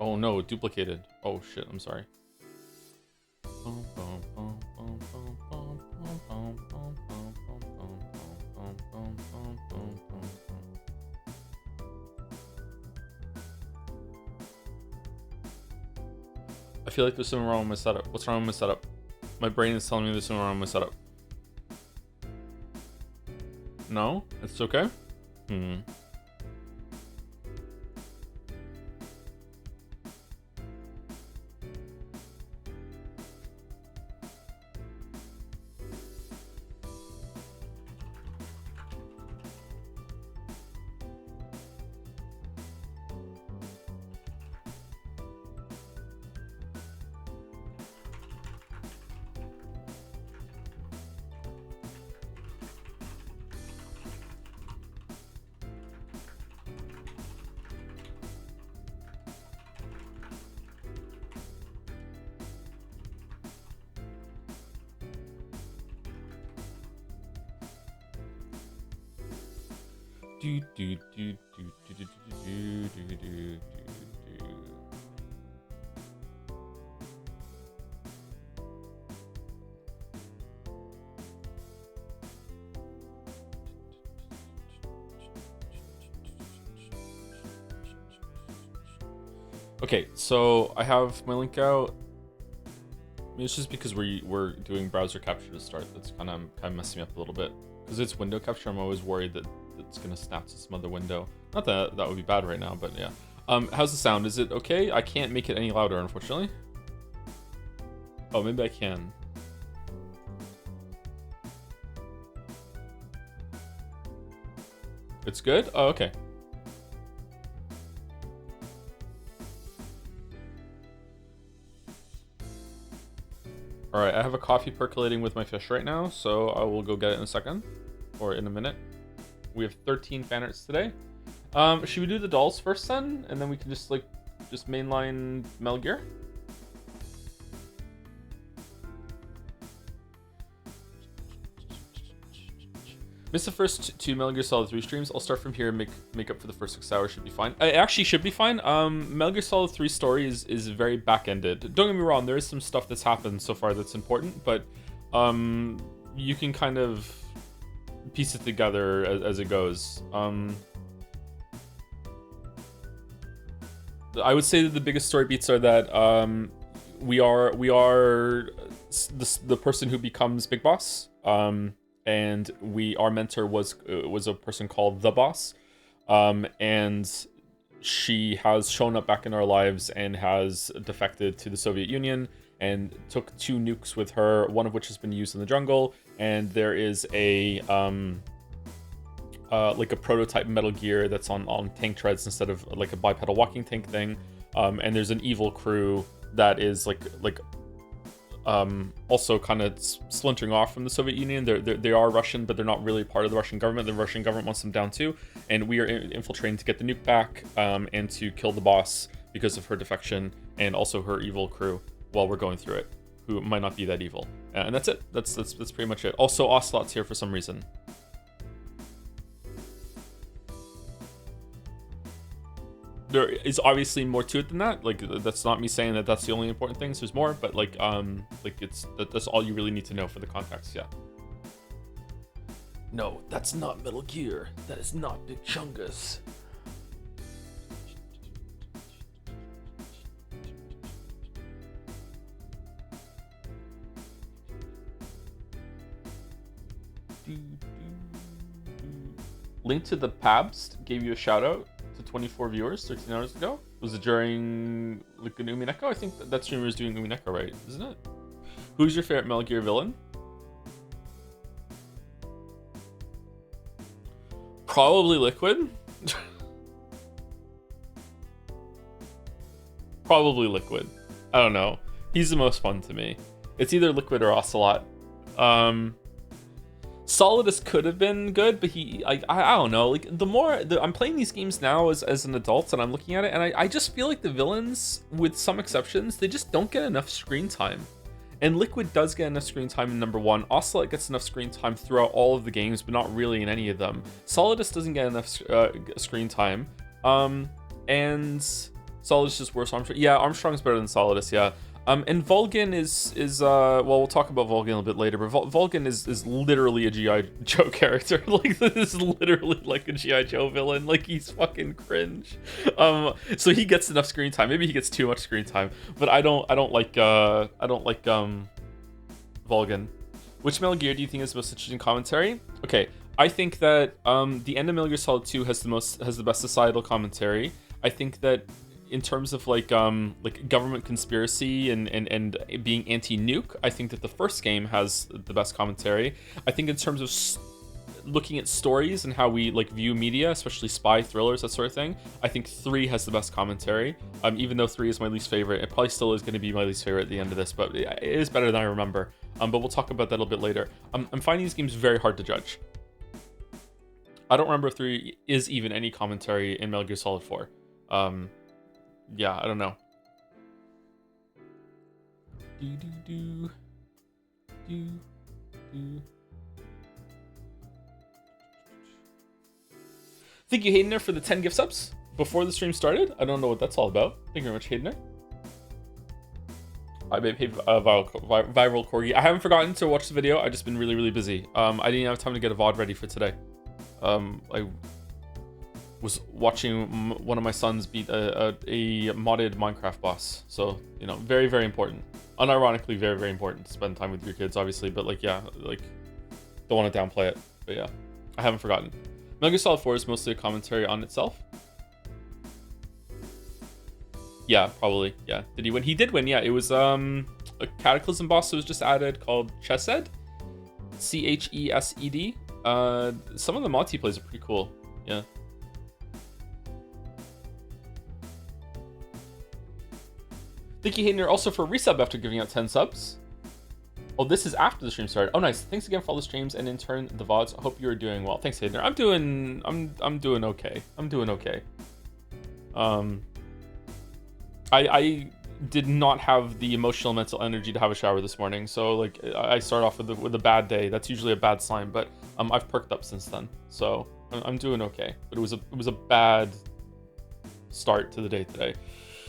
Oh no, duplicated. Oh shit, I'm sorry. I feel like there's something wrong with my setup. What's wrong with my setup? My brain is telling me there's something wrong with my setup. No? It's okay? Okay, so I have my link out. It's just because we're doing browser capture to start. That's kind of messing me up a little bit. Because it's window capture, I'm always worried that it's gonna snap to some other window. Not that that would be bad right now, but yeah. How's the sound? Is it okay? I can't make it any louder, unfortunately. Oh, maybe I can. It's good? Oh, okay. All right, I have a coffee percolating with my fish right now, so I will go get it in a second, or in a minute. We have 13 fan arts today. Should we do the dolls first then, and then we can just mainline Metal Gear? Missed the first 2 Metal Gear Solid 3 streams. I'll start from here and make up for the first 6 hours. Should be fine. It actually should be fine. Metal Gear Solid 3 story is very back-ended. Don't get me wrong, there is some stuff that's happened so far that's important, but you can kind of piece it together as it goes. I would say that the biggest story beats are that we are the person who becomes Big Boss. And our mentor was a person called The Boss, and she has shown up back in our lives and has defected to the Soviet Union and took 2 nukes with her, one of which has been used in the jungle, and there is a like a prototype Metal Gear that's on tank treads instead of like a bipedal walking tank thing, and there's an evil crew that is like also kind of splintering off from the Soviet Union. They are Russian, but they're not really part of the Russian government. The Russian government wants them down too, and we are infiltrating to get the nuke back, and to kill the boss because of her defection and also her evil crew while we're going through it, who might not be that evil. And that's it. That's pretty much it. Also, Ocelot's here for some reason. There is obviously more to it than that. Like, that's not me saying that that's the only important things. There's more, but like that's all you really need to know for the context. Yeah. No, that's not Metal Gear. That is not Big Chungus. Link to the Pabst gave you a shout out. 24 viewers 13 hours ago. Was it during like Umineko? I think that streamer is doing Umineko, right? Isn't it? Who's your favorite Metal Gear villain? Probably Liquid. Probably Liquid. I don't know. He's the most fun to me. It's either Liquid or Ocelot. Solidus could have been good, but I don't know. Like I'm playing these games now as an adult, and I'm looking at it, and I just feel like the villains, with some exceptions, they just don't get enough screen time. And Liquid does get enough screen time in number 1. Ocelot gets enough screen time throughout all of the games, but not really in any of them. Solidus doesn't get enough screen time. And Solidus is worse. Armstrong, yeah, Armstrong's better than Solidus, yeah. And Volgin is well, we'll talk about Volgin a little bit later, but Volgin is literally a G.I. Joe character. Like, this is literally like a G.I. Joe villain. Like, he's fucking cringe. So he gets enough screen time. Maybe he gets too much screen time, but I don't like Volgin. Which Metal Gear do you think is the most interesting commentary? Okay, I think that the end of Metal Gear Solid 2 has the best societal commentary. I think that in terms of like government conspiracy and being anti-nuke, I think that the first game has the best commentary. I think in terms of looking at stories and how we like view media, especially spy thrillers, that sort of thing, I think 3 has the best commentary. Even though 3 is my least favorite, it probably still is going to be my least favorite at the end of this, but it is better than I remember. But we'll talk about that a little bit later. I'm finding these games very hard to judge. I don't remember if 3 is even any commentary in Metal Gear Solid 4. Yeah, I don't know. Thank you, Haydener, for the 10 gift subs before the stream started. I don't know what that's all about. Thank you very much, Haydener. I may pay viral corgi. I haven't forgotten to watch the video. I've just been really, really busy. I didn't have time to get a VOD ready for today. I was watching one of my sons beat a modded Minecraft boss. So, you know, very, very important. Unironically, very, very important to spend time with your kids, obviously. But, like, yeah, like, don't want to downplay it. But, yeah, I haven't forgotten. Metal Gear Solid 4 is mostly a commentary on itself. Yeah, probably. Yeah. Did he win? He did win, yeah. It was a Cataclysm boss that was just added called Chesed. Chesed. Some of the mods he plays are pretty cool. Yeah. Thank you, Hayden, also for a resub after giving out 10 subs. Oh, this is after the stream started. Oh, nice. Thanks again for all the streams and in turn the VODs. I hope you are doing well. Thanks, Hayden. I'm doing okay. I'm doing okay. I did not have the emotional mental energy to have a shower this morning, so like I start off with a bad day. That's usually a bad sign, but I've perked up since then, so I'm doing okay. But it was a bad start to the day today.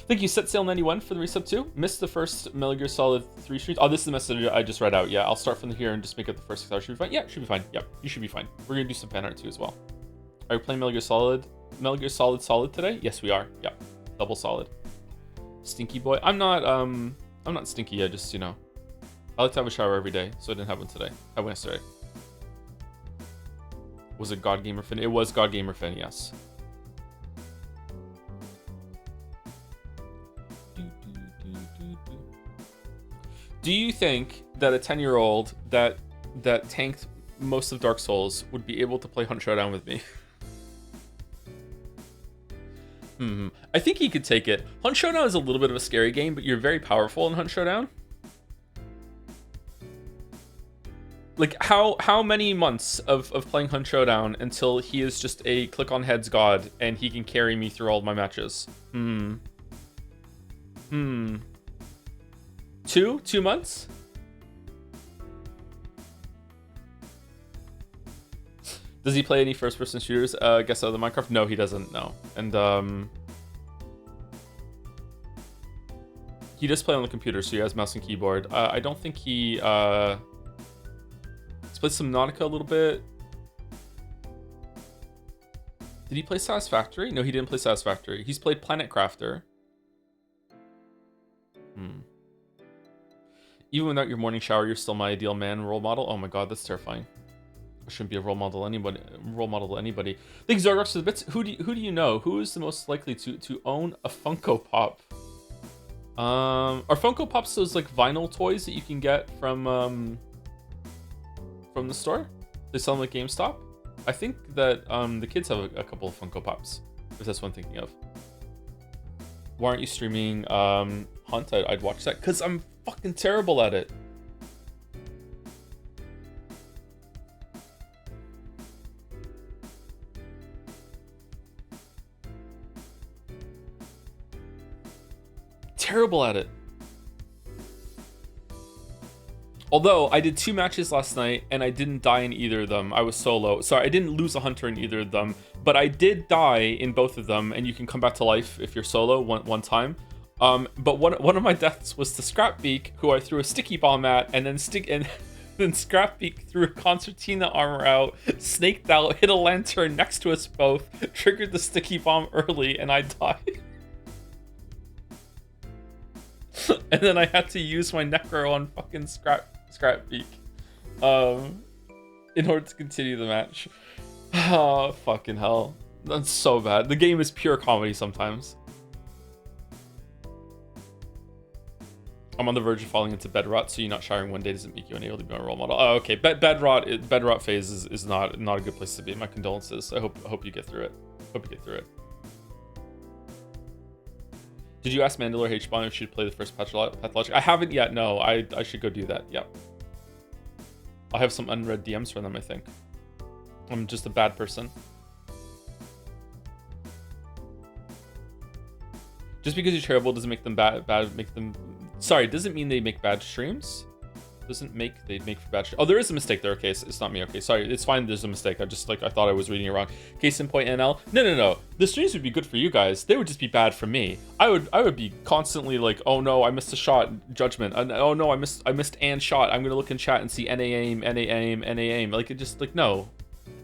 Thank you, SetSail91 for the resub too. Missed the first Metal Gear Solid 3 streams. Oh, this is the message I just read out. Yeah, I'll start from here and just make it the first 6 hours. Should be fine. Yeah, should be fine. Yep, you should be fine. We're gonna do some fan art too as well. Are you playing Metal Gear Solid? Metal Gear Solid today? Yes, we are. Yep, double solid. Stinky boy. I'm not stinky. I just, you know, I like to have a shower every day, so I didn't have one today. I went yesterday. Was it God Gamer Fin? It was God Gamer Fin, yes. Do you think that a 10-year-old that tanked most of Dark Souls would be able to play Hunt Showdown with me? I think he could take it. Hunt Showdown is a little bit of a scary game, but you're very powerful in Hunt Showdown. Like, how many months of playing Hunt Showdown until he is just a click on heads god and he can carry me through all my matches? 2 months? Does he play any first-person shooters? I guess other than Minecraft? No, he doesn't. No, and he does play on the computer, so he has mouse and keyboard. I don't think he's played some Nautica a little bit. Did he play Satisfactory? No, he didn't play Satisfactory. He's played Planet Crafter. Even without your morning shower, you're still my ideal man role model. Oh my god, that's terrifying. I shouldn't be a role model to anybody. Thanks, Zorgox, for the bits. Who do you know? Who is the most likely to own a Funko Pop? Are Funko Pops those like vinyl toys that you can get from the store? They sell them at GameStop. I think that the kids have a couple of Funko Pops. If that's what I'm thinking of. Why aren't you streaming Hunt? I'd watch that because I'm fucking terrible at it. Terrible at it. Although I did 2 matches last night and I didn't die in either of them. I was solo. Sorry, I didn't lose a hunter in either of them, but I did die in both of them, and you can come back to life if you're solo one time. But one of my deaths was to Scrapbeak, who I threw a sticky bomb at, and then then Scrapbeak threw a concertina armor out, snaked out, hit a lantern next to us both, triggered the sticky bomb early, and I died. And then I had to use my Necro on fucking Scrapbeak in order to continue the match. Oh, fucking hell. That's so bad. The game is pure comedy sometimes. I'm on the verge of falling into bed rot, so you not showering one day doesn't make you unable to be my role model. Oh, okay. Bed rot phase is not a good place to be. My condolences. I hope you get through it. Hope you get through it. Did you ask Mandalore H-Bomb if she'd play the first Pathologic? I haven't yet, no. I should go do that, yep. I'll have some unread DMs from them, I think. I'm just a bad person. Just because you're terrible doesn't make them doesn't mean they make bad streams. Doesn't make they make for bad streams. Oh, there is a mistake there. Okay, it's not me. Okay, sorry, it's fine. There's a mistake. I thought I was reading it wrong. Case in point, NL. No. The streams would be good for you guys. They would just be bad for me. I would be constantly like, oh no, I missed a shot. Judgment. Oh no, I missed and shot. I'm gonna look in chat and see NA aim, NA aim, NA aim. Like it just like no,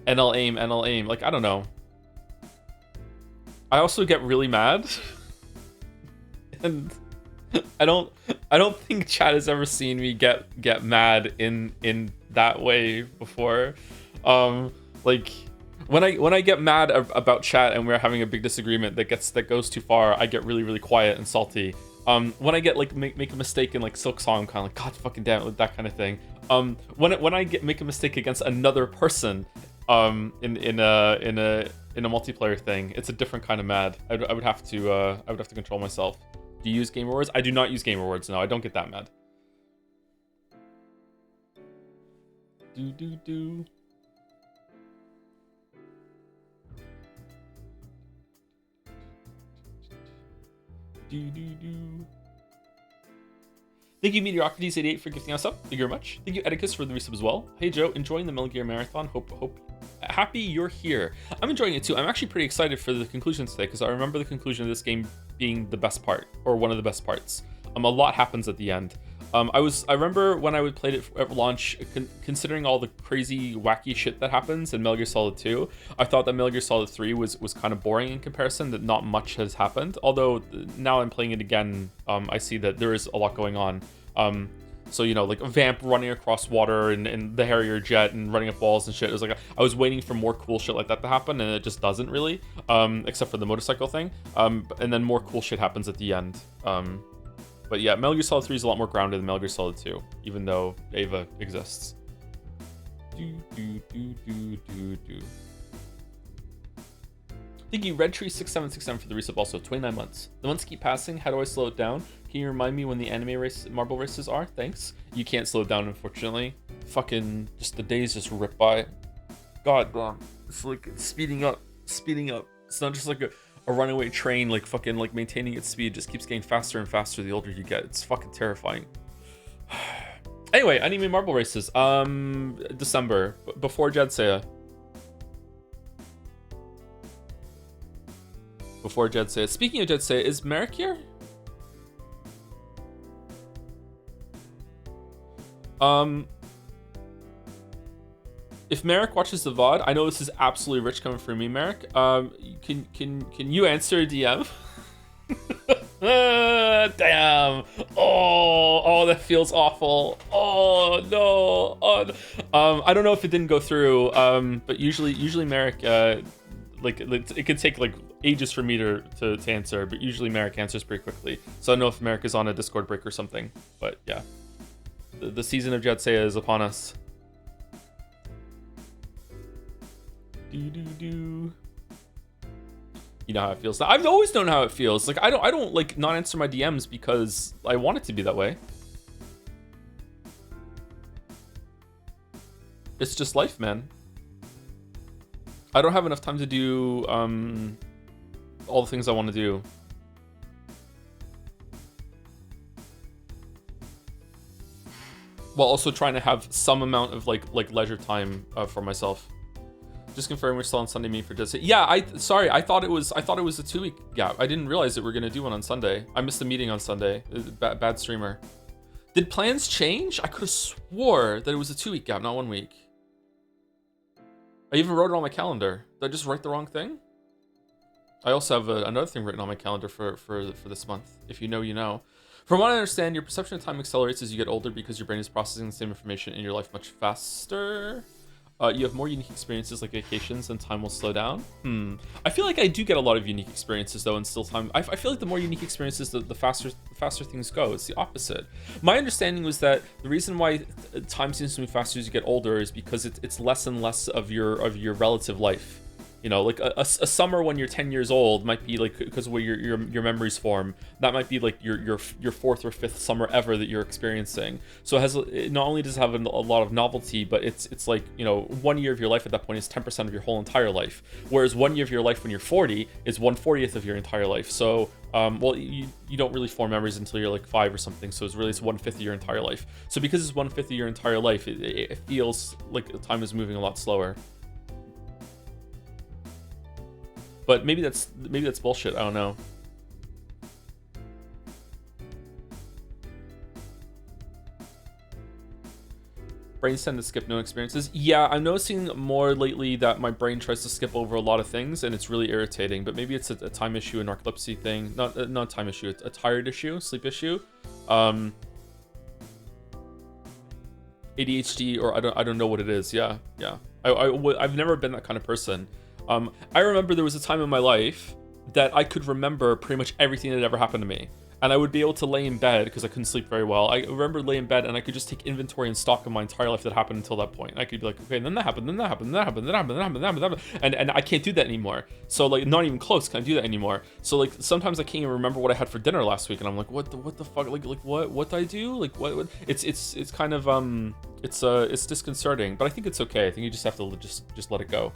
NL aim, NL aim. Like I don't know. I also get really mad, and I don't think chat has ever seen me get mad in that way before. Like when I get mad about chat and we're having a big disagreement that goes too far, I get really quiet and salty. When I get like make a mistake in like Silk Song, I'm kind of like, God fucking damn it, like that kind of thing. When I make a mistake against another person, in a multiplayer thing, it's a different kind of mad. I would have to control myself. Do you use Game Awards? I do not use Game Awards. No, I don't get that mad. Do. Thank you, Mediocrities88, for gifting us up. Thank you very much. Thank you, Edicus, for the resub as well. Hey, Joe, enjoying the Metal Gear Marathon. Hope happy you're here. I'm enjoying it too. I'm actually pretty excited for the conclusion today because I remember the conclusion of this game being the best part, or one of the best parts. A lot happens at the end. I remember when I played it at launch, considering all the crazy wacky shit that happens in Metal Gear Solid 2, I thought that Metal Gear Solid 3 was kind of boring in comparison, that not much has happened. Although now I'm playing it again, I see that there is a lot going on. So, you know, like a vamp running across water and the Harrier jet and running up walls and shit. It was like, I was waiting for more cool shit like that to happen, and it just doesn't really, except for the motorcycle thing. And then more cool shit happens at the end. But yeah, Metal Gear Solid 3 is a lot more grounded than Metal Gear Solid 2, even though Ava exists. Thank you, Redtree6767 for the resub also. 29 months. The months keep passing. How do I slow it down? Can you remind me when the anime marble races are? Thanks. You can't slow it down, unfortunately. Fucking, just the days just rip by. God damn. It's like speeding up. It's not just like a runaway train, like fucking like maintaining its speed. It just keeps getting faster and faster the older you get. It's fucking terrifying. Anyway, anime marble races. December, before Jedsea. Before Jedsea. Speaking of Jedsea, is Merrick here? If Merrick watches the VOD, I know this is absolutely rich coming from me, Merrick. Can you answer a DM? Damn. Oh, that feels awful. Oh no. Oh, I don't know if it didn't go through. But usually Merrick, like it could take like ages for me to answer, but usually Merrick answers pretty quickly. So I don't know if Merrick is on a Discord break or something. But yeah, the season of Jedsea is upon us. You know how it feels. I've always known how it feels. Like I don't like not answer my DMs because I want it to be that way. It's just life, man. I don't have enough time to do all the things I want to do. while also trying to have some amount of like leisure time for myself. Just confirm we're still on Sunday meeting for Disney. Yeah, I thought it was a 2-week gap. I didn't realize that we're gonna do one on Sunday. I missed the meeting on Sunday. Bad streamer. Did plans change? I could have swore that it was a 2-week gap, not 1 week. I even wrote it on my calendar. Did I just write the wrong thing? I also have another thing written on my calendar for this month. If you know, you know. From what I understand, your perception of time accelerates as you get older because your brain is processing the same information in your life much faster. You have more unique experiences like vacations and time will slow down. I feel like I do get a lot of unique experiences though, and still time. I feel like the more unique experiences, the faster things go. It's the opposite. My understanding was that the reason why time seems to move faster as you get older is because it's less and less of your relative life. You know, like a summer when you're 10 years old might be like, because of where your memories form, that might be like your fourth or fifth summer ever that you're experiencing. So it not only does it have a lot of novelty, but it's like, you know, 1 year of your life at that point is 10% of your whole entire life. Whereas 1 year of your life when you're 40 is 1/40th of your entire life. So, well, you don't really form memories until you're like 5 or something. So it's 1/5 of your entire life. So because it's 1/5 of your entire life, it feels like time is moving a lot slower. But maybe that's bullshit. I don't know. Brains tend to skip no experiences. Yeah, I'm noticing more lately that my brain tries to skip over a lot of things, and it's really irritating. But maybe it's a time issue, a narcolepsy thing. Not a time issue. It's a tired issue, sleep issue. ADHD, or I don't know what it is. Yeah. I've never been that kind of person. I remember there was a time in my life that I could remember pretty much everything that ever happened to me. And I would be able to lay in bed because I couldn't sleep very well. I remember lay in bed and I could just take inventory and stock of my entire life that happened until that point. I could be like, okay, then that happened, then that happened, then that happened, then that happened, then that happened, then that happened. And I can't do that anymore. So like, not even close can I do that anymore. So like, sometimes I can't even remember what I had for dinner last week. And I'm like, what the fuck? Like what did I do? Like what? It's kind of, it's disconcerting, but I think it's okay. I think you just have to just let it go.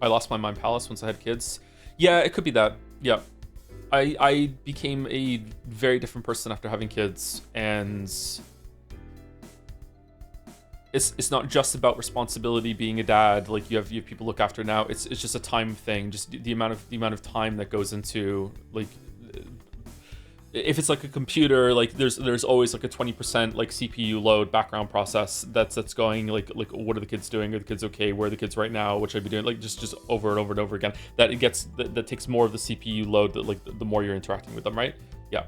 I lost my mind palace once I had kids. Yeah, it could be that. Yeah. I became a very different person after having kids, and it's not just about responsibility being a dad. Like you have people look after now. It's just a time thing. Just the amount of time that goes into, like, if it's like a computer, like there's always like a 20% like CPU load background process that's going like what are the kids doing? Are the kids okay? Where are the kids right now? What should I be doing? Like just over and over and over again. That takes more of the CPU load that like the more you're interacting with them, right? Yeah.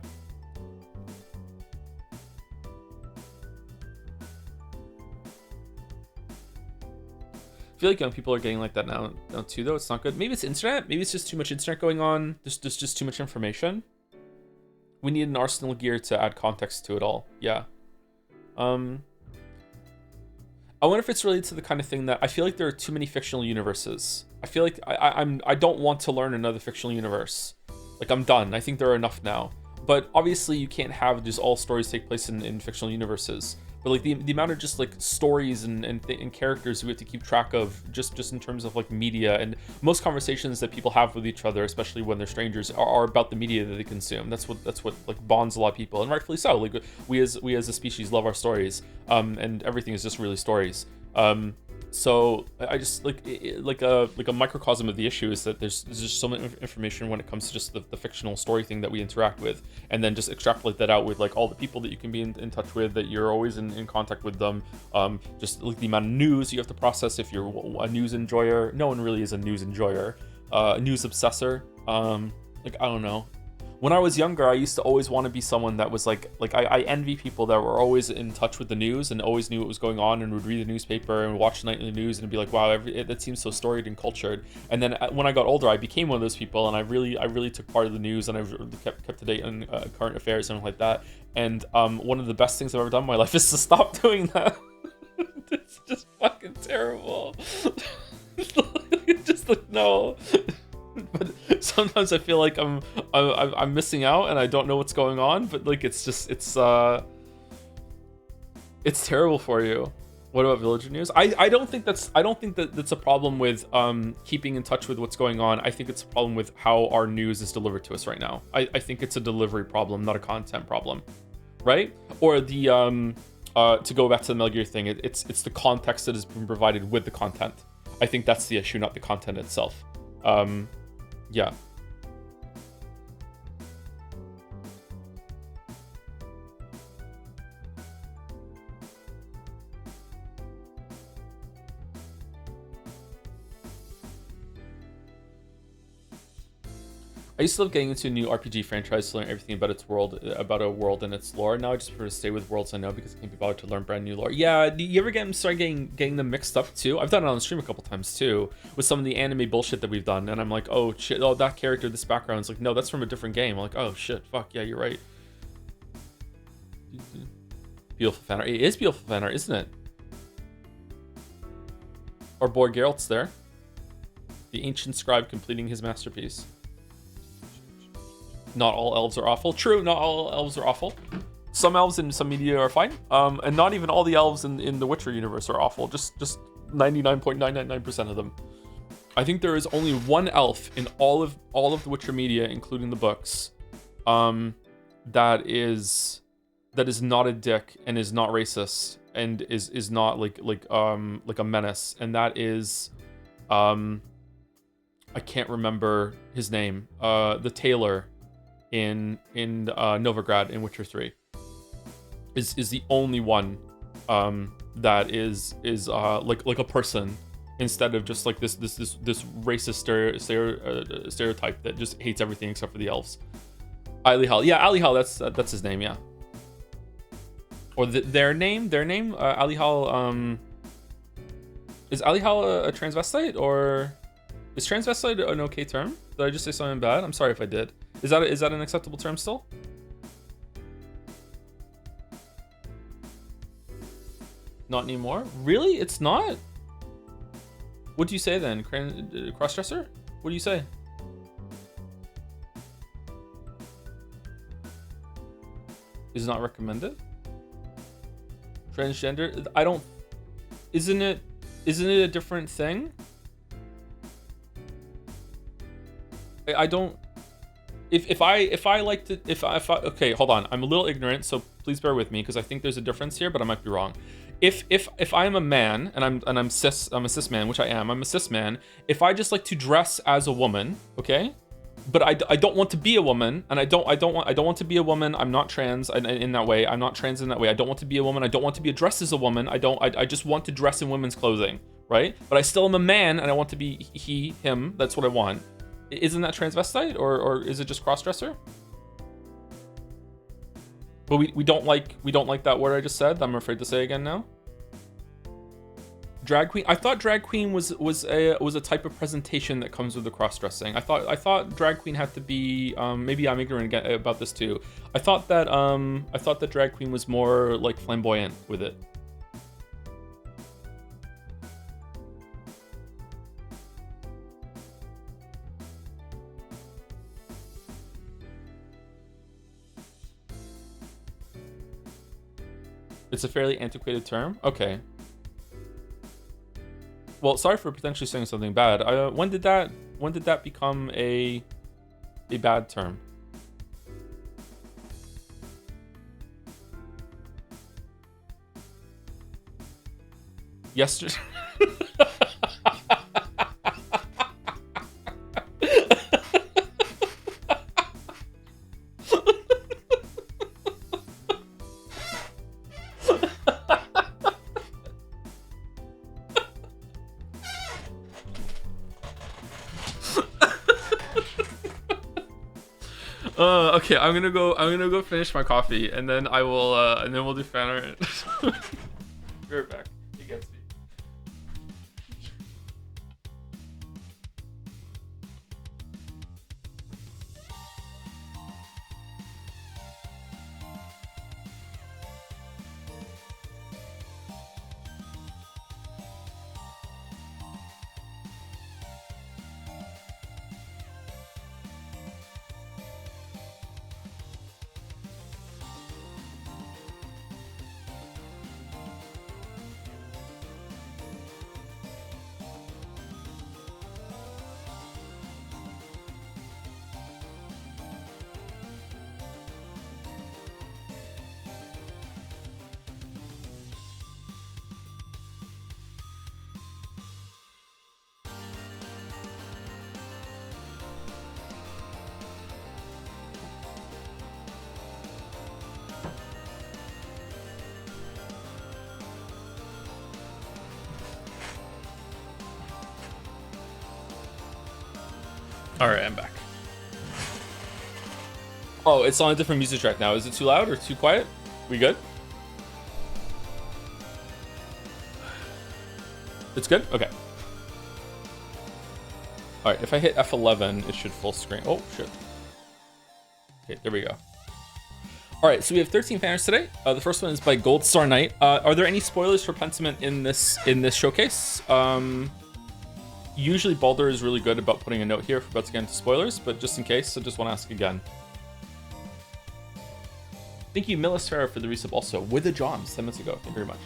I feel like young people are getting like that now too, though. It's not good. Maybe it's internet. Maybe it's just too much internet going on. There's just too much information. We need an arsenal gear to add context to it all. Yeah. I wonder if it's related to the kind of thing that I feel like there are too many fictional universes. I feel like I don't want to learn another fictional universe. Like I'm done. I think there are enough now. But obviously you can't have just all stories take place in fictional universes. But like the amount of just like stories and characters we have to keep track of just in terms of like media, and most conversations that people have with each other, especially when they're strangers, are about the media that they consume. That's what like bonds a lot of people, and rightfully so. Like we as a species love our stories, and everything is just really stories. So I just like a microcosm of the issue is that there's just so much information when it comes to just the fictional story thing that we interact with, and then just extrapolate that out with like all the people that you can be in touch with, that you're always in contact with them. Just like the amount of news you have to process if you're a news enjoyer. No one really is a news enjoyer, a news obsessor. Like I don't know. When I was younger, I used to always want to be someone that was like I envy people that were always in touch with the news and always knew what was going on and would read the newspaper and watch nightly news and be like, wow, that seems so storied and cultured. And then when I got older, I became one of those people, and I really took part of the news, and I kept to date on current affairs and everything like that. And one of the best things I've ever done in my life is to stop doing that. It's just fucking terrible. Just like, no. But sometimes I feel like I'm missing out and I don't know what's going on, but like it's terrible for you. What about villager news? I don't think that's a problem with keeping in touch with what's going on. I think it's a problem with how our news is delivered to us right now. I think it's a delivery problem, not a content problem, right? Or the to go back to the Metal Gear thing, it's the context that has been provided with the content. I think that's the issue, not the content itself. Yeah. I used to love getting into a new RPG franchise to learn everything about its world, about a world and its lore. Now I just prefer to stay with worlds I know because I can't be bothered to learn brand new lore. Yeah, do you ever start getting them mixed up too? I've done it on the stream a couple times too, with some of the anime bullshit that we've done, and I'm like, oh shit, oh that character, this background. It's like, no, that's from a different game. I'm like, oh shit, fuck, yeah, you're right. Beautiful fan art. It is beautiful fan art, isn't it? Our boy Geralt's there. The ancient scribe completing his masterpiece. Not all elves are awful. True, not all elves are awful. Some elves in some media are fine. And not even all the elves in the Witcher universe are awful. Just 99.999% of them. I think there is only one elf in all of the Witcher media, including the books, that is not a dick and is not racist and is not like a menace. And that is I can't remember his name. The tailor in Novigrad in Witcher 3 is the only one that is like a person instead of just like this racist stereotype that just hates everything except for the elves. Alihal, yeah, Alihal, that's his name, yeah. Or their name, Alihal. Is Alihal a transvestite, or is transvestite an okay term? Did I just say something bad? I'm sorry if I did. Is that an acceptable term still? Not anymore? Really? It's not? What do you say then? Crossdresser? What do you say? Is not recommended? Transgender? I don't... Isn't it a different thing? I don't... If I like to... Okay, hold on. I'm a little ignorant, so please bear with me, because I think there's a difference here, but I might be wrong. If I'm a man, and I'm a cis man, which I am, I'm a cis man, if I just like to dress as a woman, okay? But I don't want to be a woman, and I don't want to be a woman. I'm not trans in that way. I'm not trans in that way. I don't want to be a woman. I don't want to be addressed as a woman. I just want to dress in women's clothing, right? But I still am a man, and I want to be he, him. That's what I want. Isn't that transvestite, or is it just crossdresser? But we don't like that word I just said. I'm afraid to say again now. Drag queen. I thought drag queen was a type of presentation that comes with the cross dressing. I thought drag queen had to be maybe I'm ignorant about this too. I thought that drag queen was more like flamboyant with it. It's a fairly antiquated term. Okay. Well, sorry for potentially saying something bad. When did that become a bad term? Yesterday. Okay, I'm gonna go finish my coffee, and then I will, and then we'll do fan art. Be right back. He gets me. All right, I'm back. Oh, it's on a different music track now. Is it too loud or too quiet? We good? It's good? Okay. All right, if I hit F11, it should full screen. Oh, shit. Okay, there we go. All right, so we have 13 banners today. The first one is by Gold Star Knight. Are there any spoilers for Pentiment in this showcase? Usually Baldur is really good about putting a note here if we're about to get into spoilers, but just in case, I just want to ask again. Thank you, Millisfera, for the resub also. With the Johns 10 minutes ago. Thank you very much.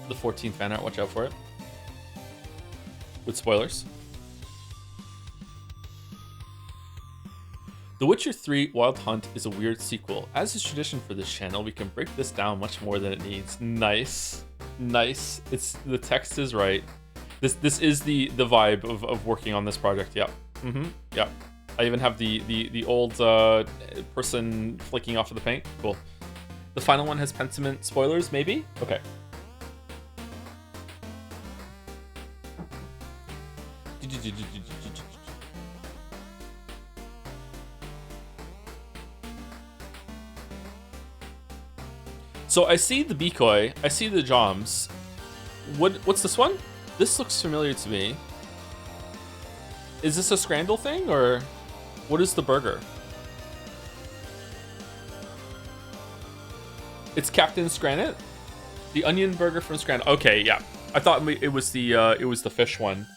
The 14th fan art, watch out for it. With spoilers. The Witcher 3 Wild Hunt is a weird sequel. As is tradition for this channel, we can break this down much more than it needs. Nice. Nice. It's the text is right. This is the vibe of working on this project. Yep. Yep. I even have the old person flicking off of the paint. Cool. The final one has Pentiment spoilers, maybe? Okay. So I see the Bikoi, I see the Joms. What's this one? This looks familiar to me. Is this a Scrandle thing, or what is the burger? It's Captain Scranit? The onion burger from Scrandle. Okay, yeah. I thought it was the fish one.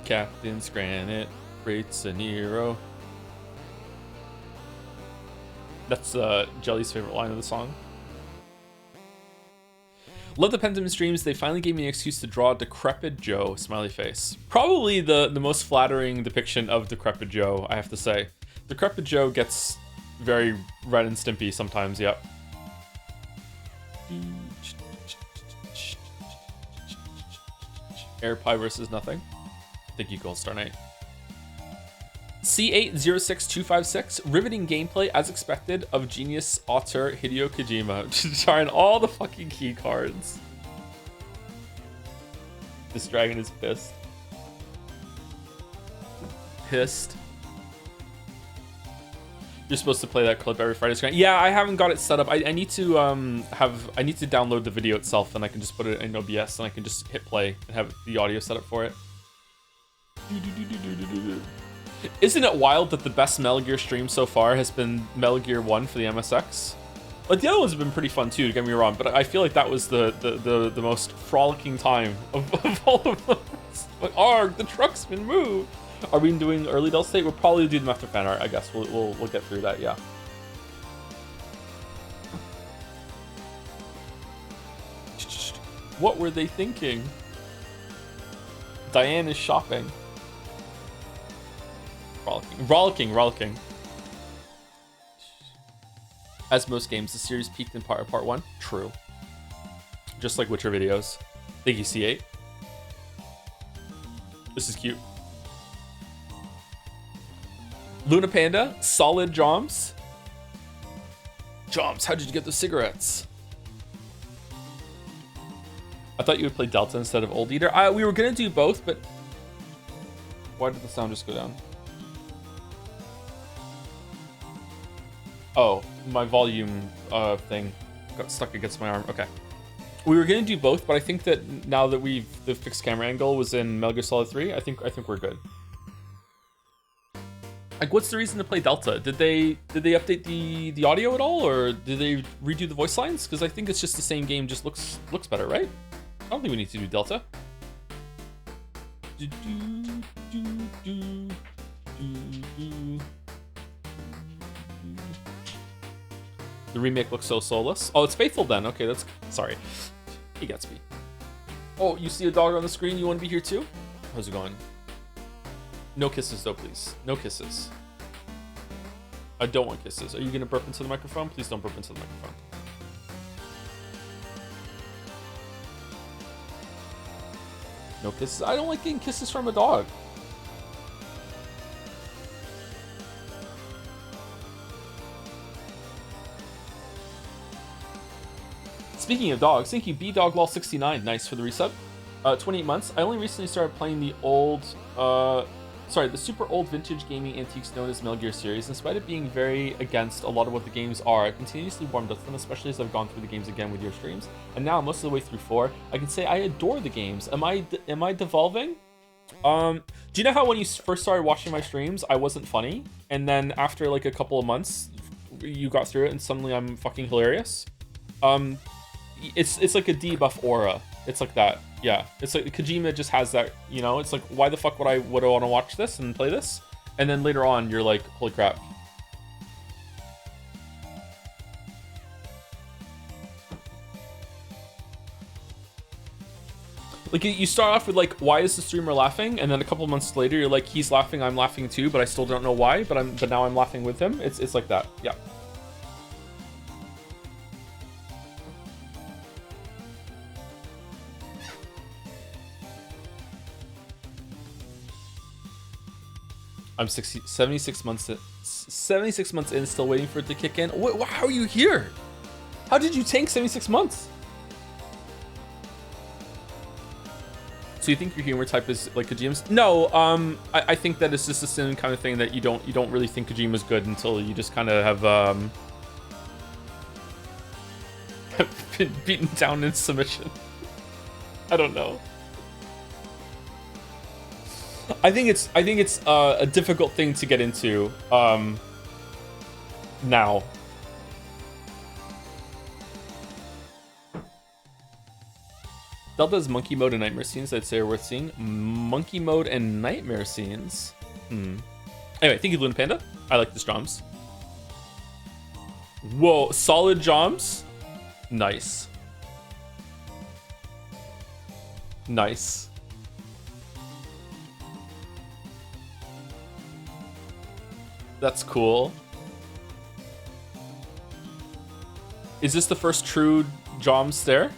Captain Scranit rates a Nero. That's Jelly's favorite line of the song. Love the Pentiment streams. They finally gave me an excuse to draw Decrepit Joe, smiley face. Probably the most flattering depiction of Decrepit Joe, I have to say. Decrepit Joe gets very Ren and Stimpy sometimes, yep. Air pie versus nothing. Thank you, Gold Star Knight. C806256, riveting gameplay as expected of genius author Hideo Kojima. Trying all the fucking key cards. This dragon is pissed. Pissed. You're supposed to play that clip every Friday screen. Yeah, I haven't got it set up. I need to I need to download the video itself, and I can just put it in OBS, and I can just hit play and have the audio set up for it. Isn't it wild that the best Metal Gear stream so far has been Metal Gear 1 for the MSX? Like, the other ones have been pretty fun too, don't get me wrong, but I feel like that was the most frolicking time of all of them. Like, arg, the truck's been moved. Are we doing early Del State? We'll probably do them after fan art, I guess. We'll get through that, yeah. What were they thinking? Diane is shopping. Rollicking. As most games, the series peaked in part 1. True. Just like Witcher videos. Thank you, C8. This is cute. Luna Panda, solid Joms. Joms, how did you get the cigarettes? I thought you would play Delta instead of Old Eater. We were gonna do both, but why did the sound just go down? Oh, my volume thing got stuck against my arm. Okay. We were gonna do both, but I think that now that the fixed camera angle was in Metal Gear Solid 3, I think we're good. Like, what's the reason to play Delta? Did they update the audio at all, or did they redo the voice lines? Because I think it's just the same game, just looks better, right? I don't think we need to do Delta. The remake looks so soulless. Oh, it's Faithful then. Okay, that's... Sorry. He gets me. Oh, you see a dog on the screen? You want to be here too? How's it going? No kisses though, please. No kisses. I don't want kisses. Are you going to burp into the microphone? Please don't burp into the microphone. No kisses. I don't like getting kisses from a dog. Speaking of dogs, thank you, BDogLol69. Nice for the resub. 28 months. I only recently started playing the super old vintage gaming antiques known as Metal Gear series. In spite of being very against a lot of what the games are, I continuously warmed up to them, especially as I've gone through the games again with your streams. And now, most of the way through 4, I can say I adore the games. Am I devolving? Do you know how when you first started watching my streams, I wasn't funny? And then after like a couple of months, you got through it and suddenly I'm fucking hilarious? It's like a debuff aura. It's like that. Yeah, it's like Kojima just has that, you know. It's like, why the fuck would I want to watch this and play this? And then later on you're like, holy crap. Like, you start off with like, why is the streamer laughing? And then a couple of months later you're like, he's laughing, I'm laughing too, but I still don't know why, but now I'm laughing with him. It's like that. Yeah. I'm 76 months in, still waiting for it to kick in. How are you here? How did you tank 76 months? So you think your humor type is like Kojima's? No, I think that it's just the same kind of thing that you don't really think Kojima's good until you just kind of have been beaten down in submission. I don't know. I think it's a difficult thing to get into now. Delta's monkey mode and nightmare scenes I'd say are worth seeing. Monkey mode and nightmare scenes. Anyway, thank you, Luna Panda. I like the Joms. Whoa, solid Joms. Nice. Nice. That's cool. Is this the first true Joms there?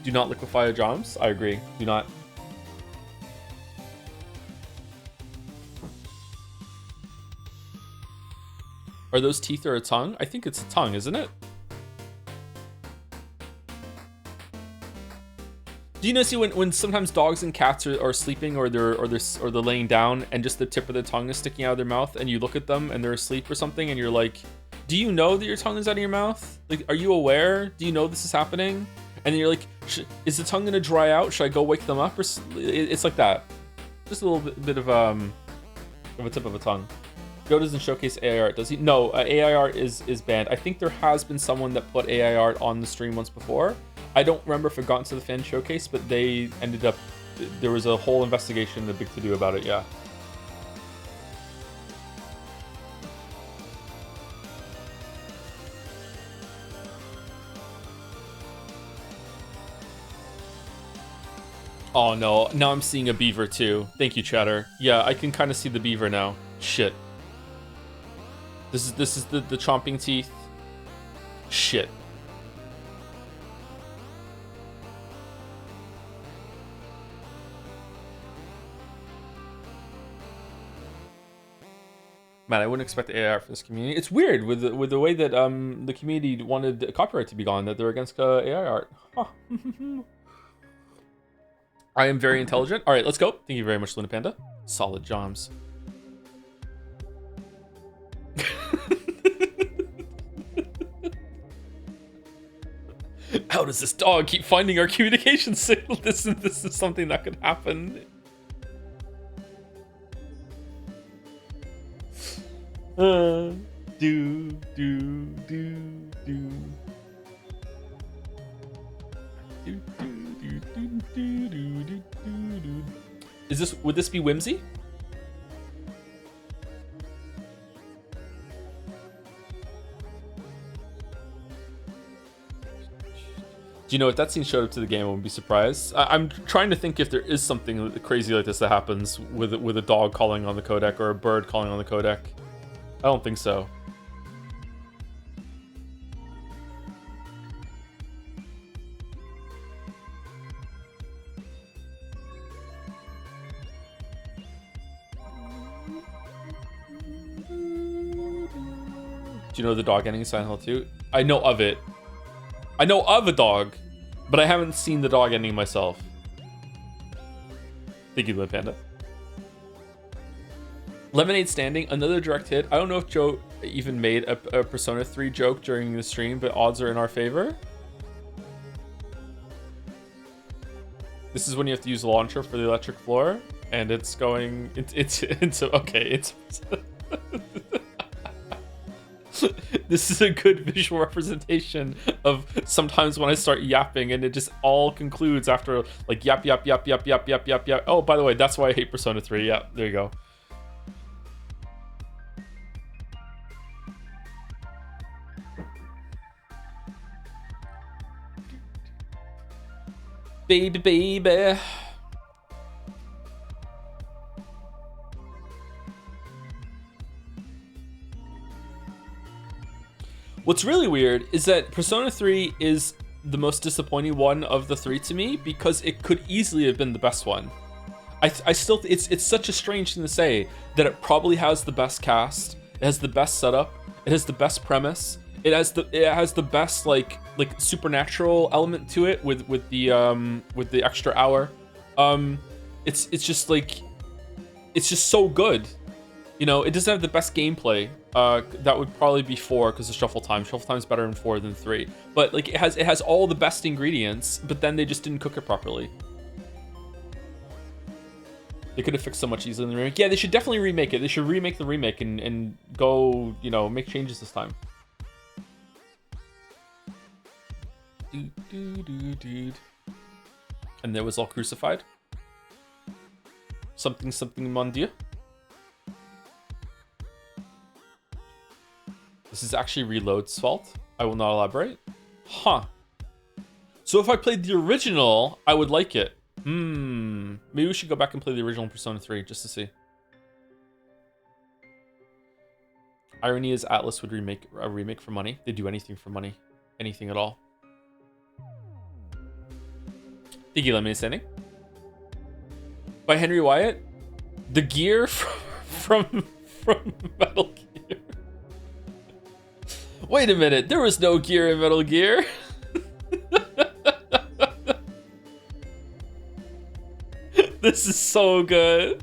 Do not liquefy a Joms. I agree. Do not. Are those teeth or a tongue? I think it's a tongue, isn't it? Do you know, see when sometimes dogs and cats are sleeping or they're laying down and just the tip of their tongue is sticking out of their mouth and you look at them and they're asleep or something and you're like, do you know that your tongue is out of your mouth? Like, are you aware? Do you know this is happening? And then you're like, is the tongue gonna dry out? Should I go wake them up? Or it's like that. Just a little bit of a tip of a tongue. Joe doesn't showcase AI art, does he? No, AI art is banned. I think there has been someone that put AI art on the stream once before. I don't remember if it got into the fan showcase, but they ended up, there was a whole investigation, a big to-do about it, yeah. Oh no, now I'm seeing a beaver too. Thank you, chatter. Yeah, I can kind of see the beaver now. Shit. This is the chomping teeth. Shit. Man, I wouldn't expect AI art for this community. It's weird with the way that the community wanted copyright to be gone, that they're against AI art. Huh. I am very intelligent. All right, let's go. Thank you very much, Luna Panda. Solid Joms. How does this dog keep finding our communication signal? This is something that could happen. Would this be Whimsy? Do you know if that scene showed up to the game, I wouldn't be surprised. I'm trying to think if there is something crazy like this that happens with a dog calling on the codec or a bird calling on the codec. I don't think so. Do you know the dog ending in Silent Hill 2? I know of it. I know of a dog, but I haven't seen the dog ending myself. Thank you, Lip Panda. Lemonade Standing, another direct hit. I don't know if Joe even made a Persona 3 joke during the stream, but odds are in our favor. This is when you have to use the launcher for the electric floor, and it's going. It's okay. It's. This is a good visual representation of sometimes when I start yapping and it just all concludes after like yap yap yap yap yap yap yap yap. Oh, by the way, that's why I hate Persona 3. Yeah, there you go. Baby, baby. What's really weird is that Persona 3 is the most disappointing one of the three to me because it could easily have been the best one. I still, it's such a strange thing to say that it probably has the best cast, it has the best setup, it has the best premise, it has the best like supernatural element to it with the extra hour. It's just like, it's just so good. You know, it doesn't have the best gameplay. That would probably be 4 because of shuffle time. Shuffle time is better in 4 than 3. But like it has all the best ingredients, but then they just didn't cook it properly. They could have fixed so much easier in the remake. Yeah, they should definitely remake it. They should remake the remake and go, you know, make changes this time. Dude. And there was all crucified. Something mon dieu. This is actually Reload's fault. I will not elaborate. Huh. So if I played the original, I would like it. Maybe we should go back and play the original Persona 3 just to see. Irony is Atlas would remake a remake for money. They do anything for money. Anything at all. Thank you, Lemon Standing. By Henry Wyatt. The gear from Metal Gear. Wait a minute, there was no gear in Metal Gear. This is so good.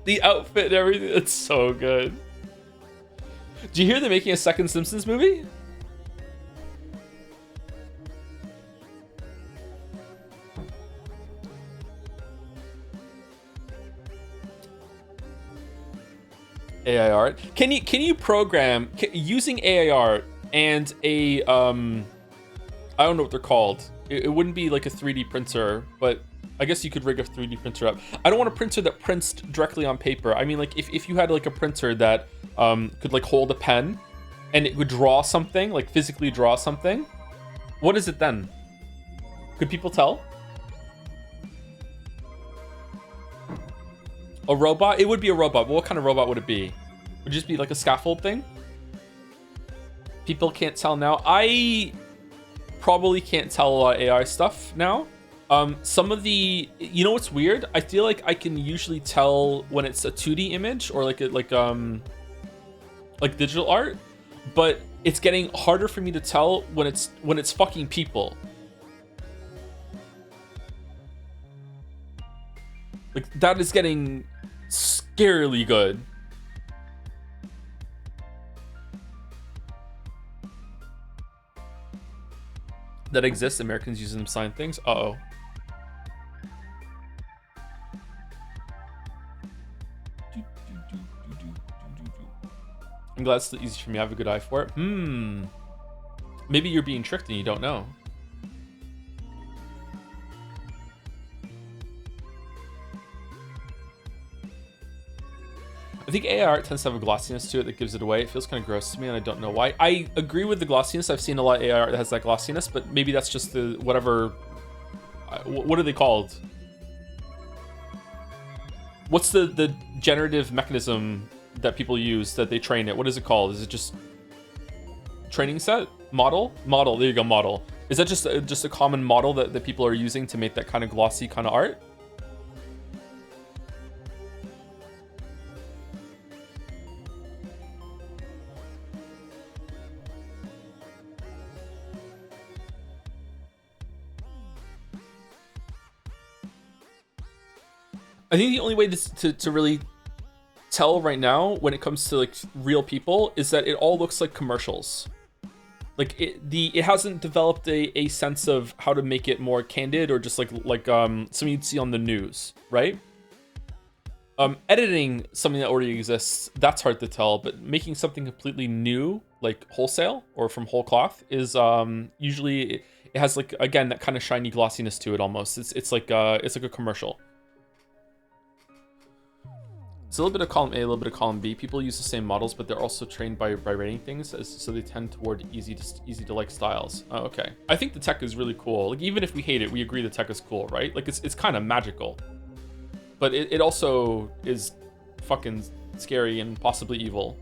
The outfit and everything, it's so good. Do you hear they're making a second Simpsons movie? AI art. Can you program using AI art and a I don't know what they're called. It wouldn't be like a 3D printer, but I guess you could rig a 3D printer up. I don't want a printer that prints directly on paper. I mean, like if you had like a printer that could like hold a pen and it would draw something, like physically draw something. What is it then? Could people tell? A robot? It would be a robot, but what kind of robot would it be? Would it just be like a scaffold thing? People can't tell now. I probably can't tell a lot of AI stuff now. Some of the, you know what's weird? I feel like I can usually tell when it's a 2D image or like digital art, but it's getting harder for me to tell when it's fucking people. Like that is getting scarily good. That exists. Americans use them to sign things. Uh-oh. I'm glad it's easy for me. I have a good eye for it. Maybe you're being tricked and you don't know. I think AI art tends to have a glossiness to it that gives it away. It feels kind of gross to me, and I don't know why. I agree with the glossiness. I've seen a lot of AI art that has that glossiness, but maybe that's just the whatever. What are they called? What's the generative mechanism that people use that they train it? What is it called? Is it just training set? Model? Model. There you go, model. Is that just a common model that people are using to make that kind of glossy kind of art? I think the only way to really tell right now when it comes to like real people is that it all looks like commercials. Like it hasn't developed a sense of how to make it more candid or just like something you'd see on the news, right? Editing something that already exists, that's hard to tell, but making something completely new, like wholesale or from whole cloth, is usually it has like, again, that kind of shiny glossiness to it almost. It's like a commercial. It's a little bit of column A, a little bit of column B. People use the same models, but they're also trained by rating things, so they tend toward easy to like styles. Oh, okay. I think the tech is really cool. Like, even if we hate it, we agree the tech is cool, right? Like, it's kind of magical, but it also is fucking scary and possibly evil.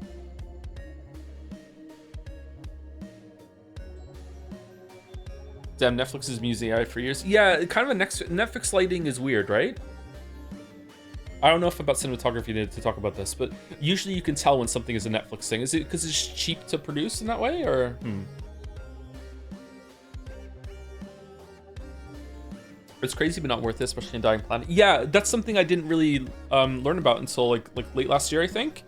Damn, Netflix has been using AI for years. Yeah, kind of a Netflix lighting is weird, right? I don't know if about cinematography to talk about this, but usually you can tell when something is a Netflix thing. Is it because it's cheap to produce in that way, or? It's crazy, but not worth it, especially in Dying Planet. Yeah, that's something I didn't really learn about until like late last year, I think.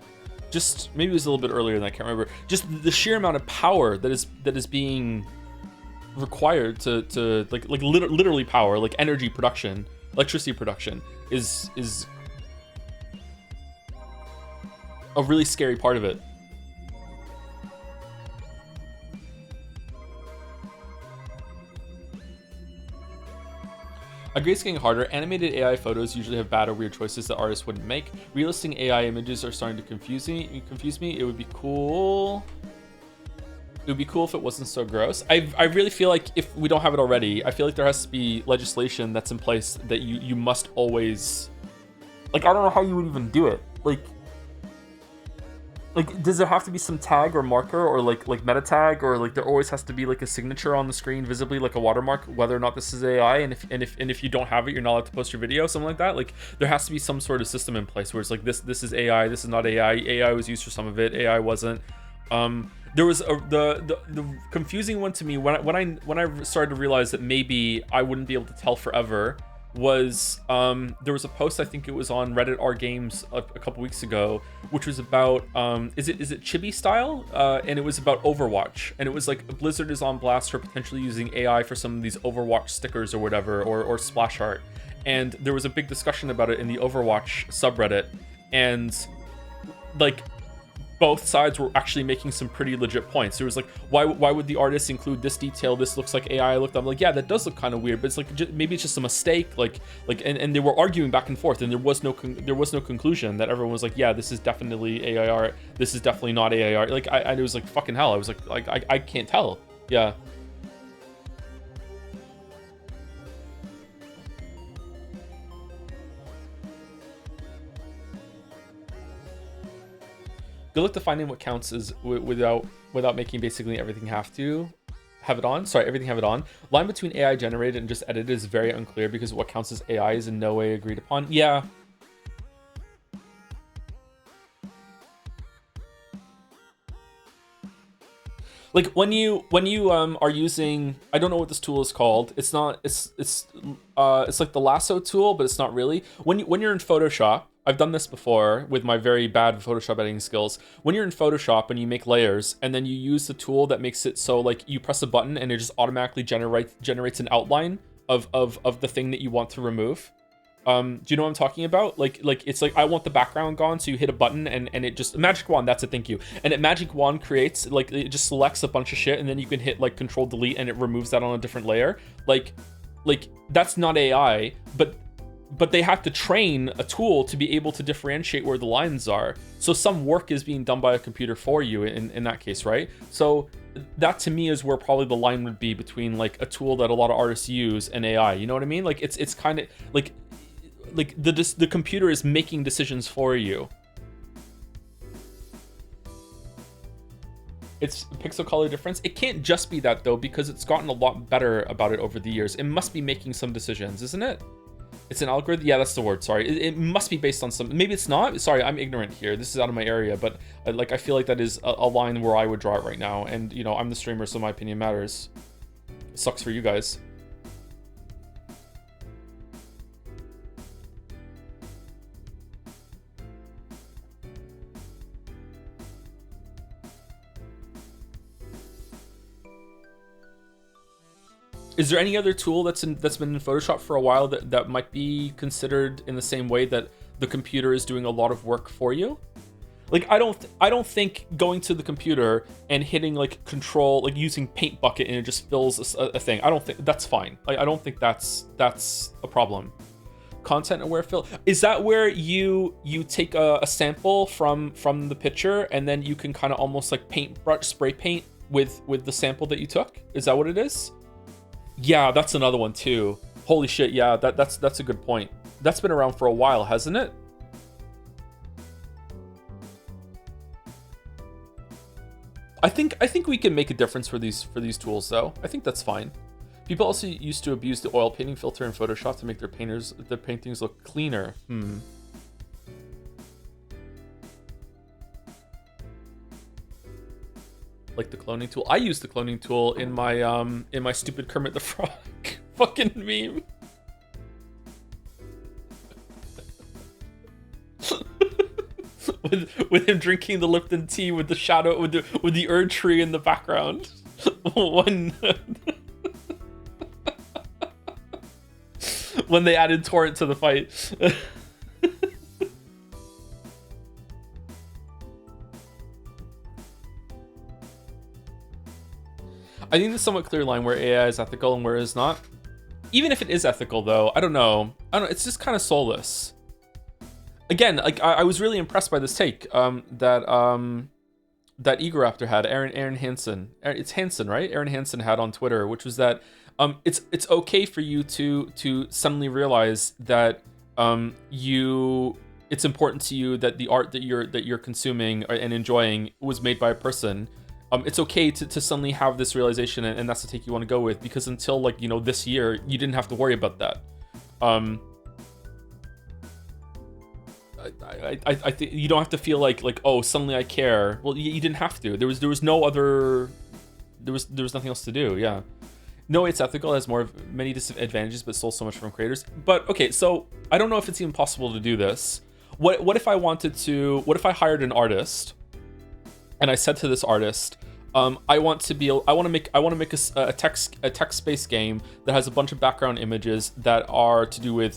Just maybe it was a little bit earlier than I can't remember. Just the sheer amount of power that is being required to literally power, like energy production, electricity production is a really scary part of it. I agree, it's getting harder. Animated AI photos usually have bad or weird choices that artists wouldn't make. Realistic AI images are starting to confuse me. It would be cool. It would be cool if it wasn't so gross. I really feel like if we don't have it already, I feel like there has to be legislation that's in place that you must always, like, I don't know how you would even do it. Like, does there have to be some tag or marker or like meta tag, or like there always has to be like a signature on the screen visibly, like a watermark, whether or not this is AI, and if you don't have it, you're not allowed to post your video, something like that. Like, there has to be some sort of system in place where it's like this is AI, this is not AI. AI was used for some of it, AI wasn't. There was the confusing one to me when I started to realize that maybe I wouldn't be able to tell forever was there was a post, I think it was on Reddit R Games a couple weeks ago, which was about is it chibi style, and it was about Overwatch, and it was like Blizzard is on blast for potentially using AI for some of these Overwatch stickers or whatever, or splash art, and there was a big discussion about it in the Overwatch subreddit, and like both sides were actually making some pretty legit points. There was like, why would the artist include this detail? This looks like AI. I'm like, yeah, that does look kind of weird, but it's like maybe it's just a mistake. And they were arguing back and forth, and there was no conclusion. That everyone was like, yeah, this is definitely AI art. This is definitely not AI art. Like I was like, fucking hell. I was like I can't tell. Yeah. Good luck to finding what counts as without making basically everything have it on. Sorry, everything have it on. Line between AI generated and just edited is very unclear because what counts as AI is in no way agreed upon. Yeah. Like when you are using, I don't know what this tool is called. It's like the lasso tool, but it's not really. When you're in Photoshop, I've done this before with my very bad Photoshop editing skills. When you're in Photoshop and you make layers, and then you use the tool that makes it so like you press a button and it just automatically generates an outline of the thing that you want to remove. Do you know what I'm talking about? Like it's like, I want the background gone, so you hit a button and it just, magic wand, that's it, thank you. And it magic wand creates, like, it just selects a bunch of shit, and then you can hit like control delete and it removes that on a different layer. Like that's not AI, but they have to train a tool to be able to differentiate where the lines are. So some work is being done by a computer for you in that case, right? So that to me is where probably the line would be between like a tool that a lot of artists use and AI. You know what I mean? Like it's kind of like the computer is making decisions for you. It's pixel color difference. It can't just be that though, because it's gotten a lot better about it over the years. It must be making some decisions, isn't it? It's an algorithm. Yeah, that's the word. Sorry. It must be based on some. Maybe it's not. Sorry, I'm ignorant here. This is out of my area, but I feel like that is a line where I would draw it right now. And you know, I'm the streamer, so my opinion matters. It sucks for you guys. Is there any other tool that's been in Photoshop for a while that might be considered in the same way that the computer is doing a lot of work for you? Like, I don't think going to the computer and hitting like control, like using paint bucket and it just fills a thing. I don't think that's fine. Like, I don't think that's a problem. Content aware fill, is that where you take a sample from the picture and then you can kind of almost like paintbrush spray paint with the sample that you took? Is that what it is? Yeah, that's another one too. Holy shit, yeah, that's a good point. That's been around for a while, hasn't it? I think we can make a difference for these tools though. I think that's fine. People also used to abuse the oil painting filter in Photoshop to make their paintings look cleaner. Like the cloning tool. I use the cloning tool in my stupid Kermit the Frog fucking meme. with him drinking the Lipton tea with the shadow with the Erd tree in the background. When they added Torrent to the fight. I think there's a somewhat clear line where AI is ethical and where it is not. Even if it is ethical though, I don't know. It's just kind of soulless. Again, like I was really impressed by this take that Egoraptor had, Aaron Hansen. It's Hansen, right? Aaron Hansen had on Twitter, which was that it's okay for you to suddenly realize that it's important to you that the art that you're consuming and enjoying was made by a person. It's okay to suddenly have this realization, and that's the take you want to go with, because until like this year you didn't have to worry about that. I think you don't have to feel like oh, suddenly I care. Well, you didn't have to. There was no other. There was nothing else to do. Yeah. No, it's ethical. It has many disadvantages, but stole so much from creators. But okay, so I don't know if it's even possible to do this. What if I wanted to? What if I hired an artist, and I said to this artist, I want to make a text-based game that has a bunch of background images that are to do with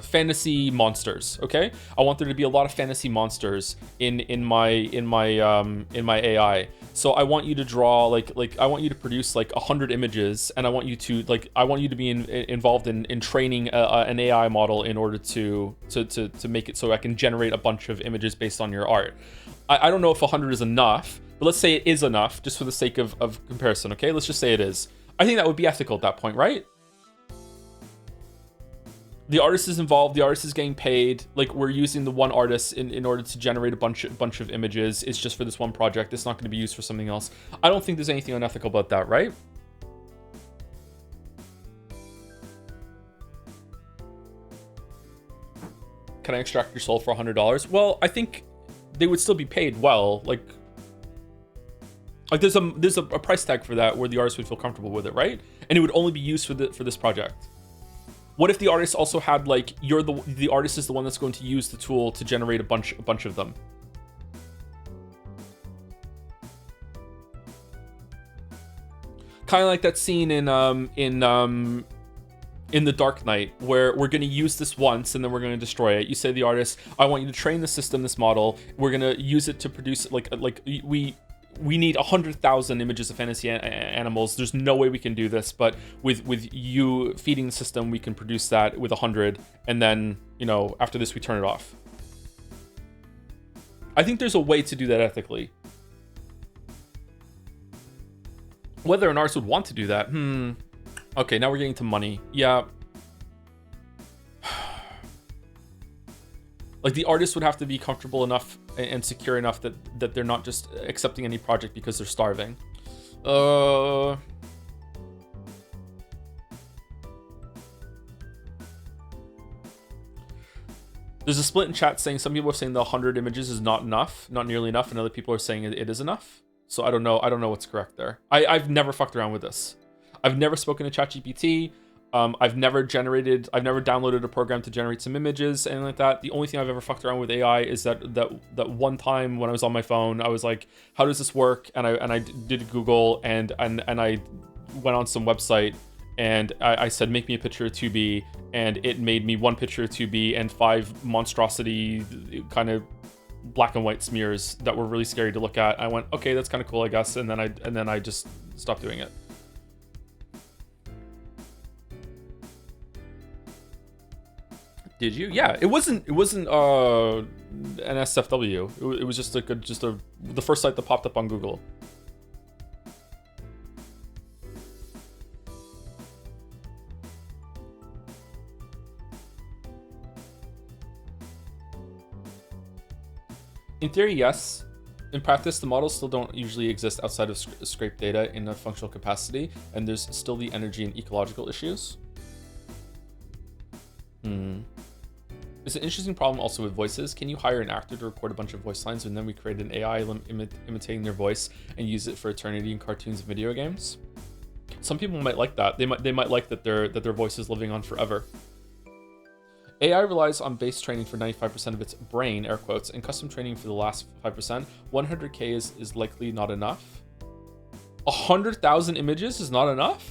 fantasy monsters. Okay, I want there to be a lot of fantasy monsters in my AI. So I want you to draw I want you to produce 100 images, and I want you to be involved in training an AI model in order to make it so I can generate a bunch of images based on your art. I don't know if 100 is enough, but let's say it is enough just for the sake of comparison, okay? Let's just say it is. I think that would be ethical at that point, right? The artist is involved, the artist is getting paid, we're using the one artist in order to generate a bunch of images. It's just for this one project. It's not going to be used for something else. I don't think there's anything unethical about that, right? Can I extract your soul for $100? Well, I think they would still be paid well. There's a price tag for that where the artist would feel comfortable with it, right? And it would only be used for this project. What if the artist also had the artist is the one that's going to use the tool to generate a bunch of them? Kind of like that scene in The Dark Knight, where we're going to use this once and then we're going to destroy it. You say to the artist, I want you to train the system, this model. We're going to use it to produce we need 100,000 images of fantasy animals. There's no way we can do this, but with you feeding the system, we can produce that with 100, and then after this we turn it off. I think there's a way to do that ethically. Whether an artist would want to do that, okay, now we're getting to money. Yeah. The artist would have to be comfortable enough and secure enough that they're not just accepting any project because they're starving. There's a split in chat saying some people are saying the 100 images is not enough, not nearly enough, and other people are saying it is enough. So I don't know what's correct there. I've never fucked around with this. I've never spoken to ChatGPT. I've never downloaded a program to generate some images, anything like that. The only thing I've ever fucked around with AI is that one time when I was on my phone, I was like, how does this work? And I did Google and I went on some website and I said, make me a picture of 2B, and it made me one picture of 2B and 5 monstrosity kind of black and white smears that were really scary to look at. I went, okay, that's kind of cool, I guess, and then I just stopped doing it. Did you? Yeah, it wasn't an SFW. It was just the first site that popped up on Google. In theory, yes. In practice, the models still don't usually exist outside of scraped data in a functional capacity, and there's still the energy and ecological issues. It's an interesting problem also with voices. Can you hire an actor to record a bunch of voice lines and then we create an AI imitating their voice and use it for eternity in cartoons and video games? Some people might like that. They might like that their voice is living on forever. AI relies on base training for 95% of its brain, air quotes, and custom training for the last 5%. 100K is likely not enough. 100,000 images is not enough?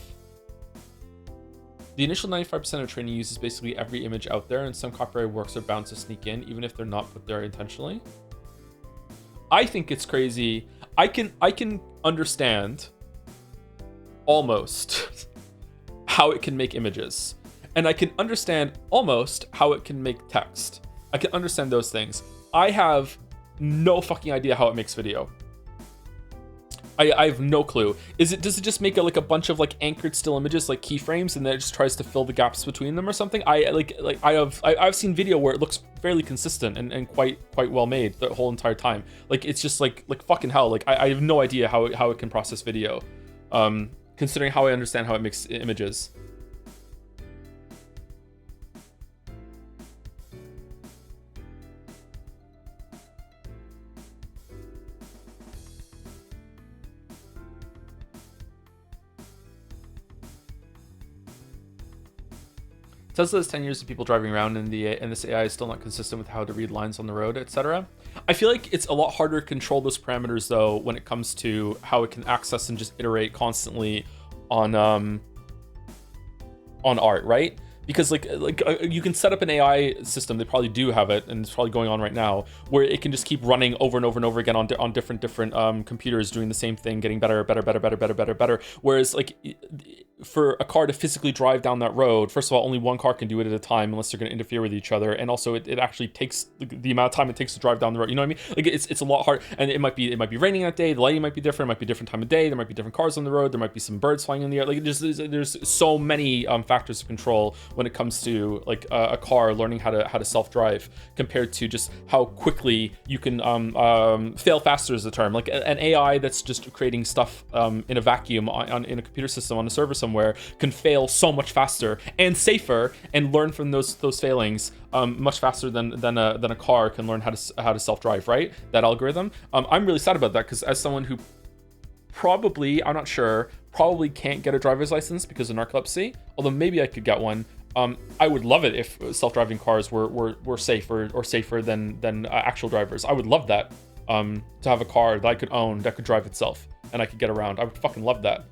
The initial 95% of training uses basically every image out there, and some copyright works are bound to sneak in, even if they're not put there intentionally. I think it's crazy. I can understand almost how it can make images, and I can understand almost how it can make text. I can understand those things. I have no fucking idea how it makes video. I have no clue. Does it just make a bunch of like anchored still images, like keyframes, and then it just tries to fill the gaps between them or something? I've seen video where it looks fairly consistent and quite well made the whole entire time. Like it's just like fucking hell. Like I have no idea how it can process video, considering how I understand how it makes images. Tesla has 10 years of people driving around, and this AI is still not consistent with how to read lines on the road, etc. I feel like it's a lot harder to control those parameters, though, when it comes to how it can access and just iterate constantly on art, right? Because you can set up an AI system. They probably do have it, and it's probably going on right now, where it can just keep running over and over and over again on different computers, doing the same thing, getting better. Whereas like for a car to physically drive down that road, first of all, only one car can do it at a time unless they're going to interfere with each other, and also it actually takes the amount of time it takes to drive down the road. You know what I mean? Like it's a lot hard, and it might be raining that day. The lighting might be different. It might be a different time of day. There might be different cars on the road. There might be some birds flying in the air. Like there's so many factors to control when it comes to like a car learning how to self-drive, compared to just how quickly you can fail faster is the term. Like an AI that's just creating stuff in a vacuum in a computer system on a server somewhere can fail so much faster and safer and learn from those failings much faster than a car can learn how to self-drive, right? That algorithm. I'm really sad about that, because as someone who probably, I'm not sure, probably can't get a driver's license because of narcolepsy, although maybe I could get one. I would love it if self-driving cars were safer or safer than actual drivers. I would love that, to have a car that I could own that could drive itself and I could get around. I would fucking love that.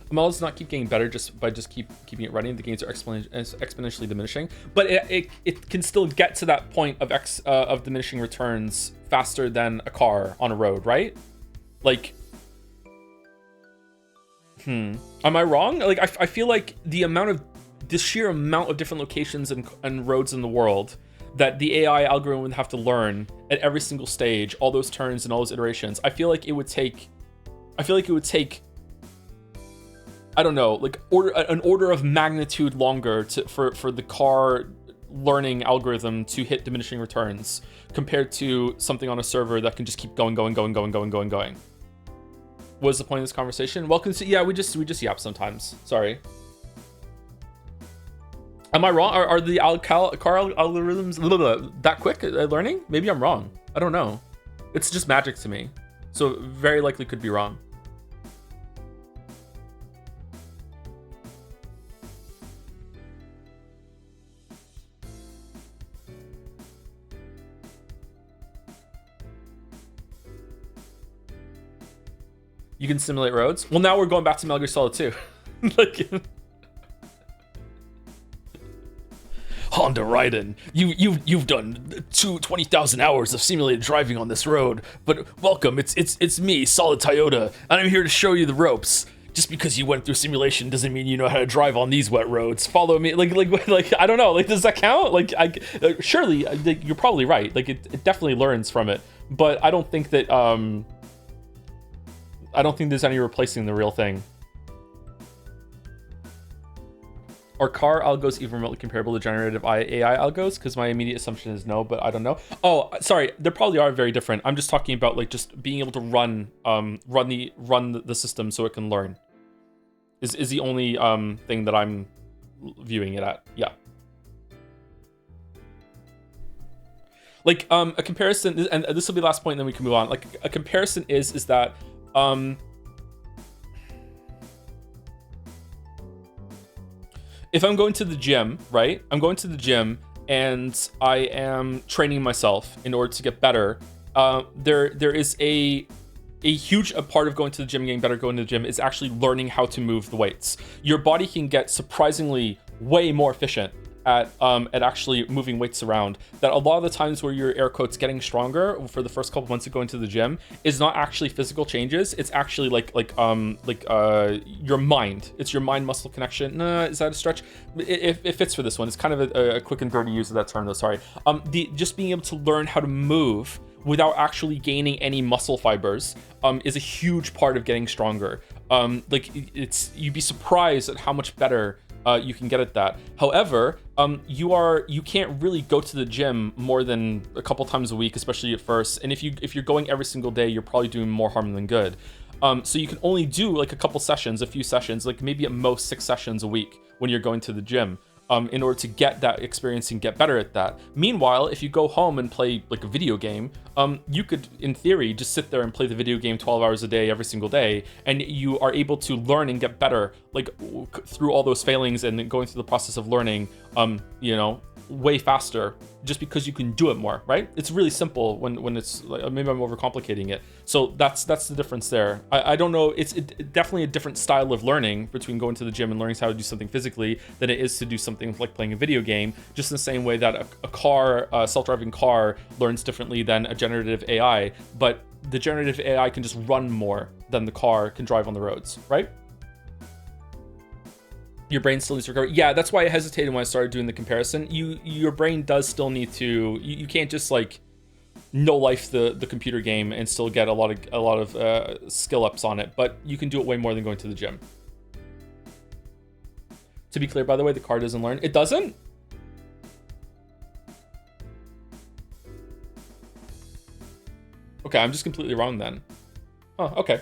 ML does not keep getting better just by keeping it running. The gains are exponentially diminishing, but it can still get to that point of diminishing returns faster than a car on a road, right? Like, am I wrong? Like, I feel like the sheer amount of different locations and roads in the world that the AI algorithm would have to learn at every single stage, all those turns and all those iterations. I feel like it would take I don't know, like an order of magnitude longer for the car learning algorithm to hit diminishing returns compared to something on a server that can just keep going. What is the point of this conversation? Well, yeah, we just yap sometimes. Sorry. Am I wrong? Are the car algorithms that quick at learning? Maybe I'm wrong. I don't know. It's just magic to me. So very likely could be wrong. You can simulate roads. Well, now we're going back to Metal Gear Solid 2. Like, Honda Raiden, you've done 20,000 hours of simulated driving on this road, but welcome, it's me, Solid Toyota, and I'm here to show you the ropes. Just because you went through simulation doesn't mean you know how to drive on these wet roads. Follow me, like I don't know, like does that count? Like surely you're probably right. Like it definitely learns from it, but I don't think that I don't think there's any replacing the real thing. Are car algos even remotely comparable to generative AI algos? Because my immediate assumption is no, but I don't know. Oh, sorry, there probably are very different. I'm just talking about like just being able to run the system so it can learn. Is the only thing that I'm viewing it at. Yeah. Like a comparison, and this will be the last point, and then we can move on. Like a comparison is that if I'm going to the gym, right? I'm going to the gym and I am training myself in order to get better. There is a huge part of going to the gym, getting better, going to the gym is actually learning how to move the weights. Your body can get surprisingly way more efficient at actually moving weights around. That a lot of the times where your air quotes getting stronger for the first couple months of going to the gym is not actually physical changes. It's actually like your mind. It's your mind muscle connection. Nah, is that a stretch? It fits for this one. It's kind of a quick and dirty use of that term though. Sorry. Just being able to learn how to move without actually gaining any muscle fibers is a huge part of getting stronger. You'd be surprised at how much better you can get at that. However, you can't really go to the gym more than a couple times a week, especially at first. And if you're going every single day, you're probably doing more harm than good. So you can only do like a few sessions, like maybe at most 6 sessions a week when you're going to the gym. In order to get that experience and get better at that. Meanwhile, if you go home and play like a video game, you could, in theory, just sit there and play the video game 12 hours a day, every single day, and you are able to learn and get better, like through all those failings and going through the process of learning, way faster, just because you can do it more, right? It's really simple when it's like, maybe I'm overcomplicating it. So that's the difference there. I don't know. It's definitely a different style of learning between going to the gym and learning how to do something physically than it is to do something like playing a video game. Just in the same way that a self-driving car learns differently than a generative AI, but the generative AI can just run more than the car can drive on the roads, right? Your brain still needs to recover. Yeah, that's why I hesitated when I started doing the comparison. Your brain does still need to. You can't just like no life the computer game and still get a lot of skill ups on it. But you can do it way more than going to the gym. To be clear, by the way, the car doesn't learn. It doesn't. Okay, I'm just completely wrong then. Oh, okay.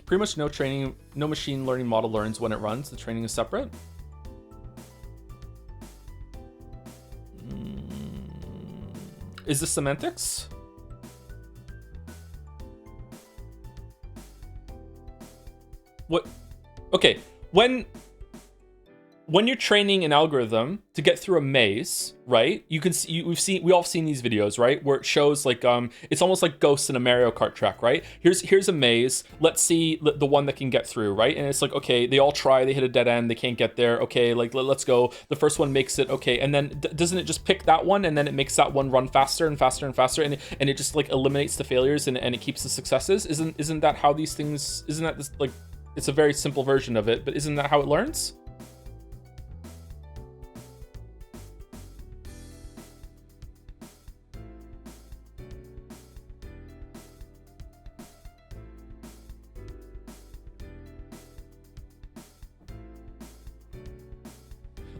Pretty much no machine learning model learns when it runs. The training is separate. Is this semantics? What? Okay, when you're training an algorithm to get through a maze, right? You can see, we all have seen these videos, right? Where it shows like it's almost like ghosts in a Mario Kart track, right? Here's a maze. Let's see the one that can get through, right? And it's like, okay, they all try, they hit a dead end, they can't get there. Okay, like let's go. The first one makes it, okay, and then doesn't it just pick that one, and then it makes that one run faster and faster and faster, and it just like eliminates the failures and it keeps the successes? Isn't that how these things? Isn't that this, like, it's a very simple version of it, but isn't that how it learns?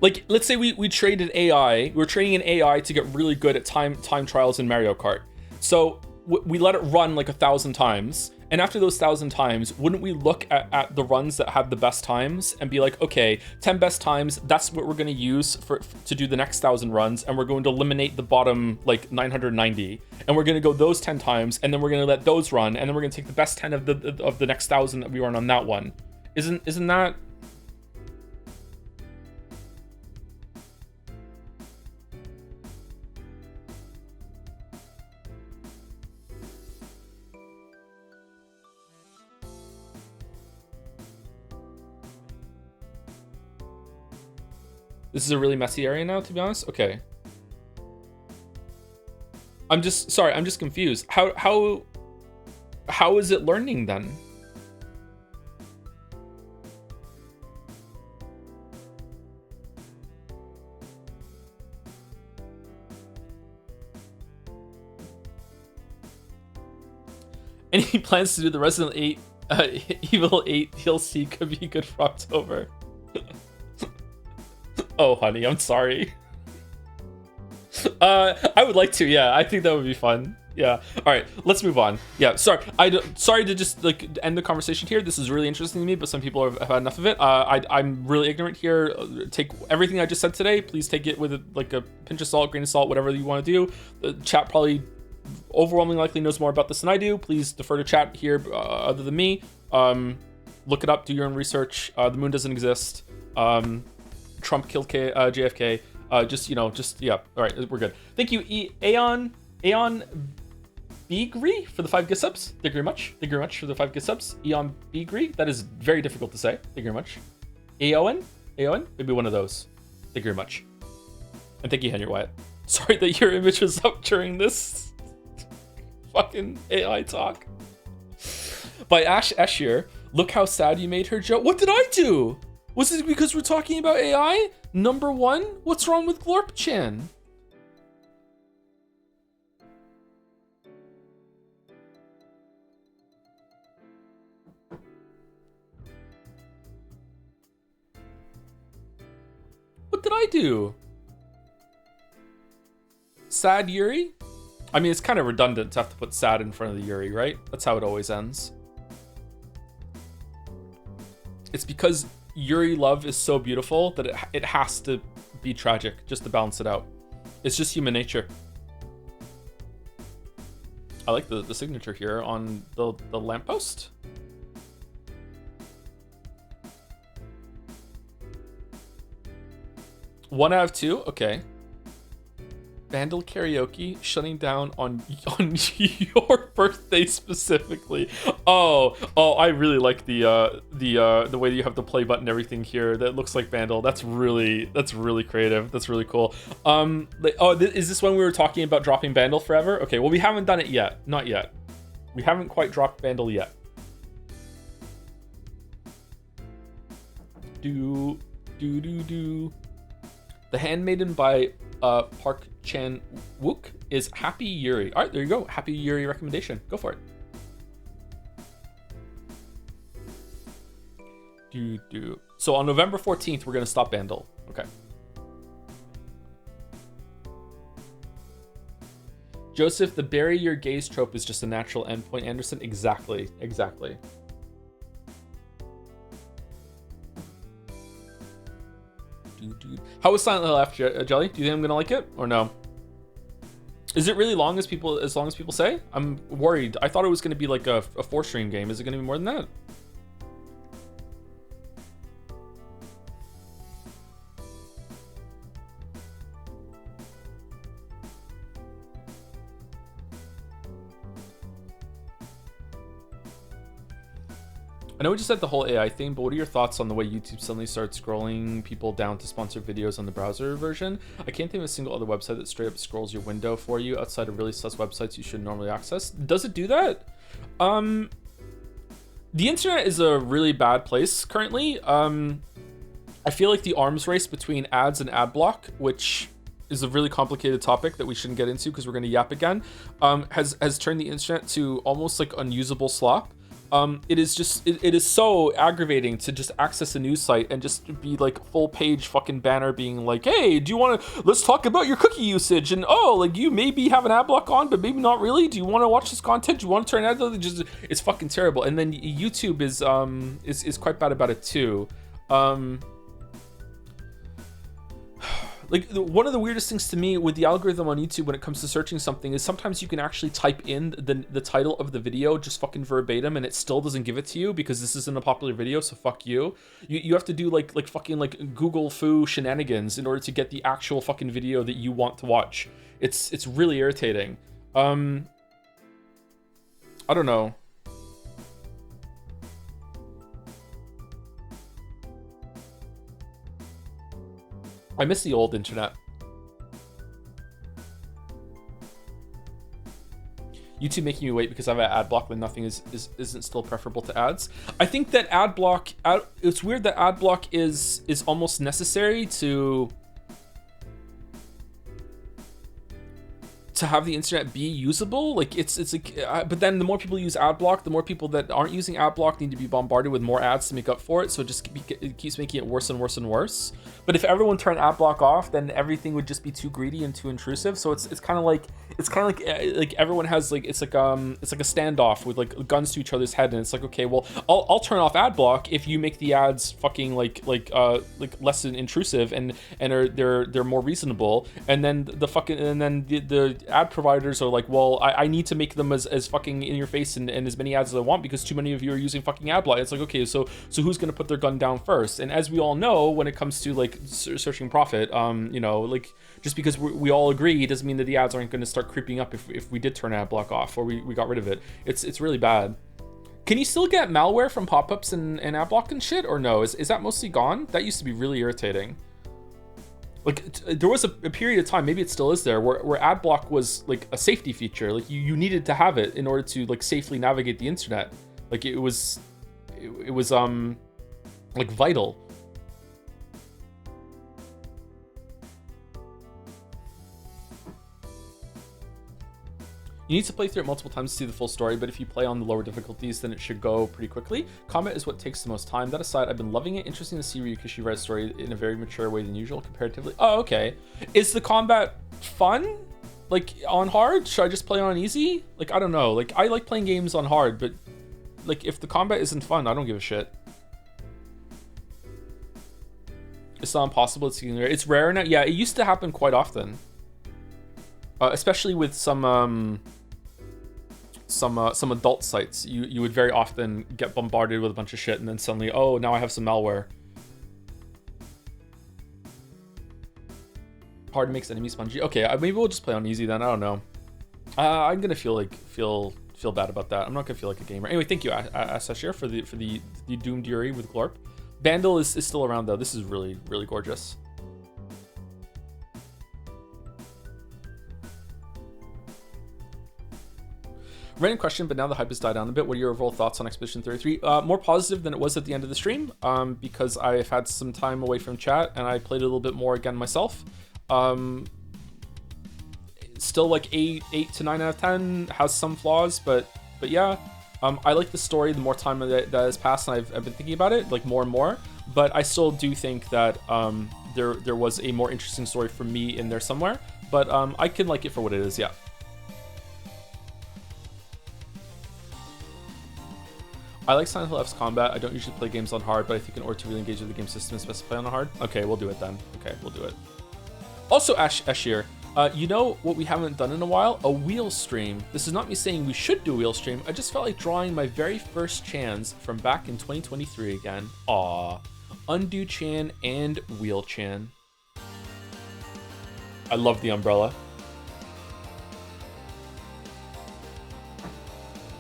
Like, let's say we traded AI. We're training an AI to get really good at time trials in Mario Kart. So we let it run like 1,000 times. And after those 1,000 times, wouldn't we look at the runs that had the best times and be like, okay, 10 best times, that's what we're going to use to do the next 1,000 runs. And we're going to eliminate the bottom like 990. And we're going to go those 10 times. And then we're going to let those run. And then we're going to take the best 10 of the next 1,000 that we run on that one. Isn't that... This is a really messy area now, to be honest. Okay. I'm just confused. How is it learning then? Any plans to do the Resident 8 Evil 8 DLC could be good for October. Oh, honey, I'm sorry. I would like to, yeah. I think that would be fun. Yeah. All right, let's move on. Yeah, sorry. Sorry to just like end the conversation here. This is really interesting to me, but some people have had enough of it. I'm really ignorant here. Take everything I just said today. Please take it with like a pinch of salt, grain of salt, whatever you want to do. The chat probably overwhelmingly likely knows more about this than I do. Please defer to chat here, other than me. Look it up. Do your own research. The moon doesn't exist. Trump killed JFK. Yeah. All right, we're good. Thank you, Aeon Bigri for the 5 gift subs. Thank you very much. Thank you very much for the 5 gift subs. Aeon Bigri. That is very difficult to say. Thank you very much. Aeon, maybe one of those. Thank you very much. And thank you, Henry Wyatt. Sorry that your image was up during this fucking AI talk. By Ash Eshier. Look how sad you made her, Joe. What did I do? Was it because we're talking about AI? Number 1? What's wrong with Glorp-chan? What did I do? Sad Yuri? I mean, it's kind of redundant to have to put sad in front of the Yuri, right? That's how it always ends. It's because Yuri love is so beautiful that it has to be tragic just to balance it out. It's just human nature. I like the signature here on the lamppost. One out of 2, okay. Vandal karaoke shutting down on your birthday specifically. Oh, I really like the way that you have the play button and everything here. That looks like Vandal. That's really creative. That's really cool. Is this when we were talking about dropping Vandal forever? Okay, well we haven't done it yet. Not yet. We haven't quite dropped Vandal yet. Do. The Handmaiden by Park Chan Wook is Happy Yuri. All right, there you go. Happy Yuri recommendation. Go for it. So on November 14th, we're going to stop Vandal. Okay. Joseph, the bury your gaze trope is just a natural endpoint, Anderson. Exactly. How was Silent Hill after Jelly? Do you think I'm gonna like it or no? Is it really long as long as people say? I'm worried. I thought it was gonna be like a 4-stream game. Is it gonna be more than that? I know we just said the whole AI thing, but what are your thoughts on the way YouTube suddenly starts scrolling people down to sponsor videos on the browser version? I can't think of a single other website that straight up scrolls your window for you outside of really sus websites you should normally access. Does it do that? The internet is a really bad place currently. I feel like the arms race between ads and ad block, which is a really complicated topic that we shouldn't get into because we're going to yap again, has turned the internet to almost like unusable slop. It is just it is so aggravating to just access a news site and just be like full page fucking banner being like, hey, do you want to, let's talk about your cookie usage, and oh, like you maybe have an ad block on but maybe not really, do you want to watch this content, do you want to turn ad, just it's fucking terrible. And then YouTube is quite bad about it too. Like, one of the weirdest things to me with the algorithm on YouTube when it comes to searching something is sometimes you can actually type in the title of the video just fucking verbatim and it still doesn't give it to you because this isn't a popular video, so fuck you. You have to do like fucking like Google foo shenanigans in order to get the actual fucking video that you want to watch. It's really irritating. I don't know. I miss the old internet. YouTube making me wait because I have an ad block when nothing isn't still preferable to ads. I think that ad block, it's weird that ad block is almost necessary to have the internet be usable. Like it's like, but then the more people use ad block, the more people that aren't using ad block need to be bombarded with more ads to make up for it. So it keeps making it worse and worse and worse. But if everyone turned ad block off, then everything would just be too greedy and too intrusive. So it's kind of like everyone has like it's like a standoff with like guns to each other's head, and it's like, okay, well I'll turn off ad block if you make the ads fucking like less intrusive and they're more reasonable, and then the ad providers are like, well, I need to make them as fucking in your face and as many ads as I want because too many of you are using fucking ad block. It's like, okay, so who's gonna put their gun down first? And as we all know, when it comes to like searching profit, you know, like just because we all agree doesn't mean that the ads aren't going to start creeping up if we did turn ad block off or we got rid of it. It's really bad. Can you still get malware from pop-ups and ad block and shit, or no? Is that mostly gone? That used to be really irritating. Like there was a period of time, maybe it still is there, where ad block was like a safety feature. Like you needed to have it in order to like safely navigate the internet. Like it was like vital. You need to play through it multiple times to see the full story, but if you play on the lower difficulties, then it should go pretty quickly. Combat is what takes the most time. That aside, I've been loving it. Interesting to see Ryukishi write a story in a very mature way than usual, comparatively. Oh, okay. Is the combat fun? Like, on hard? Should I just play on easy? Like, I don't know. Like, I like playing games on hard, but, like, if the combat isn't fun, I don't give a shit. It's not impossible. It's rare now. Yeah, it used to happen quite often. Especially with some adult sites, you would very often get bombarded with a bunch of shit, and then suddenly, oh, now I have some malware. Hard makes enemies spongy. Okay, maybe we'll just play on easy then. I don't know. I'm gonna feel bad about that. I'm not gonna feel like a gamer. Anyway, thank you, Asashir, for the Doomed Yuri with Glorp. Bandle is still around though. This is really gorgeous. Random question, but now the hype has died down a bit. What are your overall thoughts on Expedition 33? More positive than it was at the end of the stream, because I've had some time away from chat and I played a little bit more again myself. Still like 8 to 9 out of 10, has some flaws, but yeah. I like the story the more time that has passed, and I've been thinking about it like more and more. But I still do think that there was a more interesting story for me in there somewhere. But I can like it for what it is, yeah. I like Silent Hill F's combat. I don't usually play games on hard, but I think in order to really engage with the game system, it's best to play on hard. Okay, we'll do it then. Okay, we'll do it. Also, Ashir, you know what we haven't done in a while? A wheel stream. This is not me saying we should do a wheel stream. I just felt like drawing my very first chans from back in 2023 again. Aww. Undo Chan and Wheel Chan. I love the umbrella.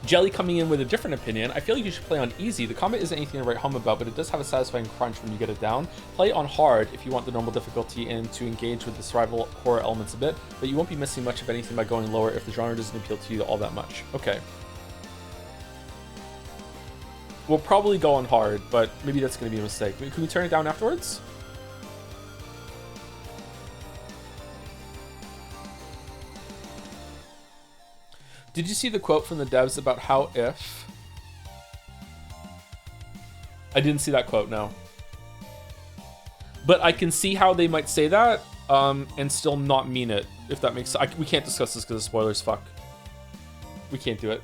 Jelly coming in with a different opinion. I feel like you should play on easy. The combat isn't anything to write home about, but it does have a satisfying crunch when you get it down. Play on hard if you want the normal difficulty and to engage with the survival horror elements a bit, but you won't be missing much of anything by going lower if the genre doesn't appeal to you all that much. Okay. We'll probably go on hard, but maybe that's going to be a mistake. Can we turn it down afterwards? Did you see the quote from the devs about how if I didn't see that quote, no. But I can see how they might say that and still not mean it, if that makes sense. We can't discuss this because of spoilers, fuck. We can't do it.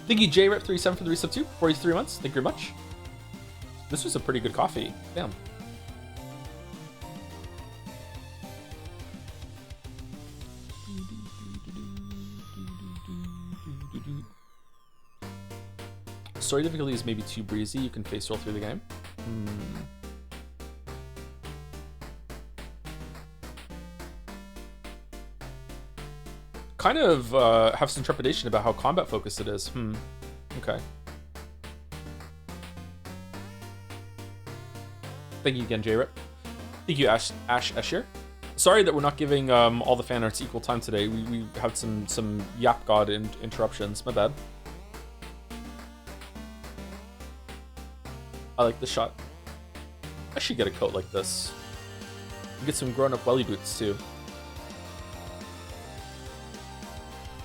Thank you, JRep37 for the resub too. 43 months. Thank you very much. This was a pretty good coffee. Damn. Story difficulty is maybe too breezy. You can face roll through the game. Kind of have some trepidation about how combat focused it is. Okay. Thank you again, JRip. Thank you, Ash Escher. Sorry that we're not giving all the fan arts equal time today. We had some yap god interruptions. My bad. I like the shot. I should get a coat like this. Get some grown-up welly boots too.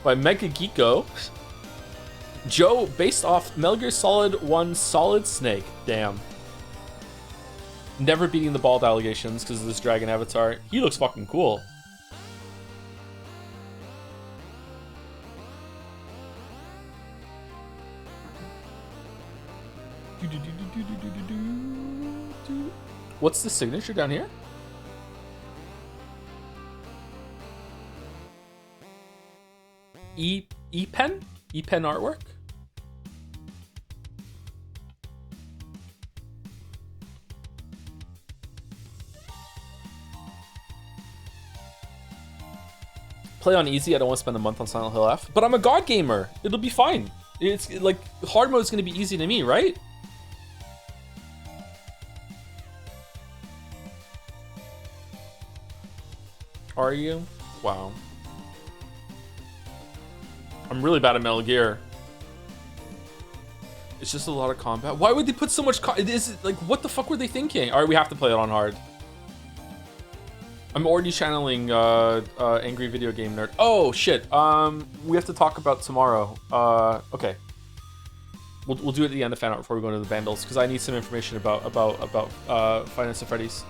By Mega Geeko. Joe, based off Metal Gear Solid 1 Solid Snake. Damn. Never beating the bald allegations because of this dragon avatar. He looks fucking cool. What's the signature down here? E-pen? E-pen artwork? Play on easy. I don't want to spend a month on Silent Hill F. But I'm a god gamer. It'll be fine. It's like hard mode is going to be easy to me, right? Are you? Wow. I'm really bad at Metal Gear. It's just a lot of combat. Why would they put so much is it like, what the fuck were they thinking? All right, we have to play it on hard. I'm already channeling angry video game nerd. Oh shit. We have to talk about tomorrow. Okay. We'll do it at the end of fan art before we go into the bundles because I need some information about Five Nights at Freddy's.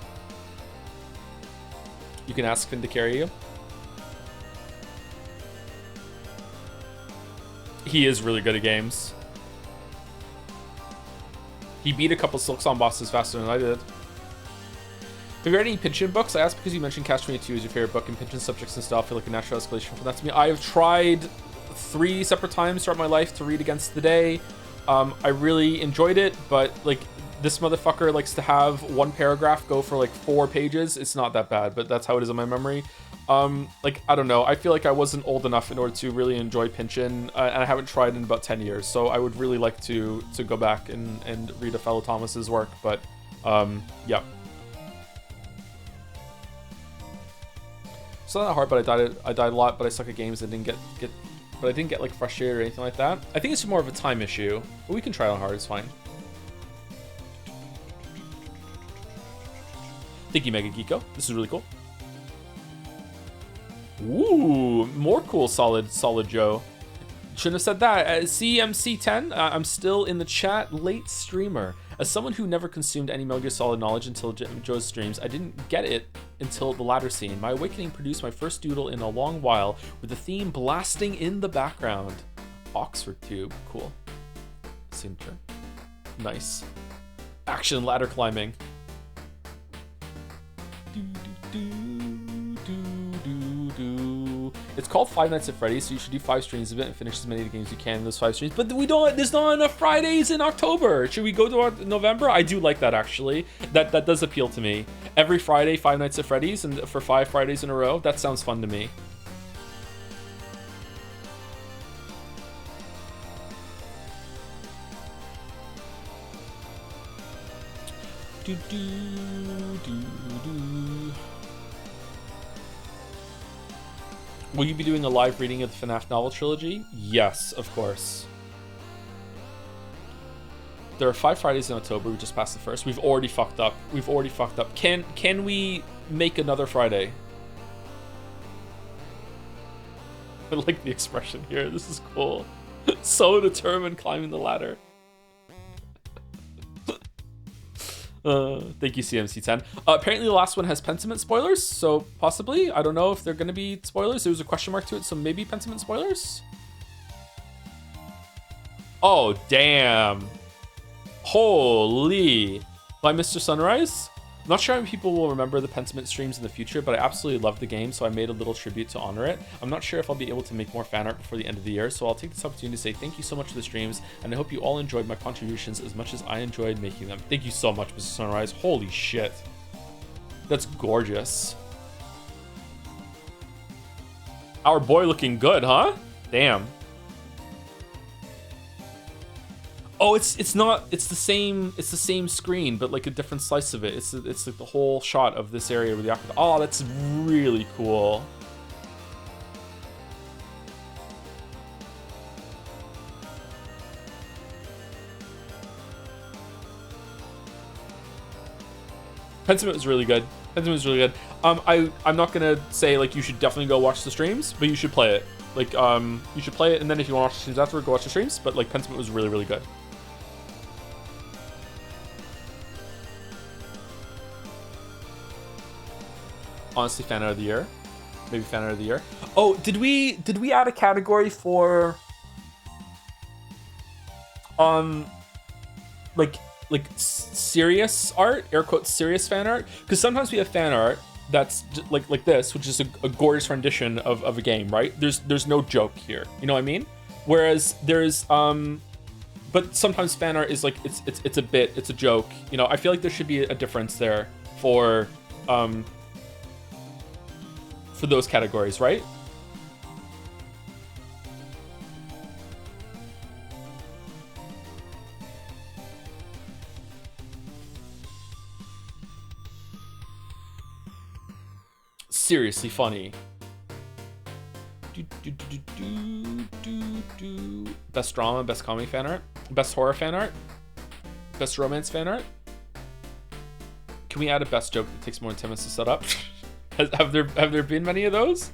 You can ask Finn to carry you. He is really good at games. He beat a couple Silksong bosses faster than I did. Have you read any Pinchin books? I asked because you mentioned Catch 22 is your favorite book, and Pinchin subjects and style feel like a natural escalation from that to me. I have tried 3 separate times throughout my life to read Against the Day. I really enjoyed it, but like this motherfucker likes to have one paragraph go for like 4 pages. It's not that bad, but that's how it is in my memory. Like, I don't know. I feel like I wasn't old enough in order to really enjoy Pinchin, and I haven't tried in about 10 years. So I would really like to go back and read a fellow Thomas's work, but yeah. It's not that hard, but I died a lot, but I suck at games. I didn't get like frustrated or anything like that. I think it's more of a time issue, but we can try it on hard. It's fine. Thank you, Mega Geeko. This is really cool. Ooh, more cool, solid Joe. Shouldn't have said that. CMC10, I'm still in the chat, late streamer. As someone who never consumed any Metal Gear Solid knowledge until Joe's streams, I didn't get it until the latter scene. My awakening produced my first doodle in a long while, with the theme blasting in the background. Oxford Tube, cool. Signature. Nice. Action ladder climbing. It's called Five Nights at Freddy's, so you should do 5 streams of it and finish as many of the games you can in those 5 streams. But there's not enough Fridays in October. Should we go to November? I do like that, actually. That does appeal to me. Every Friday, 5 Nights at Freddy's, and for 5 Fridays in a row, that sounds fun to me. Will you be doing a live reading of the FNaF novel trilogy? Yes, of course. There are 5 Fridays in October. We just passed the first. We've already fucked up. Can we make another Friday? I like the expression here. This is cool. So determined climbing the ladder. Thank you, CMC10. Apparently the last one has Pentiment spoilers, so possibly. I don't know if they're going to be spoilers. There was a question mark to it, so maybe Pentiment spoilers? Oh, damn. Holy. By Mr. Sunrise? I'm not sure how people will remember the Pentiment streams in the future, but I absolutely love the game, so I made a little tribute to honor it. I'm not sure if I'll be able to make more fan art before the end of the year, so I'll take this opportunity to say thank you so much for the streams, and I hope you all enjoyed my contributions as much as I enjoyed making them. Thank you so much, Mr. Sunrise. Holy shit. That's gorgeous. Our boy looking good, huh? Damn. Oh, it's the same screen, but like a different slice of it. It's like the whole shot of this area with the aqua. Oh, that's really cool. Pentiment was really good. Pentiment was really good. I'm not gonna say like you should definitely go watch the streams, but you should play it. Like you should play it, and then if you want to watch the streams afterward, go watch the streams. But like Pentiment was really good. Honestly, fan art of the year. Maybe fan art of the year. Oh, did we add a category for like serious art, air quotes serious fan art? Because sometimes we have fan art that's like this, which is a gorgeous rendition of a game, right? There's no joke here, you know what I mean? Whereas there's but sometimes fan art is like it's a bit, it's a joke, you know. I feel like there should be a difference there for those categories, right? Seriously funny. Best drama, best comedy fan art, best horror fan art, best romance fan art. Can we add a best joke that takes more than 10 minutes to set up? Have there been many of those?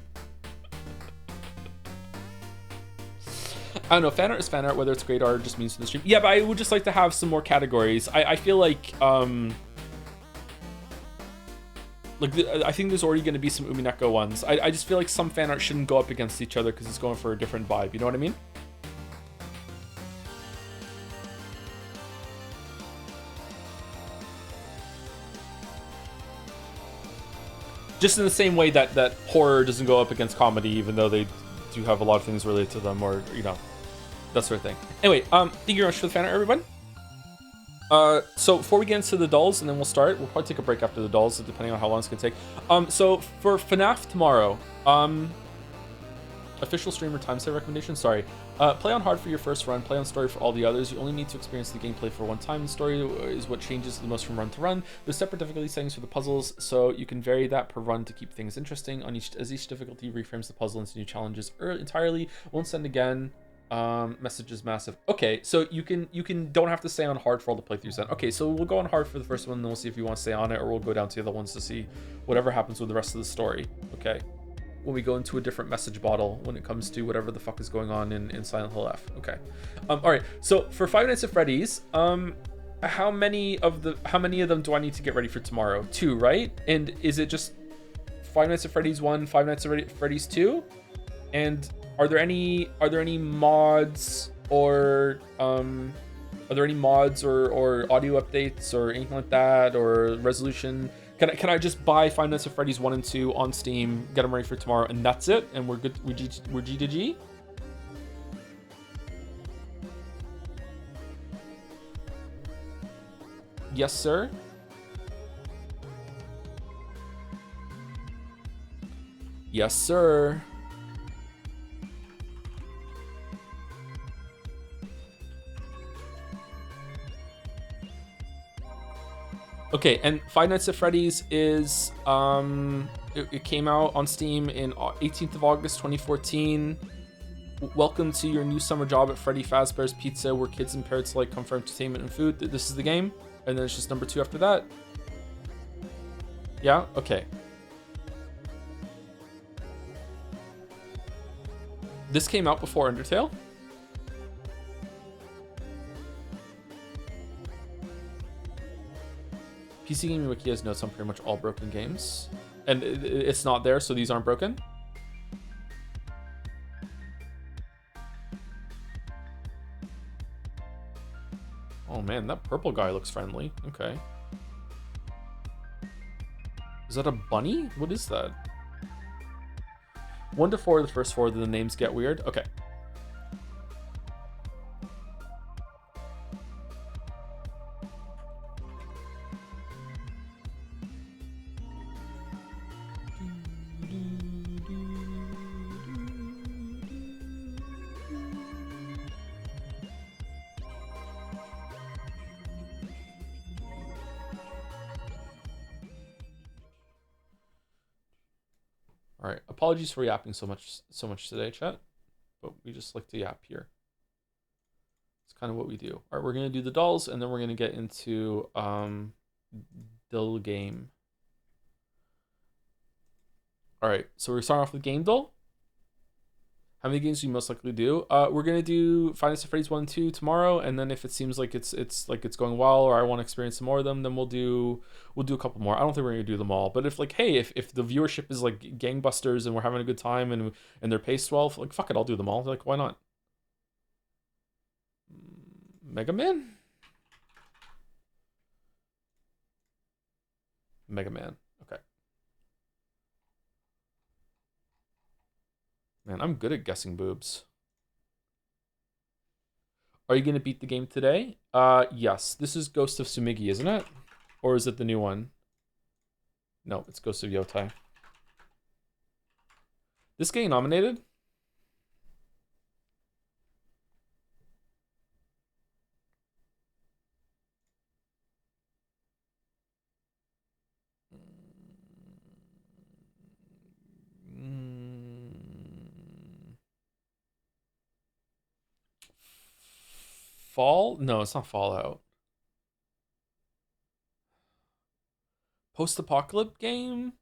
I don't know. Fan art is fan art, whether it's great art or just means to the stream. Yeah, but I would just like to have some more categories. I feel like I think there's already going to be some Umineko ones. I just feel like some fan art shouldn't go up against each other because it's going for a different vibe. You know what I mean? Just in the same way that horror doesn't go up against comedy, even though they do have a lot of things related to them, or, you know, that sort of thing. Anyway, thank you very much for the fan art, everyone. So before we get into the dolls, and then we'll start, we'll probably take a break after the dolls, depending on how long it's gonna take. So for FNaF tomorrow, official streamer time set recommendation, sorry. Play on hard for your first run, play on story for all the others. You only need to experience the gameplay for one time. The story is what changes the most from run to run. There's separate difficulty settings for the puzzles, so you can vary that per run to keep things interesting. As each difficulty reframes the puzzle into new challenges entirely. Won't send again. Message is massive. Okay, so you can don't have to stay on hard for all the playthroughs then. Okay, so we'll go on hard for the first one, and then we'll see if you want to stay on it, or we'll go down to the other ones to see whatever happens with the rest of the story. Okay. When we go into a different message bottle when it comes to whatever the fuck is going on in Silent Hill F. Okay. All right. So for Five Nights at Freddy's, how many of them do I need to get ready for tomorrow? 2, right? And is it just Five Nights at Freddy's 1, Five Nights at Freddy's 2? And are there any mods or audio updates or anything like that, or resolution? Can I just buy Five Nights at Freddy's 1 and 2 on Steam, get them ready for tomorrow, and that's it? And we're good. We're G to G? Yes, sir. Yes, sir. Okay, and Five Nights at Freddy's is it came out on Steam in 18th of August 2014. Welcome to your new summer job at Freddy Fazbear's Pizza, where kids and parents alike come for entertainment and food. This is the game, and then it's just number 2 after that. Yeah. Okay. This came out before Undertale. PC Gaming Wiki has notes on pretty much all broken games. And it's not there, so these aren't broken. Oh man, that purple guy looks friendly. Okay. Is that a bunny? What is that? 1 to 4, the first 4, then the names get weird. Okay. All right, apologies for yapping so much today, chat, but we just like to yap here. It's kind of what we do. All right, we're gonna do the dolls, and then we're gonna get into the game. All right, so we're starting off with game doll. How many games do you most likely do? We're gonna do Five Nights at Freddy's 1 and 2 tomorrow, and then if it seems like it's going well, or I want to experience some more of them, then we'll do a couple more. I don't think we're gonna do them all, but if like, hey, if the viewership is like gangbusters and we're having a good time and they're paced well, like fuck it, I'll do them all. Like, why not? Mega Man. Mega Man. Okay. Man, I'm good at guessing boobs. Are you going to beat the game today? Yes. This is Ghost of Sumigi, isn't it? Or is it the new one? No, it's Ghost of Yotai. This getting nominated? Fall? No, it's not Fallout. Post-apocalypse game?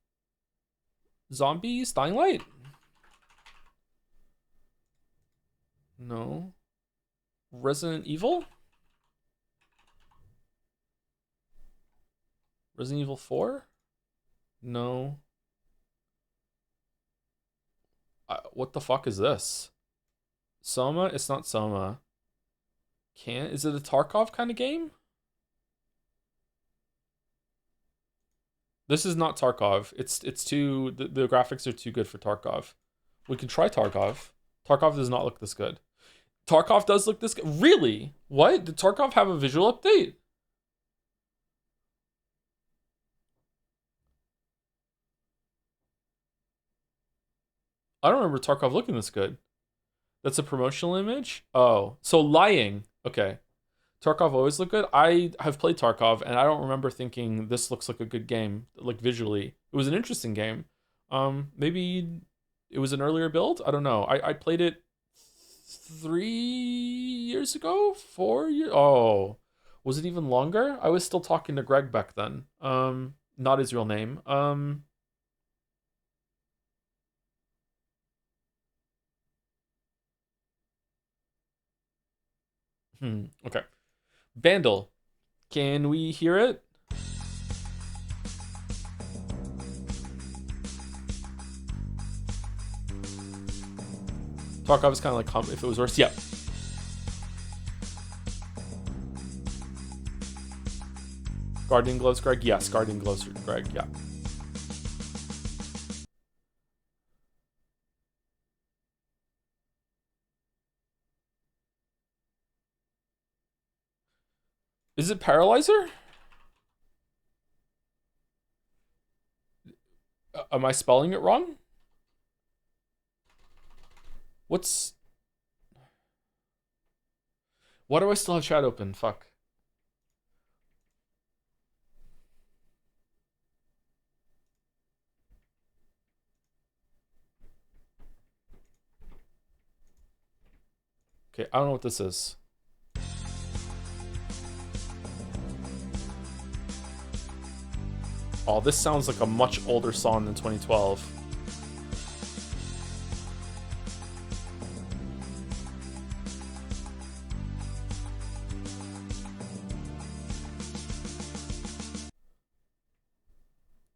Zombies? Dying Light? No. Resident Evil? Resident Evil 4? No. What the fuck is this? Soma? It's not Soma. Is it a Tarkov kind of game? This is not Tarkov. It's too the graphics are too good for Tarkov. We can try Tarkov. Tarkov does not look this good. Tarkov does look this good. Really? What? Did Tarkov have a visual update? I don't remember Tarkov looking this good. That's a promotional image? Oh, so lying. Okay. Tarkov always looked good. I have played Tarkov, and I don't remember thinking this looks like a good game, like visually. It was an interesting game. Maybe it was an earlier build? I don't know. I played it 3 years ago? 4 years? Oh, was it even longer? I was still talking to Greg back then. Not his real name. Okay. Vandal. Can we hear it? Tarkov is kind of like if it was worse. Yep. Guardian Gloves, Greg? Yes, Guardian Gloves, Greg, yeah. Is it Paralyzer? Am I spelling it wrong? Why do I still have chat open? Fuck. Okay, I don't know what this is. Oh, this sounds like a much older song than 2012.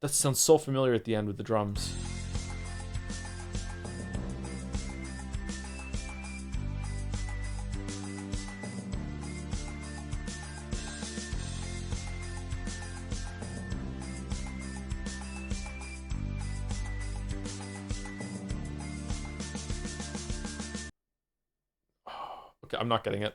That sounds so familiar at the end with the drums. Okay, I'm not getting it.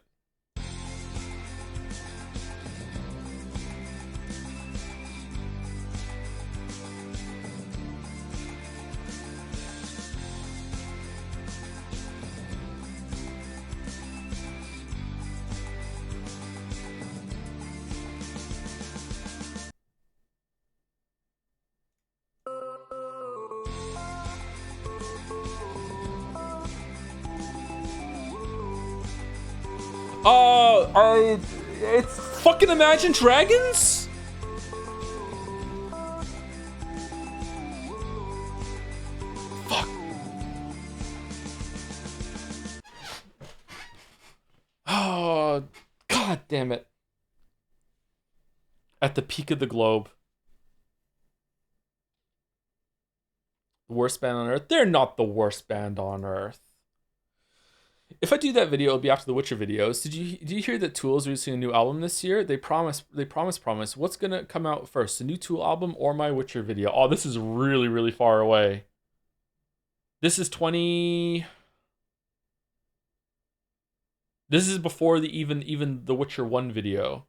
It's fucking Imagine Dragons? Fuck. Oh, god damn it. At the peak of the globe. The worst band on Earth? They're not the worst band on Earth. If I do that video, it'll be after the Witcher videos. Did you hear that Tool is releasing a new album this year? They promise. What's gonna come out first, the new Tool album or my Witcher video? Oh, this is really, really far away. This is 20. This is before the even the Witcher 1 video.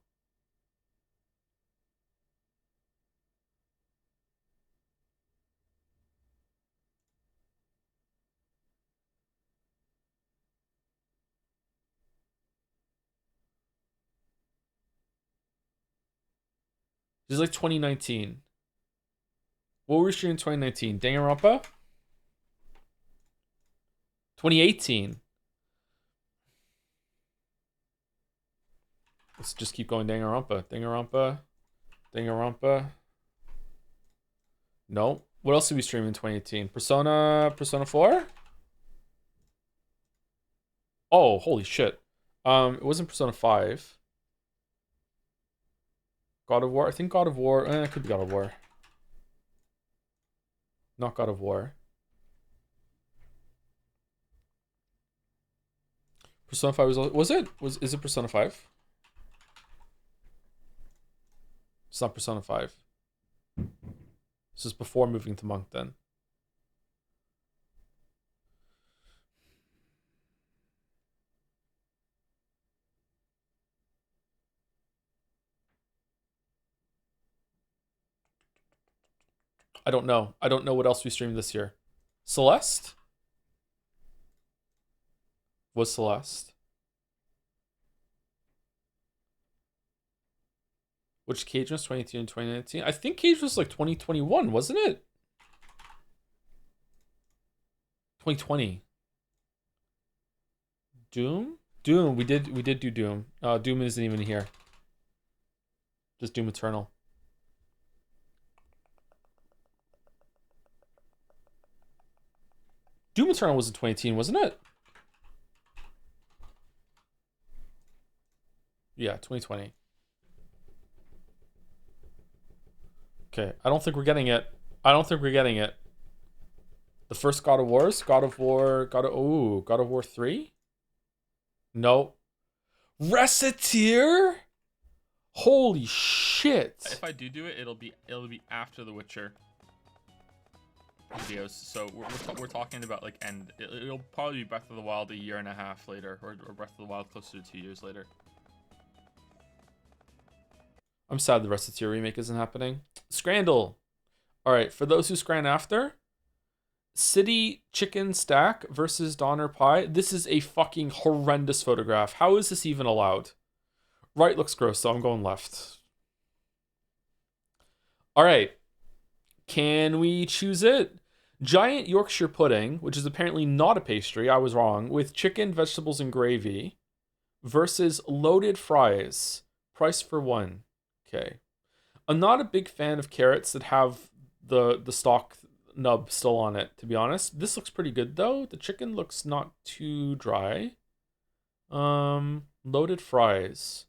This is like 2019. What were we streaming in 2019? Danganronpa? 2018. Let's just keep going. Danganronpa. No. What else did we stream in 2018? Persona 4? Oh, holy shit. It wasn't Persona 5. God of War? I think God of War. It could be God of War. Not God of War. Persona 5 was it? Is it Persona 5? It's not Persona 5. This is before moving to Monk then. I don't know. I don't know what else we streamed this year. Celeste? Was Celeste? Which Cage was 2018 and 2019? I think Cage was like 2021, wasn't it? 2020. Doom? Doom. We did do Doom. Doom isn't even here. Just Doom Eternal. Doom Eternal was in 2018, wasn't it? Yeah, 2020. Okay, I don't think we're getting it. The first God of Wars? God of War 3? No. Reciteer? Holy shit. If I do it, it'll be after The Witcher videos. So we're talking about like it'll probably be Breath of the Wild a year and a half later, or Breath of the Wild closer to 2 years later. I'm sad the Reciteer remake isn't happening. Scrandle. All right, for those who scran after, City Chicken Stack versus Donner Pie. This is a fucking horrendous photograph. How is this even allowed? Right looks gross, so I'm going left. All right. Can we choose it? Giant Yorkshire pudding, which is apparently not a pastry, I was wrong, with chicken, vegetables, and gravy, versus loaded fries. Price for one. Okay. I'm not a big fan of carrots that have the stock nub still on it, to be honest. This looks pretty good, though. The chicken looks not too dry. Loaded fries.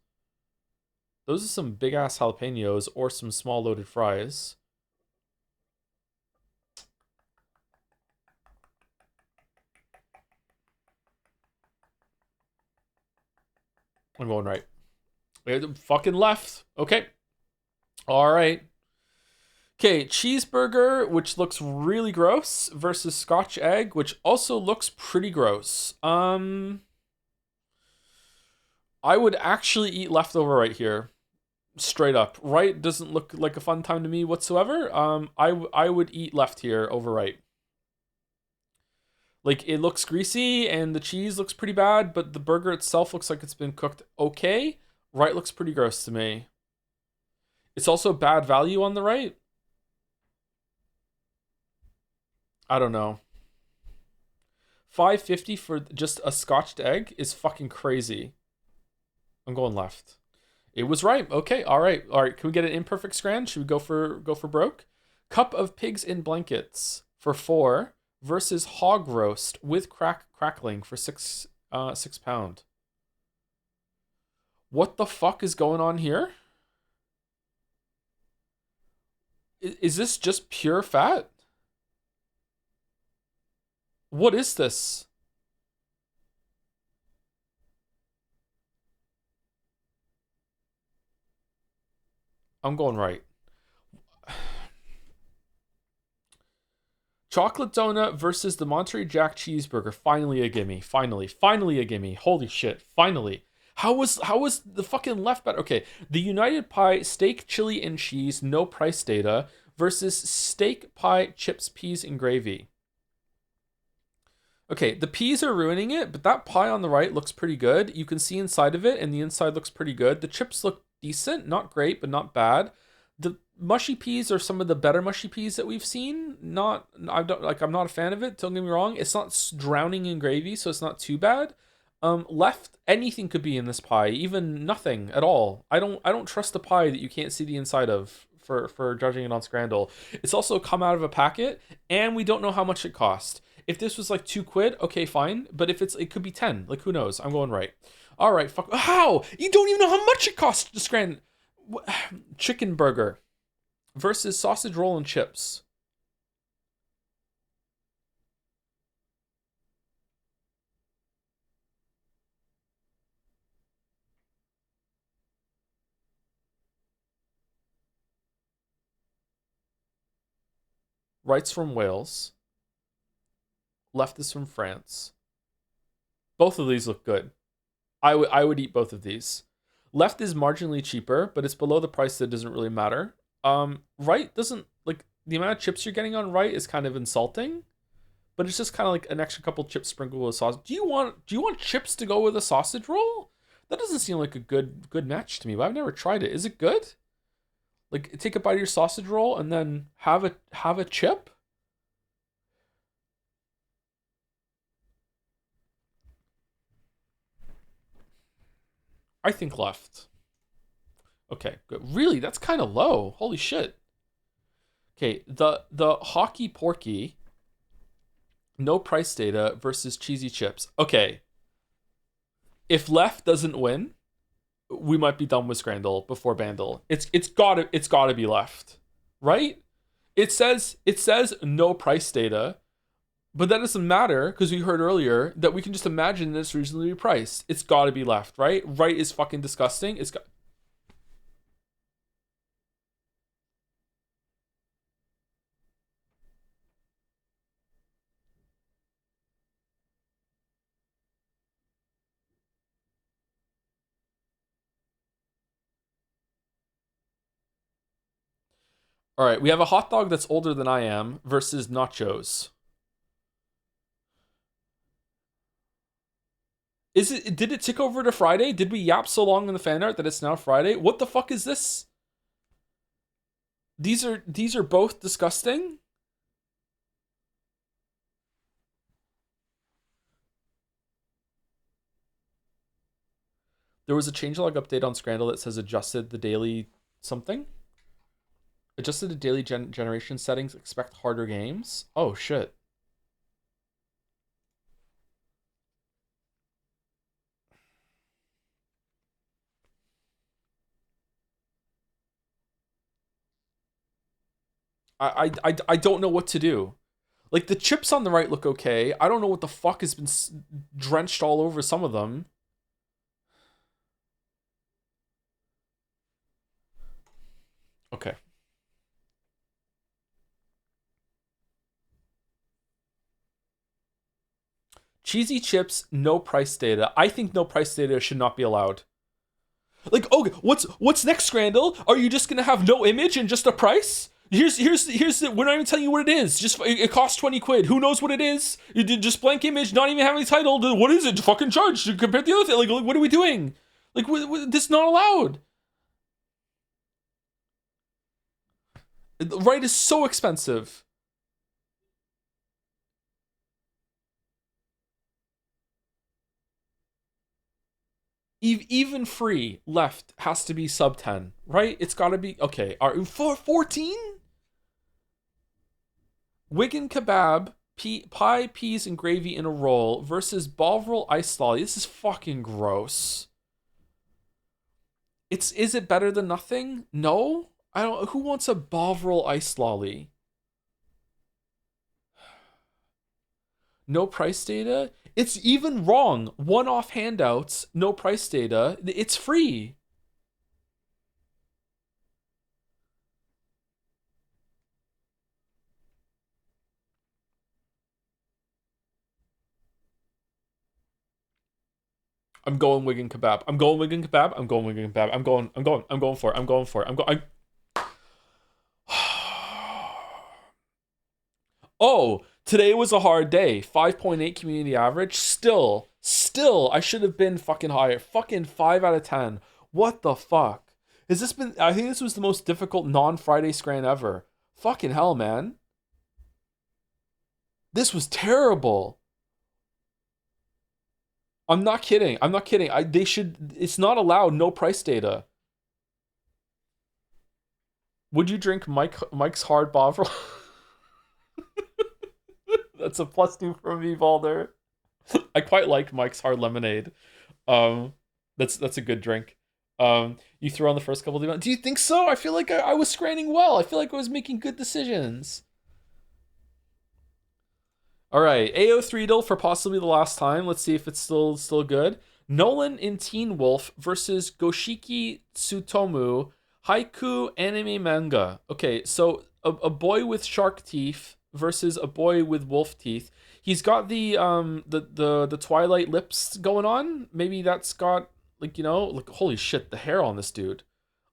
Those are some big-ass jalapenos or some small loaded fries. I'm going right. Fucking left. Okay. All right. Okay, cheeseburger, which looks really gross, versus Scotch egg, which also looks pretty gross. I would actually eat leftover right here, straight up. Right doesn't look like a fun time to me whatsoever. I would eat left here over right. Like it looks greasy and the cheese looks pretty bad, but the burger itself looks like it's been cooked okay. Right looks pretty gross to me. It's also bad value on the right. I don't know. 550 for just a scotched egg is fucking crazy. I'm going left. It was right. Okay. All right. All right. Can we get an imperfect scran? Should we go for broke? Cup of pigs in blankets for 4 versus hog roast with crackling for 6 £6. What the fuck is going on here? Is this just pure fat? What is this? I'm going right. Chocolate donut versus the Monterey Jack cheeseburger. Finally a gimme. Finally a gimme. Holy shit. Finally. How was the fucking left better? Okay, the United Pie steak, chili, and cheese, no price data versus steak pie, chips, peas, and gravy. Okay, the peas are ruining it, but that pie on the right looks pretty good. You can see inside of it, and the inside looks pretty good. The chips look decent, not great, but not bad. The mushy peas are some of the better mushy peas that we've seen. Not, I don't like. I'm not a fan of it. Don't get me wrong. It's not drowning in gravy, so it's not too bad. Left, anything could be in this pie, even nothing at all. I don't trust a pie that you can't see the inside of for judging it on Scrandle. It's also come out of a packet, and we don't know how much it cost. If this was like £2, okay, fine. But if it could be 10. Like who knows? I'm going right. All right, fuck. How? You don't even know how much it costs to Scran. Chicken burger versus sausage roll and chips. Right's from Wales. Left is from France. Both of these look good. I would eat both of these. Left is marginally cheaper, but it's below the price that doesn't really matter. Right doesn't like the amount of chips you're getting on right is kind of insulting, but it's just kind of like an extra couple chips sprinkled with sauce. Do you want chips to go with a sausage roll? That doesn't seem like a good match to me, but I've never tried it. Is it good? Like take a bite of your sausage roll and then have a chip? I think left. Okay, good. Really, that's kind of low. Holy shit. Okay, the hockey porky, no price data versus cheesy chips. Okay, if left doesn't win, we might be done with Scrandle before Bandle. It's gotta be left, right? It says no price data, but that doesn't matter because we heard earlier that we can just imagine that it's reasonably priced. It's gotta be left, right? Right is fucking disgusting. It's got. All right, we have a hot dog that's older than I am versus nachos. Did it tick over to Friday? Did we yap so long in the fan art that it's now Friday? What the fuck is this? These are both disgusting. There was a changelog update on Scrandle that says adjusted the daily something. Adjusted the daily generation settings. Expect harder games. Oh shit. I don't know what to do. Like the chips on the right look okay. I don't know what the fuck has been drenched all over some of them. Okay. Cheesy chips, no price data. I think no price data should not be allowed. Like, okay, what's next, Scrandal? Are you just gonna have no image and just a price? Here's the, we're not even telling you what it is. Just it costs 20 quid. Who knows what it is? You did just blank image, not even having title. What is it? Fucking charge compared to the other thing. Like what are we doing? Like this is not allowed. Right is so expensive. Even free left has to be sub 10, right? It's got to be okay. Are for 14? Wigan kebab, pie, peas, and gravy in a roll versus Bovril ice lolly. This is fucking gross. Is it better than nothing? No, I don't. Who wants a Bovril ice lolly? No price data. It's even wrong. One-off handouts, no price data. It's free. I'm going Wigan kebab. I'm going Wigan kebab. I'm going Wigan kebab. I'm going for it. I'm going for it. I'm going. Oh, today was a hard day. 5.8 community average. Still, I should have been fucking higher. Fucking 5 out of 10. What the fuck? Has this been? I think this was the most difficult non-Friday scran ever. Fucking hell, man. This was terrible. I'm not kidding. I'm not kidding. They should. It's not allowed. No price data. Would you drink Mike's Hard Bovril? That's a +2 from me, Balder. I quite like Mike's Hard Lemonade. Um, that's a good drink. You throw on the first couple of events. Do you think so? I feel like I was scranning well. I feel like I was making good decisions. All right, AO Threedle for possibly the last time. Let's see if it's still good. Nolan in Teen Wolf versus Goshiki Tsutomu Haiku Anime Manga. Okay, so a boy with shark teeth versus a boy with wolf teeth. He's got the Twilight lips going on. Maybe that's got like like holy shit, the hair on this dude.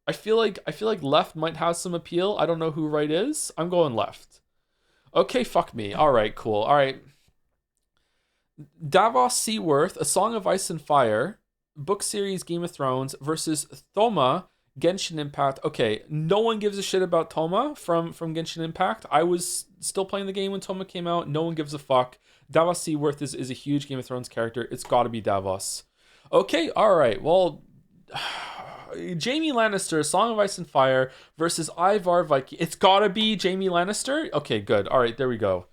I feel like left might have some appeal. I don't know who right is. I'm going left. Okay, fuck me. All right, cool. All right. Davos Seaworth, A Song of Ice and Fire, book series Game of Thrones versus Thoma, Genshin Impact. Okay, no one gives a shit about Thoma from Genshin Impact. I was still playing the game when Thoma came out. No one gives a fuck. Davos Seaworth is a huge Game of Thrones character. It's got to be Davos. Okay, all right. Well, Jaime Lannister, Song of Ice and Fire versus Ivar Viking. It's gotta be Jaime Lannister. Okay, good. All right, there we go.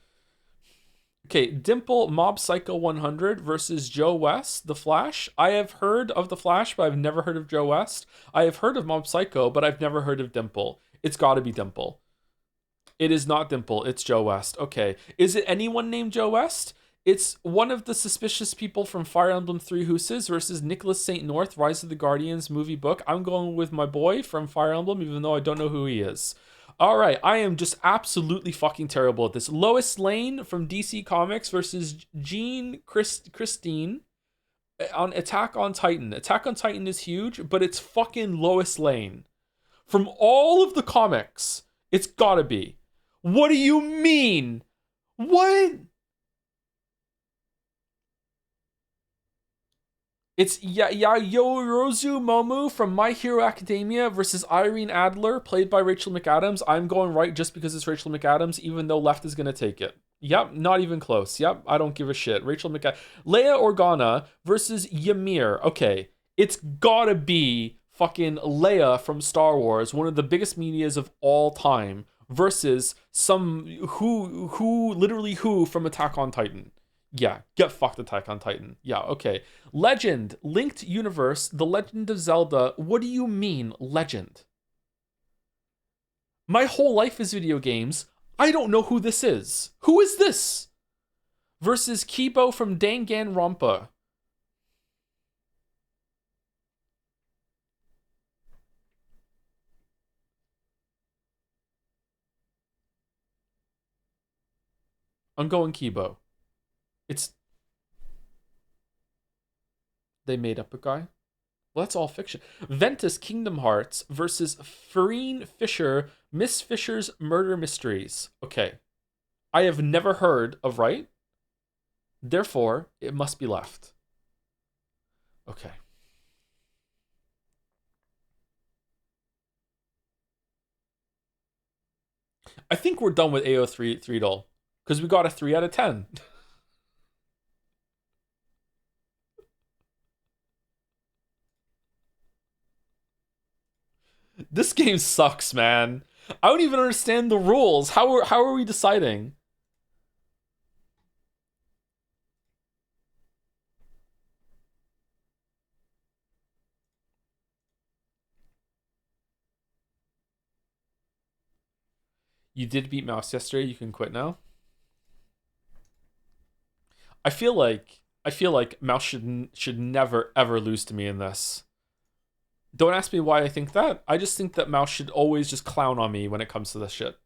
Okay, Dimple Mob Psycho 100 versus Joe West, The Flash. I have heard of The Flash, but I've never heard of Joe West. I have heard of Mob Psycho, but I've never heard of Dimple. It's gotta be Dimple. It is not Dimple. It's Joe West. Okay. Is it anyone named Joe West? It's one of the suspicious people from Fire Emblem Three Houses versus Nicholas St. North, Rise of the Guardians movie book. I'm going with my boy from Fire Emblem, even though I don't know who he is. All right, I am just absolutely fucking terrible at this. Lois Lane from DC Comics versus Christine on Attack on Titan. Attack on Titan is huge, but it's fucking Lois Lane. From all of the comics, it's gotta be. What do you mean? What? It's Yorozu Momu from My Hero Academia versus Irene Adler, played by Rachel McAdams. I'm going right just because it's Rachel McAdams, even though left is going to take it. Yep, not even close. Yep, I don't give a shit. Rachel McAdams. Leia Organa versus Ymir. Okay, it's gotta be fucking Leia from Star Wars, one of the biggest medias of all time, versus some who from Attack on Titan. Yeah, get fucked, Attack on Titan. Yeah, okay. Legend, Linked Universe, The Legend of Zelda. What do you mean, legend? My whole life is video games. I don't know who this is. Who is this? Versus Kibo from Danganronpa. Ongoing Kibo. It's... They made up a guy? Well, that's all fiction. Ventus Kingdom Hearts versus Farine Fisher, Miss Fisher's Murder Mysteries. Okay. I have never heard of right. Therefore, it must be left. Okay. I think we're done with AO3 3 because we got a 3 out of 10. This game sucks, man. I don't even understand the rules. How are we deciding? You did beat Mouse yesterday. You can quit now. I feel like Mouse should never ever lose to me in this. Don't ask me why I think that. I just think that Mouse should always just clown on me when it comes to this shit.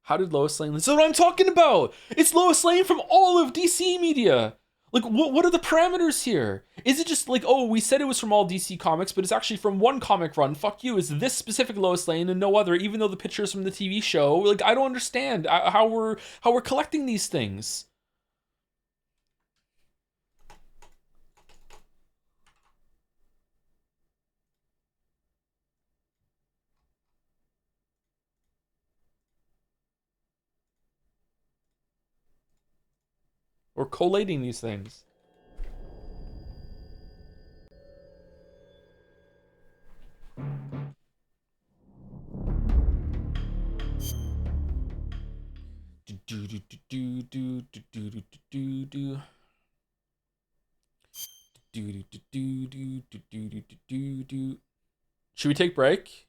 How did Lois Lane... This is what I'm talking about! It's Lois Lane from all of DC media! Like, what are the parameters here? Is it just like, oh, we said it was from all DC comics, but it's actually from one comic run? Fuck you, is this specific Lois Lane and no other, even though the picture is from the TV show? Like, I don't understand how we're collecting these things. We're collating these things. Should we take break?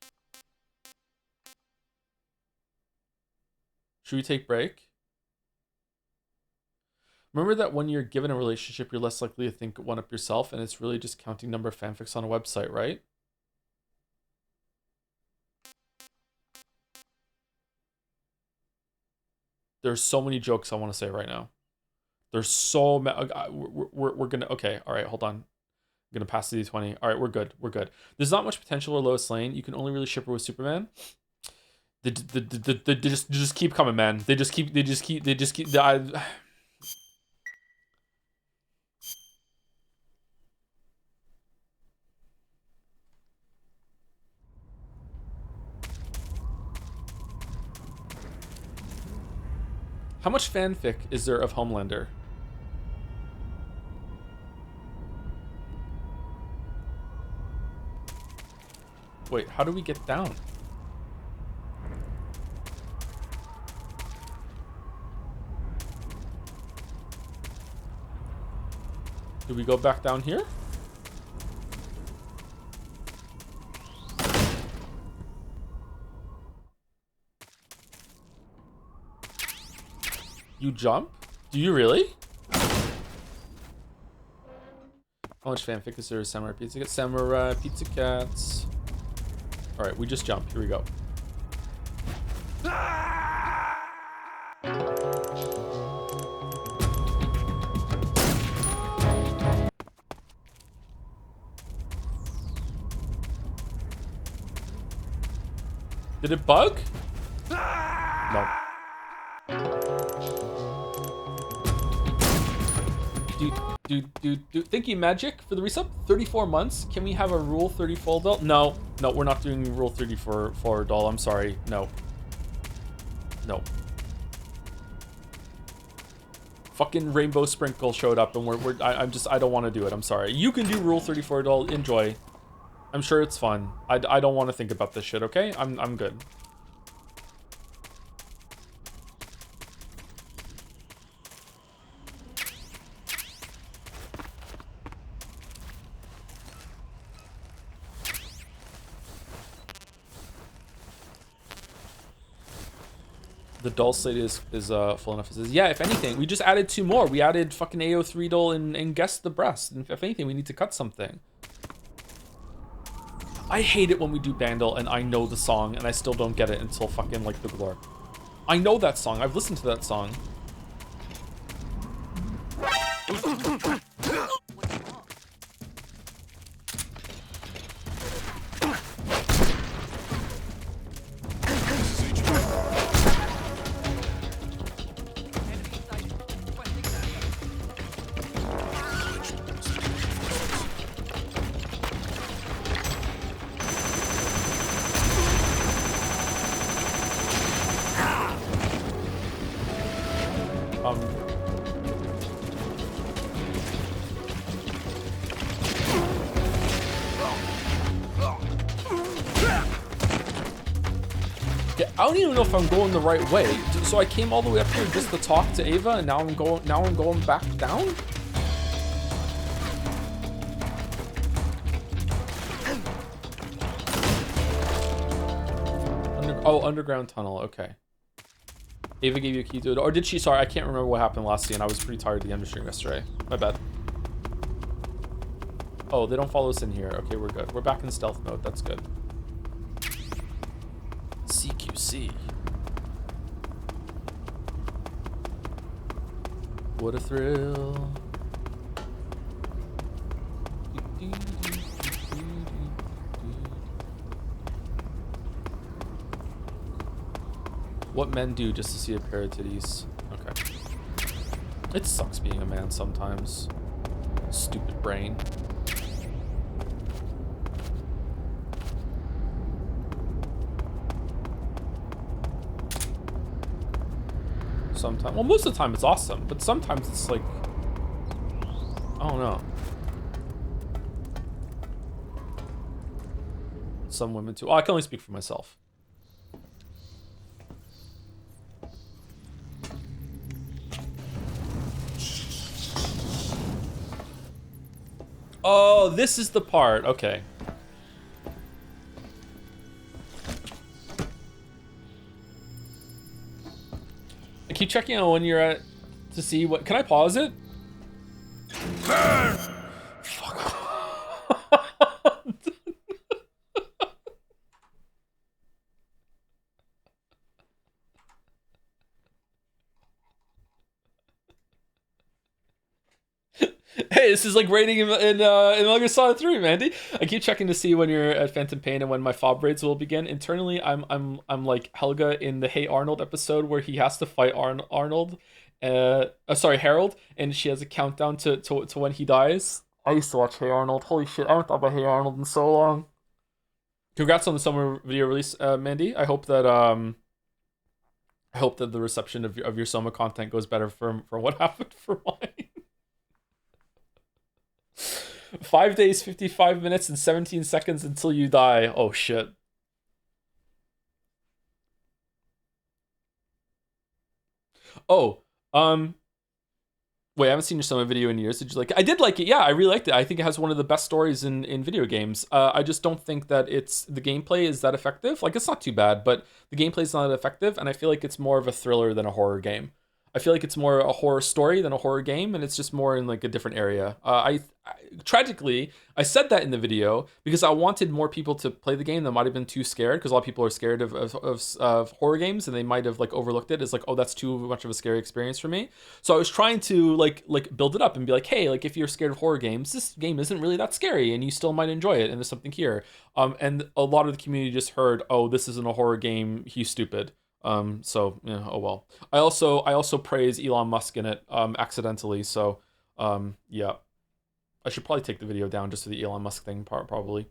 Should we take break? Remember that when you're given a relationship, you're less likely to think one up yourself, and it's really just counting number of fanfics on a website, right? There's so many jokes I want to say right now. There's so many. We're gonna... Okay, all right, hold on. I'm gonna pass the D20. All right, we're good. We're good. There's not much potential for Lois Lane. You can only really ship her with Superman. They just keep coming, man. They just keep. How much fanfic is there of Homelander? Wait, how do we get down? Do we go back down here? You jump? Do you really? How much fanfic is there of Samurai Pizza Cats? Samurai Pizza Cats. Alright, we just jump. Here we go. Did it bug? No. Dude. Thank you, Magic, for the resub. 34 months. Can we have a Rule 34 doll? No, we're not doing Rule 34 doll. I'm sorry. No. Fucking Rainbow Sprinkle showed up, and I don't want to do it. I'm sorry. You can do Rule 34 doll. Enjoy. I'm sure it's fun. I don't want to think about this shit. Okay, I'm good. The doll slate is full enough. It says, yeah, if anything, we just added 2 more. We added fucking AO3 doll and Guess the Breast. And if anything, we need to cut something. I hate it when we do Bandle and I know the song and I still don't get it until fucking like the Glor. I know that song. I've listened to that song. I don't even know if I'm going the right way. So I came all the way up here just to talk to Ava, and now I'm going back down? Underground tunnel, okay. Ava gave you a key to it, or did she? Sorry, I can't remember what happened last scene. I was pretty tired at the end of stream yesterday. My bad. Oh, they don't follow us in here. Okay, we're good. We're back in stealth mode. That's good. CQC. What a thrill. What men do just to see a pair of titties. Okay. It sucks being a man sometimes. Stupid brain. Sometimes, well, most of the time it's awesome, but sometimes it's like, I don't know. Some women too. Oh, I can only speak for myself. Oh, this is the part. Okay. I keep checking out when you're at to see what. Can I pause it? Fuck. Hey, this is like rating in Metal Gear Solid 3, Mandy. I keep checking to see when you're at Phantom Pain and when my fob raids will begin. Internally, I'm like Helga in the Hey Arnold episode where he has to fight Harold, and she has a countdown to when he dies. I used to watch Hey Arnold. Holy shit, I haven't thought about Hey Arnold in so long. Congrats on the summer video release, Mandy. I hope that the reception of your Soma content goes better for what happened for mine. 5 days, 55 minutes, and 17 seconds until you die. Oh, shit. Oh, wait, I haven't seen your Soma video in years. Did you like it? I did like it. Yeah, I really liked it. I think it has one of the best stories in video games. I just don't think that the gameplay is that effective. Like, it's not too bad, but the gameplay is not that effective, and I feel like it's more of a thriller than a horror game. I feel like it's more a horror story than a horror game, and it's just more in like a different area. Tragically, I said that in the video because I wanted more people to play the game that might have been too scared, because a lot of people are scared of horror games, and they might have like overlooked it as like, oh, that's too much of a scary experience for me. So I was trying to like build it up and be like, hey, like if you're scared of horror games, this game isn't really that scary, and you still might enjoy it, and there's something here. And a lot of the community just heard, oh, this isn't a horror game, he's stupid. So yeah, oh well. I also praise Elon Musk in it accidentally, so yeah. I should probably take the video down just for the Elon Musk thing part, probably.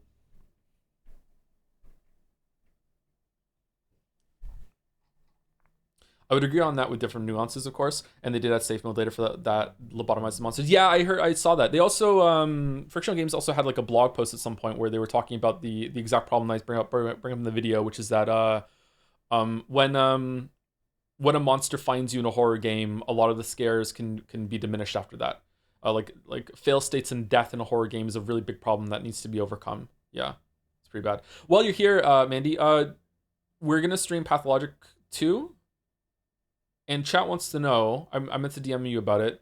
I would agree on that with different nuances, of course, and they did add safe mode later for that lobotomized monsters. Yeah, I saw that. They also Frictional Games also had like a blog post at some point where they were talking about the exact problem I bring up in the video, which is that when a monster finds you in a horror game, a lot of the scares can be diminished after that. Like fail states and death in a horror game is a really big problem that needs to be overcome. Yeah, it's pretty bad. While you're here, Mandy, we're gonna stream Pathologic 2, and chat wants to know. I meant to DM you about it.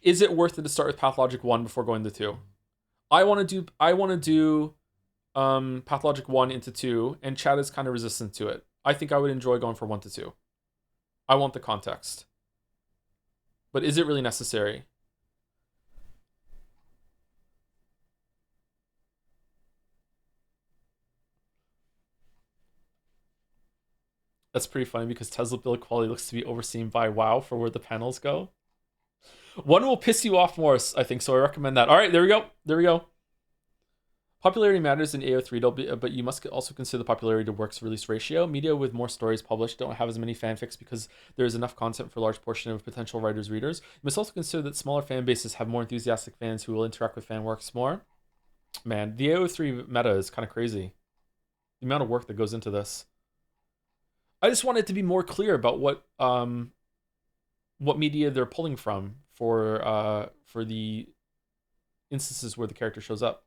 Is it worth it to start with Pathologic 1 before going to 2? I want to do Pathologic 1 into 2, and chat is kind of resistant to it. I think I would enjoy going from 1 to 2. I want the context. But is it really necessary? That's pretty funny because Tesla build quality looks to be overseen by WoW for where the panels go. One will piss you off more, I think, so I recommend that. All right, there we go. There we go. Popularity matters in AO3, but you must also consider the popularity to works release ratio. Media with more stories published don't have as many fanfics because there is enough content for a large portion of potential writers' readers. You must also consider that smaller fan bases have more enthusiastic fans who will interact with fan works more. Man, the AO3 meta is kind of crazy. The amount of work that goes into this. I just want it to be more clear about what media they're pulling from for the instances where the character shows up.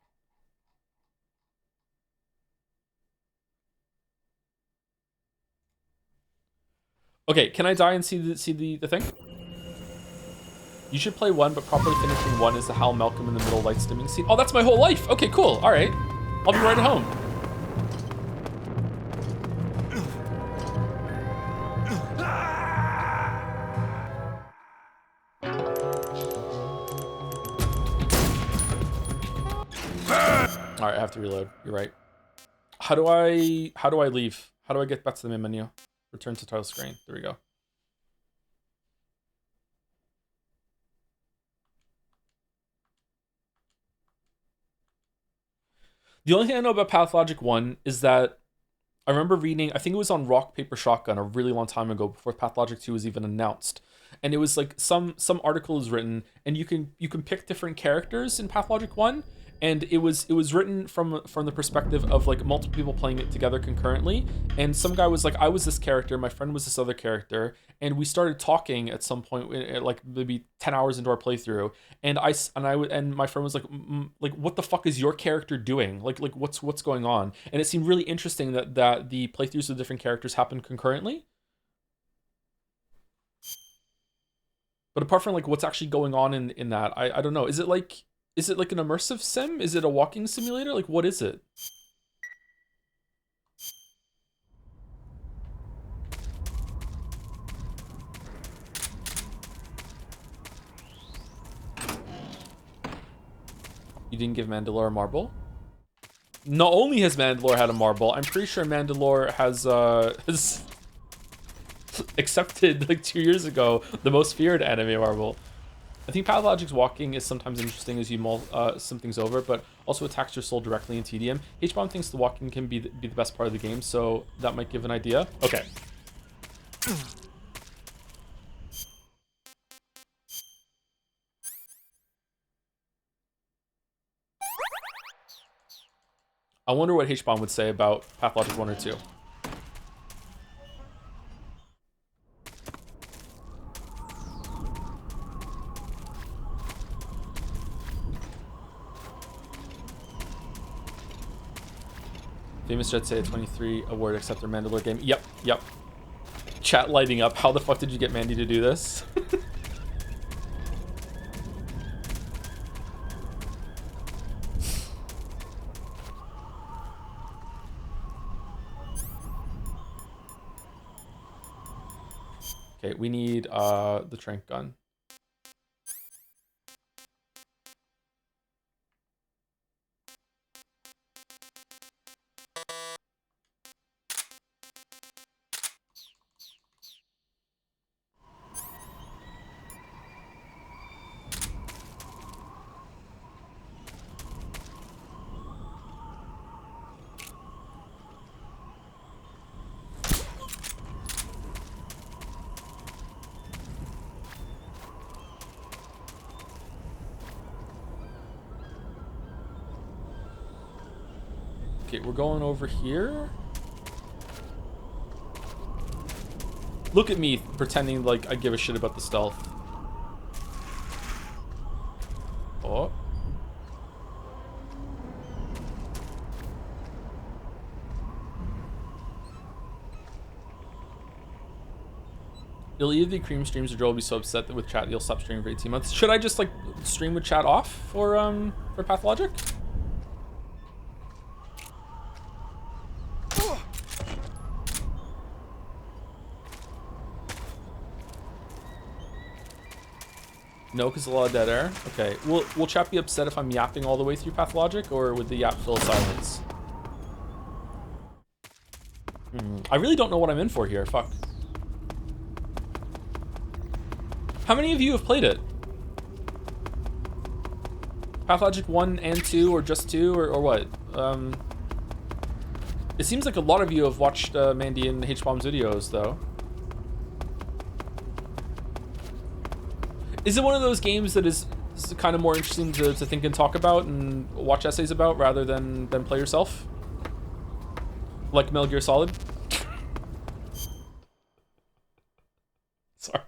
Okay, can I die and see the thing? You should play 1, but properly finishing 1 is the Hal Malcolm in the middle light stimming scene. Oh, that's my whole life. Okay, cool. All right, I'll be right at home. All right, I have to reload. You're right. How do I leave? How do I get back to the main menu? Return to title screen. There we go. The only thing I know about Pathologic 1 is that I remember reading, I think it was on Rock, Paper, Shotgun a really long time ago before Pathologic 2 was even announced. And it was like some article is written and you can pick different characters in Pathologic 1, and it was written from the perspective of like multiple people playing it together concurrently. And some guy was like, I was this character, my friend was this other character, and we started talking at some point, like maybe 10 hours into our playthrough, and my friend was like, what the fuck is your character doing? Like what's going on? And it seemed really interesting that the playthroughs of different characters happened concurrently. But apart from like what's actually going on in that, I don't know. Is it like an immersive sim? Is it a walking simulator? Like what is it? You didn't give Mandalore a marble? Not only has Mandalore had a marble, I'm pretty sure Mandalore has accepted like 2 years ago the most feared anime marble. I think Pathologic's walking is sometimes interesting as you mull some things over, but also attacks your soul directly in TDM. H-Bomb thinks the walking can be the best part of the game, so that might give an idea. Okay. I wonder what H-Bomb would say about Pathologic 1 or 2. Famous Jets say a 23 award except their Mandalore game. Yep. Chat lighting up. How the fuck did you get Mandy to do this? Okay, we need the trank gun. Okay, we're going over here. Look at me pretending like I give a shit about the stealth. Oh. You'll either cream streams or Joel will be so upset that with chat you'll stop streaming for 18 months. Should I just like stream with chat off for Pathologic? No, because a lot of dead air. Okay. Will chat be upset if I'm yapping all the way through Pathologic, or would the yap fill silence? I really don't know what I'm in for here. Fuck. How many of you have played it? Pathologic 1 and 2, or just 2, or what? It seems like a lot of you have watched Mandy and H-Bomb's videos, though. Is it one of those games that is kind of more interesting to think and talk about and watch essays about rather than play yourself? Like Metal Gear Solid? Sorry.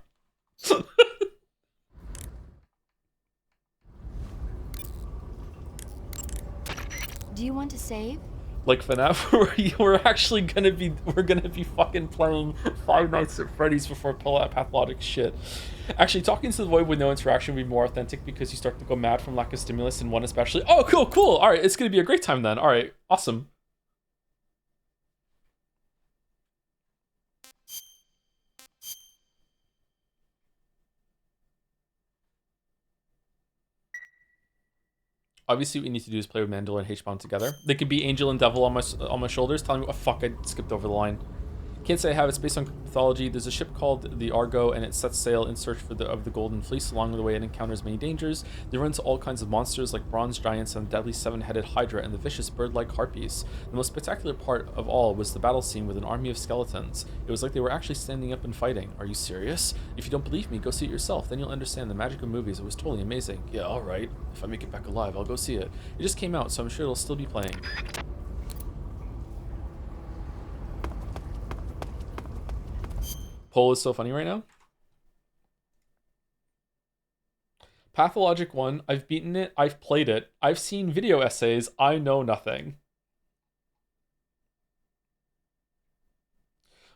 Do you want to save? Like FNaF, we're gonna be fucking playing Five Nights at Freddy's before pull out pathologic shit. Actually, talking to the void with no interaction would be more authentic because you start to go mad from lack of stimulus in one especially. Oh, cool. All right, it's gonna be a great time then. All right, awesome. Obviously, what we need to do is play with Mandela and H-Bomb together. They could be Angel and Devil on my shoulders, telling me, oh fuck, I skipped over the line. Can't say I have. It's based on mythology. There's a ship called the Argo, and it sets sail in search of the Golden Fleece. Along the way, it encounters many dangers. They run into all kinds of monsters like bronze giants and the deadly seven-headed Hydra and the vicious bird-like harpies. The most spectacular part of all was the battle scene with an army of skeletons. It was like they were actually standing up and fighting. Are you serious? If you don't believe me, go see it yourself. Then you'll understand the magic of movies. It was totally amazing. Yeah, all right. If I make it back alive, I'll go see it. It just came out, so I'm sure it'll still be playing. Poll is so funny right now. Pathologic 1, I've beaten it, I've played it, I've seen video essays, I know nothing.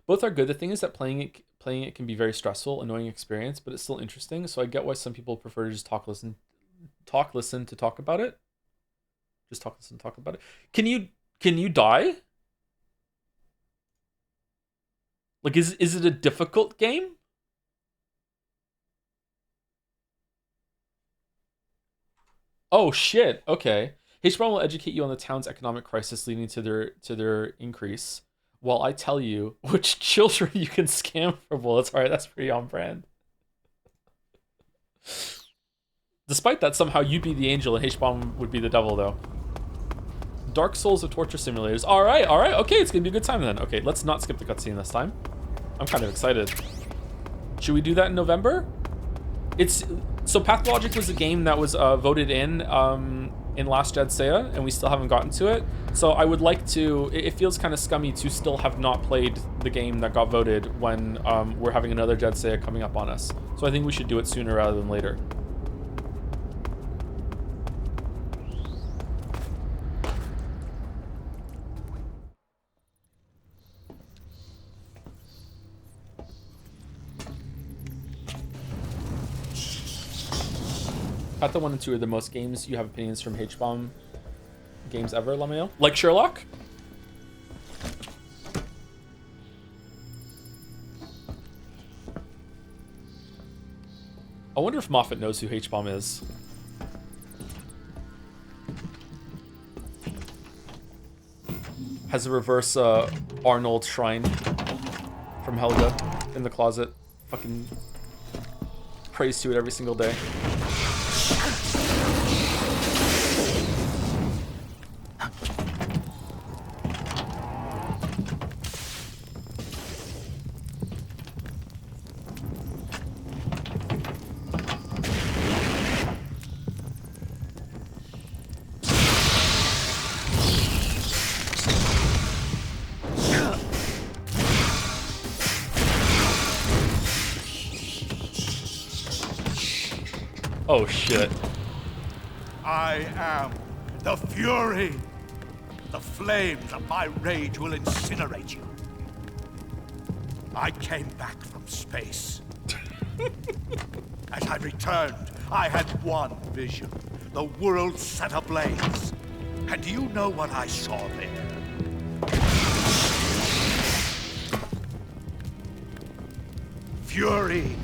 Both are good. The thing is that playing it can be very stressful, annoying experience, but it's still interesting, so I get why some people prefer to just talk, listen to talk about it. Just talk, listen, talk about it. Can you die? Like, is it a difficult game? Oh shit. Okay. H-Bomb will educate you on the town's economic crisis leading to their increase, while I tell you which children you can scam for bullets. All right, that's pretty on brand. Despite that, somehow you'd be the angel and H-Bomb would be the devil, though. Dark Souls of torture simulators. All right. Okay, it's gonna be a good time then. Okay, let's not skip the cutscene this time. I'm kind of excited. Should we do that in November? So Pathologic was a game that was voted in Last Jedi, and we still haven't gotten to it. So I would like to. It feels kind of scummy to still have not played the game that got voted when we're having another Jedi coming up on us. So I think we should do it sooner rather than later. Path 1 and 2 are the most games you have opinions from H-Bomb games ever, Lamayo. Like Sherlock? I wonder if Moffat knows who H-Bomb is. Has a reverse Arnold shrine from Helga in the closet. Fucking prays to it every single day. Oh shit. I am the Fury. The flames of my rage will incinerate you. I came back from space. As I returned, I had one vision. The world set ablaze. And do you know what I saw there? Fury.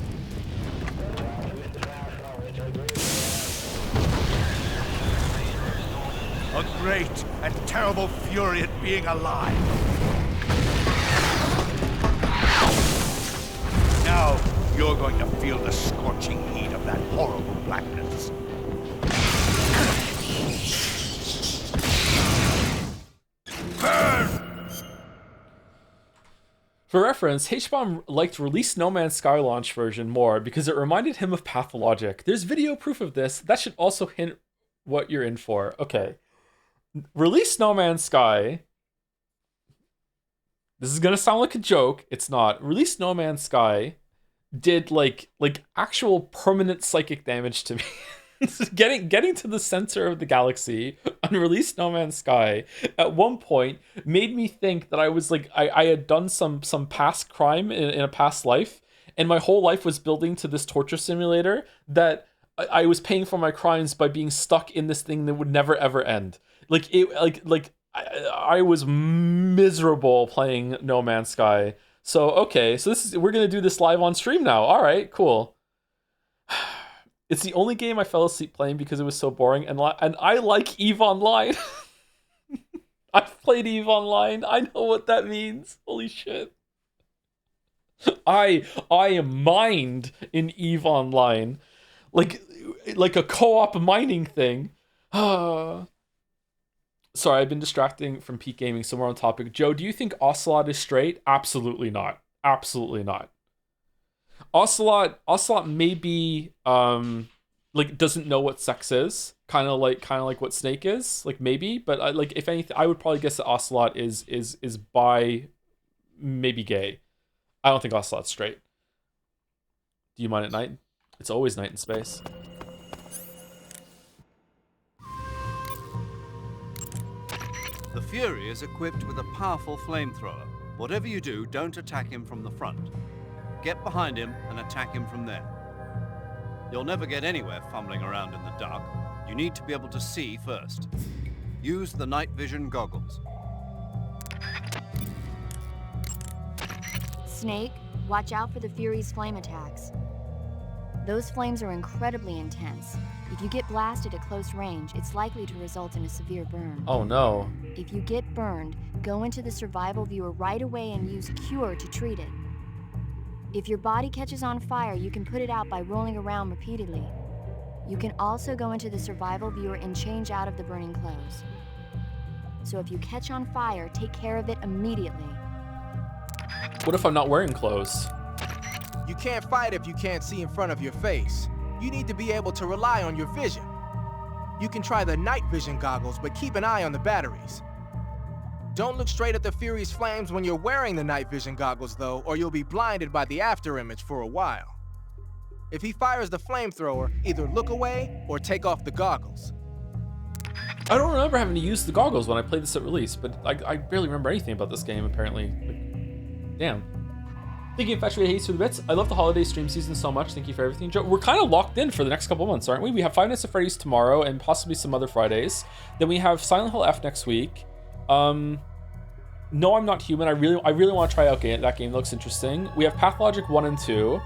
A great and terrible fury at being alive. Now, you're going to feel the scorching heat of that horrible blackness. For reference, H-Bomb liked Release No Man's Sky launch version more because it reminded him of Pathologic. There's video proof of this. That should also hint what you're in for. Okay. Release No Man's Sky. This is gonna sound like a joke. It's not. Release No Man's Sky did like actual permanent psychic damage to me. getting to the center of the galaxy on Release No Man's Sky at one point made me think that I was like I had done some past crime in a past life, and my whole life was building to this torture simulator that I was paying for my crimes by being stuck in this thing that would never ever end. I was miserable playing No Man's Sky. So okay, so we're gonna do this live on stream now. All right, cool. It's the only game I fell asleep playing because it was so boring, and I like EVE Online. I've played EVE Online. I know what that means. Holy shit. I am mined in EVE Online. Like a co-op mining thing. Sorry, I've been distracting from peak gaming, so we're on topic. Joe, do you think Ocelot is straight? Absolutely not. Absolutely not. Ocelot maybe doesn't know what sex is, kind of like what Snake is, like maybe, but if anything, I would probably guess that Ocelot is bi, maybe gay. I don't think Ocelot's straight. Do you mind at night? It's always night in space. The Fury is equipped with a powerful flamethrower. Whatever you do, don't attack him from the front. Get behind him and attack him from there. You'll never get anywhere fumbling around in the dark. You need to be able to see first. Use the night vision goggles. Snake, watch out for the Fury's flame attacks. Those flames are incredibly intense. If you get blasted at close range, it's likely to result in a severe burn. Oh no. If you get burned, go into the survival viewer right away and use Cure to treat it. If your body catches on fire, you can put it out by rolling around repeatedly. You can also go into the survival viewer and change out of the burning clothes. So if you catch on fire, take care of it immediately. What if I'm not wearing clothes? You can't fight if you can't see in front of your face. You need to be able to rely on your vision. You can try the night vision goggles, but keep an eye on the batteries. Don't look straight at the Fury's flames when you're wearing the night vision goggles, though, or you'll be blinded by the afterimage for a while. If he fires the flamethrower, either look away or take off the goggles. I don't remember having to use the goggles when I played this at release, but I barely remember anything about this game, apparently. Damn. Thank you, Infatuated Hates for the bits. I love the holiday stream season so much. Thank you for everything, Joe. We're kind of locked in for the next couple months, aren't we? We have Five Nights at Freddy's tomorrow and possibly some other Fridays. Then we have Silent Hill F next week. No, I'm Not Human. I really want to try out that game. It looks interesting. We have Pathologic 1 and 2.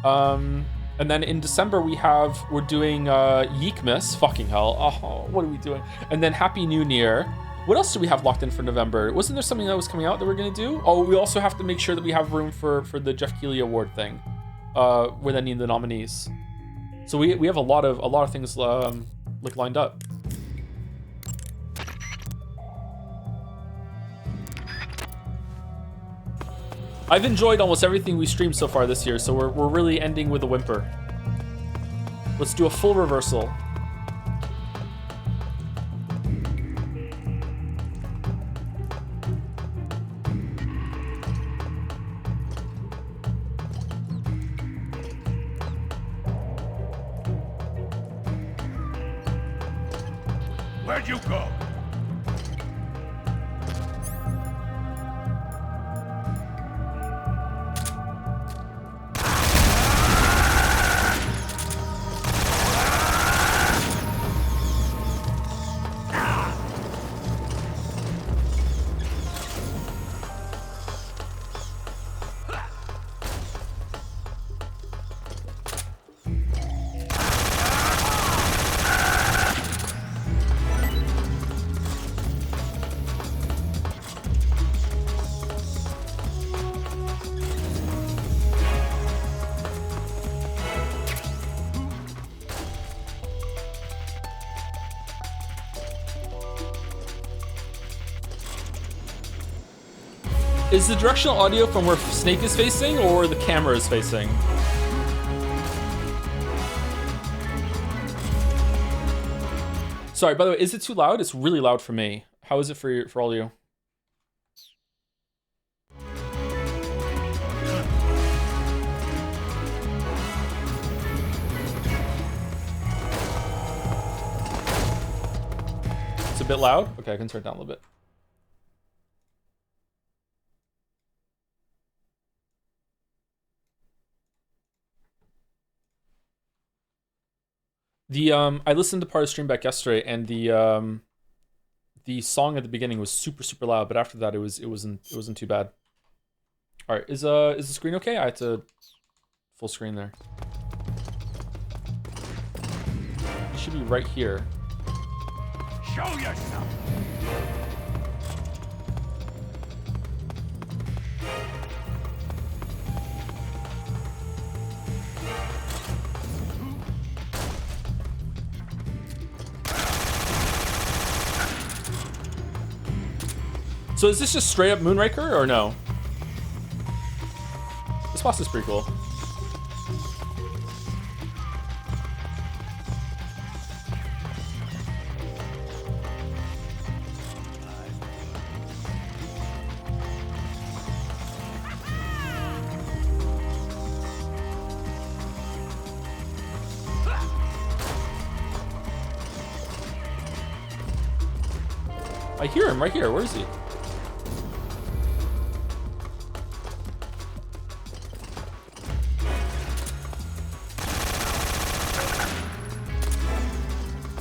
And then in December we're doing Yeekmas. Fucking hell. Oh, what are we doing? And then Happy New Year. What else do we have locked in for November? Wasn't there something that was coming out that we're gonna do? Oh, we also have to make sure that we have room for the Jeff Keighley Award thing. We're then needing the nominees. So we have a lot of things lined up. I've enjoyed almost everything we streamed so far this year, so we're really ending with a whimper. Let's do a full reversal. Where'd you go? Is the directional audio from where Snake is facing or the camera is facing? Sorry, by the way, is it too loud? It's really loud for me. How is it for all you? It's a bit loud? Okay, I can turn it down a little bit. I listened to part of stream back yesterday, and the song at the beginning was super loud, but after that it wasn't too bad. All right, is the screen okay? I had to full screen there. It should be right here. Show yourself. So is this just straight up Moonraker or no? This boss is pretty cool. I hear him right here. Where is he?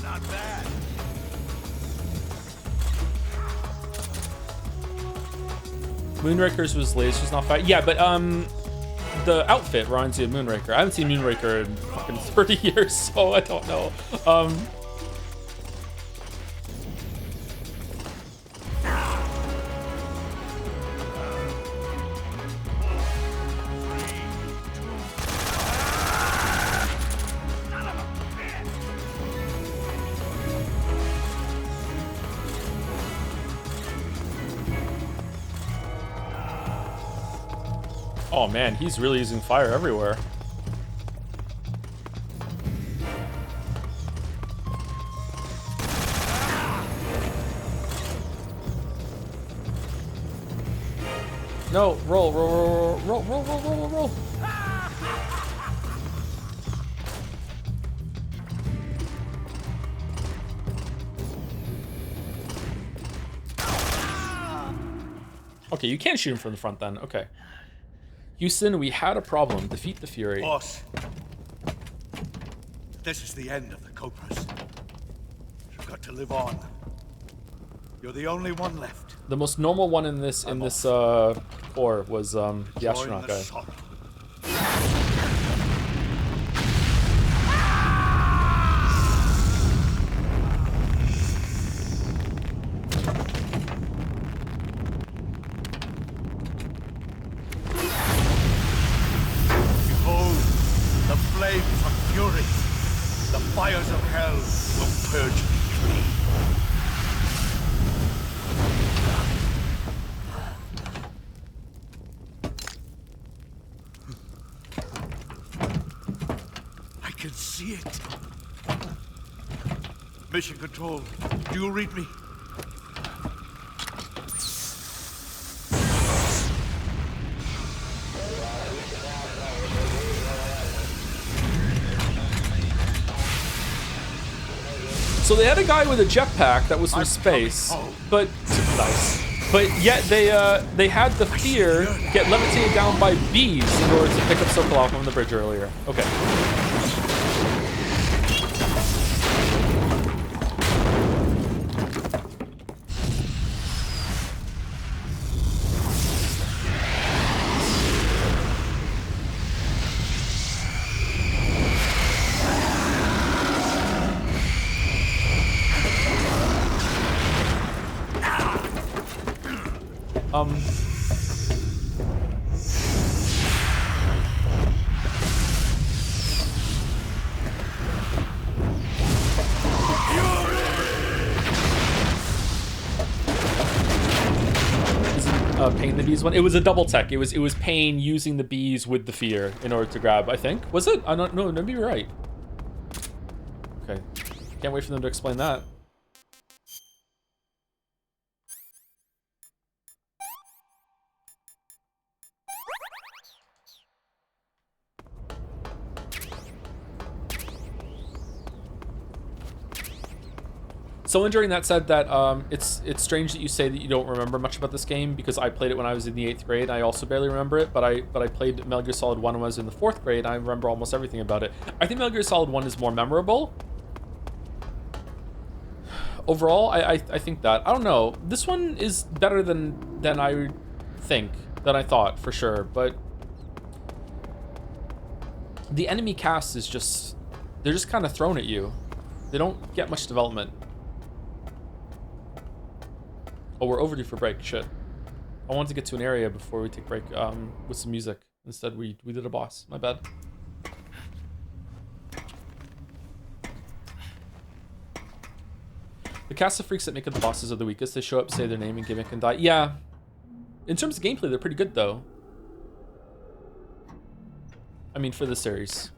Not bad. Moonraker's was lasers, not fire. Yeah, but the outfit reminds you of Moonraker. I haven't seen Moonraker in fucking 30 years, so I don't know. Oh man, he's really using fire everywhere. No, roll, roll, roll, roll, roll, roll, roll, roll, roll. Okay, you can't shoot him from the front then. Okay. Houston, we had a problem. Defeat the Fury. Boss, this is the end of the Cobras. You've got to live on. You're the only one left. The most normal one in this core was the astronaut guy. Behold, the flames of fury. The fires of hell will purge me clean. I can see it. Mission Control, do you read me? So they had a guy with a jetpack that was from space, but nice. But yet they had the fear get levitated down by bees in order to pick up Sokolov on the bridge earlier. Okay. Pain the bees one. It was a double tech. It was Pain using the bees with the fear in order to grab. I think was it? I don't know. Maybe you're right. Okay, can't wait for them to explain that. Someone during that said that it's strange that you say that you don't remember much about this game because I played it when I was in the 8th grade. I also barely remember it, but I played Metal Gear Solid 1 when I was in the 4th grade. I remember almost everything about it. I think Metal Gear Solid 1 is more memorable. Overall, I think that. I don't know. This one is better than I thought, for sure, but the enemy cast is just, they're just kind of thrown at you. They don't get much development. Oh, we're overdue for break. Shit. I wanted to get to an area before we take break with some music. Instead, we did a boss. My bad. The cast of freaks that make it the bosses are the weakest. They show up, say their name, and gimmick and die. Yeah. In terms of gameplay, they're pretty good, though. I mean, for the series.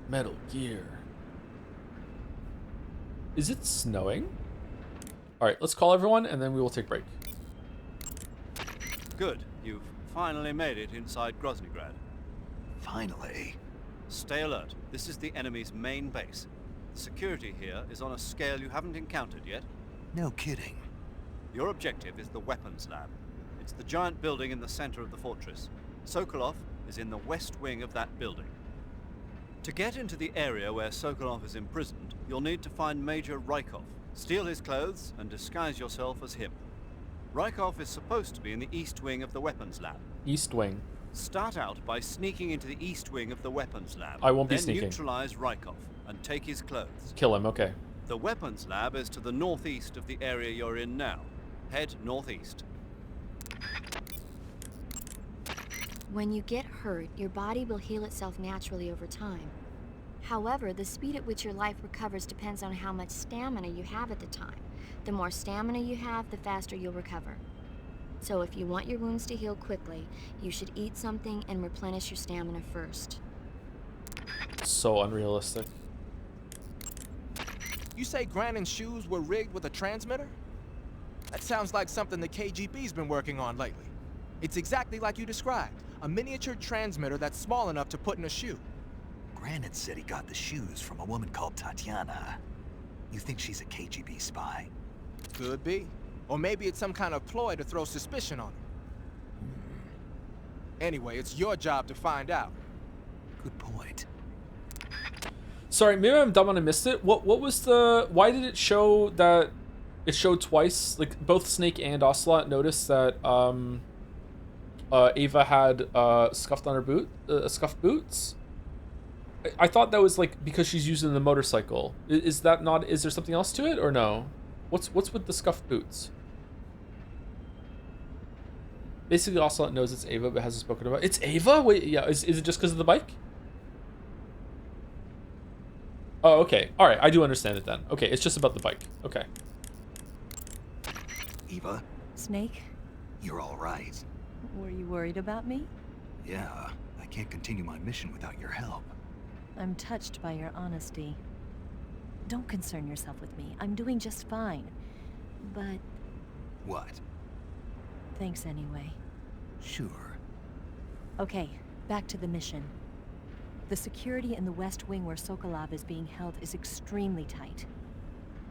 Metal Gear. Is it snowing? All right, let's call everyone and then we will take break. Good. You've finally made it inside Groznygrad. Finally. Stay alert. This is the enemy's main base. The security here is on a scale you haven't encountered yet. No kidding. Your objective is the weapons lab. It's the giant building in the center of the fortress. Sokolov is in the west wing of that building. To get into the area where Sokolov is imprisoned, you'll need to find Major Rykov, steal his clothes, and disguise yourself as him. Rykov is supposed to be in the east wing of the weapons lab. East wing. Start out by sneaking into the east wing of the weapons lab. I won't be then sneaking. Neutralize Rykov and take his clothes. Kill him, okay. The weapons lab is to the northeast of the area you're in now. Head northeast. When you get hurt, your body will heal itself naturally over time. However, the speed at which your life recovers depends on how much stamina you have at the time. The more stamina you have, the faster you'll recover. So if you want your wounds to heal quickly, you should eat something and replenish your stamina first. So unrealistic. You say Grannon's shoes were rigged with a transmitter? That sounds like something the KGB's been working on lately. It's exactly like you described. A miniature transmitter that's small enough to put in a shoe. Granite said he got the shoes from a woman called Tatiana. You think she's a KGB spy? Could be. Or maybe it's some kind of ploy to throw suspicion on her. Anyway, it's your job to find out. Good point. Sorry, maybe I'm dumb and I missed it. What was the... Why did it show that... It showed twice? Like, both Snake and Ocelot noticed that, Ava had, scuffed on her boot... scuffed boots? I thought that was, like, because she's using the motorcycle. Is that not... Is there something else to it, or no? What's with the scuffed boots? Basically, Ocelot knows it's Ava, but hasn't spoken about it. It's Ava? Wait, yeah, is it just because of the bike? Oh, okay. All right, I do understand it then. Okay, it's just about the bike. Okay. Eva, Snake, you're all right. were you worried about me? Yeah, I can't continue my mission without your help. I'm touched by your honesty. Don't concern yourself with me. I'm doing just fine. But What? thanks anyway. Sure. Okay, back to the mission. The security in the West Wing where Sokolov is being held is extremely tight.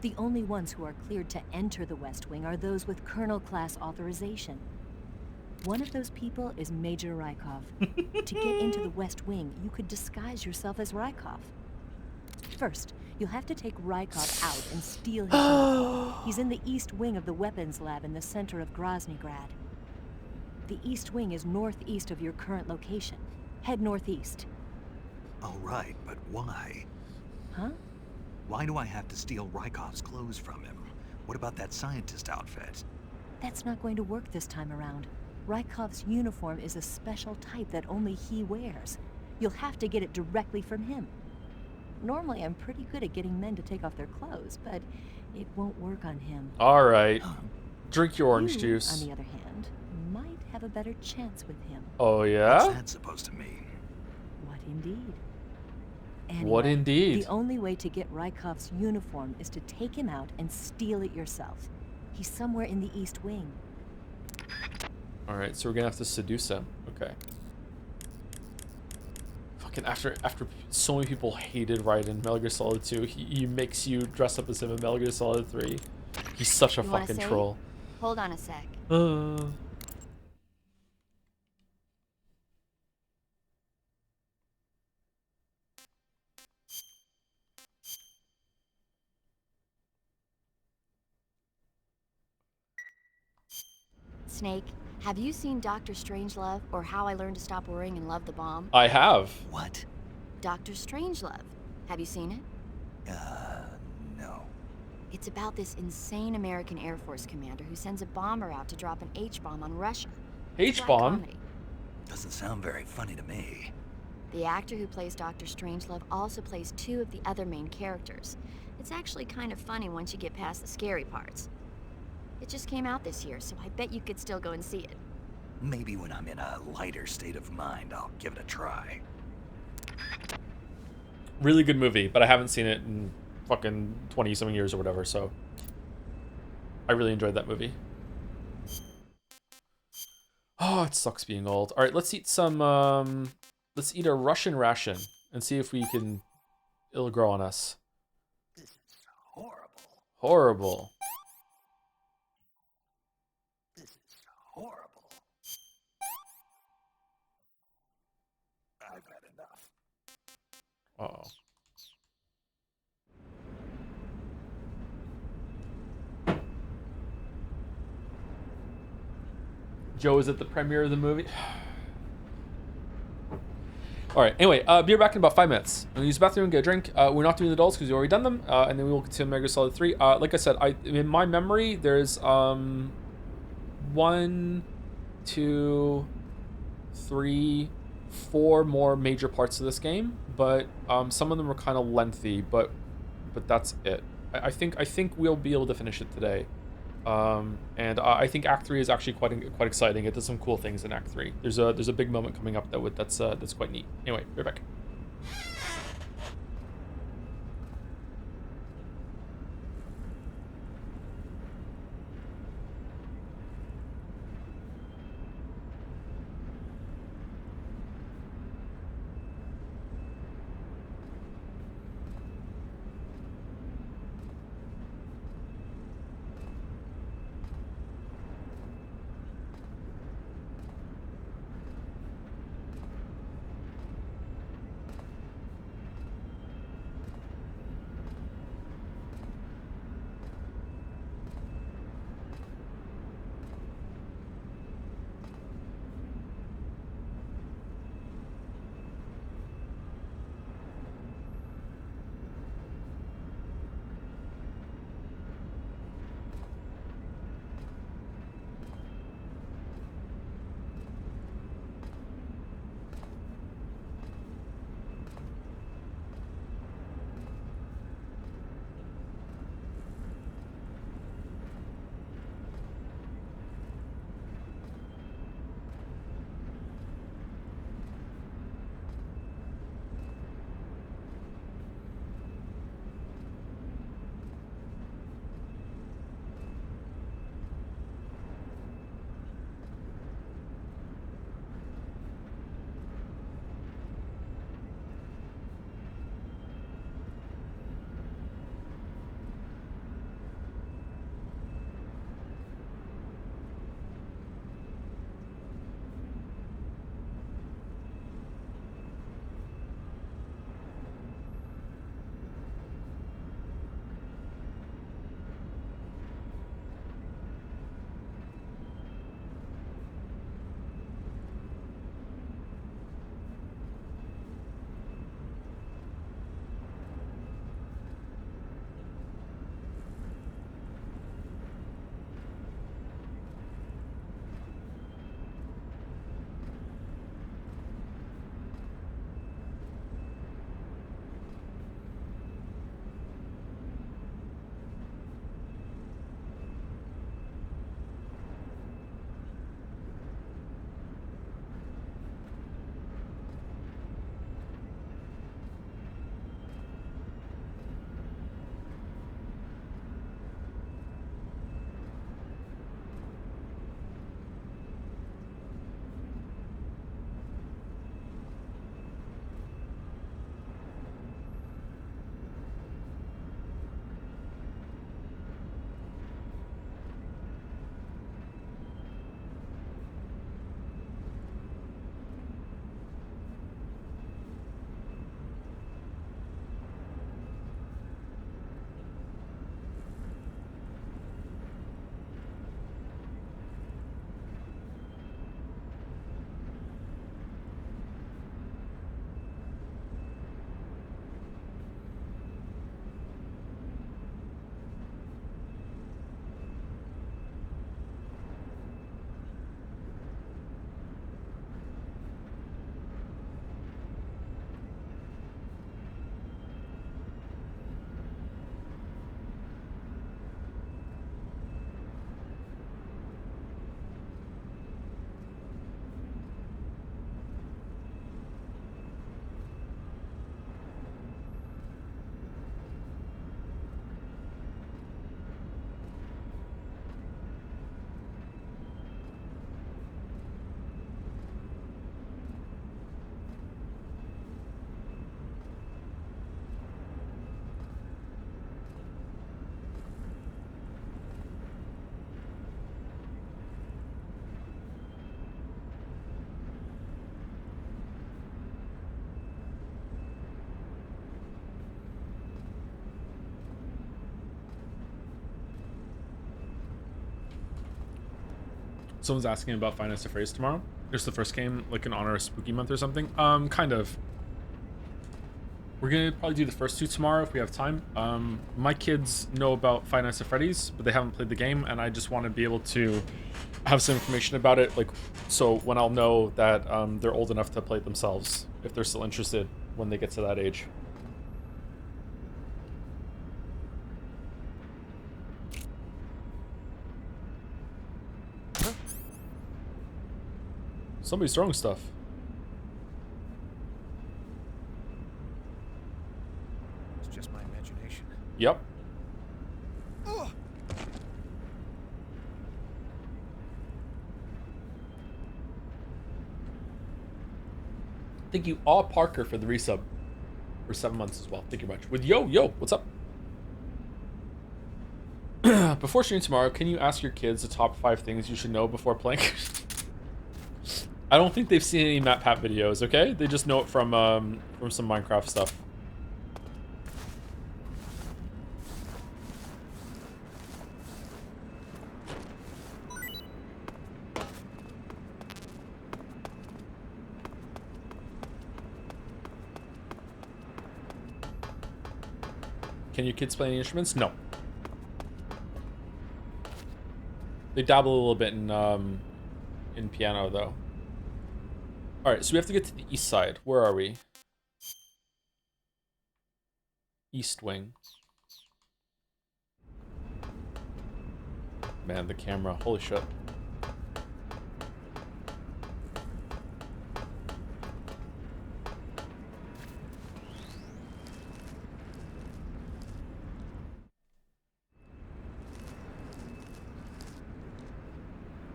The only ones who are cleared to enter the West Wing are those with Colonel-class authorization. One of those people is Major Rykov. To get into the West Wing, you could disguise yourself as Rykov. First, you'll have to take Rykov out and steal his uniform. He's in the East Wing of the Weapons Lab in the center of Groznygrad. The East Wing is northeast of your current location. Head northeast. All right, but why? Huh? Why do I have to steal Rykov's clothes from him? What about that scientist outfit? That's not going to work this time around. Rykov's uniform is a special type that only he wears. You'll have to get it directly from him. Normally, I'm pretty good at getting men to take off their clothes, but it won't work on him. All right. Drink your orange You, juice. on the other hand, might have a better chance with him. Oh, yeah? What's that supposed to mean? What indeed? What Anyway, indeed? The only way to get Rykov's uniform is to take him out and steal it yourself. He's somewhere in the East Wing. All right, so we're gonna have to seduce him. Okay. Fucking after so many people hated Raiden in Metal Gear Solid 2, he makes you dress up as him in Metal Gear Solid 3. He's such a You wanna fucking say? troll. Hold on a sec. Snake, have you seen Dr. Strangelove or How I Learned to Stop Worrying and Love the Bomb? I have. What? Dr. Strangelove. Have you seen it? No. It's about this insane American Air Force commander who sends a bomber out to drop an H-bomb on Russia. It's a black H-bomb? comedy. Doesn't sound very funny to me. The actor who plays Dr. Strangelove also plays two of the other main characters. It's actually kind of funny once you get past the scary parts. It just came out this year, so I bet you could still go and see it. Maybe when I'm in a lighter state of mind, I'll give it a try. Really good movie, but I haven't seen it in fucking 20-something years or whatever, so I really enjoyed that movie. Oh, it sucks being old. All right, let's eat some, let's eat a Russian ration and see if we can, it'll grow on us. This is horrible. Horrible. This is horrible. I've had enough. Uh-oh. Joe is at the premiere of the movie. All right. Anyway, be back in about 5 minutes. I'm gonna use the bathroom and get a drink. We're not doing the adults because we've already done them, and then we will continue Metal Gear Solid 3. Like I said, in my memory, there's 1, 2, 3, 4 more major parts of this game, but some of them are kind of lengthy. But that's it. I think we'll be able to finish it today. And I think Act 3 is actually quite exciting. It does some cool things in Act 3. There's a big moment coming up that's quite neat. Anyway, right back. Someone's asking about Five Nights at Freddy's tomorrow. Just the first game, like in honor of Spooky Month or something. Kind of. We're gonna probably do the first two tomorrow if we have time. My kids know about Five Nights at Freddy's, but they haven't played the game, and I just want to be able to have some information about it, like, so when I'll know that they're old enough to play it themselves, if they're still interested when they get to that age. Somebody's throwing stuff. It's just my imagination. Yep. Thank you, all Parker, for the resub for 7 months as well. Thank you much. With yo, what's up? Before streaming tomorrow, can you ask your kids the top 5 things you should know before playing? I don't think they've seen any MatPat videos, okay? They just know it from some Minecraft stuff. Can your kids play any instruments? No. They dabble a little bit in piano, though. All right, so we have to get to the east side. Where are we? East wing. Man, the camera. Holy shit.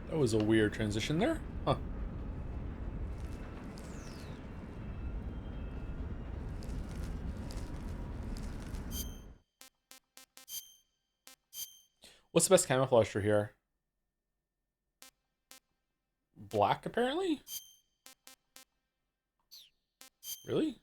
That was a weird transition there. Huh. What's the best camouflage for here? Black, apparently? Really?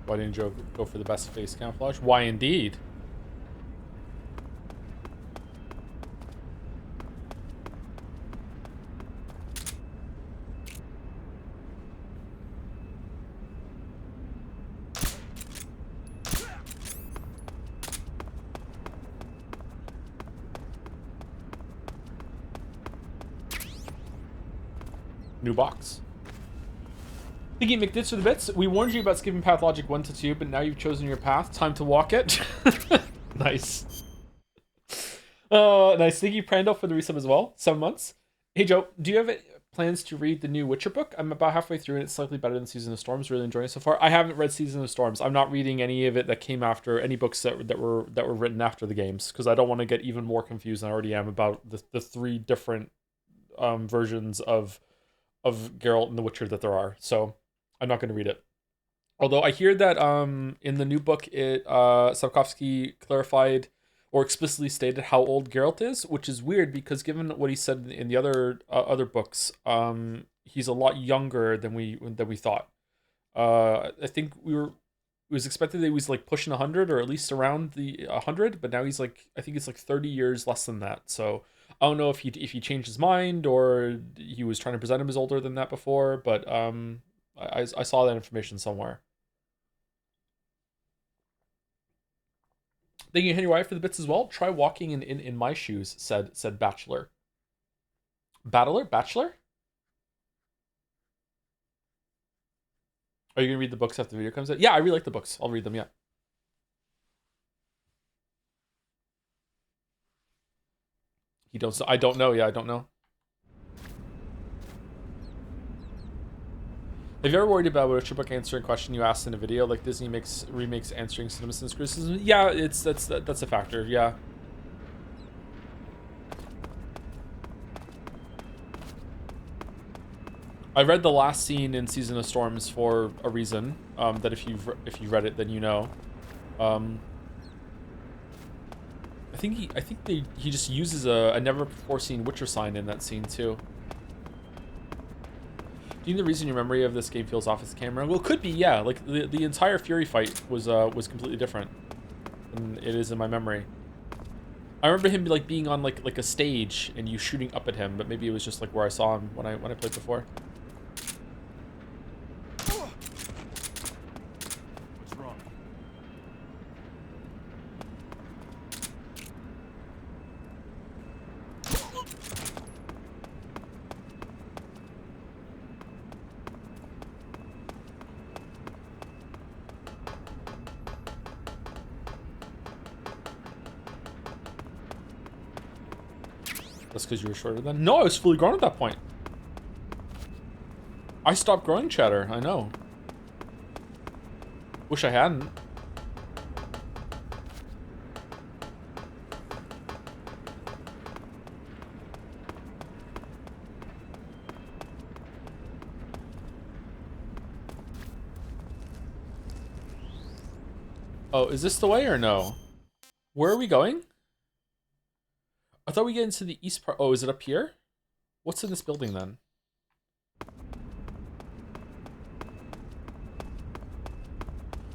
Why didn't Joe go for the best face camouflage? Why indeed? New box. Thinking McDits for the bits. We warned you about skipping path logic 1 to 2, but now you've chosen your path. Time to walk it. Nice. Nice. Thank you, Prandel, for the resub as well. 7 months. Hey, Joe, do you have plans to read the new Witcher book? I'm about halfway through, and it's slightly better than Season of Storms. Really enjoying it so far. I haven't read Season of Storms. I'm not reading any of it that came after, any books that were written after the games, because I don't want to get even more confused than I already am about the 3 different versions of Geralt and the Witcher that there are. So I'm not going to read it. Although I hear that in the new book, Sapkowski clarified or explicitly stated how old Geralt is, which is weird because given what he said in the other books, he's a lot younger than we thought. I think it was expected that he was like pushing 100 or at least around the 100, but now he's like, I think it's like 30 years less than that. So I don't know if he changed his mind or he was trying to present him as older than that before, but I saw that information somewhere. Thank you, Henry Wyatt, for the bits as well. Try walking in my shoes, said Bachelor. Bachelor? Are you gonna read the books after the video comes out? Yeah, I really like the books. I'll read them, yeah. I don't know. Yeah, I don't know. Have you ever worried about a Witcher book answering a question you asked in a video, like Disney remakes answering CinemaSins criticism? Yeah, that's a factor. Yeah. I read the last scene in Season of Storms for a reason. That if you read it, then you know. I think he just uses a never before seen Witcher sign in that scene too. Do you know the reason your memory of this game feels off its camera? Well, it could be, yeah. Like the entire Fury fight was completely different than it is in my memory. I remember him like being on like a stage and you shooting up at him, but maybe it was just like where I saw him when I played before. What's wrong? That's because you were shorter then? No, I was fully grown at that point. I stopped growing cheddar, I know. Wish I hadn't. Oh, is this the way or no? Where are we going? I thought we get into the east part. Oh, is it up here? What's in this building then?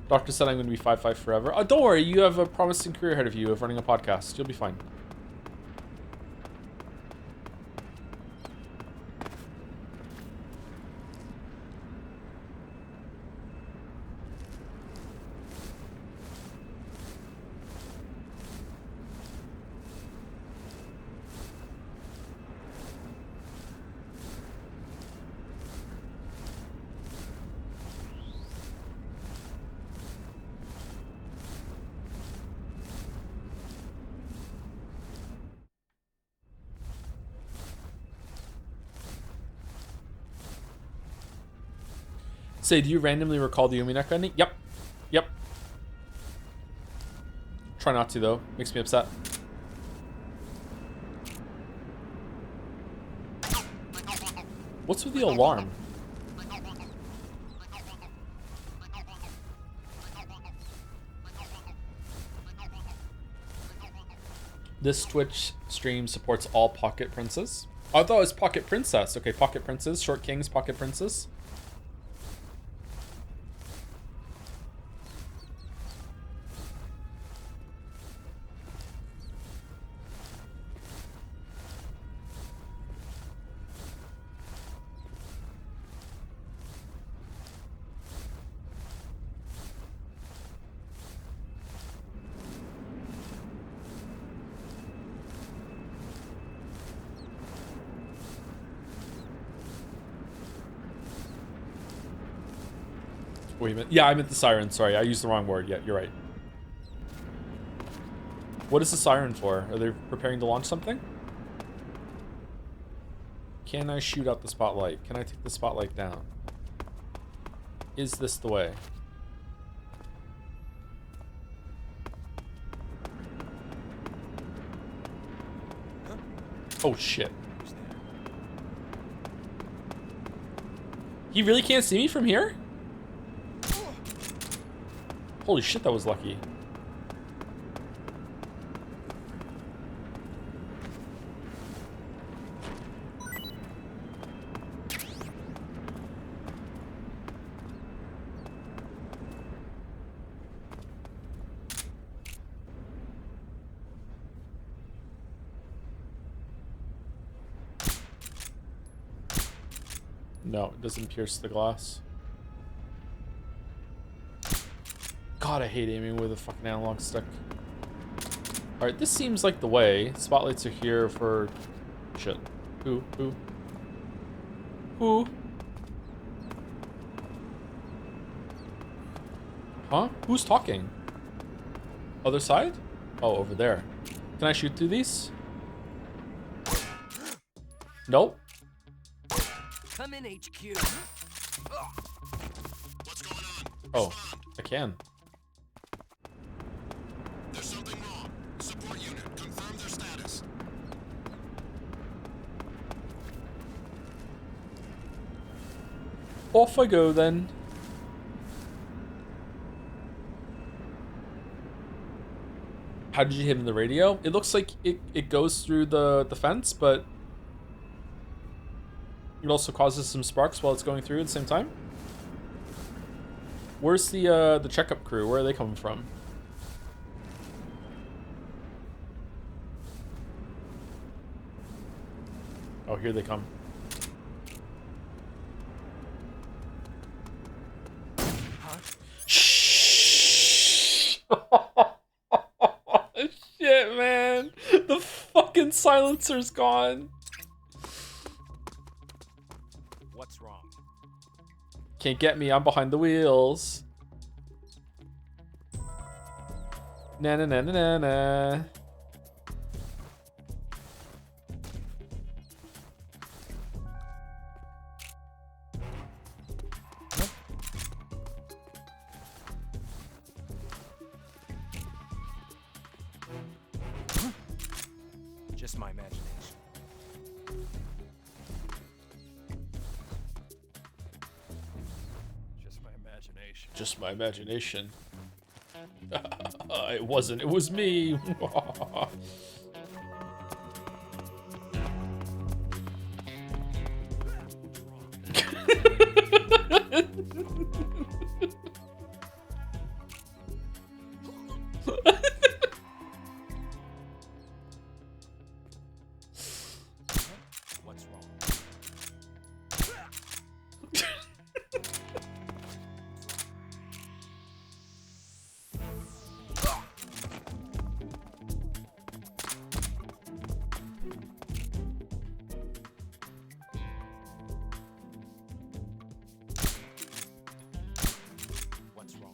Doctor said I'm going to be 5'5" forever. Oh, don't worry. You have a promising career ahead of you of running a podcast. You'll be fine. Say, do you randomly recall the Umineka ending? Yep. Yep. Try not to, though. Makes me upset. What's with the alarm? This Twitch stream supports all Pocket Princes. Oh, I thought it was Pocket Princess. Okay, Pocket Princes, Short Kings, Pocket Princes. Wait a minute. Yeah, I meant the siren. Sorry, I used the wrong word. Yeah, you're right. What is the siren for? Are they preparing to launch something? Can I shoot out the spotlight? Can I take the spotlight down? Is this the way? Oh, shit. He really can't see me from here? Holy shit, that was lucky. No, it doesn't pierce the glass. God, I hate aiming with a fucking analog stick. Alright, this seems like the way. Spotlights are here for... Shit. Who? Huh? Who's talking? Other side? Oh, over there. Can I shoot through these? Nope. Come in, HQ. What's going on? Oh, I can. There's something wrong. Support unit, confirm their status. Off I go then. How did you hit him in the radio? It looks like it goes through the fence, but it also causes some sparks while it's going through at the same time. Where's the checkup crew? Where are they coming from? Oh, here they come. Shh! Shit, man. The fucking silencer's gone. What's wrong? Can't get me. I'm behind the wheels. Na na na na na na. Just my imagination. Just my imagination. Just my imagination. It wasn't. It was me. What's wrong? What's wrong?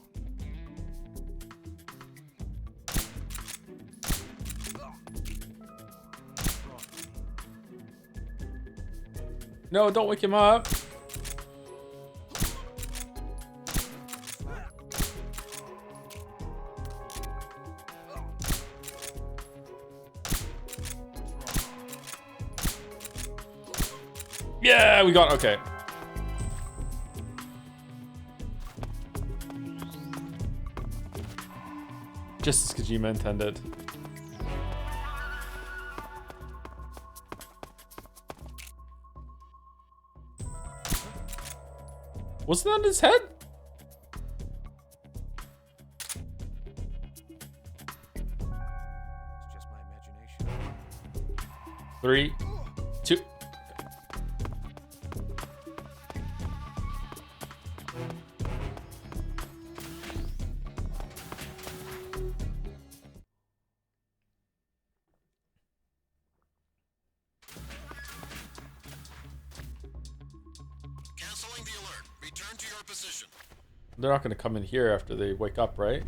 No, don't wake him up. Yeah, we got okay. Just as Kojima intended. Wasn't that on his head? It's just my imagination. 3, 2. Canceling the alert. Return to your position. They're not going to come in here after they wake up, right?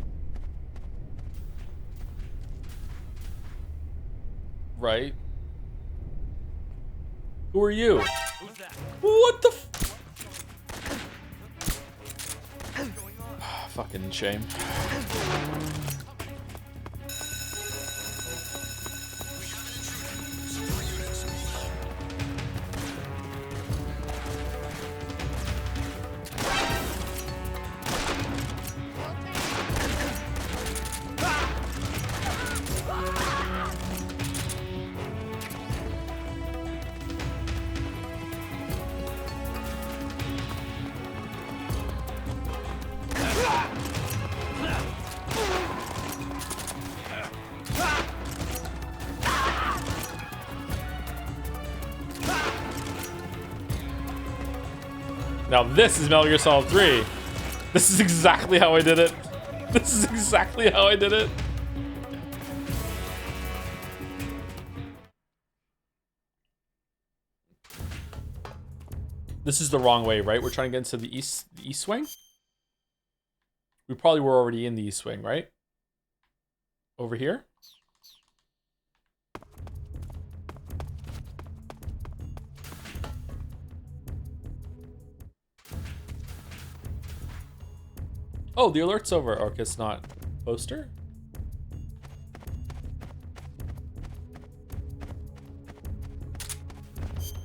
Right. Who are you? Who's that? What the fucking shame. We have an intruder. Support units, move out. Now this is Metal Gear Solid 3. This is exactly how I did it. This is exactly how I did it. This is the wrong way, right? We're trying to get into the east wing? We probably were already in the east wing, right? Over here? Oh, the alert's over. Okay, it's not. Poster?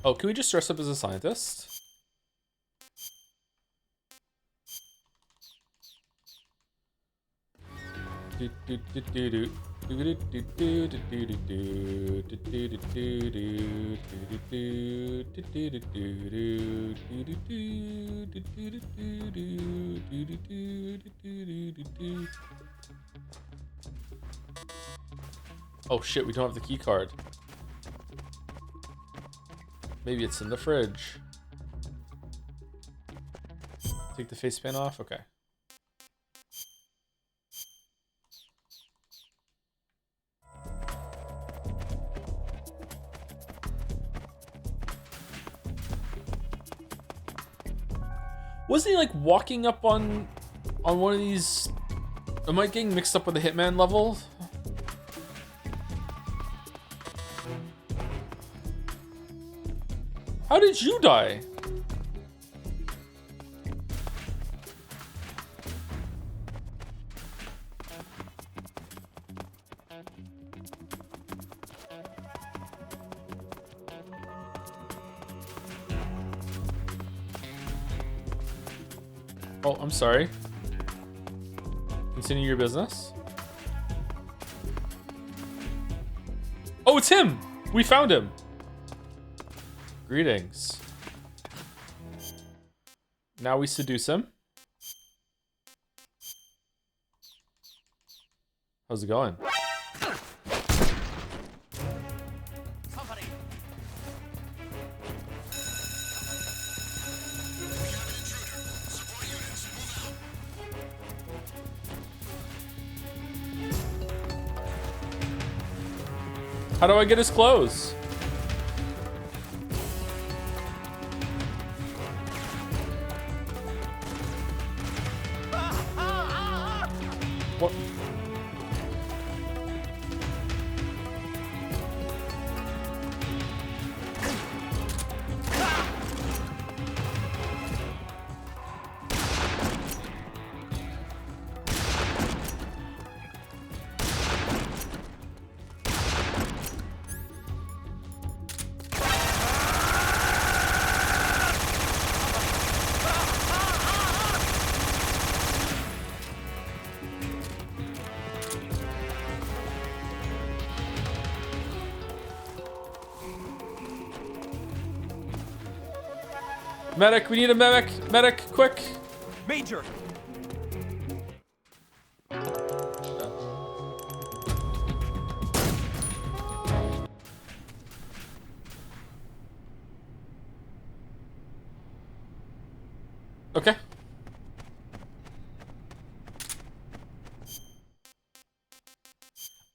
Oh, can we just dress up as a scientist? Oh shit, we don't have the key card. Maybe it's in the fridge. Take the face paint off? Okay. Wasn't he like walking up on one of these? Am I getting mixed up with the Hitman level? How did you die? Oh, I'm sorry. Continue your business. Oh, it's him! We found him! Greetings. Now we seduce him. How's it going? How do I get his clothes? What? Medic, we need a medic! Medic, quick! Major! Okay.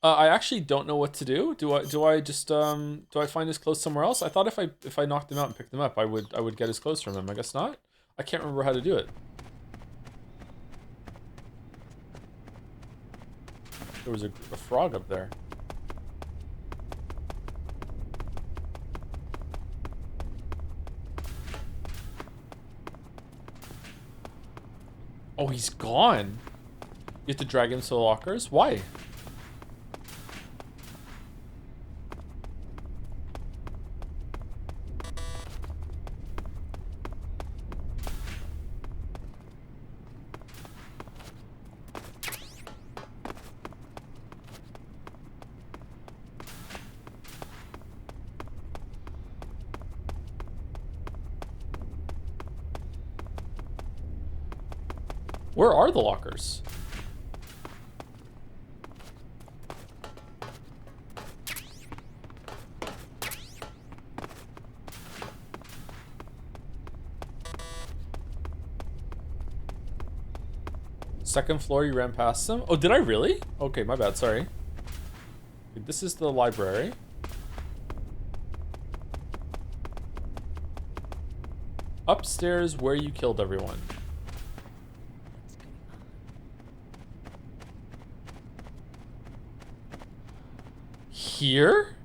I actually don't know what to do. Do I just do I find his clothes somewhere else? I thought if I knocked him out and picked them up, I would get his clothes from him. I guess not. I can't remember how to do it. There was a frog up there. Oh, he's gone. You have to drag him to the lockers? Why? Where are the lockers? Second floor, you ran past them? Oh, did I really? Okay, my bad, sorry. This is the library. Upstairs where you killed everyone. Here?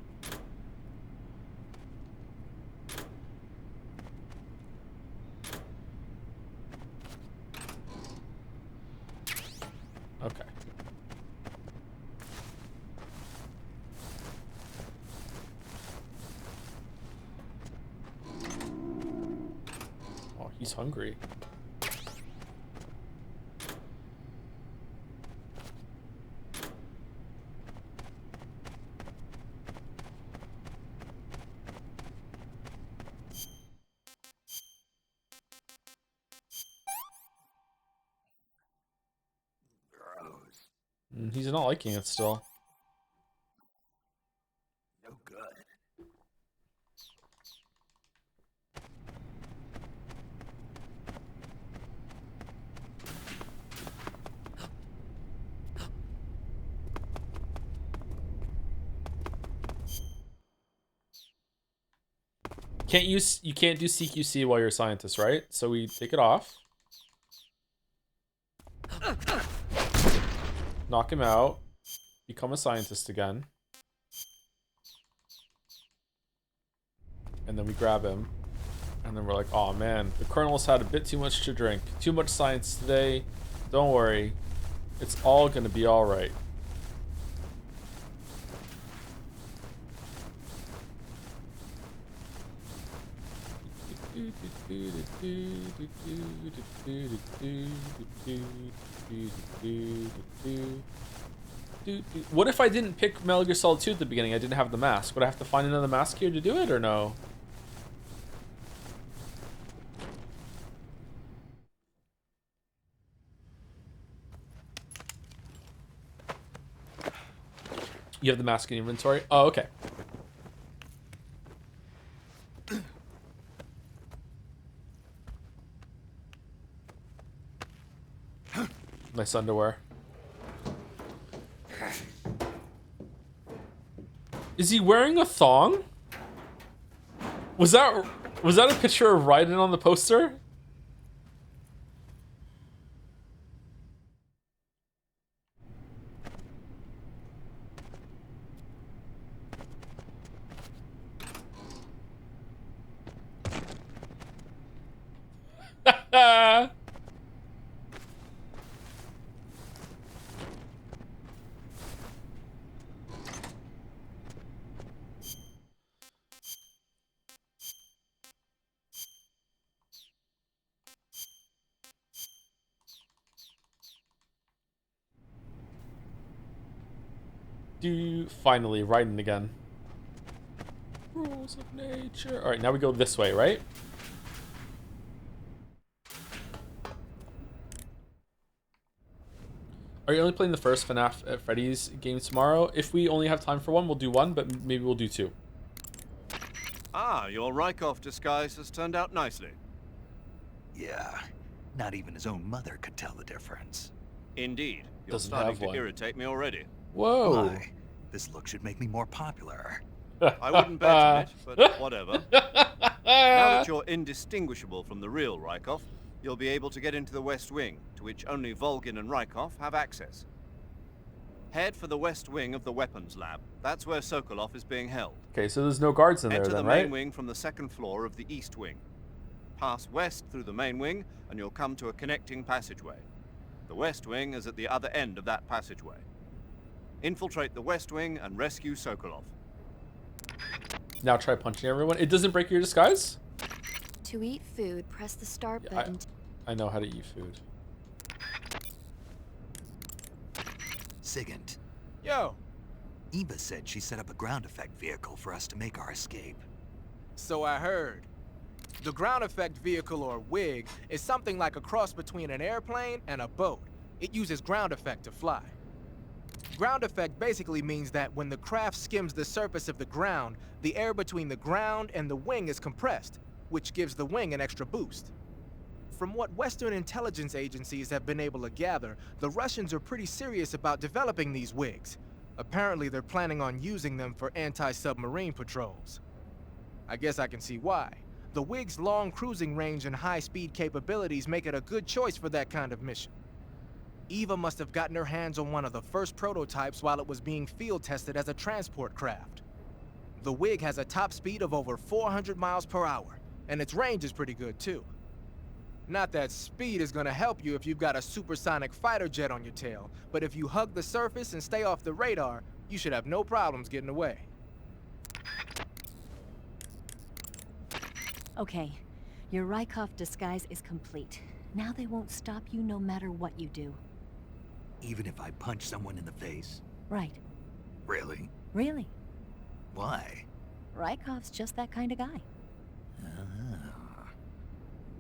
Okay. Oh, he's hungry. He's not liking it still. No good. You can't do CQC while you're a scientist, right? So we take it off. Knock him out. Become a scientist again. And then we grab him. And then we're like, oh man, the Colonel's had a bit too much to drink. Too much science today. Don't worry. It's all gonna be alright. What if I didn't pick Metal Gear Solid 2 at the beginning? I didn't have the mask. Would I have to find another mask here to do it, or no? You have the mask in inventory? Oh, okay. Nice underwear. Is he wearing a thong? Was that a picture of Raiden on the poster? Finally, Raiden again. Rules of nature. Alright, now we go this way, right? Are you only playing the first FNaF at Freddy's game tomorrow? If we only have time for one, we'll do one, but maybe we'll do two. Ah, your Rykov disguise has turned out nicely. Yeah, not even his own mother could tell the difference. Indeed. You're Doesn't starting have to one. irritate me already. Whoa. Why? This look should make me more popular. I wouldn't bet on it, but whatever. Now that you're indistinguishable from the real Rykov, you'll be able to get into the West Wing, to which only Volgin and Rykov have access. Head for the West Wing of the Weapons Lab. That's where Sokolov is being held. Okay, so there's no guards in there Enter then, the main right? wing from the second floor of the East Wing. Pass west through the main wing, and you'll come to a connecting passageway. The West Wing is at the other end of that passageway. Infiltrate the West Wing and rescue Sokolov. Now try punching everyone. It doesn't break your disguise? To eat food, press the start Yeah, button. I know how to eat food. Sigint, Yo, Eva said she set up a ground effect vehicle for us to make our escape. so I heard. The ground effect vehicle, or WIG, is something like a cross between an airplane and a boat. It uses ground effect to fly. Ground effect basically means that when the craft skims the surface of the ground, the air between the ground and the wing is compressed, which gives the wing an extra boost. From what Western intelligence agencies have been able to gather, the Russians are pretty serious about developing these WIGs. Apparently, they're planning on using them for anti-submarine patrols. I guess I can see why. The WIG's long cruising range and high-speed capabilities make it a good choice for that kind of mission. Eva must have gotten her hands on one of the first prototypes while it was being field tested as a transport craft. The WIG has a top speed of over 400 miles per hour, and its range is pretty good too. Not that speed is gonna help you if you've got a supersonic fighter jet on your tail, but if you hug the surface and stay off the radar, you should have no problems getting away. Okay, your Rykov disguise is complete. Now they won't stop you no matter what you do. Even if I punch someone in the face? Right. Really? Really. Why? Rykov's just that kind of guy.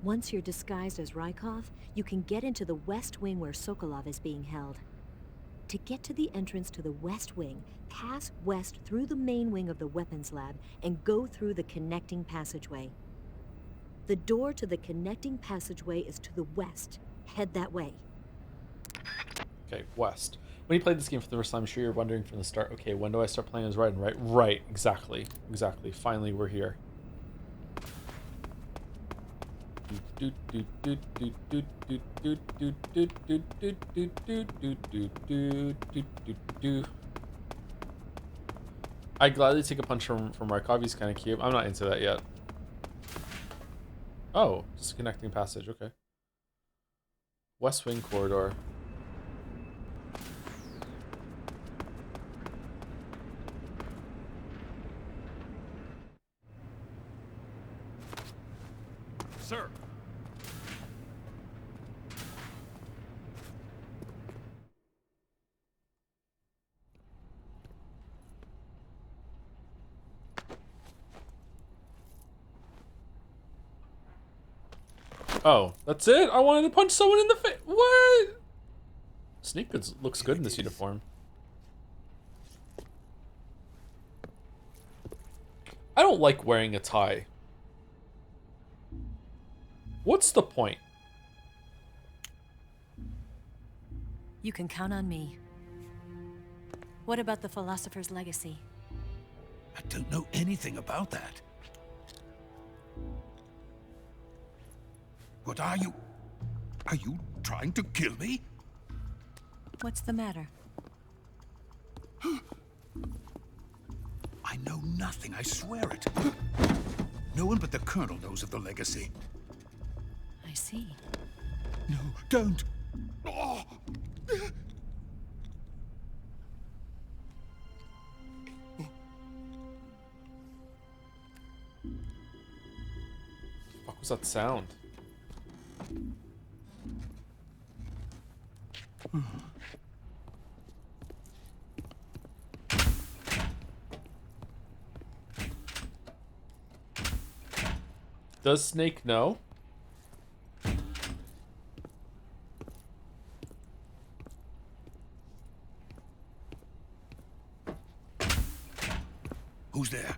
Once you're disguised as Rykov, you can get into the West Wing where Sokolov is being held. To get to the entrance to the West Wing, pass west through the main wing of the weapons lab and go through the connecting passageway. The door to the connecting passageway is to the west. Head that way. Okay, west. When you played this game for the first time, I'm sure you're wondering from the start, okay, when do I start playing as Red? Right? Right, exactly. Exactly. Finally, we're here. I'd gladly take a punch from Rykov. He's kind of cute. I'm not into that yet. Oh, just a connecting passage. Okay. West Wing corridor. Sir. Oh, that's it? I wanted to punch someone in the face. What? Sneak Goods looks good in this uniform. I don't like wearing a tie. What's the point? You can count on me. What about the philosopher's legacy? I don't know anything about that. What are you? Are you trying to kill me? What's the matter? I know nothing, I swear it. No one but the Colonel knows of the legacy. I see. No, don't. Oh. What was that sound? Does Snake know? Who's there?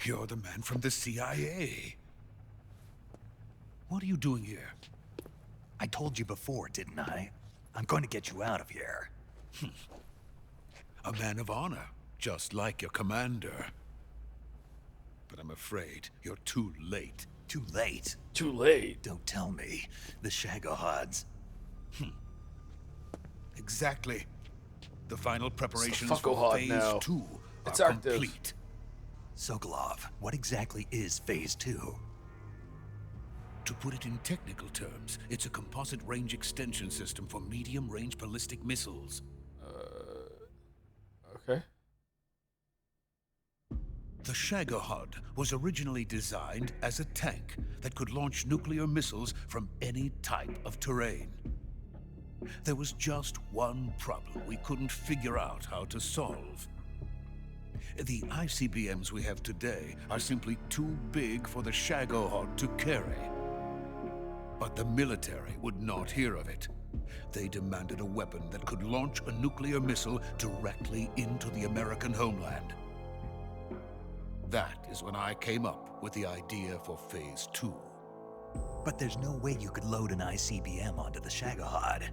You're the man from the CIA. What are you doing here? I told you before, didn't I? I'm going to get you out of here. A man of honor, just like your commander. But I'm afraid you're too late. Too late? Too late. Don't tell me. The Shagohods. Exactly. The final preparations It's the for Fuckohod Phase now. 2 It's are active. complete. Sokolov, what exactly is Phase 2? To put it in technical terms, it's a composite range extension system for medium-range ballistic missiles. Okay. The Shagohod was originally designed as a tank that could launch nuclear missiles from any type of terrain. There was just one problem we couldn't figure out how to solve. The ICBMs we have today are simply too big for the Shagohod to carry. But the military would not hear of it. They demanded a weapon that could launch a nuclear missile directly into the American homeland. That is when I came up with the idea for Phase 2. But there's no way you could load an ICBM onto the Shagohod.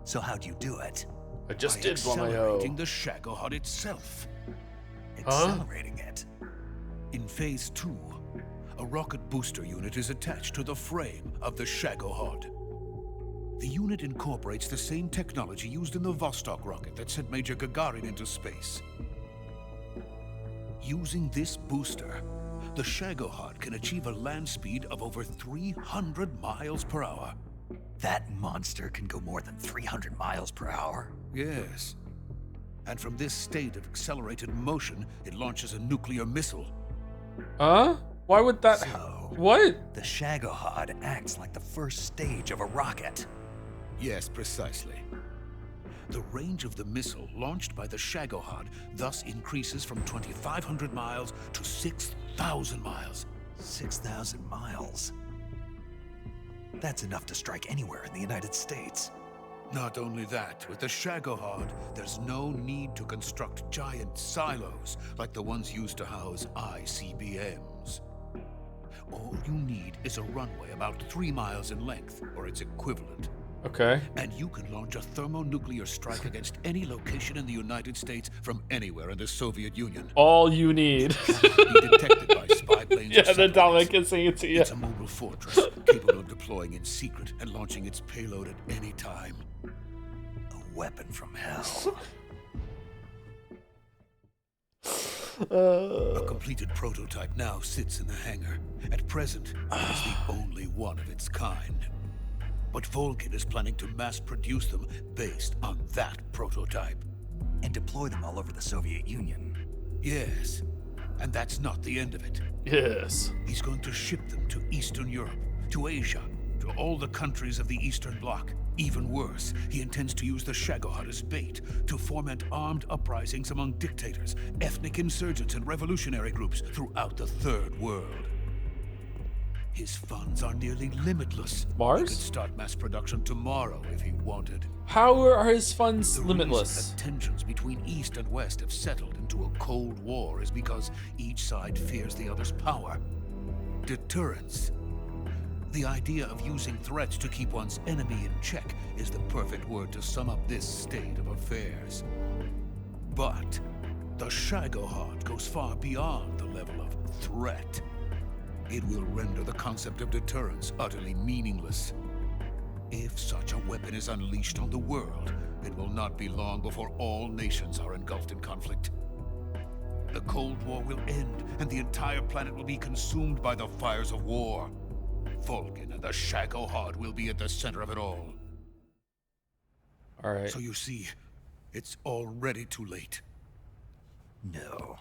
So how'd you do it? I just By did, accelerating Blamayo. the Shagohod itself. Accelerating it? In Phase 2, a rocket booster unit is attached to the frame of the Shagohod. The unit incorporates the same technology used in the Vostok rocket that sent Major Gagarin into space. Using this booster, the Shagohod can achieve a land speed of over 300 miles per hour. That monster can go more than 300 miles per hour? Yes. And from this state of accelerated motion, it launches a nuclear missile. Huh? Why would that... So, What? the Shagohod acts like the first stage of a rocket. Yes, precisely. The range of the missile launched by the Shagohod thus increases from 2,500 miles to 6,000 miles. 6,000 miles? That's enough to strike anywhere in the United States. Not only that, with the Shagohod, there's no need to construct giant silos like the ones used to house ICBMs. All you need is a runway about 3 miles in length, or its equivalent. Okay. And you can launch a thermonuclear strike against any location in the United States from anywhere in the Soviet Union. All you need. Be detected by spy planes. Yeah, the Dalek can sing it to you. It's a mobile fortress capable of deploying in secret and launching its payload at any time. A weapon from hell. A completed prototype now sits in the hangar. At present, it is the only one of its kind. But Volgin is planning to mass produce them based on that prototype. And deploy them all over the Soviet Union. Yes, and that's not the end of it. Yes. He's going to ship them to Eastern Europe, to Asia, to all the countries of the Eastern Bloc. Even worse, he intends to use the Shagohod as bait to foment armed uprisings among dictators, ethnic insurgents, and revolutionary groups throughout the Third World. His funds are nearly limitless. Mars? He could start mass production tomorrow if he wanted. How are his funds The limitless? reason that tensions between East and West have settled into a Cold War is because each side fears the other's power. Deterrence. The idea of using threats to keep one's enemy in check is the perfect word to sum up this state of affairs. But the Shagohod goes far beyond the level of threat. It will render the concept of deterrence utterly meaningless. If such a weapon is unleashed on the world, it will not be long before all nations are engulfed in conflict. The Cold War will end, and the entire planet will be consumed by the fires of war. Volgin and the Shagohod will be at the center of it all. All right. So you see, it's already too late. No,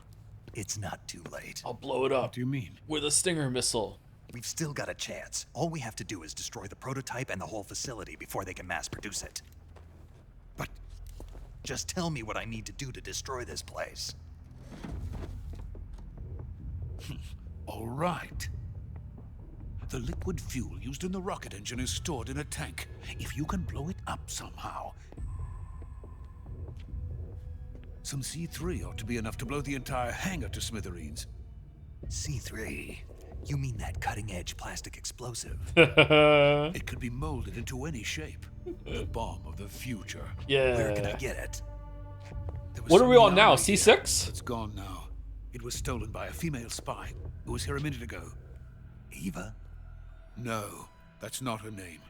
it's not too late. I'll blow it up. What do you mean? With a Stinger missile. We've still got a chance. All we have to do is destroy the prototype and the whole facility before they can mass produce it. But just tell me what I need to do to destroy this place. all right. The liquid fuel used in the rocket engine is stored in a tank. If you can blow it up somehow. Some C3 ought to be enough to blow the entire hangar to smithereens. C3? You mean that cutting-edge plastic explosive? It could be molded into any shape. The bomb of the future. Yeah. Where can I get it? What are we on now? Here. C6? It's gone now. It was stolen by a female spy who was here a minute ago. Eva? No, that's not her name.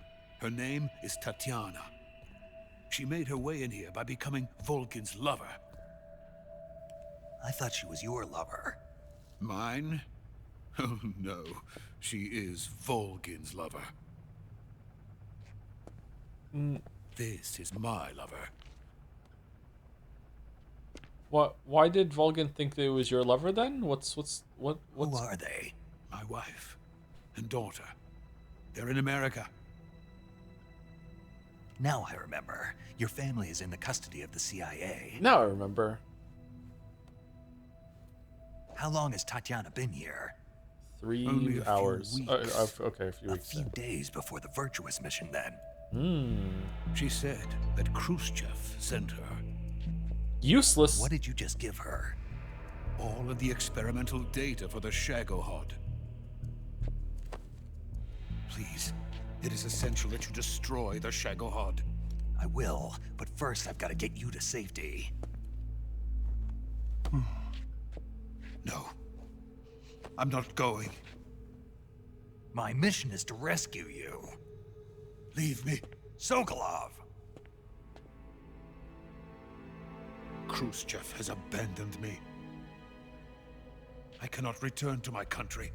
Her name is Tatiana. She made her way in here by becoming Volgin's lover. I thought she was your lover. Mine? Oh no, she is Volgin's lover. This is my lover. What? Why did Volgin think that it was your lover then? What's Who are they? My wife and daughter. They're in America. Now I remember. Your family is in the custody of the CIA. Now I remember. How long has Tatiana been here? 3 Only a few hours. weeks. Okay, a few A weeks. few days before the Virtuous mission, then. She said that Khrushchev sent her. Useless. What did you just give her? All of the experimental data for the Shagohod. Please, it is essential that you destroy the Shagohod. I will, but first I've got to get you to safety. No, I'm not going. My mission is to rescue you. Leave me. Sokolov! Khrushchev has abandoned me. I cannot return to my country.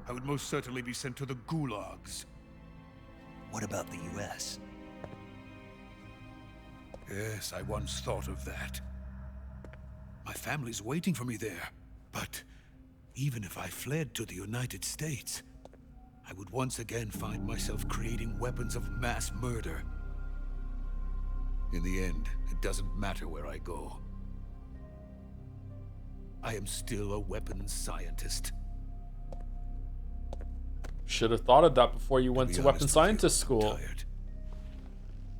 I would most certainly be sent to the gulags. What about the US? Yes, I once thought of that. My family's waiting for me there. But even if I fled to the United States, I would once again find myself creating weapons of mass murder. In the end, it doesn't matter where I go. I am still a weapons scientist. Should have thought of that before you went to be weapons honest with you, scientist I'm school. tired.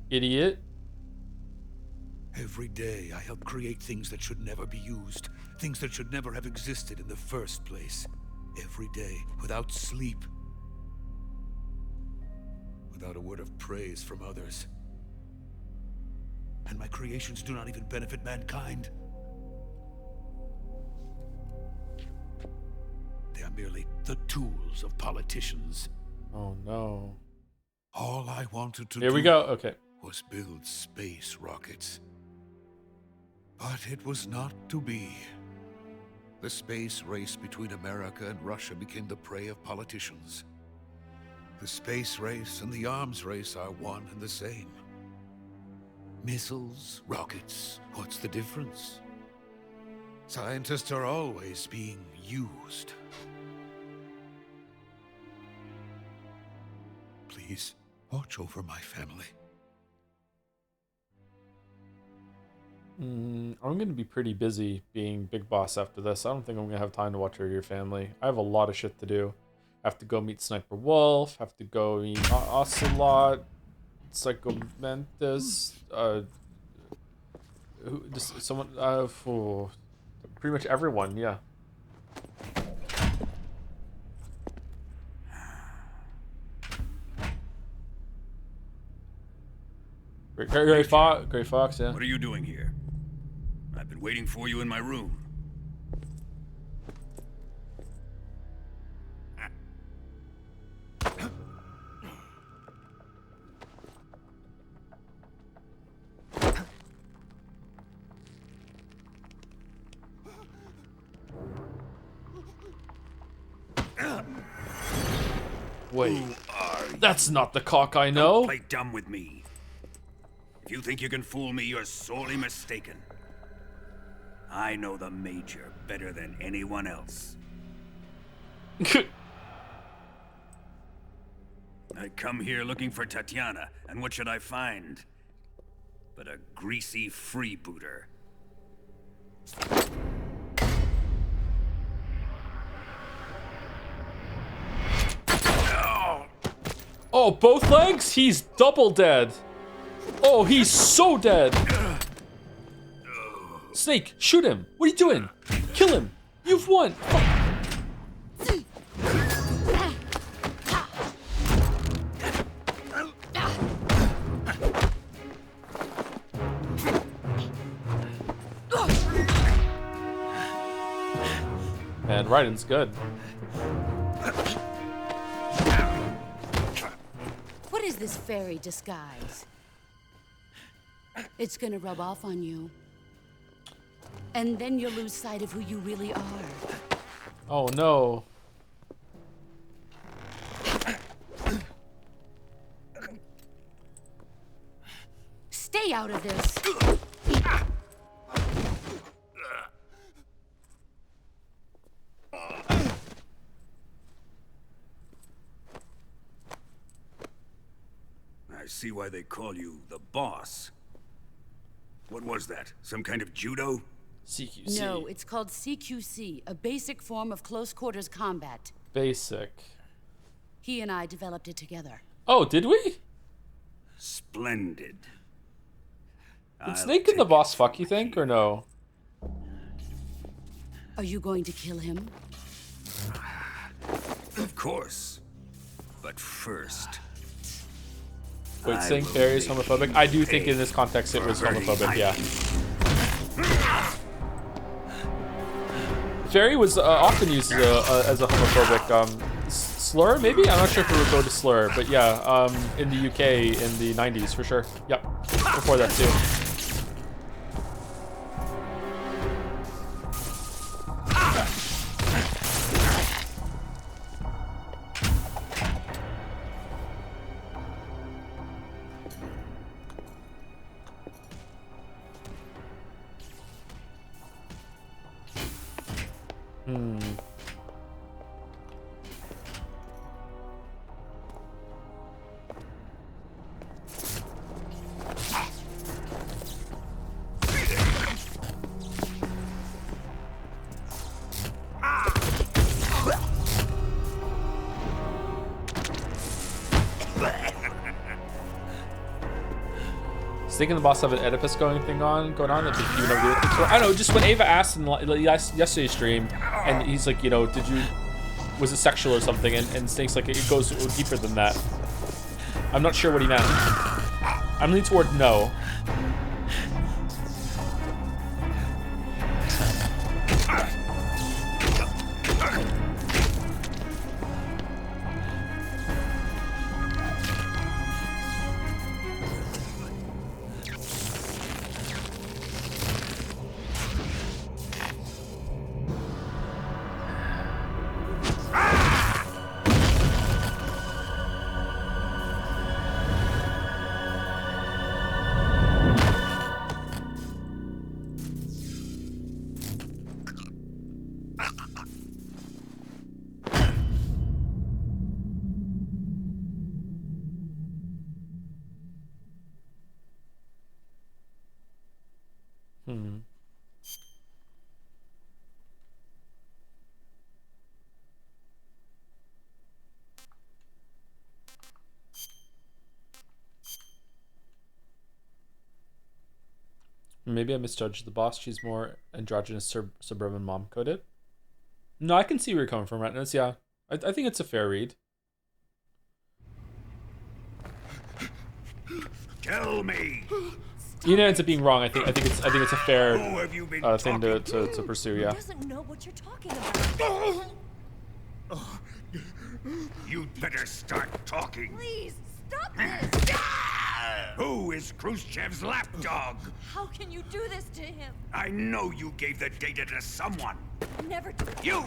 Idiot. Every day I help create things that should never be used, things that should never have existed in the first place. Every day, without sleep, without a word of praise from others. And my creations do not even benefit mankind. They are merely the tools of politicians. Oh no. All I wanted to Here do we go. Okay. was build space rockets. But it was not to be. The space race between America and Russia became the prey of politicians. The space race and the arms race are one and the same. Missiles, rockets, what's the difference? Scientists are always being used. Please, watch over my family. I'm going to be pretty busy being Big Boss after this. I don't think I'm going to have time to watch over your family. I have a lot of shit to do. I have to go meet Sniper Wolf. Have to go meet Ocelot. Psycho Mantis. Someone. Pretty much everyone. Yeah. Gray Fox. Yeah. What are you doing here? I've been waiting for you in my room. Wait, that's not the cock I know. Don't play dumb with me. If you think you can fool me, you're sorely mistaken. I know the Major better than anyone else. I come here looking for Tatiana, and what should I find? But a greasy freebooter. Oh, both legs? He's double dead. Oh, he's so dead. Snake, shoot him. What are you doing? Kill him. You've won. Man, Raiden's good. What is this fairy disguise? It's gonna rub off on you. And then you'll lose sight of who you really are. Oh no. Stay out of this. I see why they call you the boss. What was that? Some kind of judo? CQC. No, it's called CQC, a basic form of close quarters combat. Basic. He and I developed it together. Oh, did we? Splendid. Did Snake and the boss fuck, you think, or no? Are you going to kill him? Of course. But first... Wait, saying fairy is homophobic? I do think in this context it was homophobic, yeah. Fairy was often used as a homophobic slur, maybe? I'm not sure if it would go to slur, but yeah, in the UK in the 90s, for sure. Yep, before that too. thinking the boss have an Oedipus going on that you know, I don't know, just when Ava asked in yesterday's stream, and he's like, you know, was it sexual or something? And Snake's like, it goes deeper than that. I'm not sure what he meant. I'm leaning toward no. Maybe I misjudged the boss. She's more androgynous suburban mom coded. No, I can see where you're coming from, Retinas. Yeah, I think it's a fair read. Tell me. Even if it ends up being wrong, I think it's a fair thing to pursue. Yeah. Doesn't know what you're talking about. You'd better start talking. Please stop this. Who is Khrushchev's lapdog? How can you do this to him? I know you gave the data to someone. Never do You!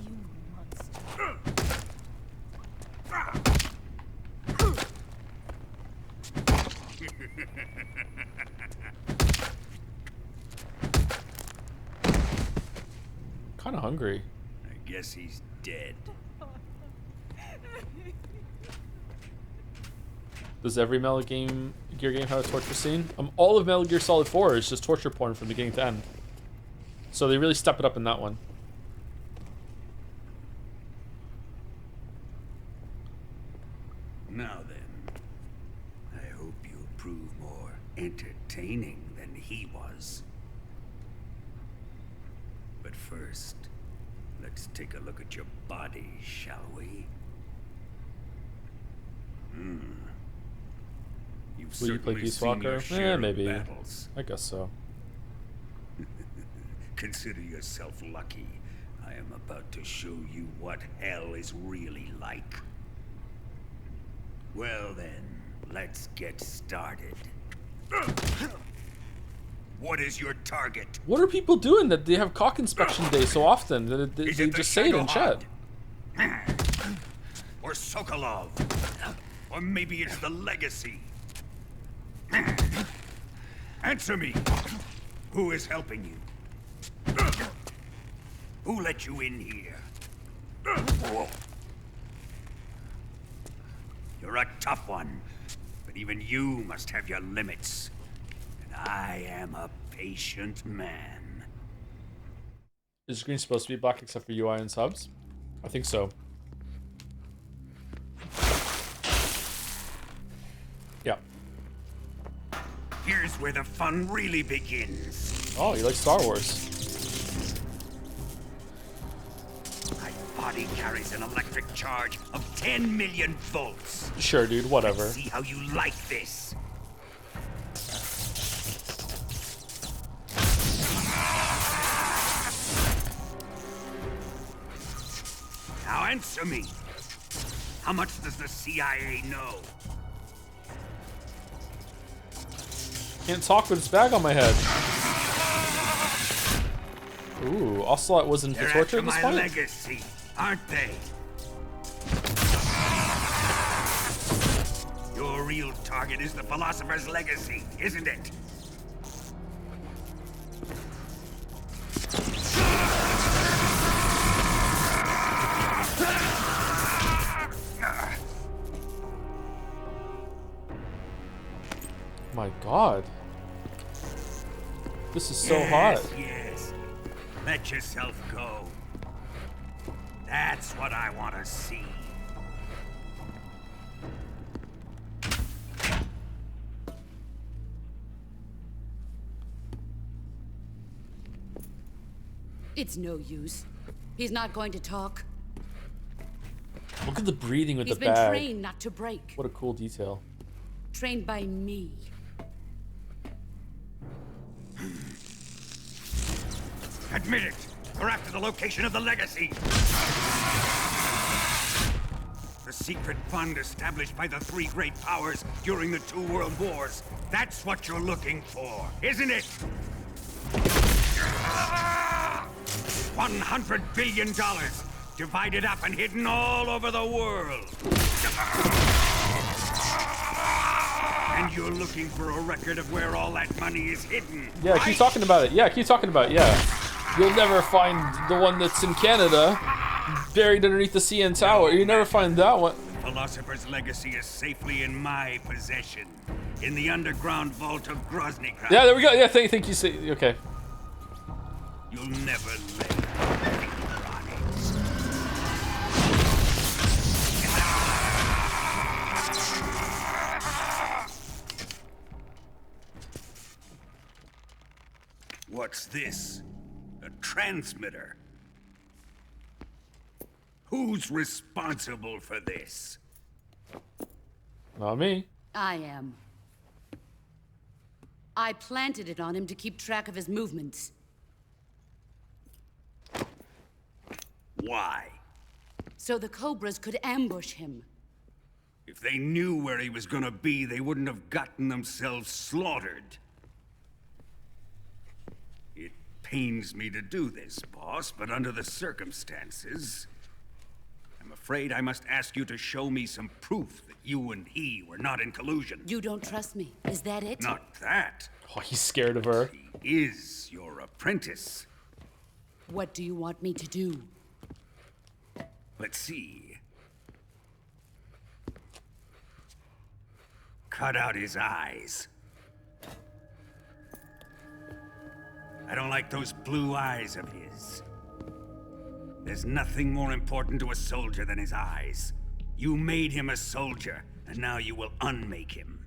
You monster. Kind of hungry. I guess he's dead. Does every Metal Gear game have a torture scene? All of Metal Gear Solid 4 is just torture porn from beginning to end. So they really step it up in that one. Now then, I hope you'll prove more entertaining than he was. But first, let's take a look at your body, shall we? You've Will you play certainly Peace seen Walker? your share of Maybe. battles. I guess so. Consider yourself lucky. I am about to show you what hell is really like. Well then, let's get started. What is your target? What are people doing that they have cock inspection day so often that they just say it in chat? Or Sokolov? Or maybe it's the Legacy? Answer me! Who is helping you? Who let you in here? You're a tough one, but even you must have your limits. And I am a patient man. Is the screen supposed to be black except for UI and subs? I think so. Yeah. Here's where the fun really begins. Oh, you like Star Wars. My body carries an electric charge of 10 million volts. Sure, dude, whatever. Let's see how you like this. Now answer me. How much does the CIA know? Can't talk with this bag on my head. Ooh, Ocelot wasn't for They're torture after at this my point? legacy, aren't they? Your real target is the Philosopher's Legacy, isn't it? My god. This is so hot. Yes. Let yourself go. That's what I want to see. It's no use. He's not going to talk. Look at the breathing with He's the been bag. trained not to break. What a cool detail. Trained by me. Admit it! We're after the location of the legacy! The secret fund established by the three great powers during the 2 world wars. That's what you're looking for, isn't it? $100 billion, divided up and hidden all over the world. And you're looking for a record of where all that money is hidden. Yeah, right? keep talking about it. Yeah, keep talking about it. Yeah. You'll never find the one that's in Canada, buried underneath the CN Tower. You never find that one. Philosopher's legacy is safely in my possession, in the underground vault of Grozny. Yeah, there we go. Yeah, thank you. Okay. You'll never live. What's this? A transmitter? Who's responsible for this? Not me. I am. I planted it on him to keep track of his movements. Why? So the Cobras could ambush him. If they knew where he was gonna be, they wouldn't have gotten themselves slaughtered. It pains me to do this, boss, but under the circumstances, I'm afraid I must ask you to show me some proof that you and he were not in collusion. You don't trust me, is that it? Not that. Oh, he's scared of her. He is your apprentice. What do you want me to do? Let's see. Cut out his eyes. I don't like those blue eyes of his. There's nothing more important to a soldier than his eyes. You made him a soldier, and now you will unmake him.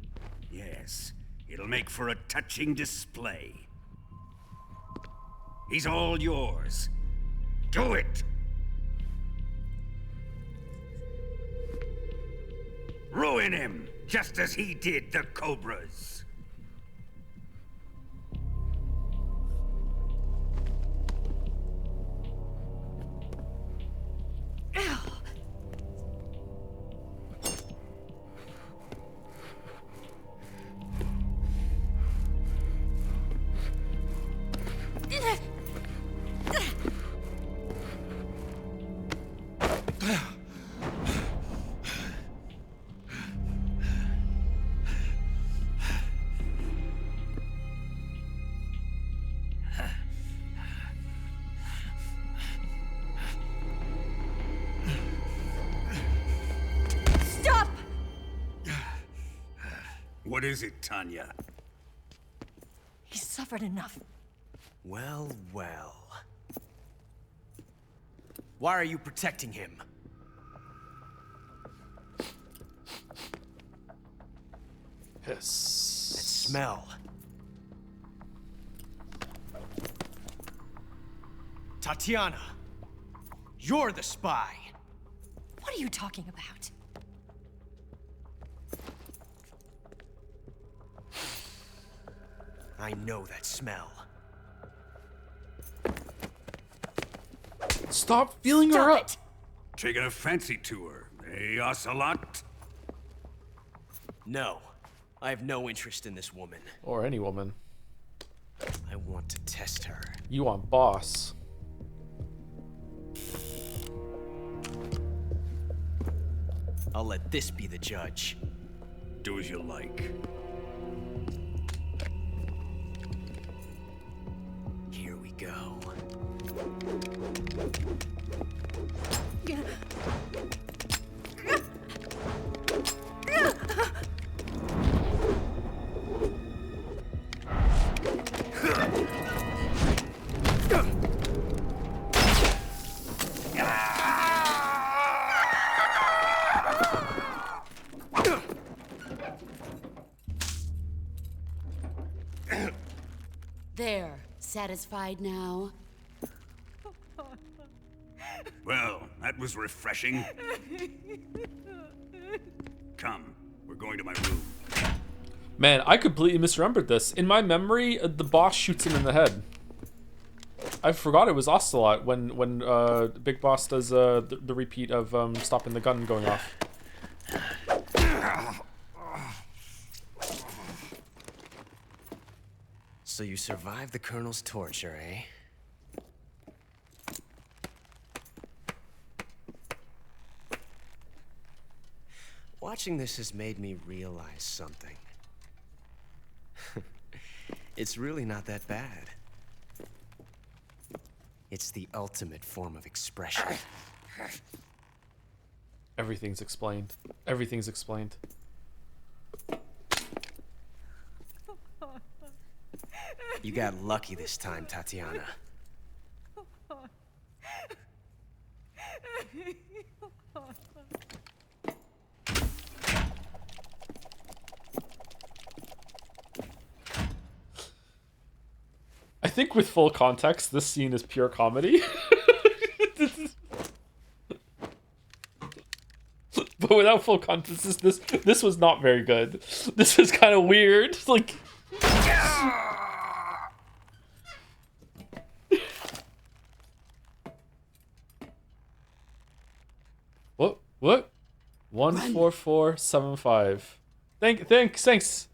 Yes, it'll make for a touching display. He's all yours. Do it! Ruin him, just as he did the Cobras. What is it, Tanya? He's suffered enough. Well, well. Why are you protecting him? Yes. That smell. Tatiana, you're the spy. What are you talking about? I know that smell. Stop feeling her Stop up. it! Taking a fancy to her, eh, Ocelot? No, I have no interest in this woman. Or any woman. I want to test her. You want boss. I'll let this be the judge. Do as you like. Here we go. There, satisfied now? Well, that was refreshing. Come, we're going to my room. Man, I completely misremembered this. In my memory, the boss shoots him in the head. I forgot it was Ocelot when Big Boss does the repeat of stopping the gun going off. So you survived the Colonel's torture, eh? Watching this has made me realize something. It's really not that bad. It's the ultimate form of expression. Everything's explained. Everything's explained. You got lucky this time, Tatiana. I think with full context, this scene is pure comedy. But without full context, this was not very good. This was kind of weird. Like, what? 14475. Thanks.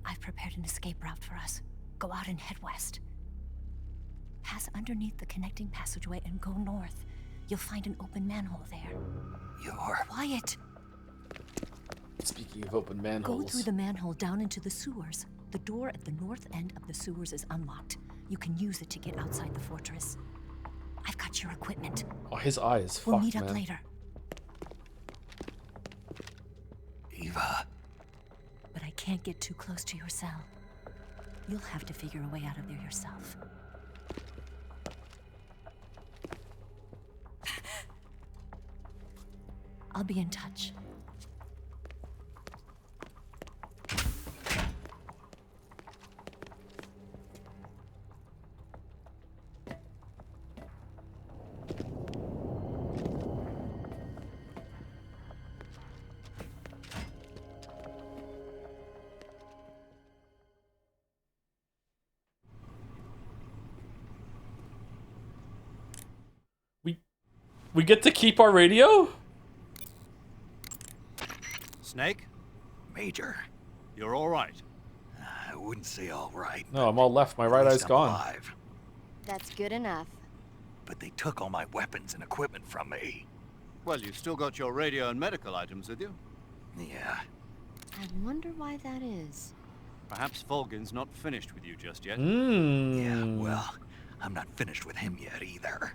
I've prepared an escape route for us. Go out and head west. Pass underneath the connecting passageway and go north. You'll find an open manhole there. You're... Quiet! Speaking of open manholes. Go through the manhole down into the sewers. The door at the north end of the sewers is unlocked. You can use it to get outside the fortress. I've got your equipment. Oh, his eyes. We'll Fuck, meet up man. later. Eva. But I can't get too close to your cell. You'll have to figure a way out of there yourself. I'll be in touch. We get to keep our radio? Snake, Major. you're all right. I wouldn't say all right. No, I'm all left. My right At eye's least I'm gone. alive. That's good enough. But they took all my weapons and equipment from me. Well, you've still got your radio and medical items with you. Yeah. I wonder why that is. Perhaps Volgin's not finished with you just yet. Yeah, well, I'm not finished with him yet either.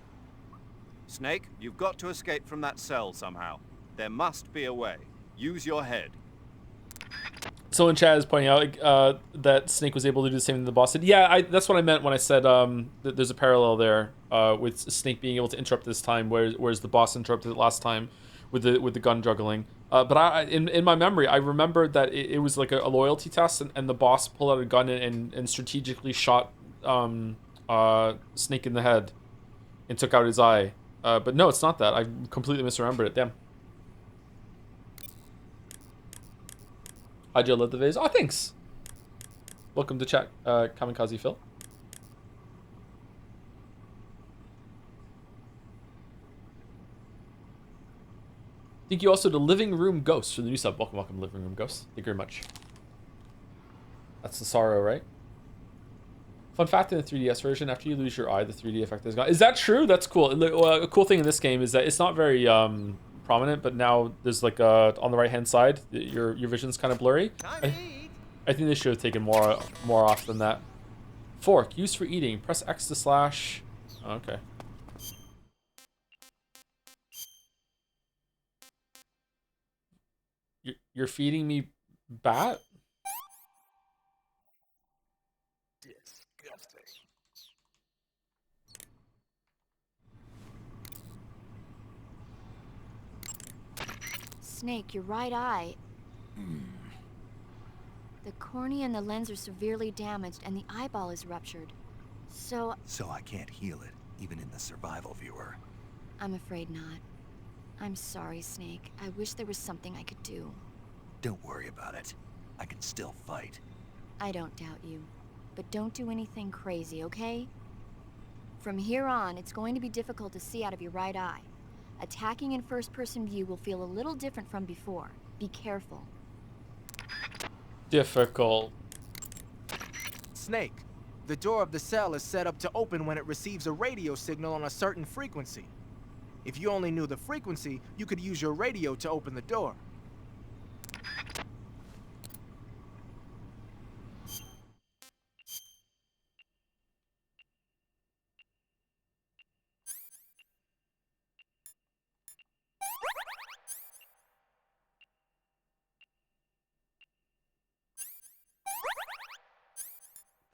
Snake, you've got to escape from that cell somehow. There must be a way. Use your head. So in chat is pointing out that Snake was able to do the same thing the boss did. Yeah, that's what I meant when I said that there's a parallel there with Snake being able to interrupt this time, whereas the boss interrupted it last time with the gun juggling. But in my memory, I remembered that it was like a loyalty test, and the boss pulled out a gun and strategically shot Snake in the head and took out his eye. But no, it's not that. I completely misremembered it. Damn. Hi, Joe led the vase. Oh, thanks. Welcome to chat, Kamikaze Phil. Thank you also to Living Room Ghost for the new sub. Welcome, Living Room Ghost. Thank you very much. That's the sorrow, right? Fun fact in the 3DS version, after you lose your eye, the 3D effect is gone. Is that true? That's cool. A cool thing in this game is that it's not very prominent, but now there's like on the right-hand side, your vision's kind of blurry. I think they should have taken more off than that. Fork, used for eating. Press X to slash. Oh, okay. You're feeding me bat? Snake, your right eye. The cornea and the lens are severely damaged, and the eyeball is ruptured. So I can't heal it, even in the survival viewer. I'm afraid not. I'm sorry, Snake. I wish there was something I could do. Don't worry about it. I can still fight. I don't doubt you. But don't do anything crazy, okay? From here on, it's going to be difficult to see out of your right eye. Attacking in first-person view will feel a little different from before. Be careful. Difficult. Snake, the door of the cell is set up to open when it receives a radio signal on a certain frequency. If you only knew the frequency, you could use your radio to open the door.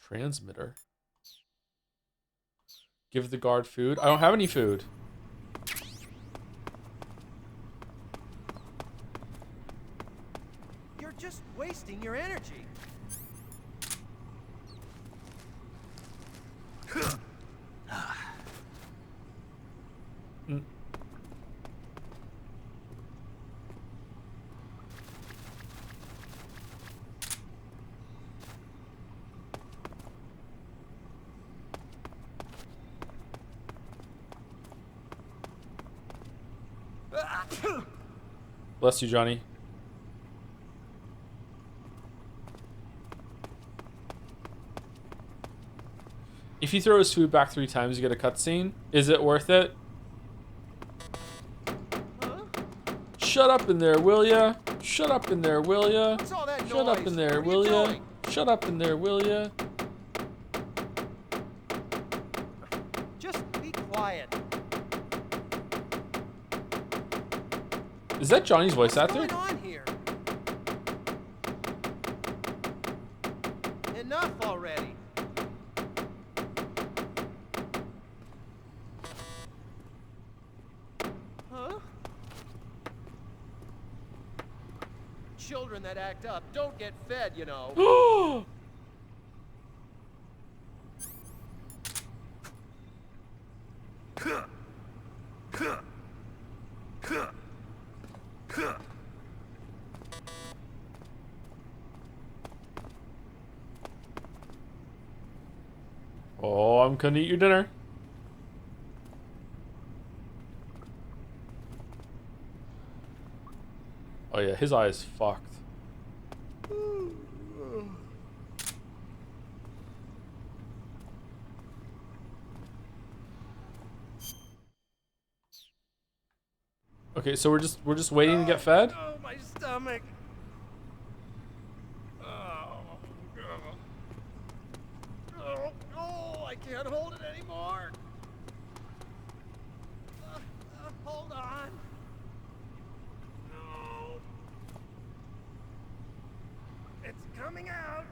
Transmitter. Give the guard food. I don't have any food. You're just wasting your energy. Bless you, Johnny. If you throw his food back 3 times, you get a cutscene. Is it worth it? Huh? Shut up in there, will ya? Shut up in there, will ya? What's all that Shut up noise? in there, Where are will you ya? going? Shut up in there, will ya? Just be quiet. Is that Johnny's voice actor? What's going on here? Enough already. Huh? Children that act up don't get fed, you know. Oh, I'm gonna eat your dinner. Oh yeah, his eye is fucked. Okay, so we're just waiting to get fed? Oh, my stomach. Oh, I can't hold it anymore. Hold on. No. It's coming out.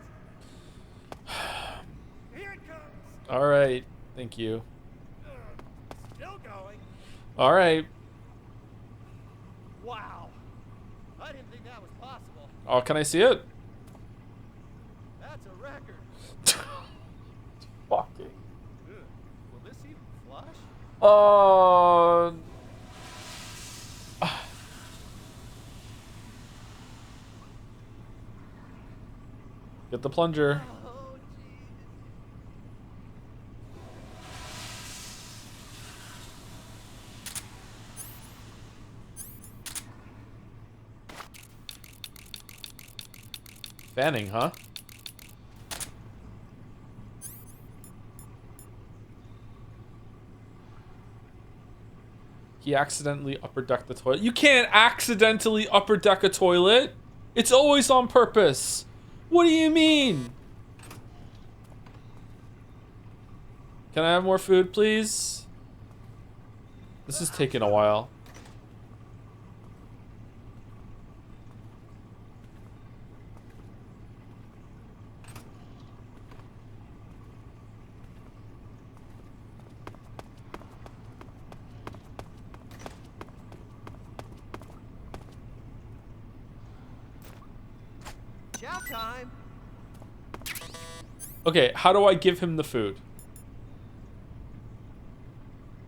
Here it comes. All right, thank you. Still going. All right. Wow. I didn't think that was possible. Oh, can I see it? That's a record. Fucking. Will this even flush? Get the plunger. Oh, jeez. Fanning, huh? He accidentally upper decked the toilet. You can't accidentally upper deck a toilet. It's always on purpose. What do you mean? Can I have more food, please? This is taking a while. Chow time. Okay, how do I give him the food?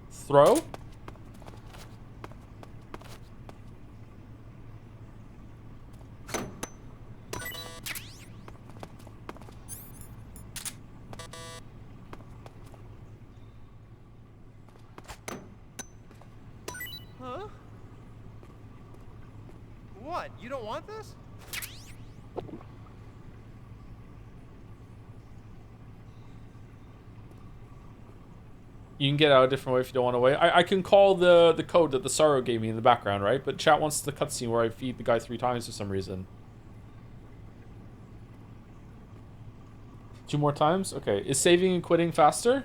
Throw? Huh? What? You don't want this? You can get out a different way if you don't want to wait. I can call the code that the Sorrow gave me in the background, right? But chat wants the cutscene where I feed the guy 3 times for some reason. 2 more times? Okay. Is saving and quitting faster?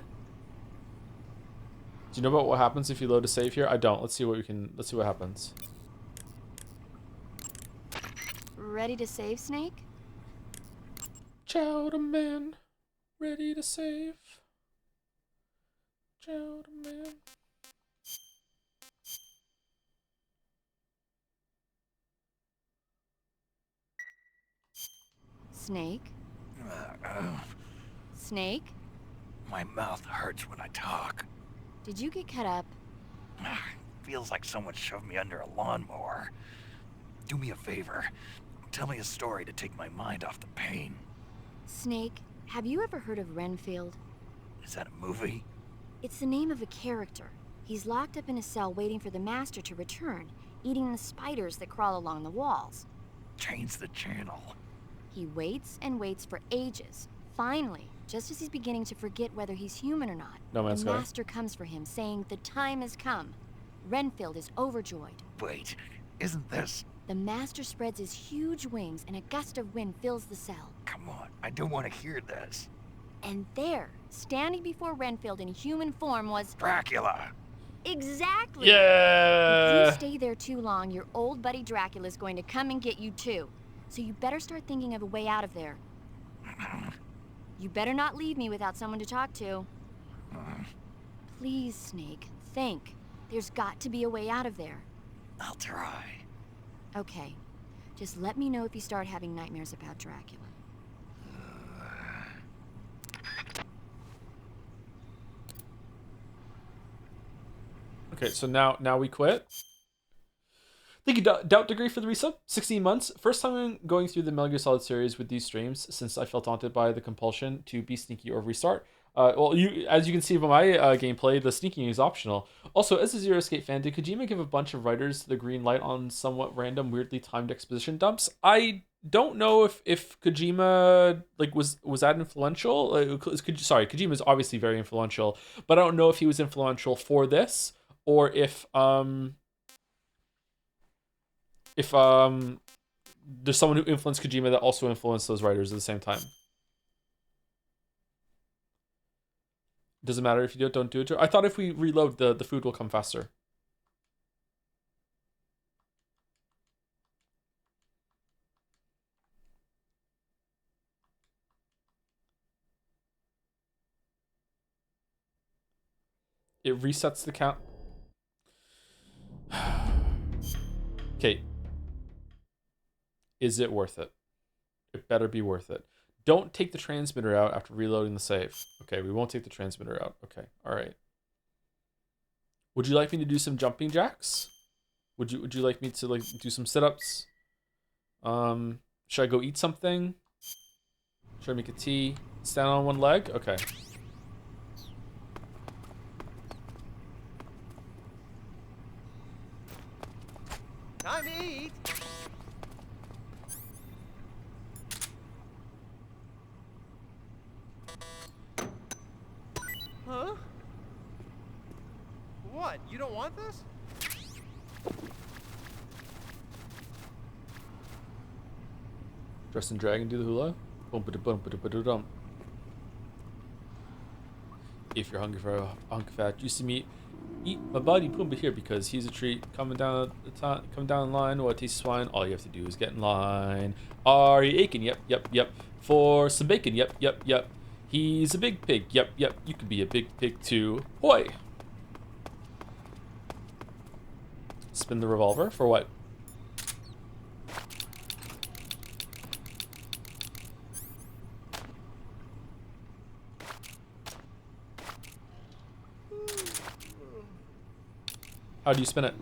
Do you know about what happens if you load a save here? I don't. Let's see what happens. Ready to save, Snake? Chowder man, ready to save. Chowder man. Snake? Snake? My mouth hurts when I talk. Did you get cut up? Feels like someone shoved me under a lawnmower. Do me a favor. Tell me a story to take my mind off the pain. Snake, have you ever heard of Renfield? Is that a movie? It's the name of a character. He's locked up in a cell waiting for the master to return, eating the spiders that crawl along the walls. Change the channel. He waits and waits for ages. Finally, just as he's beginning to forget whether he's human or not, No Man's the Sky. master comes for him, saying the time has come. Renfield is overjoyed. Wait, isn't this... The master spreads his huge wings and a gust of wind fills the cell. Come on, I don't want to hear this. And there, standing before Renfield in human form was... Dracula! Exactly! Yeah! If you stay there too long, your old buddy Dracula's going to come and get you too. So you better start thinking of a way out of there. You better not leave me without someone to talk to. Please, Snake, think. There's got to be a way out of there. I'll try. Okay. Just let me know if you start having nightmares about Dracula. Okay, so now we quit. Thank you, Doubt Degree, for the resub. 16 months. First time I'm going through the Metal Gear Solid series with these streams since I felt daunted by the compulsion to be sneaky or restart. Well, as you can see from my gameplay, the sneaking is optional. Also, as a Zero Escape fan, did Kojima give a bunch of writers the green light on somewhat random, weirdly timed exposition dumps? I don't know if Kojima was that influential. Kojima is obviously very influential, but I don't know if he was influential for this or if there's someone who influenced Kojima that also influenced those writers at the same time. Doesn't matter if you don't do it. I thought if we reload, the food will come faster. It resets the count. Okay. Is it worth it? It better be worth it. Don't take the transmitter out after reloading the save. Okay, we won't take the transmitter out. Okay, all right. Would you like me to do some jumping jacks? Would you like me to do some sit-ups? Should I go eat something? Should I make a tea? Stand on one leg? Okay. Time to eat. Huh? What? You don't want this? Dress and drag and do the hula. Bum-ba-da-bum-ba-da-ba-da-dum. If you're hungry for a hunk of fat, juicy meat, eat my buddy Pumbaa here because he's a treat. Coming down the line. What tastes swine? All you have to do is get in line. Are you aching? Yep. For some bacon? Yep. He's a big pig. Yep. You could be a big pig too. Hoy! Spin the revolver for what? How do you spin it?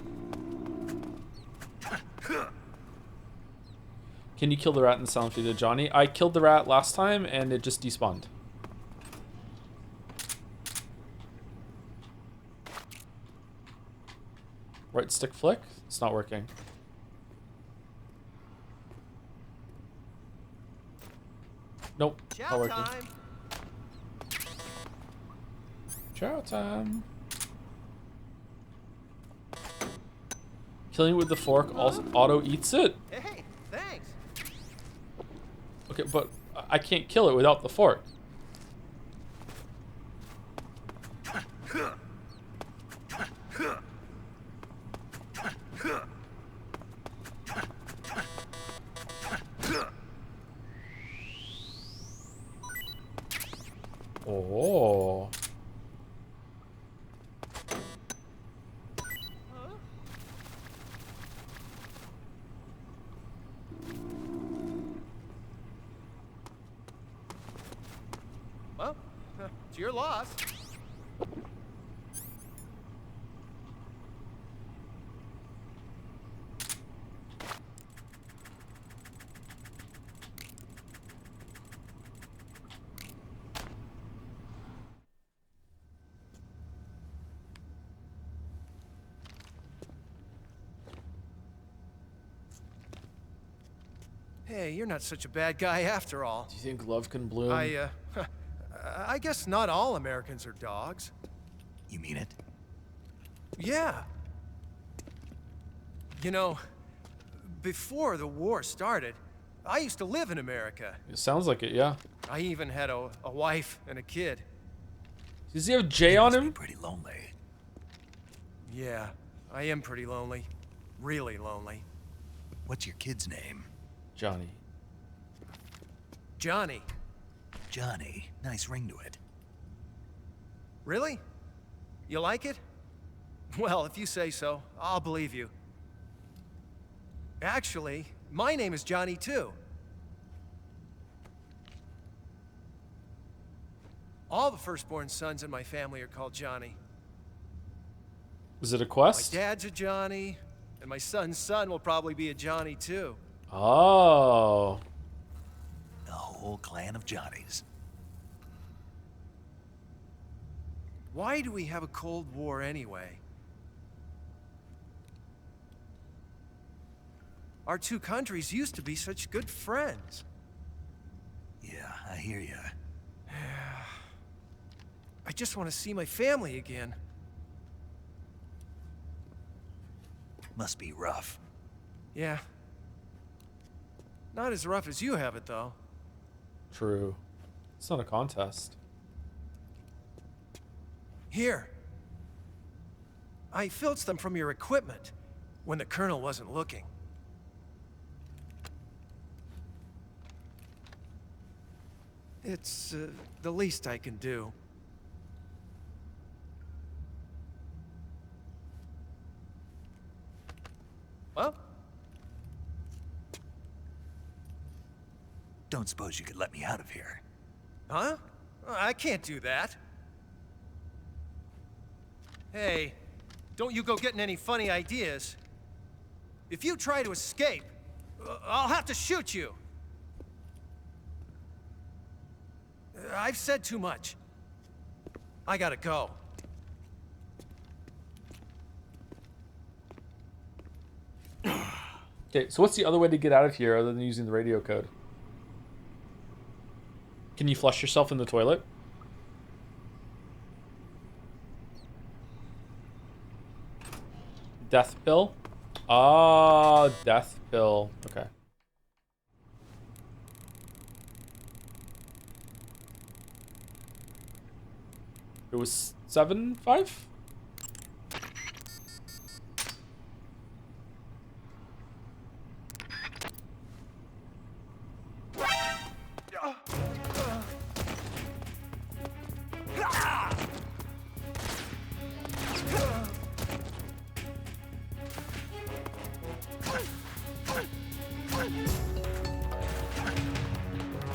Can you kill the rat in the sound feed of Johnny? I killed the rat last time and it just despawned. Right stick flick? It's not working. Nope, not working. Chow time. Killing with the fork also auto eats it. Hey, thanks. Okay, but I can't kill it without the fork. Oh. Well, it's your loss. Hey, you're not such a bad guy after all. Do you think love can bloom? I guess not all Americans are dogs. You mean it? Yeah. You know, before the war started, I used to live in America. It sounds like it, yeah. I even had a wife and a kid. Does he have J on him? Pretty lonely. Yeah, I am pretty lonely. Really lonely. What's your kid's name? Johnny. Johnny. Johnny. Nice ring to it. Really? You like it? Well, if you say so, I'll believe you. Actually, my name is Johnny too. All the firstborn sons in my family are called Johnny. Is it a quest? My dad's a Johnny, and my son's son will probably be a Johnny too. Oh. A whole clan of Johnnies. Why do we have a Cold War anyway? Our two countries used to be such good friends. Yeah, I hear ya. I just want to see my family again. Must be rough. Yeah. Not as rough as you have it, though. True. It's not a contest. Here. I filched them from your equipment when the Colonel wasn't looking. It's the least I can do. Well? Don't suppose you could let me out of here? Huh? I can't do that. Hey, don't you go getting any funny ideas. If you try to escape, I'll have to shoot you. I've said too much. I gotta go. Okay, so what's the other way to get out of here other than using the radio code? Can you flush yourself in the toilet? Death pill? Ah, death pill. Okay. It was 7-5?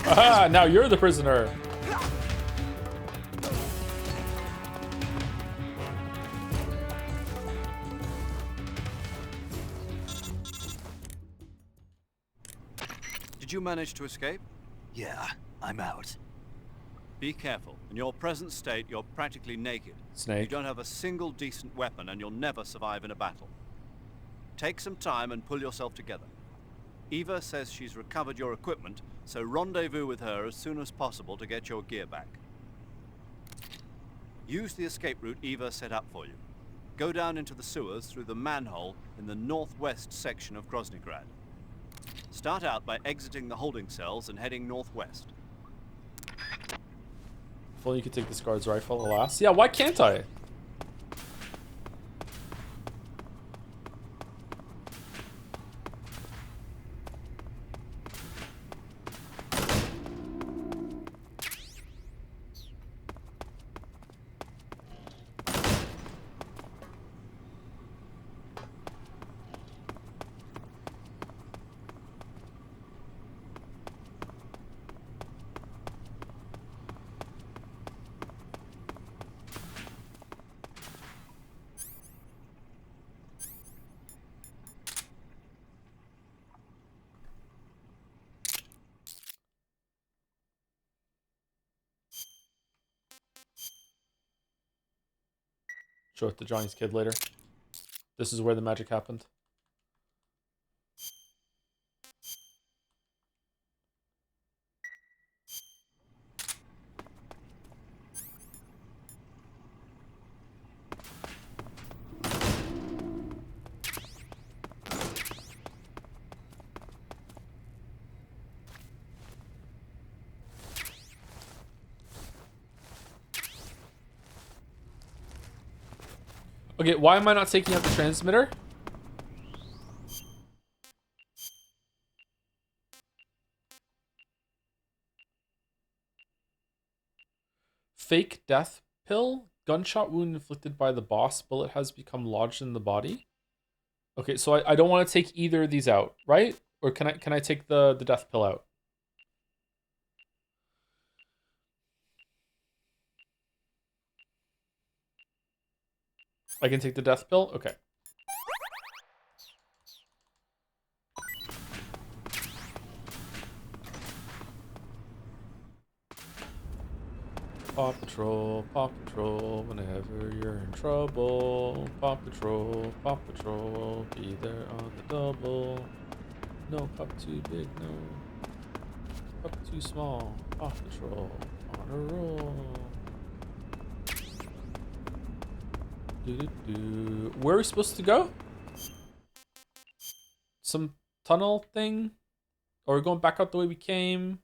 Aha, now you're the prisoner. Did you manage to escape? Yeah, I'm out. Be careful. In your present state, you're practically naked. Snake. You don't have a single decent weapon, and you'll never survive in a battle. Take some time and pull yourself together. Eva says she's recovered your equipment, so rendezvous with her as soon as possible to get your gear back. Use the escape route Eva set up for you. Go down into the sewers through the manhole in the northwest section of Groznygrad. Start out by exiting the holding cells and heading northwest. If only you could take this guard's rifle, alas. Yeah, why can't I? Show it to Johnny's kid later. This is where the magic happened. Okay, why am I not taking out the transmitter? Fake death pill? Gunshot wound inflicted by the boss. Bullet has become lodged in the body. Okay, so I don't want to take either of these out, right? Or can I take the death pill out? I can take the death pill? Okay. Paw Patrol, whenever you're in trouble. Paw Patrol, be there on the double. No cup too big, no cup too small. Paw Patrol, on a roll. Where are we supposed to go? Some tunnel thing? Or are we going back out the way we came?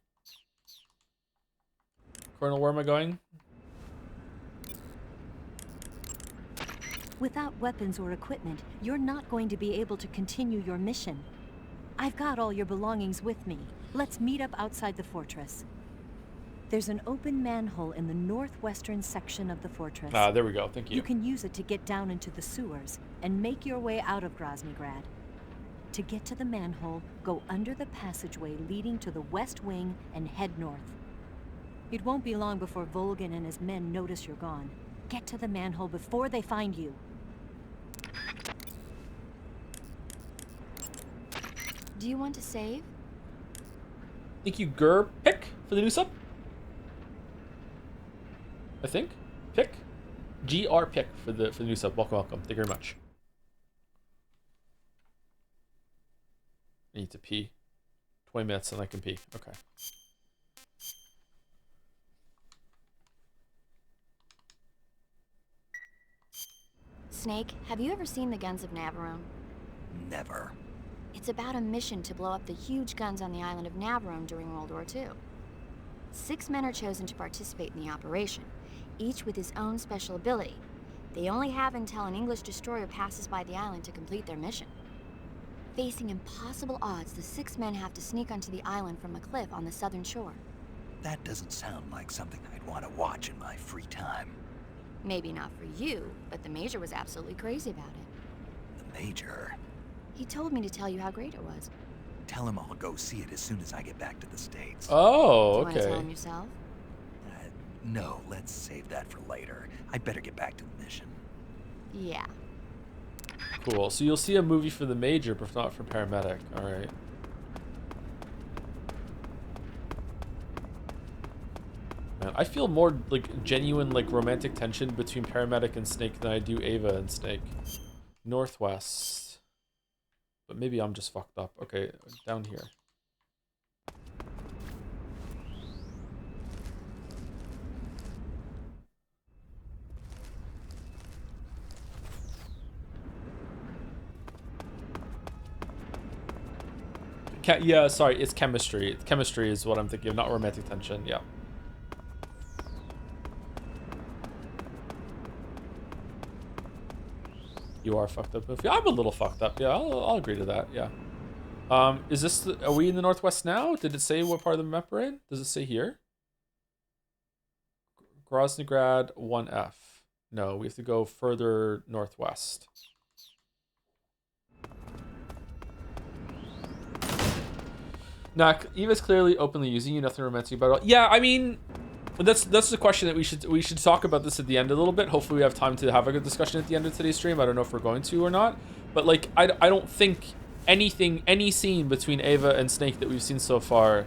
Colonel, where am I going? Without weapons or equipment, you're not going to be able to continue your mission. I've got all your belongings with me. Let's meet up outside the fortress. There's an open manhole in the northwestern section of the fortress. Ah, there we go. Thank you. You can use it to get down into the sewers and make your way out of Groznygrad. To get to the manhole, go under the passageway leading to the west wing and head north. It won't be long before Volgin and his men notice you're gone. Get to the manhole before they find you. Do you want to save? Thank you, Gur Pick, for the new sub. I think. Pick. GR Pick for the new sub. Welcome. Thank you very much. I need to pee. 20 minutes and I can pee. Okay. Snake, have you ever seen the guns of Navarone? Never. It's about a mission to blow up the huge guns on the island of Navarone during World War II. 6 men are chosen to participate in the operation, each with his own special ability. They only have until an English destroyer passes by the island to complete their mission. Facing impossible odds, the 6 men have to sneak onto the island from a cliff on the southern shore. That doesn't sound like something I'd want to watch in my free time. Maybe not for you, but the Major was absolutely crazy about it. The Major? He told me to tell you how great it was. Tell him I'll go see it as soon as I get back to the States. Oh, Do you want to tell him yourself? No, let's save that for later. I'd better get back to the mission. Yeah. Cool. So you'll see a movie for the Major, but not for Paramedic. All right. I feel more like genuine like romantic tension between Paramedic and Snake than I do Ava and Snake. Northwest. But maybe I'm just fucked up. Okay, down here. Yeah, sorry, it's chemistry. Chemistry is what I'm thinking of, not romantic tension. Yeah. You are fucked up. I'm a little fucked up. Yeah, I'll agree to that. Yeah. Is this? Are we in the Northwest now? Did it say what part of the map we're in? Does it say here? Groznygrad 1F. No, we have to go further northwest. Nah, Eva's clearly openly using you. Nothing romantic about it. Yeah, I mean, that's the question that we should talk about this at the end a little bit. Hopefully, we have time to have a good discussion at the end of today's stream. I don't know if we're going to or not, but like, I don't think any scene between Ava and Snake that we've seen so far,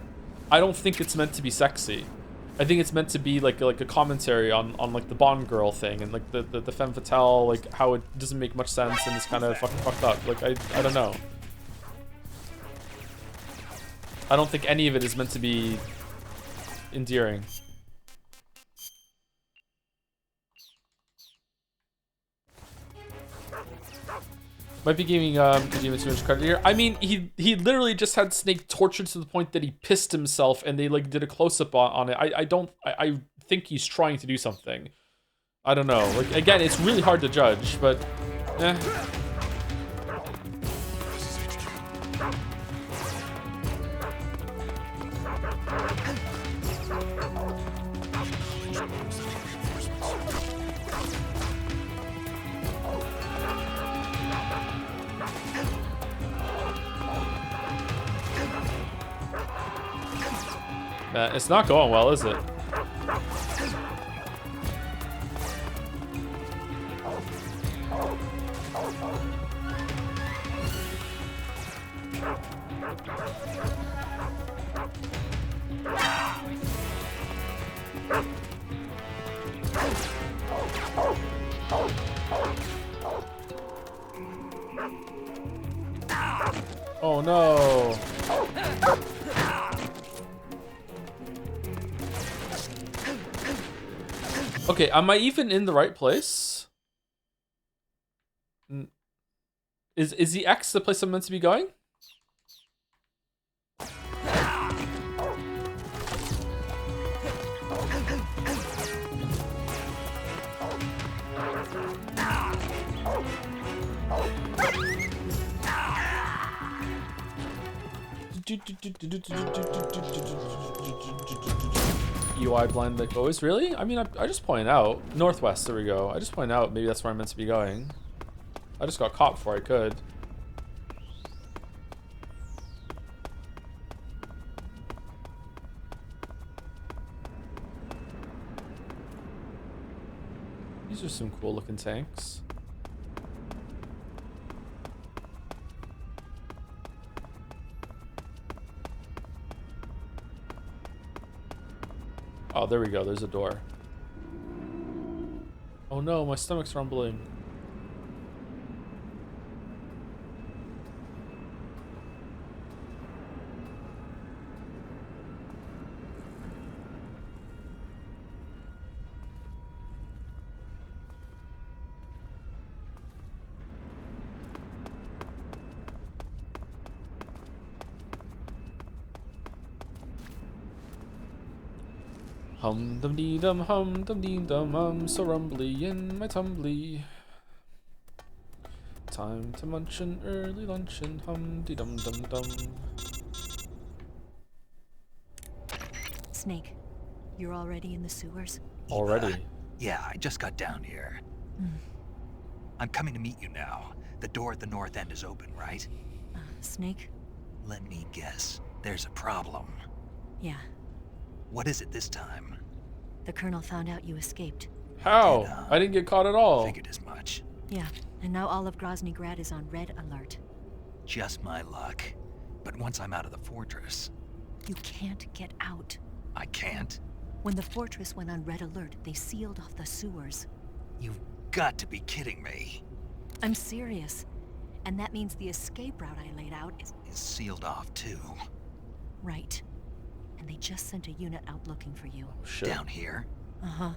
I don't think it's meant to be sexy. I think it's meant to be like a commentary on like the Bond girl thing and like the femme fatale, like how it doesn't make much sense and it's kind of fucked up. Like I don't know. I don't think any of it is meant to be endearing. Might be giving too much credit here. I mean, he literally just had Snake tortured to the point that he pissed himself, and they like did a close up on it. I think he's trying to do something. I don't know. Like again, it's really hard to judge, but eh. It's not going well, is it? Oh no. Okay, am I even in the right place? Is the X the place I'm meant to be going? UI blind that goes, really? I mean, I just point out. Northwest, there we go. I just point out maybe that's where I'm meant to be going. I just got caught before I could. These are some cool looking tanks. Oh, there we go. There's a door. Oh no, my stomach's rumbling. Hum dum dee dum hum dum dee dum so rumbly in my tumbly. Time to munch an early luncheon, hum dee dum dum dum. Snake, you're already in the sewers? Already? Yeah, I just got down here. I'm coming to meet you now. The door at the north end is open, right? Snake? Let me guess. There's a problem. Yeah. What is it this time? The Colonel found out you escaped. How? I didn't get caught at all. Figured as much. Yeah, and now all of Groznygrad is on red alert. Just my luck. But once I'm out of the fortress... You can't get out. I can't? When the fortress went on red alert, they sealed off the sewers. You've got to be kidding me. I'm serious. And that means the escape route I laid out is Sealed off, too. right. And they just sent a unit out looking for you. Shit. Down here? Uh-huh.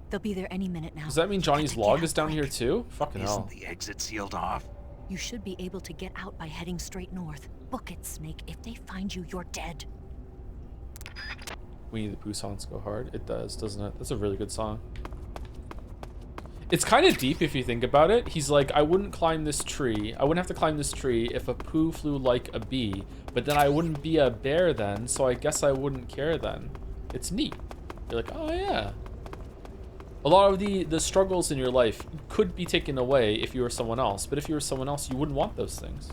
They'll be there any minute now. Does that mean Johnny's Get log out is down quick. here too? Fucking hell. Isn't the exit sealed off? You should be able to get out by heading straight north. Book it, Snake. If they find you, you're dead. Winnie the Pooh songs go hard. It does, doesn't it? That's a really good song. It's kind of deep if you think about it. He's like, I wouldn't climb this tree. I wouldn't have to climb this tree if a poo flew like a bee. But then I wouldn't be a bear then, so I guess I wouldn't care then. It's neat. You're like, oh yeah. A lot of the struggles in your life could be taken away if you were someone else. But if you were someone else, you wouldn't want those things.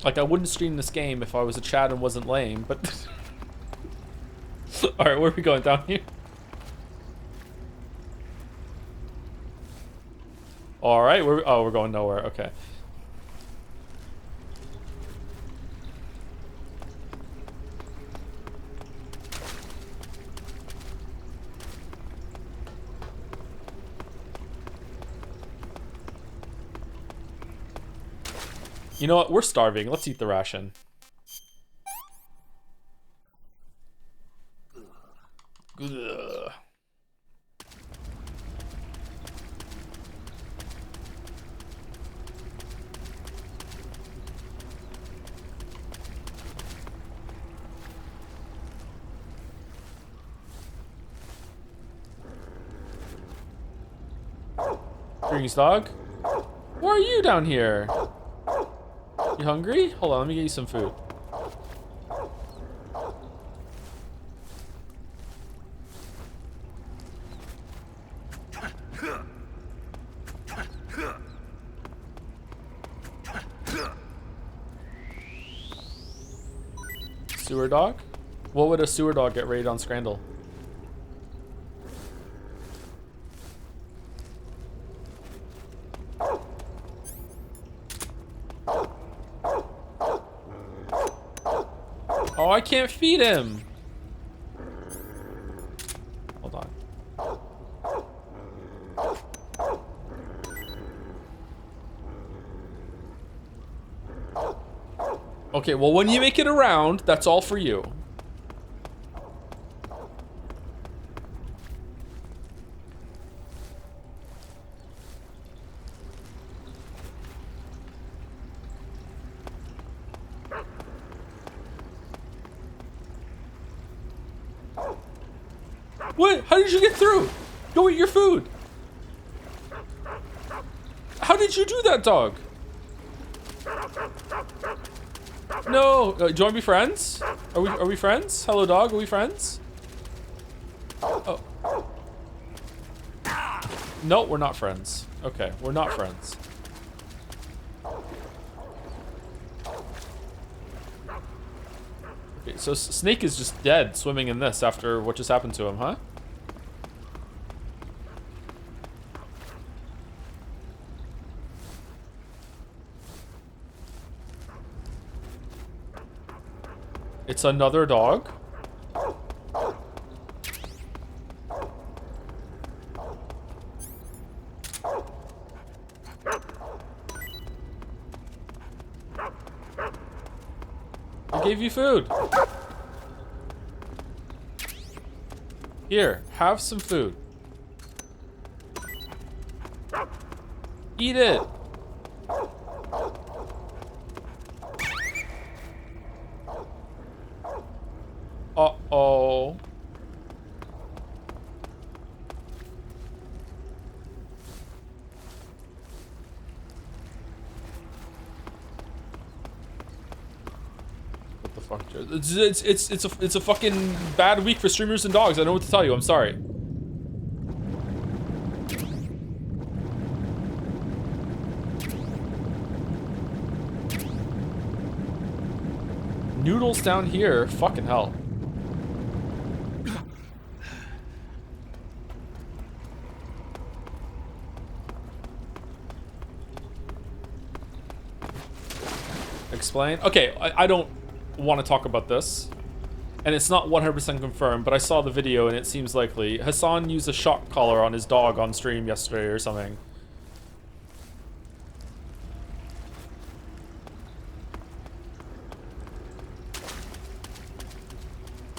Like, I wouldn't stream this game if I was a Chad and wasn't lame, but... Alright, where are we going? Down here? Alright, we're going nowhere. Okay. You know what? We're starving. Let's eat the ration. Ugh. Greetings, dog. Why are you down here? You hungry? Hold on, let me get you some food. Sewer dog? What would a sewer dog get rated on Scrandle? Oh, I can't feed him. Hold on. Okay, well, when you make it around, that's all for you. What? How did you get through? Go eat your food. How did you do that, dog? No. Do you want to be friends? Are we friends? Hello, dog. Are we friends? Oh. No, we're not friends. Okay, we're not friends. Okay, so Snake is just dead swimming in this after what just happened to him, huh? It's another dog. I gave you food. Here, have some food. Eat it. Uh-oh. What the fuck? It's a fucking bad week for streamers and dogs. I don't know what to tell you. I'm sorry. Noodles down here. Fucking hell. Explain. Okay, I don't want to talk about this. And it's not 100% confirmed, but I saw the video and it seems likely. Hassan used a shock collar on his dog on stream yesterday or something.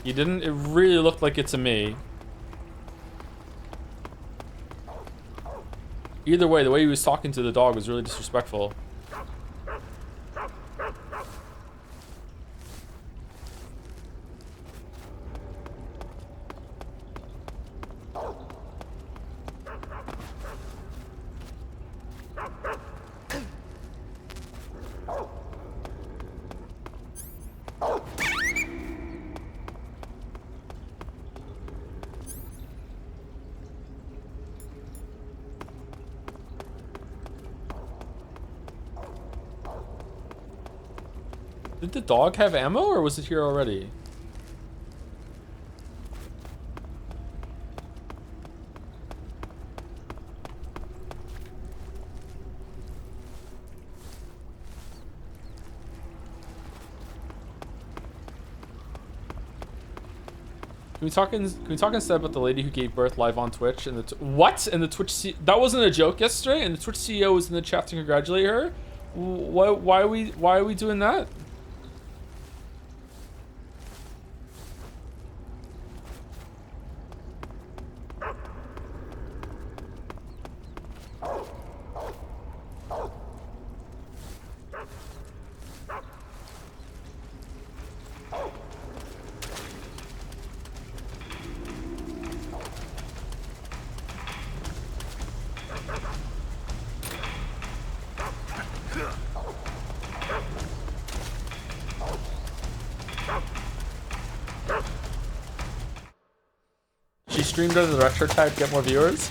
He didn't? It really looked like it to me. Either way, the way he was talking to the dog was really disrespectful. Did the dog have ammo, or was it here already? Can we talk instead about the lady who gave birth live on Twitch and what? And the Twitch that wasn't a joke yesterday, and the Twitch CEO was in the chat to congratulate her. Why are we doing that? She streamed under the retro tag to get more viewers.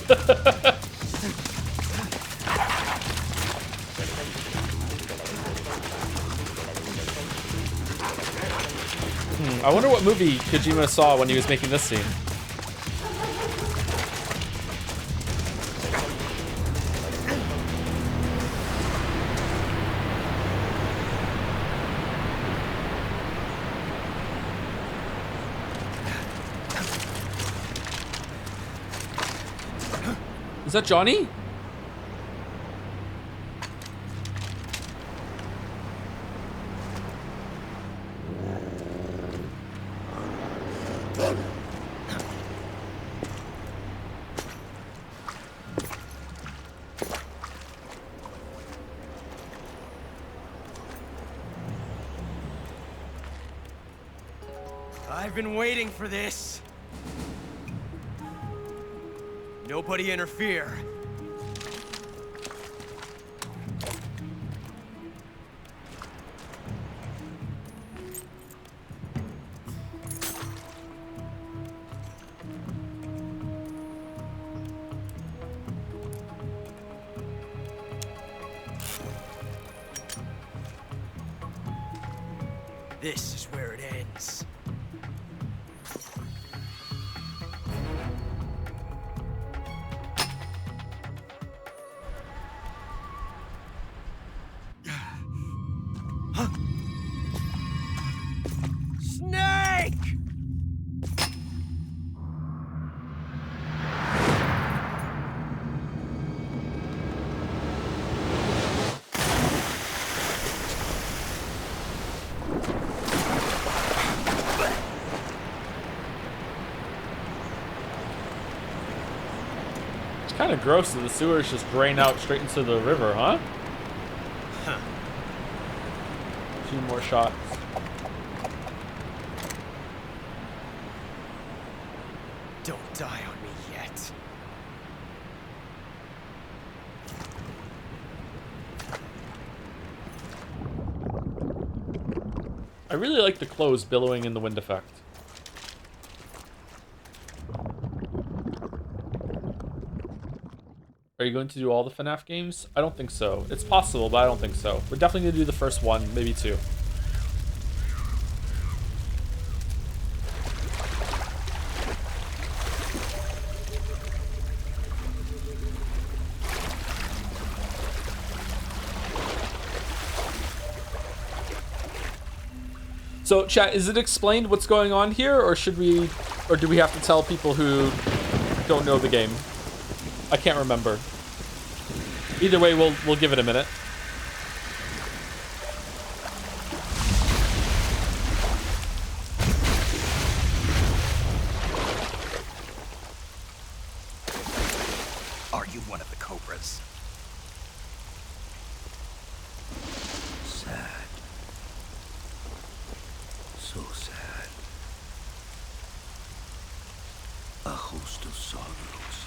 I wonder what movie Kojima saw when he was making this scene. Is that Johnny? I've been waiting for this. Nobody interfere. This is where it ends. Snake! It's kind of gross that the sewers just drain out straight into the river, huh? A few more shots. Don't die on me yet. I really like the clothes billowing in the wind effect. Are you going to do all the FNaF games? I don't think so. It's possible, but I don't think so. We're definitely going to do the first one, maybe two. So, chat, is it explained what's going on here, or do we have to tell people who don't know the game? I can't remember. Either way, we'll give it a minute. Are you one of the Cobras? Sad. So sad. A host of sorrows.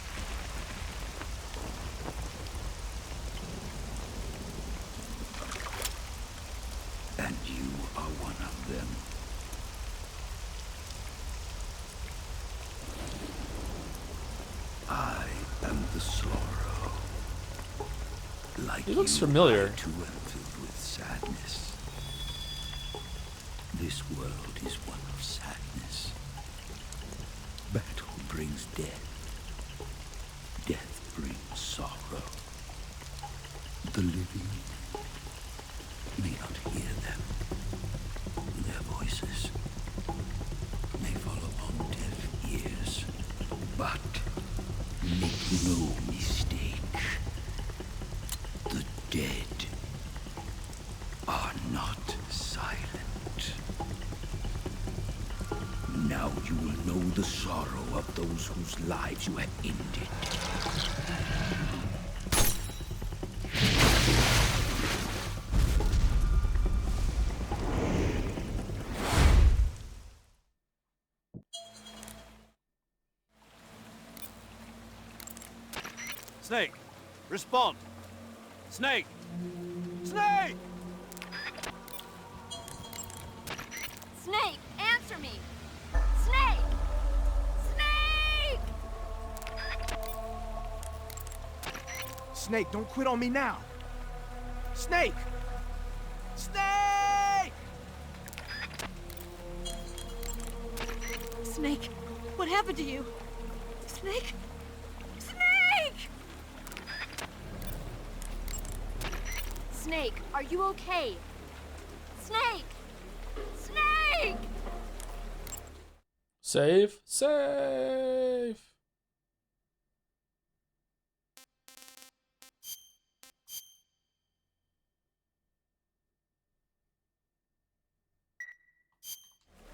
And you are one of them. I am the sorrow. Like He looks you, familiar. I too am filled with sadness. This world is one of sadness. Battle brings death. Death brings sorrow. The living may not hear them. Their voices may fall upon deaf ears. But make no mistake, the dead are not silent. Now you will know the sorrow of those whose lives you have ended. Snake, respond. Snake! Snake! Snake, answer me! Snake! Snake! Snake, don't quit on me now. Snake! Snake! Snake, what happened to you? Snake? Snake! Snake, are you okay? Snake! Snake! Save. Save.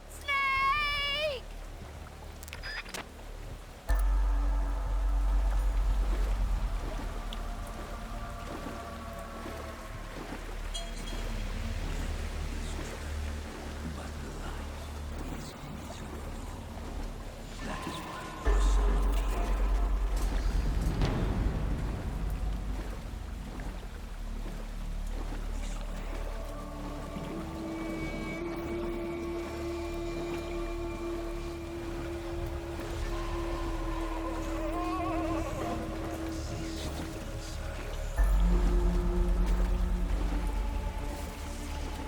Snake! But life is miserable. That is why your son here. This way.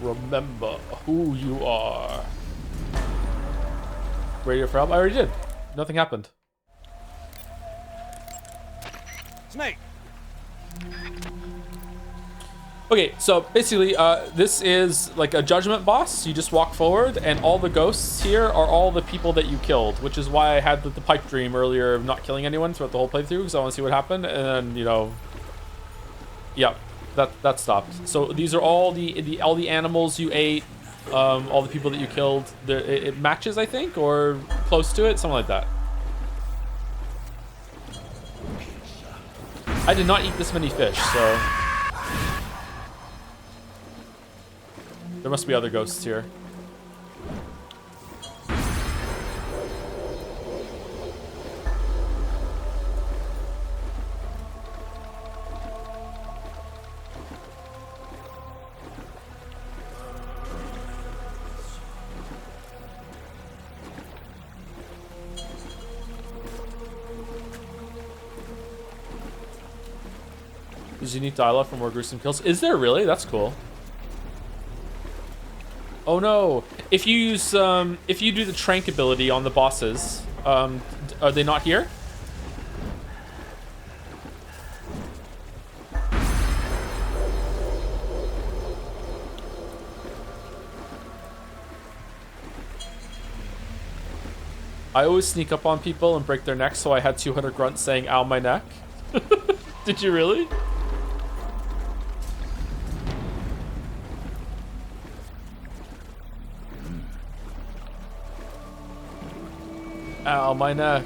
Remember who you are. Radio for help? I already did. Nothing happened. Snake! Okay, so basically, this is like a judgment boss. You just walk forward, and all the ghosts here are all the people that you killed, which is why I had the pipe dream earlier of not killing anyone throughout the whole playthrough, because I want to see what happened, and then, you know, yeah, that stopped. So these are all the animals you ate, all the people that you killed. It matches, I think, or close to it, something like that. I did not eat this many fish, so there must be other ghosts here. There's unique dialogue for more gruesome kills. Is there really? That's cool. Oh no! If you use if you do the trank ability on the bosses, are they not here? I always sneak up on people and break their necks, so I had 200 grunts saying, ow, my neck. Did you really? Ow, my neck.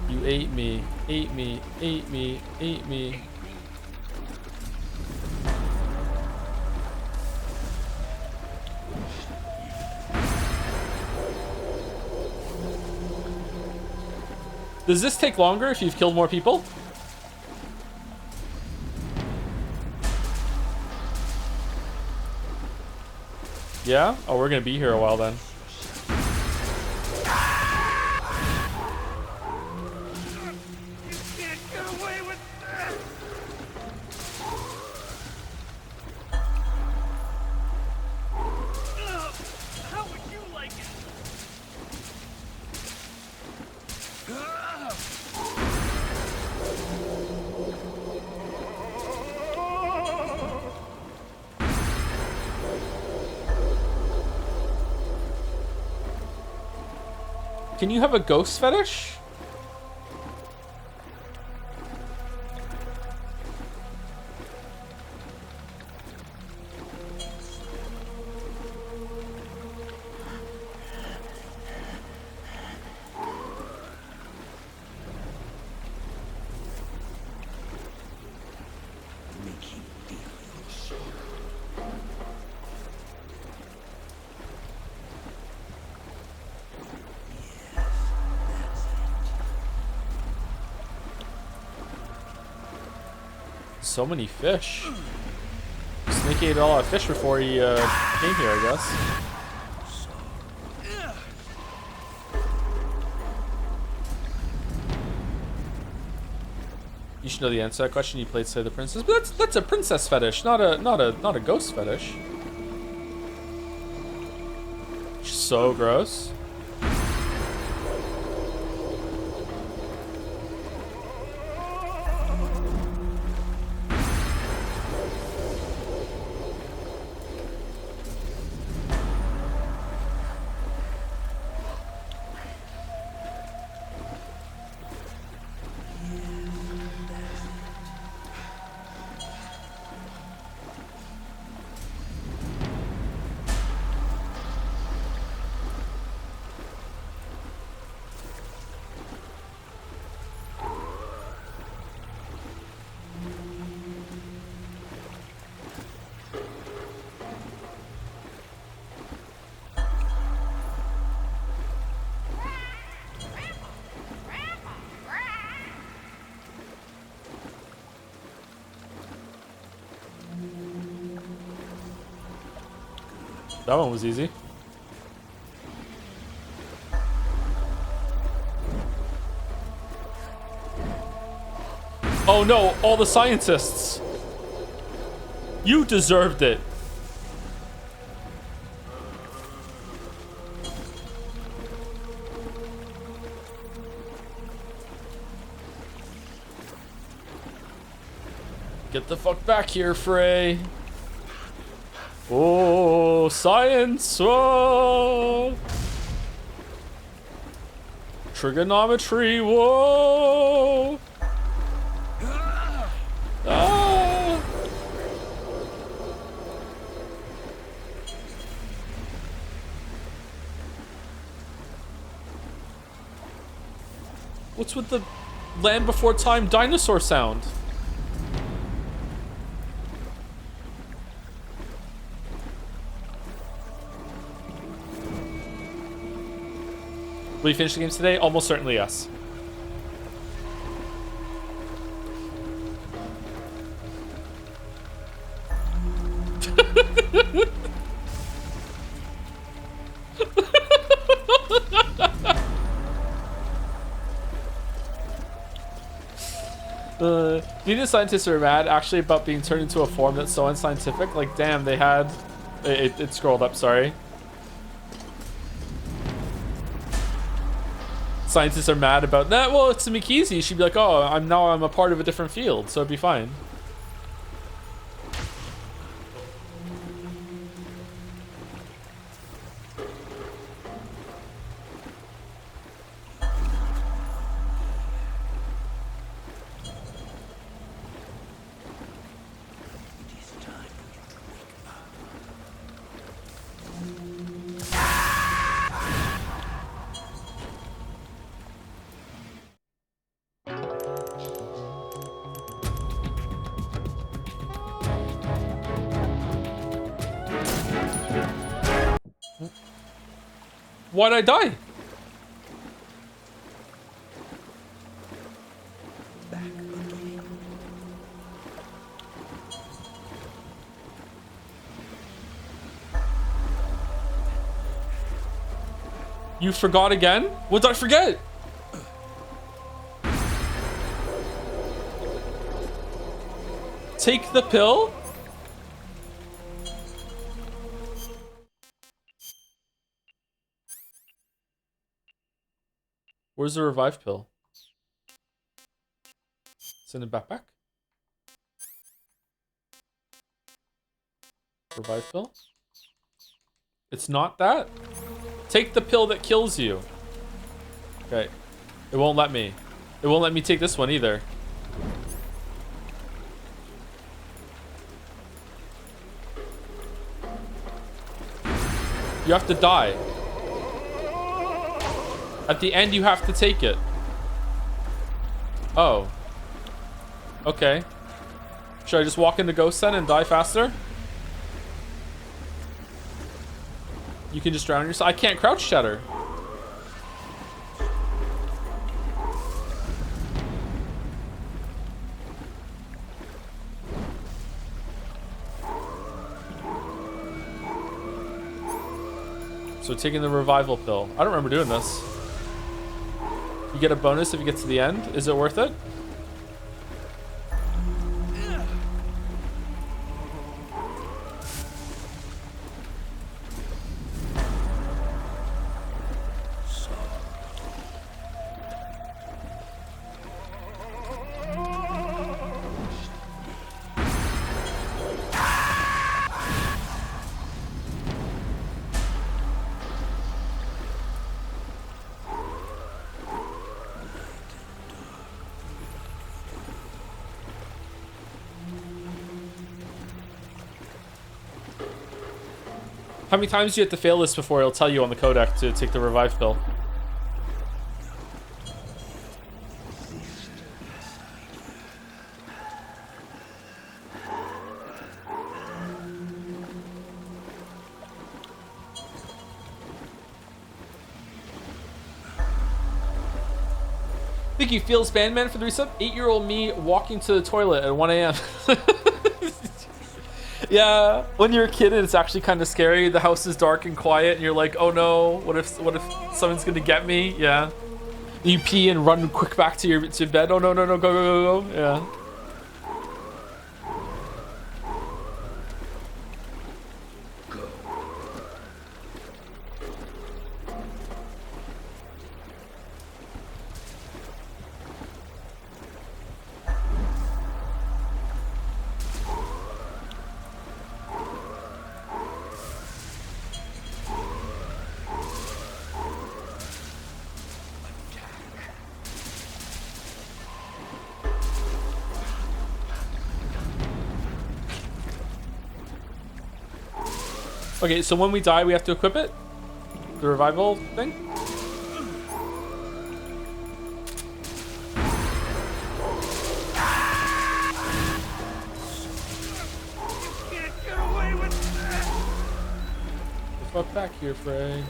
You ate me, ate me, ate me, ate me. Does this take longer if you've killed more people? Yeah? Oh, we're gonna be here a while then. Can you have a ghost fetish? So many fish. Snake ate all that fish before he came here, I guess. You should know the answer to that question. You played Slay the Princess, but that's a princess fetish, not a ghost fetish. So gross. That one was easy. Oh no, all the scientists. You deserved it. Get the fuck back here, Frey. Oh, science! Whoa! Trigonometry! Whoa! Ah! What's with the Land Before Time dinosaur sound? Will you finish the games today? Almost certainly, yes. The scientists are mad actually about being turned into a form that's so unscientific. Like, damn, they had... It scrolled up, sorry. scientists are mad about that. Well, it's Mikizi. She'd be like, oh, I'm a part of a different field, so it'd be fine. Why'd I die? You forgot again? What did I forget? Take the pill? Where's the revive pill? It's in the backpack. Revive pill? It's not that? Take the pill that kills you. Okay. It won't let me. It won't let me take this one either. You have to die. At the end, you have to take it. Oh. Okay. Should I just walk into Ghost then and die faster? You can just drown yourself. I can't crouch shatter. So taking the revival pill. I don't remember doing this. You get a bonus if you get to the end. Is it worth it? How many times do you have to fail this before it'll tell you on the codec to take the revive pill? Thank you, Feels Bandman, for the resub. 8-year-old me walking to the toilet at 1 a.m. Yeah, when you're a kid and it's actually kind of scary. The house is dark and quiet, and you're like, "Oh no, what if someone's gonna get me?" Yeah. You pee and run quick back to your bed. Oh no, no, no, go. Yeah. Okay, so when we die, we have to equip it? The revival thing? Can't get away with that. The fuck back here, Frey.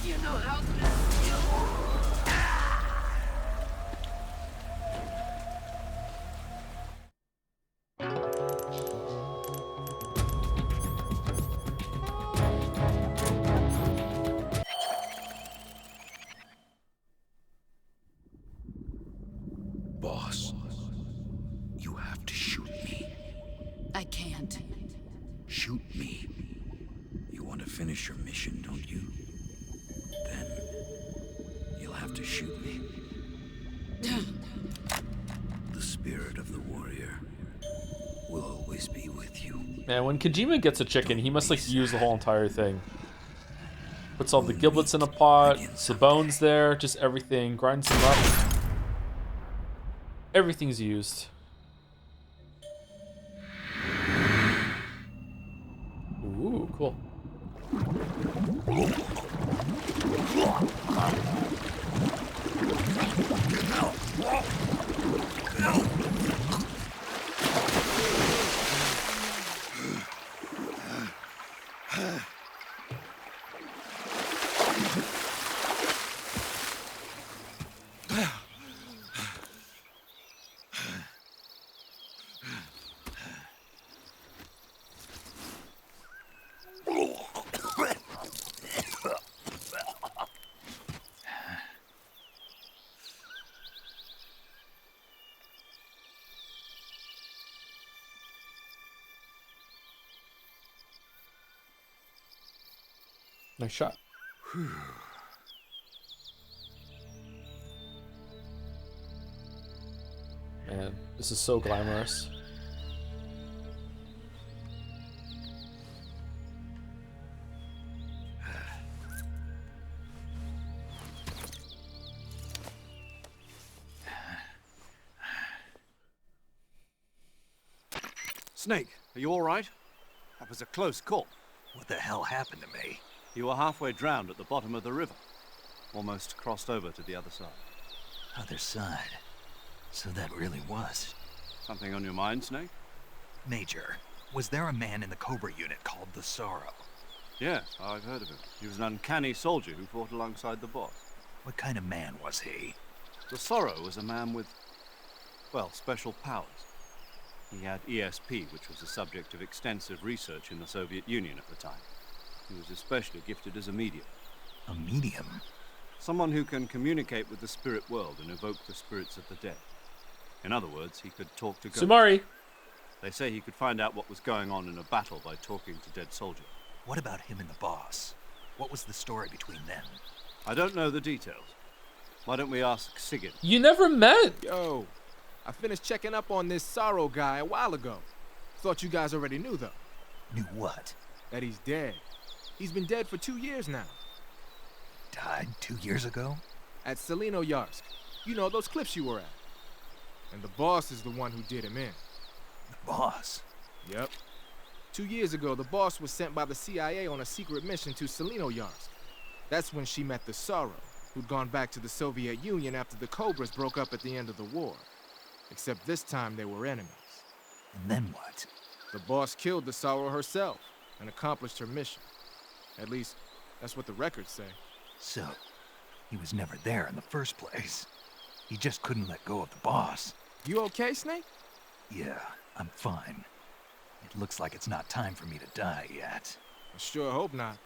You know how this feels. Boss, you have to shoot me. I can't. Shoot me. You want to finish your mission, don't you? Then to shoot me. The spirit of the warrior will always be with you. Man, when Kojima gets a chicken, he must like use the whole entire thing. Puts all the giblets in a pot, the bones there, just everything, grinds them up. Everything's used. Ooh, cool. Nice shot. Man, this is so glamorous. Snake, are you all right? That was a close call. What the hell happened to me? You were halfway drowned at the bottom of the river. Almost crossed over to the other side. Other side. So that really was. Something on your mind, Snake? Major, was there a man in the Cobra unit called the Sorrow? Yes, I've heard of him. He was an uncanny soldier who fought alongside the boss. What kind of man was he? The Sorrow was a man with, well, special powers. He had ESP, which was the subject of extensive research in the Soviet Union at the time. He was especially gifted as a medium. A medium? Someone who can communicate with the spirit world and evoke the spirits of the dead. In other words, he could talk to ghosts. Sumari. They say he could find out what was going on in a battle by talking to dead soldiers. What about him and the boss? What was the story between them? I don't know the details. Why don't we ask Sigurd? You never met. Yo, I finished checking up on this Sorrow guy a while ago. Thought you guys already knew, though. Knew what? That he's dead. He's been dead for 2 years now. Died 2 years ago? At Selino-Yarsk. You know, those cliffs you were at. And the boss is the one who did him in. The boss? Yep. 2 years ago, the boss was sent by the CIA on a secret mission to Selino-Yarsk. That's when she met the Sorrow, who'd gone back to the Soviet Union after the Cobras broke up at the end of the war. Except this time they were enemies. And then what? The boss killed the Sorrow herself and accomplished her mission. At least, that's what the records say. So, he was never there in the first place. He just couldn't let go of the boss. You okay, Snake? Yeah, I'm fine. It looks like it's not time for me to die yet. I sure hope not.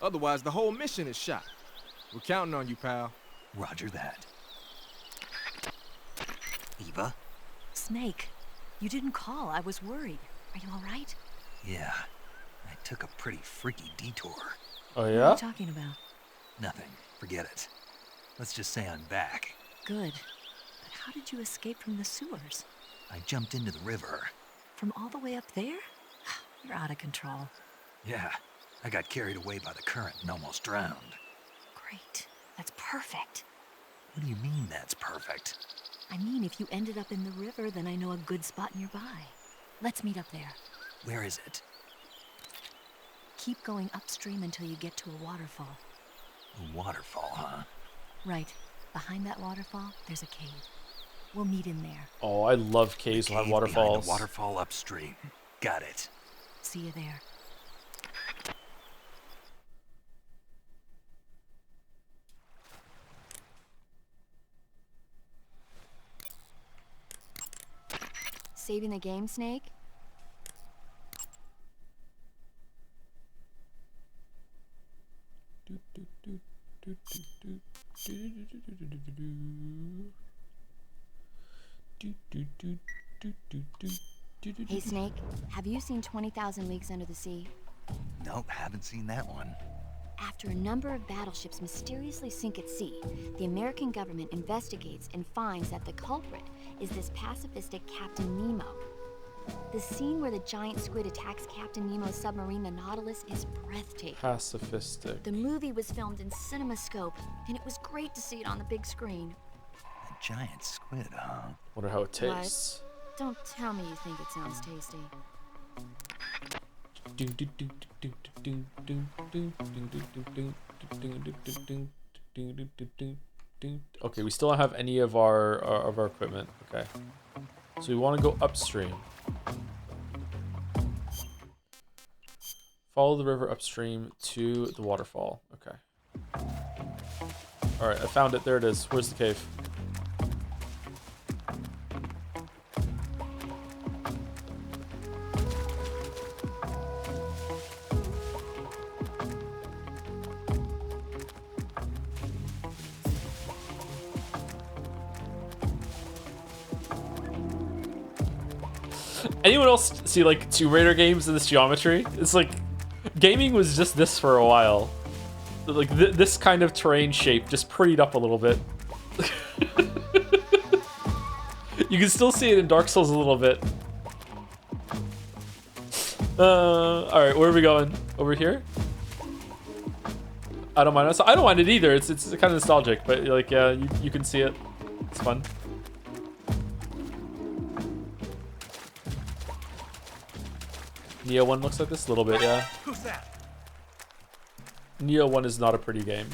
Otherwise, the whole mission is shot. We're counting on you, pal. Roger that. Eva? Snake, you didn't call. I was worried. Are you all right? Yeah, I took a pretty freaky detour. Oh, What are yeah? you talking about? Nothing. Forget it. Let's just say I'm back. Good. But how did you escape from the sewers? I jumped into the river. From all the way up there? You're out of control. Yeah, I got carried away by the current and almost drowned. Great. That's perfect. What do you mean that's perfect? I mean, if you ended up in the river, then I know a good spot nearby. Let's meet up there. Where is it? Keep going upstream until you get to a waterfall. A waterfall, huh? Right. Behind that waterfall, there's a cave. We'll meet in there. Oh, I love caves The behind cave waterfalls. behind the waterfall upstream. Got it. See you there. Saving the game, Snake? Hey, Snake, have you seen 20,000 Leagues Under the Sea? Nope, haven't seen that one. After a number of battleships mysteriously sink at sea, the American government investigates and finds that the culprit is this pacifistic Captain Nemo. The scene where the giant squid attacks Captain Nemo's submarine, the Nautilus, is breathtaking. Pacifistic. The movie was filmed in CinemaScope, and it was great to see it on the big screen. A giant squid, huh? Wonder how it tastes. What? Don't tell me you think it sounds tasty. Okay, we still don't have any of our equipment. Okay, so we want to go upstream. Follow the river upstream to the waterfall. Okay. All right, I found it. There it is. Where's the cave? Anyone else see like Tomb Raider games in this geometry? It's like gaming was just this for a while. Like this kind of terrain shape just prettied up a little bit. You can still see it in Dark Souls a little bit. All right, where are we going? Over here? I don't mind. I don't mind it either. It's kind of nostalgic, but like yeah, you can see it. It's fun. Neo 1 looks like this a little bit, yeah. Who's that? Neo 1 is not a pretty game.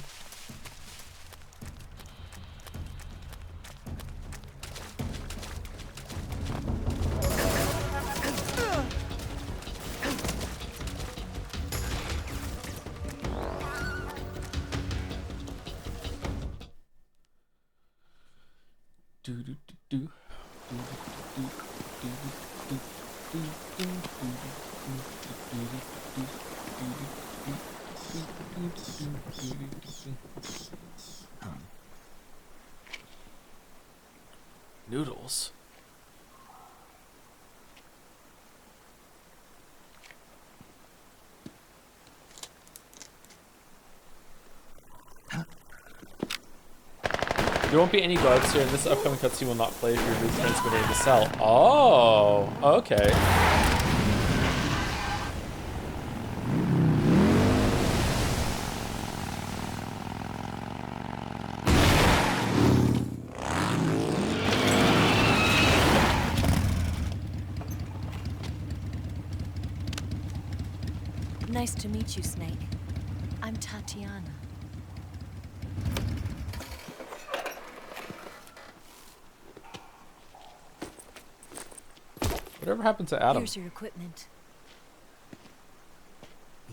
Noodles. There won't be any guards here, and this upcoming cutscene will not play if you're transmitting in the cell. Oh, okay. Nice to meet you, Snake. I'm Tatiana. Whatever happened to Adam? Here's your equipment.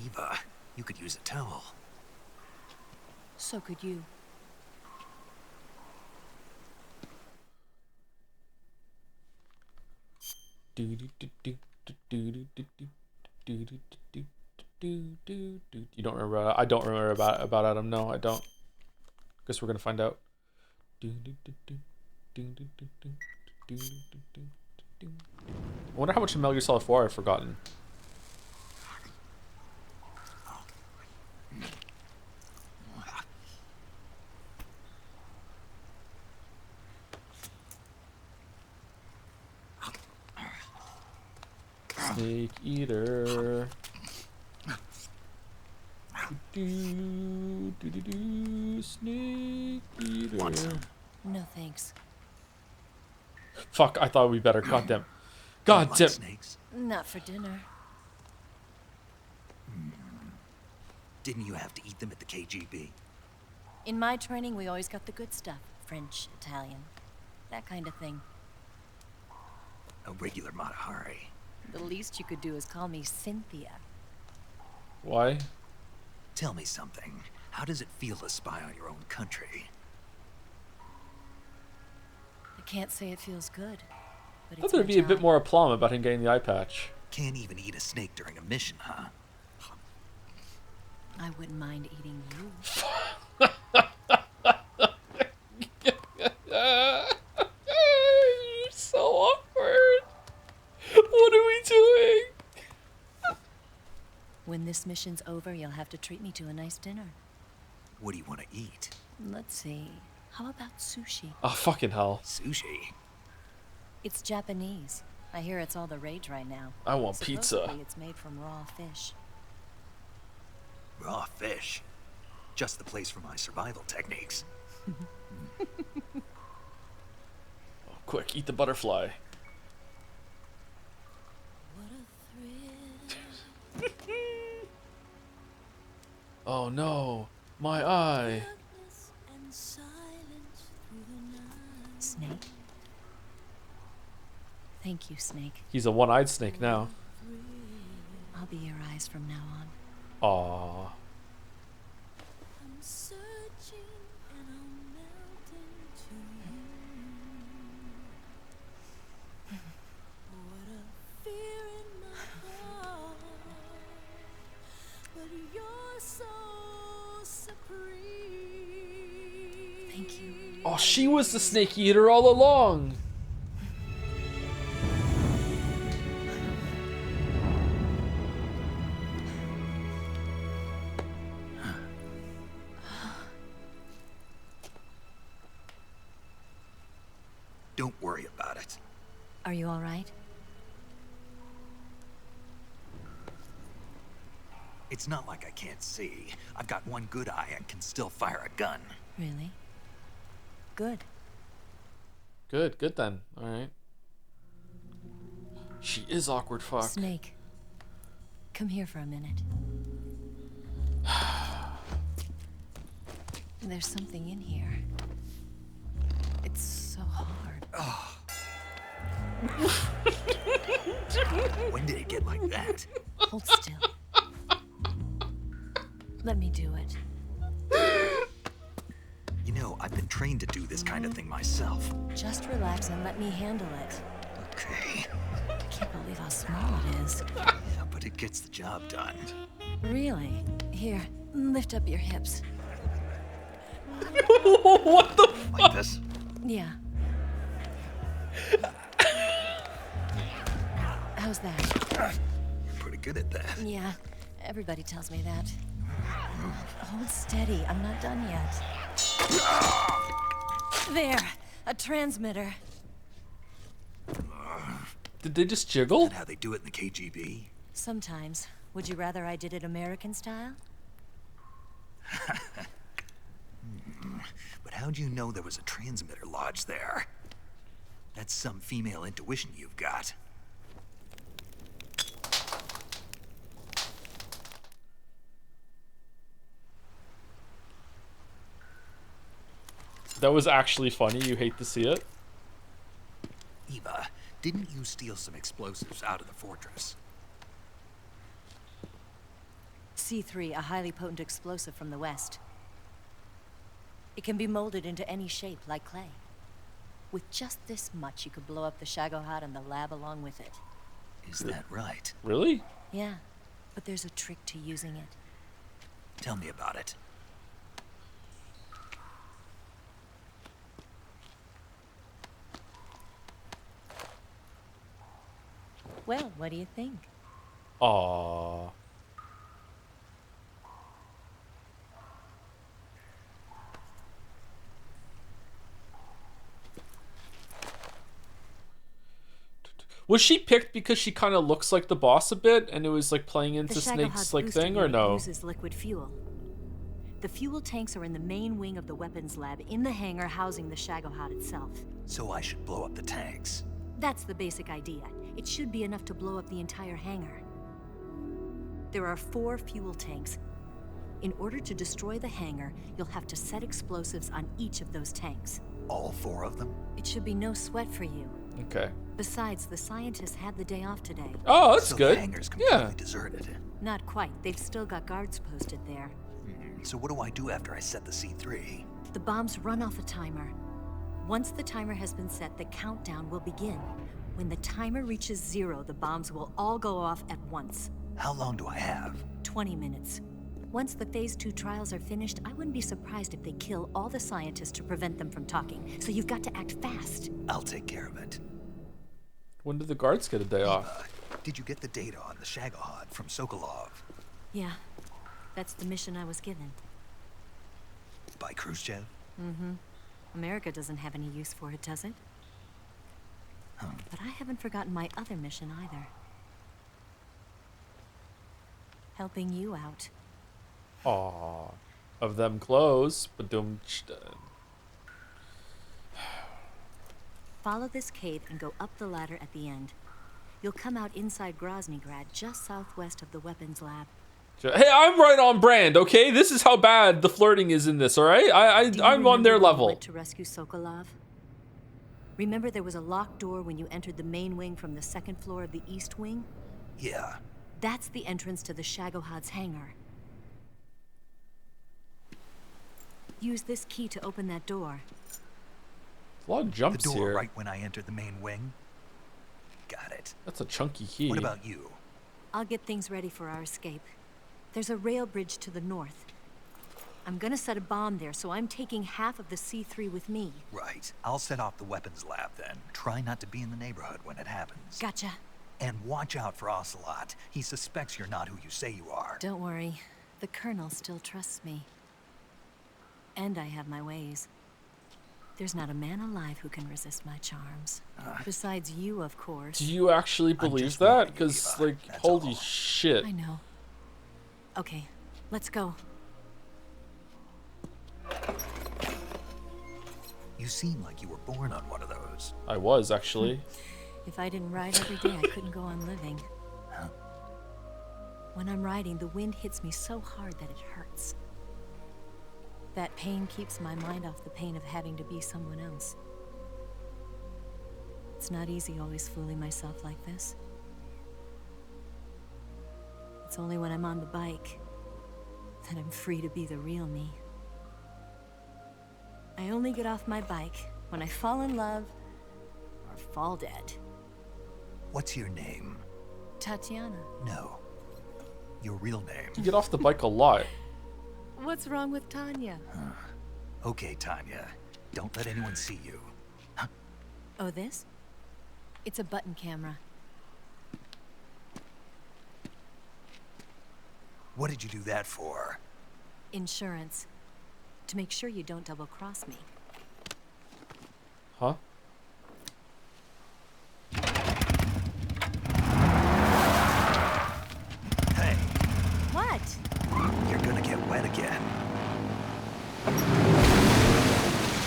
Eva, you could use a towel. So could you. You don't remember? I don't remember about Adam. No, I don't. Guess we're gonna find out. I wonder how much of Metal Gear Solid 4 I've forgotten. Snake Eater. Snake Eater. No thanks. Fuck, I thought we better. Goddamn. Goddamn. Snakes? Not for dinner. Didn't you have to eat them at the KGB? In my training, we always got the good stuff. French, Italian, that kind of thing. A regular Matahari. The least you could do is call me Cynthia. Why? Tell me something. How does it feel to spy on your own country? I can't say it feels good, but I thought it's there'd my be a job. bit more aplomb about him getting the eye patch. Can't even eat a snake during a mission, huh? I wouldn't mind eating you. You're so awkward. What are we doing? When this mission's over, you'll have to treat me to a nice dinner. What do you want to eat? Let's see. How about sushi? Oh, fucking hell. Sushi? It's Japanese. I hear it's all the rage right now. I want pizza. Supposedly it's made from raw fish. Raw fish? Just the place for my survival techniques. Oh, quick, eat the butterfly. Oh no, my eye. Snake? Thank you, Snake. He's a one-eyed snake now. I'll be your eyes from now on. Aww. Thank you. Oh, she was the snake eater all along. Don't worry about it. Are you all right? It's not like I can't see. I've got one good eye and can still fire a gun. Really? Good. Good then. Alright. She is awkward fuck. Snake, come here for a minute. There's something in here. It's so hard. Oh. When did it get like that? Hold still. Let me do it. You know, I've been trained to do this kind of thing myself. Just relax and let me handle it. Okay. I can't believe how small it is. Yeah, but it gets the job done. Really? Here, lift up your hips. What the fuck? Like this? Yeah. How's that? You're pretty good at that. Yeah, everybody tells me that. Hold steady, I'm not done yet. There, a transmitter. Did they just jiggle? Is that how they do it in the KGB? Sometimes. Would you rather I did it American style? But how'd you know there was a transmitter lodged there? That's some female intuition you've got. That was actually funny. You hate to see it. Eva, didn't you steal some explosives out of the fortress? C3, a highly potent explosive from the west. It can be molded into any shape, like clay. With just this much, you could blow up the Shagohod and the lab along with it. Is that right? Really? Yeah, but there's a trick to using it. Tell me about it. Well, what do you think? Aww. Was she picked because she kind of looks like the boss a bit, and it was like playing into Snake's like thing, or no? Uses liquid fuel. The fuel tanks are in the main wing of the weapons lab in the hangar housing the Shagohod itself. So I should blow up the tanks. That's the basic idea. It should be enough to blow up the entire hangar. There are 4 fuel tanks. In order to destroy the hangar, you'll have to set explosives on each of those tanks. All 4 of them? It should be no sweat for you. Okay. Besides, the scientists had the day off today. Oh, that's so good. The hangar's completely deserted. Not quite. They've still got guards posted there. So what do I do after I set the C3? The bombs run off a timer. Once the timer has been set, the countdown will begin. When the timer reaches 0, the bombs will all go off at once. How long do I have? 20 minutes. Once the Phase 2 trials are finished, I wouldn't be surprised if they kill all the scientists to prevent them from talking. So you've got to act fast. I'll take care of it. When did the guards get a day off? Did you get the data on the Shagohod from Sokolov? Yeah, that's the mission I was given. By Khrushchev? Mm-hmm. America doesn't have any use for it, does it? But I haven't forgotten my other mission either. Helping you out. Aw. Of them clothes, but Follow this cave and go up the ladder at the end. You'll come out inside Groznygrad, just southwest of the weapons lab. Hey, I'm right on brand, okay? This is how bad the flirting is in this, all right? I'm on their level. Went to rescue Sokolov? Remember there was a locked door when you entered the main wing from the second floor of the east wing? Yeah. That's the entrance to the Shagohod's hangar. Use this key to open that door. A lot of jumps the door here. Right when I entered the main wing? Got it. That's a chunky key. What about you? I'll get things ready for our escape. There's a rail bridge to the north. I'm gonna set a bomb there, so I'm taking half of the C3 with me. Right. I'll set off the weapons lab then. Try not to be in the neighborhood when it happens. Gotcha. And watch out for Ocelot. He suspects you're not who you say you are. Don't worry. The Colonel still trusts me. And I have my ways. There's not a man alive who can resist my charms. Besides you, of course. Do you actually believe that? Because, like, holy shit. I know. Okay, let's go. You seem like you were born on one of those. I was, actually. If I didn't ride every day, I couldn't go on living. Huh? When I'm riding, the wind hits me so hard that it hurts. That pain keeps my mind off the pain of having to be someone else. It's not easy always fooling myself like this. It's only when I'm on the bike that I'm free to be the real me. I only get off my bike when I fall in love or fall dead. What's your name? Tatiana. No. Your real name. You get off the bike a lot. What's wrong with Tanya? Okay, Tanya. Don't let anyone see you. Oh, this? It's a button camera. What did you do that for? Insurance. To make sure you don't double-cross me. Huh? Hey. What? You're gonna get wet again.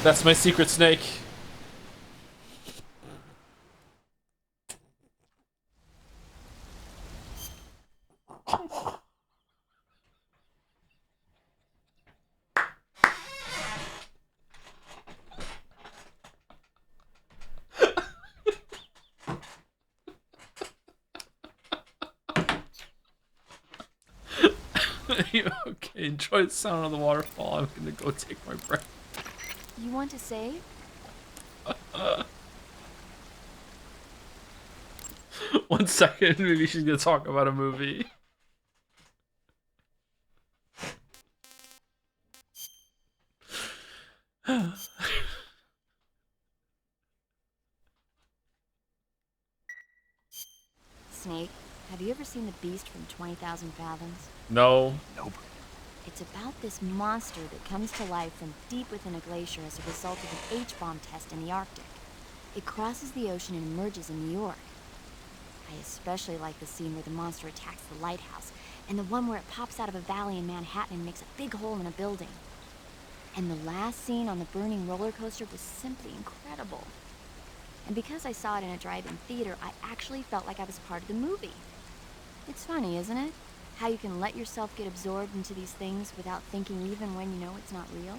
That's my secret snake. Okay, enjoy the sound of the waterfall. I'm gonna go take my breath. You want to save? One second, maybe she's gonna talk about a movie. Snake, have you ever seen The Beast from 20,000 Fathoms? No. Nope. It's about this monster that comes to life from deep within a glacier as a result of an H-bomb test in the Arctic. It crosses the ocean and emerges in New York. I especially like the scene where the monster attacks the lighthouse, and the one where it pops out of a valley in Manhattan and makes a big hole in a building. And the last scene on the burning roller coaster was simply incredible. And because I saw it in a drive-in theater, I actually felt like I was part of the movie. It's funny, isn't it? How you can let yourself get absorbed into these things without thinking even when you know it's not real?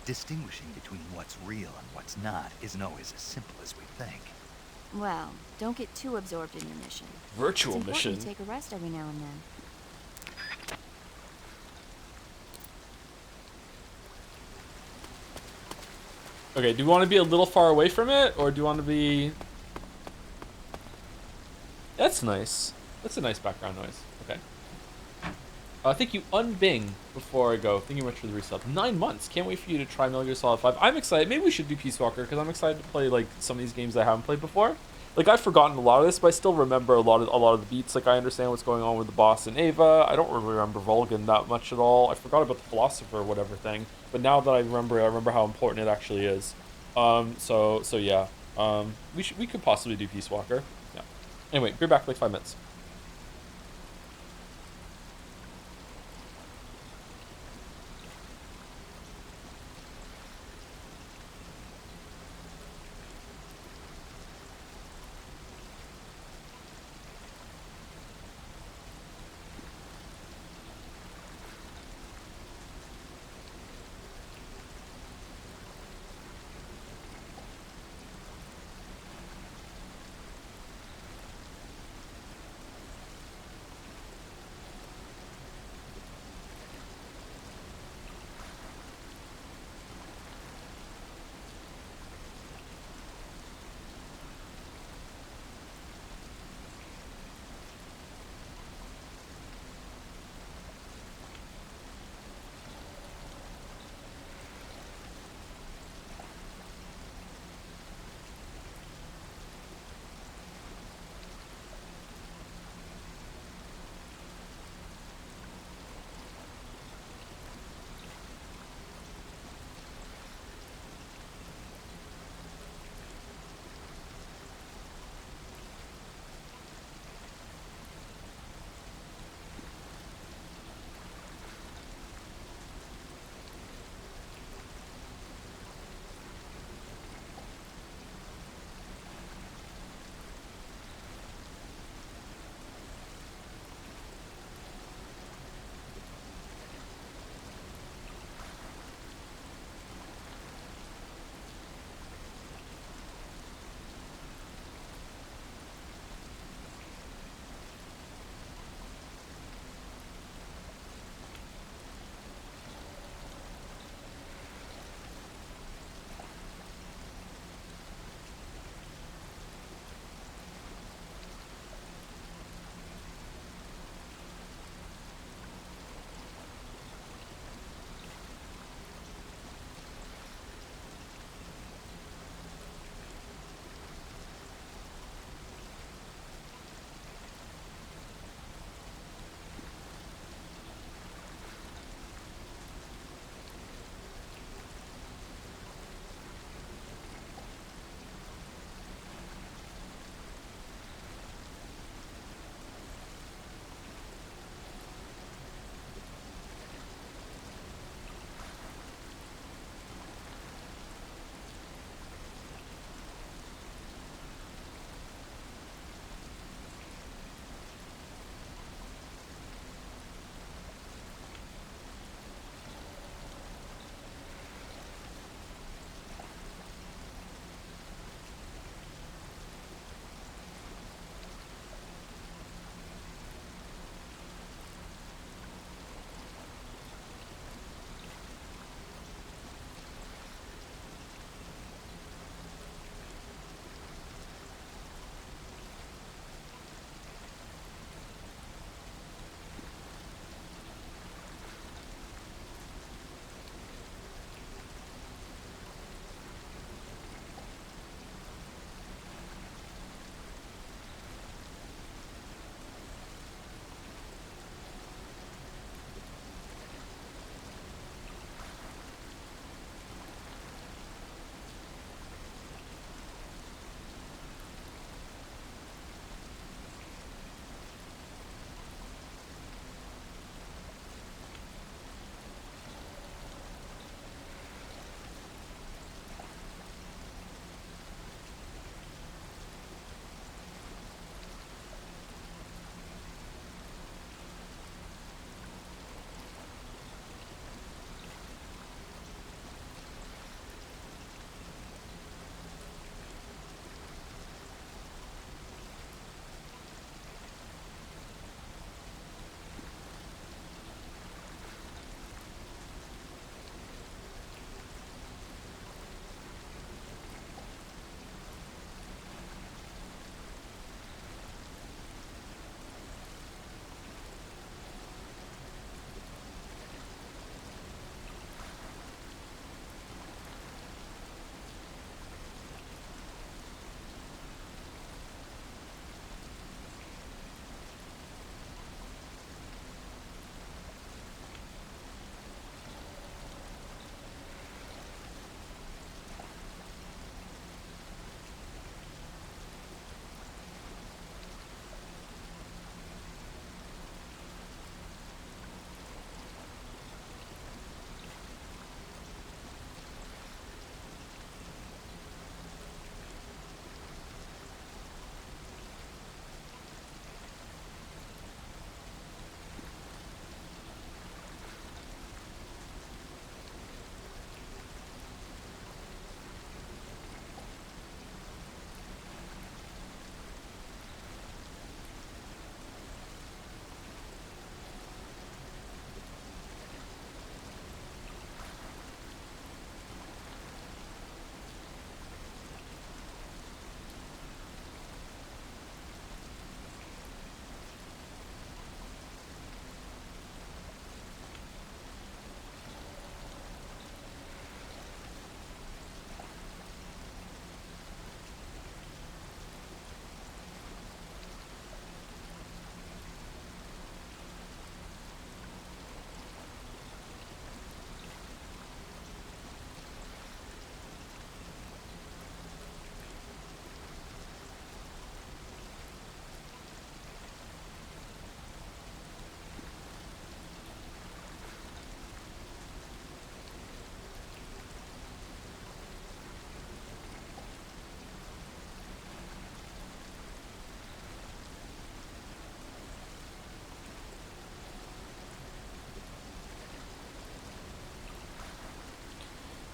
Distinguishing between what's real and what's not isn't always as simple as we think. Well, don't get too absorbed in your mission. Virtual it's mission. It's important to take a rest every now and then. Okay, do you want to be a little far away from it, or do you want to be... That's nice. That's a nice background noise. Okay. Thank you, Unbing, before I go. Thank you much for the resub. 9 months. Can't wait for you to try Metal Gear Solid 5. I'm excited. Maybe we should do Peace Walker, because I'm excited to play like some of these games I haven't played before. like I've forgotten a lot of this, but I still remember a lot of the beats. Like I understand what's going on with the boss and Ava. I don't really remember Vulcan that much at all. I forgot about the philosopher or whatever thing. But now that I remember how important it actually is. So yeah. We could possibly do Peace Walker. Yeah. Anyway, be back in like 5 minutes.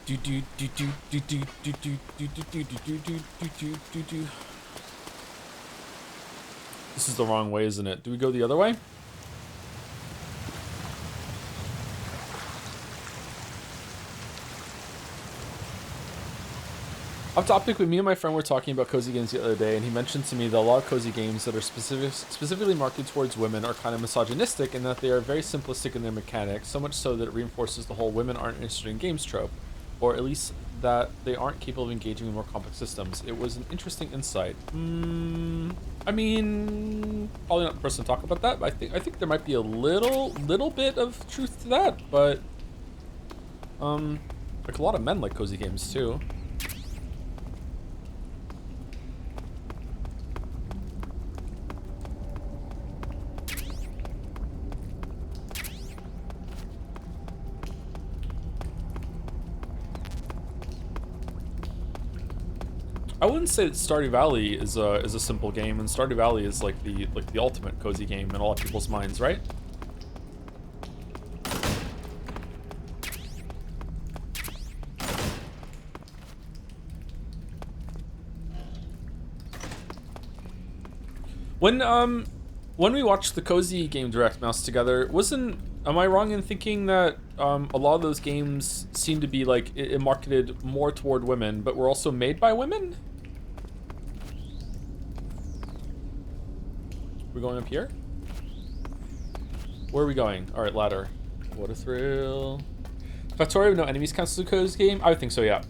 This is the wrong way, isn't it? Do we go the other way? Off topic, me and my friend were talking about cozy games the other day, and he mentioned to me that a lot of cozy games that are specifically marketed towards women are kind of misogynistic in that they are very simplistic in their mechanics, so much so that it reinforces the whole women aren't interested in games trope, or at least that they aren't capable of engaging in more complex systems. It was an interesting insight. I mean, probably not the person to talk about that, but I think there might be a little bit of truth to that, but like a lot of men like cozy games too. I wouldn't say that Stardew Valley is a simple game, and Stardew Valley is like the ultimate cozy game in a lot of people's minds, right? When we watched the Cozy Game Direct Mouse together, am I wrong in thinking that a lot of those games seem to be like it marketed more toward women, but were also made by women? We're going up here? Where are we going? All right, ladder. What a thrill. Factorio with no enemies counts as a cozy game? I would think so, yeah.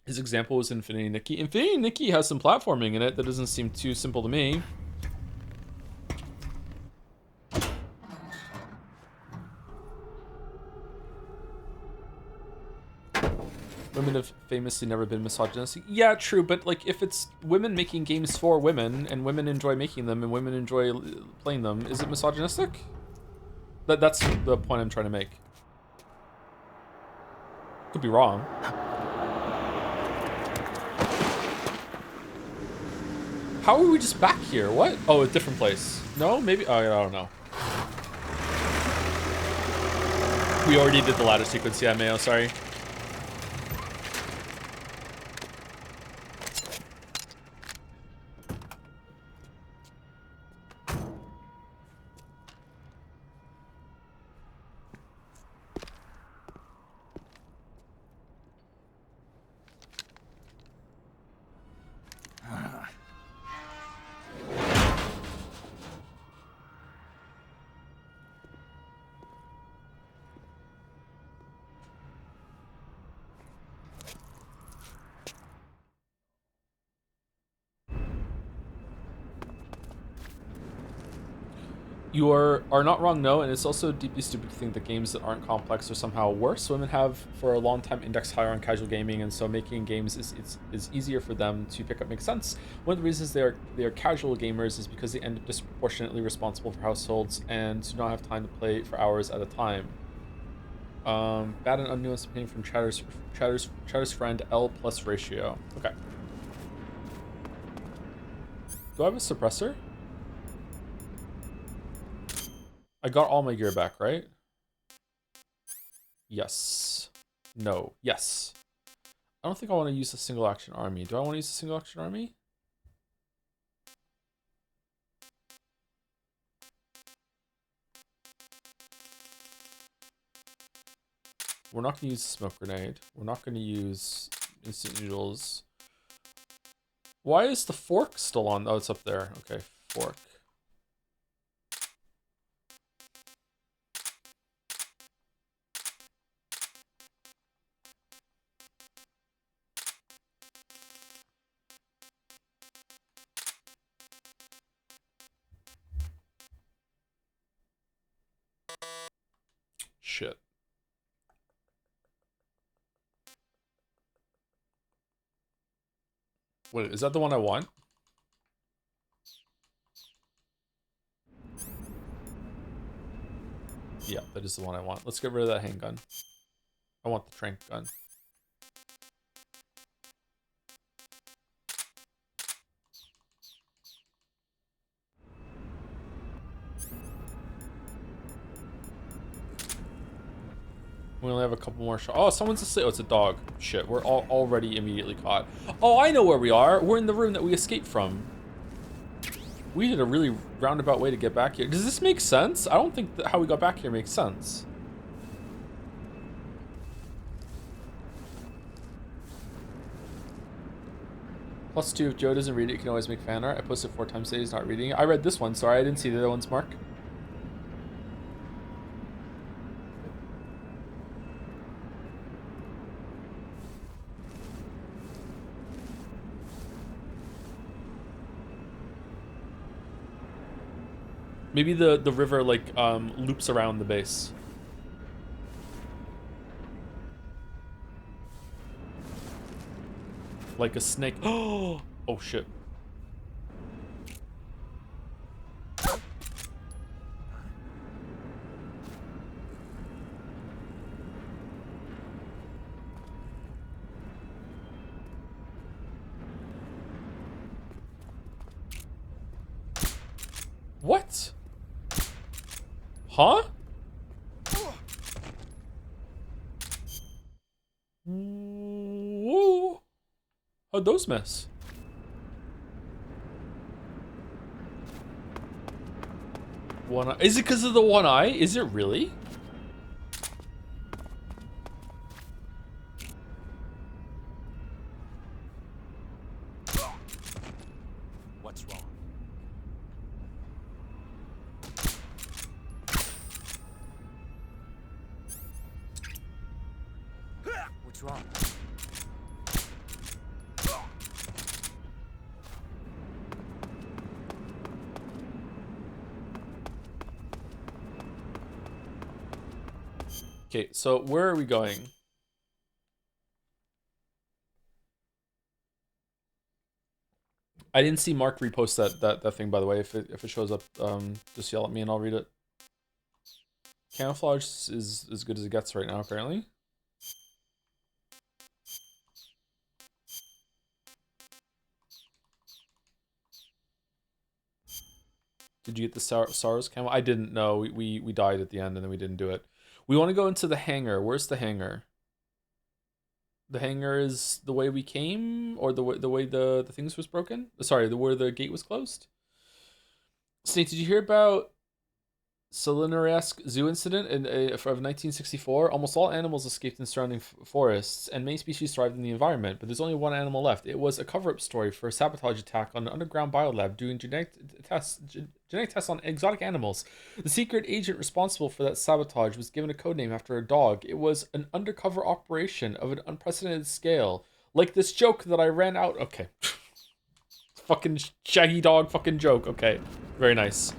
His example was Infinity Nikki. Infinity Nikki has some platforming in it that doesn't seem too simple to me. Women have famously never been misogynistic. Yeah, true, but like if it's women making games for women and women enjoy making them and women enjoy playing them, is it misogynistic? That's the point I'm trying to make. Could be wrong. How are we just back here? What? Oh, a different place. No, maybe. Oh, I don't know. We already did the ladder sequence. Yeah, Mayo. Sorry. You are not wrong, no, and it's also deeply stupid to think that games that aren't complex are somehow worse. Women have for a long time indexed higher on casual gaming, and so making games is easier for them to pick up makes sense. One of the reasons they are casual gamers is because they end up disproportionately responsible for households and do not have time to play for hours at a time. Bad and unnuanced opinion from Chatter's friend L plus ratio. Okay. Do I have a suppressor? I got all my gear back, right? Yes. No. Yes. I don't think I want to use a single action army. Do I want to use a single action army? We're not going to use a smoke grenade. We're not going to use instant noodles. Why is the fork still on? Oh, it's up there. Okay, fork. Shit. Wait, is that the one I want? Yeah, that is the one I want. Let's get rid of that handgun. I want the trank gun. We only have a couple more shots. Oh, someone's asleep. Oh, it's a dog. Shit, we're already immediately caught. Oh, I know where we are. We're in the room that we escaped from. We did a really roundabout way to get back here. Does this make sense? I don't think that how we got back here makes sense. +2, if Joe doesn't read it, you can always make fan art. I posted 4 times today, he's not reading it. I read this one, sorry, I didn't see the other ones, Mark. Maybe the river, like, loops around the base. Like a snake. Oh shit. What? Huh? Whoa. How'd those miss? One eye. Is it because of the one eye? Is it really? What's wrong? What's wrong? Okay, so where are we going? I didn't see Mark repost that thing, by the way. If it shows up, just yell at me and I'll read it. Camouflage is as good as it gets right now, apparently. Did you get the Saros camo? I didn't know. We died at the end and then we didn't do it. We want to go into the hangar. Where's the hangar? The hangar is the way we came, or the way the things was broken? Sorry, where the gate was closed? Snake, did you hear about Salineresque zoo incident of 1964? Almost all animals escaped in surrounding forests, and many species thrived in the environment, but there's only one animal left. It was a cover-up story for a sabotage attack on an underground biolab doing genetic tests on exotic animals. The secret agent responsible for that sabotage was given a codename after a dog. It was an undercover operation of an unprecedented scale, like this joke that I ran out. Okay. Fucking shaggy dog fucking joke. Okay. Very nice.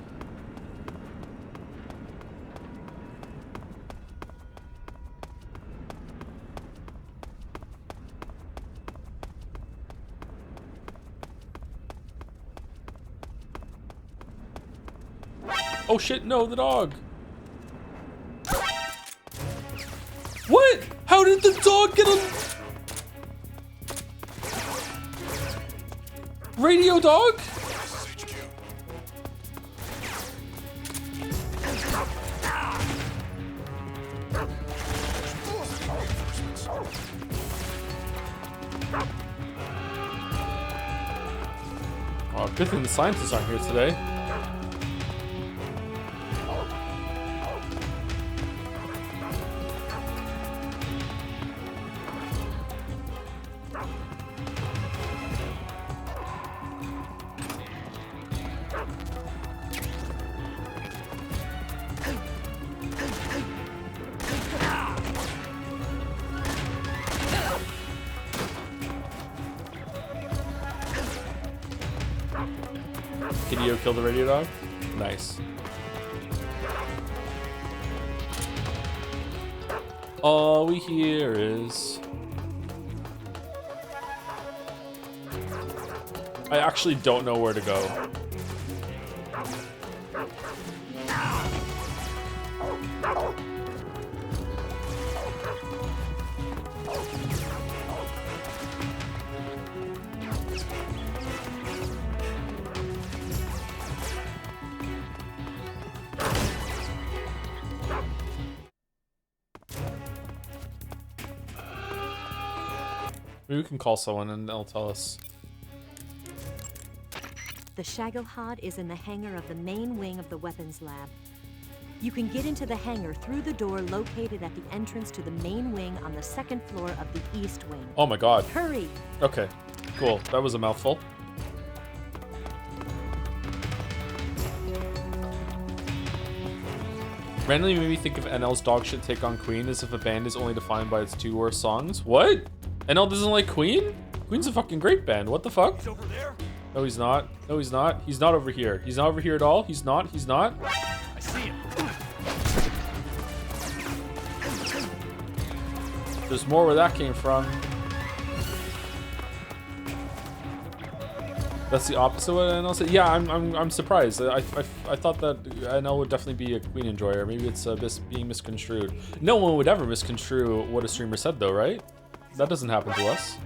Oh shit, no, the dog. What? How did the dog get a... Radio dog? Oh, good thing the scientists aren't here today. Hideo killed the radio dog? Nice. All we hear is... I actually don't know where to go. Maybe we can call someone and they'll tell us. The Shagelhod is in the hangar of the main wing of the weapons lab. You can get into the hangar through the door located at the entrance to the main wing on the second floor of the east wing. Oh my god. Hurry! Okay, cool. That was a mouthful. Randomly made me think if NL's dog shit take on Queen as if a band is only defined by its 2 worst songs. What? NL doesn't like Queen? Queen's a fucking great band. What the fuck? He's over there. No, he's not. No, he's not. He's not over here. He's not over here at all. He's not. He's not. I see him. There's more where that came from. That's the opposite of what NL said. Yeah, I'm surprised. I thought that NL would definitely be a Queen enjoyer. Maybe it's being misconstrued. No one would ever misconstrue what a streamer said, though, right? That doesn't happen to us.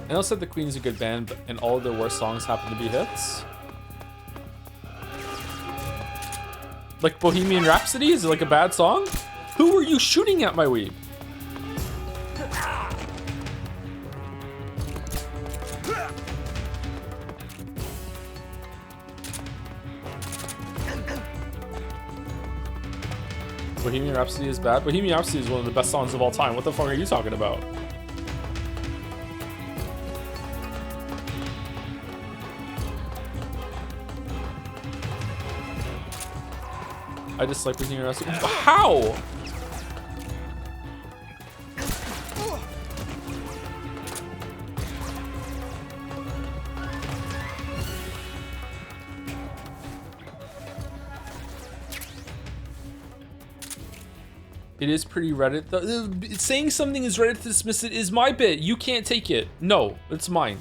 I know said the Queen's a good band, and all of their worst songs happen to be hits. Like Bohemian Rhapsody? Is it like a bad song? Who are you shooting at, my weeb? Bohemian Rhapsody is bad? Bohemian Rhapsody is one of the best songs of all time. What the fuck are you talking about? I dislike Bohemian Rhapsody. How? It is pretty Reddit. Saying something is Reddit to dismiss it is my bit. You can't take it. No, it's mine.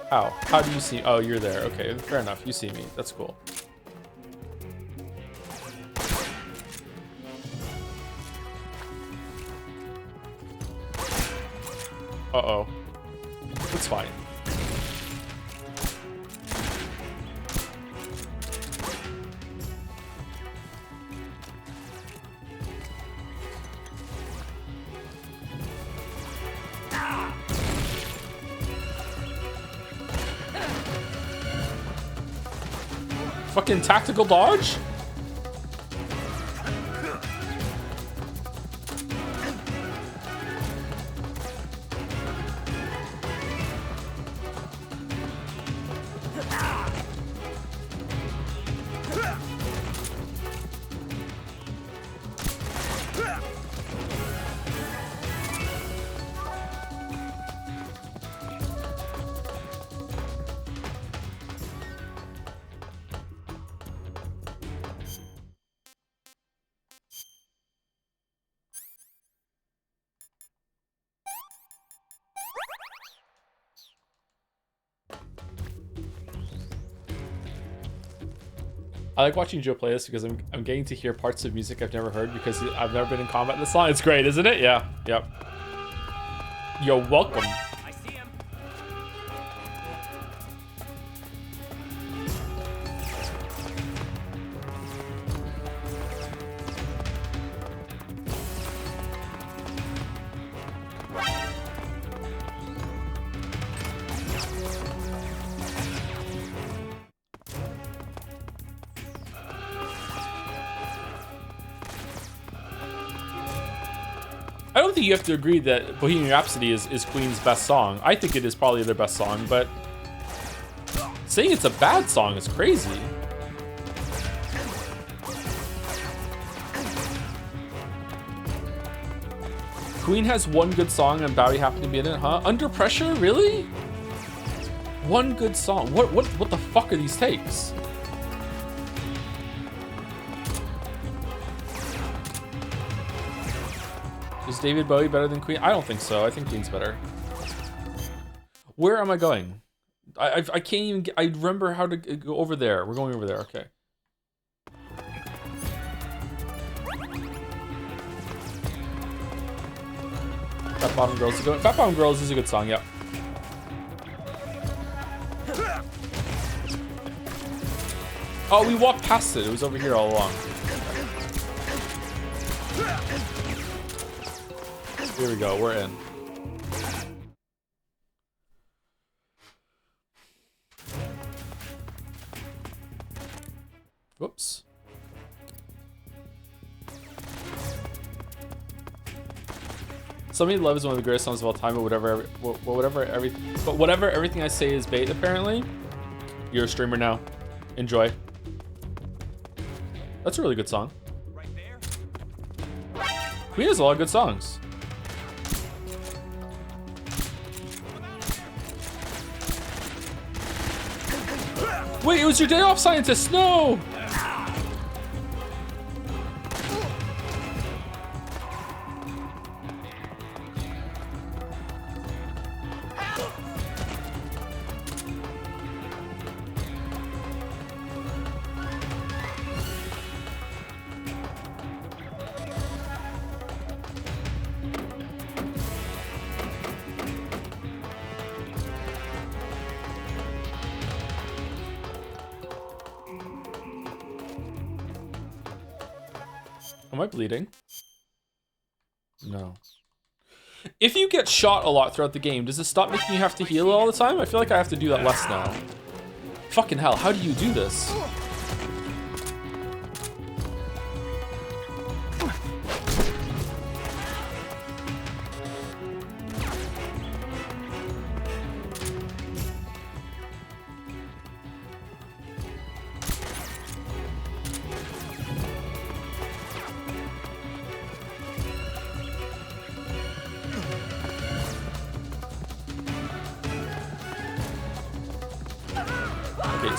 How? How do you see? Oh, you're there. Okay, fair enough. You see me. That's cool. Uh-oh. It's fine. Fucking tactical dodge? I like watching Joe play this because I'm getting to hear parts of music I've never heard because I've never been in combat this long. It's great, isn't it? Yeah. Yep. You're welcome. I see him. I don't think you have to agree that Bohemian Rhapsody is Queen's best song. I think it is probably their best song, but saying it's a bad song is crazy. Queen has one good song and Bowie happened to be in it, huh? Under Pressure? Really? One good song. What the fuck are these takes? Is David Bowie better than Queen? I don't think so. I think Queen's better. Where am I going? I can't even get, I remember how to go over there. We're going over there. Okay. Fat Bottom Girls is good. Fat Bottom Girls is a good song, yep. Oh, we walked past it. It was over here all along. Here we go. We're in. Whoops. Somebody Love is one of the greatest songs of all time, but whatever everything I say is bait, apparently. You're a streamer now. Enjoy. That's a really good song. Queen has a lot of good songs. Wait, it was your day off, scientist! No! Am I bleeding? No. If you get shot a lot throughout the game, does it stop making you have to heal all the time? I feel like I have to do that less now. Fucking hell, how do you do this?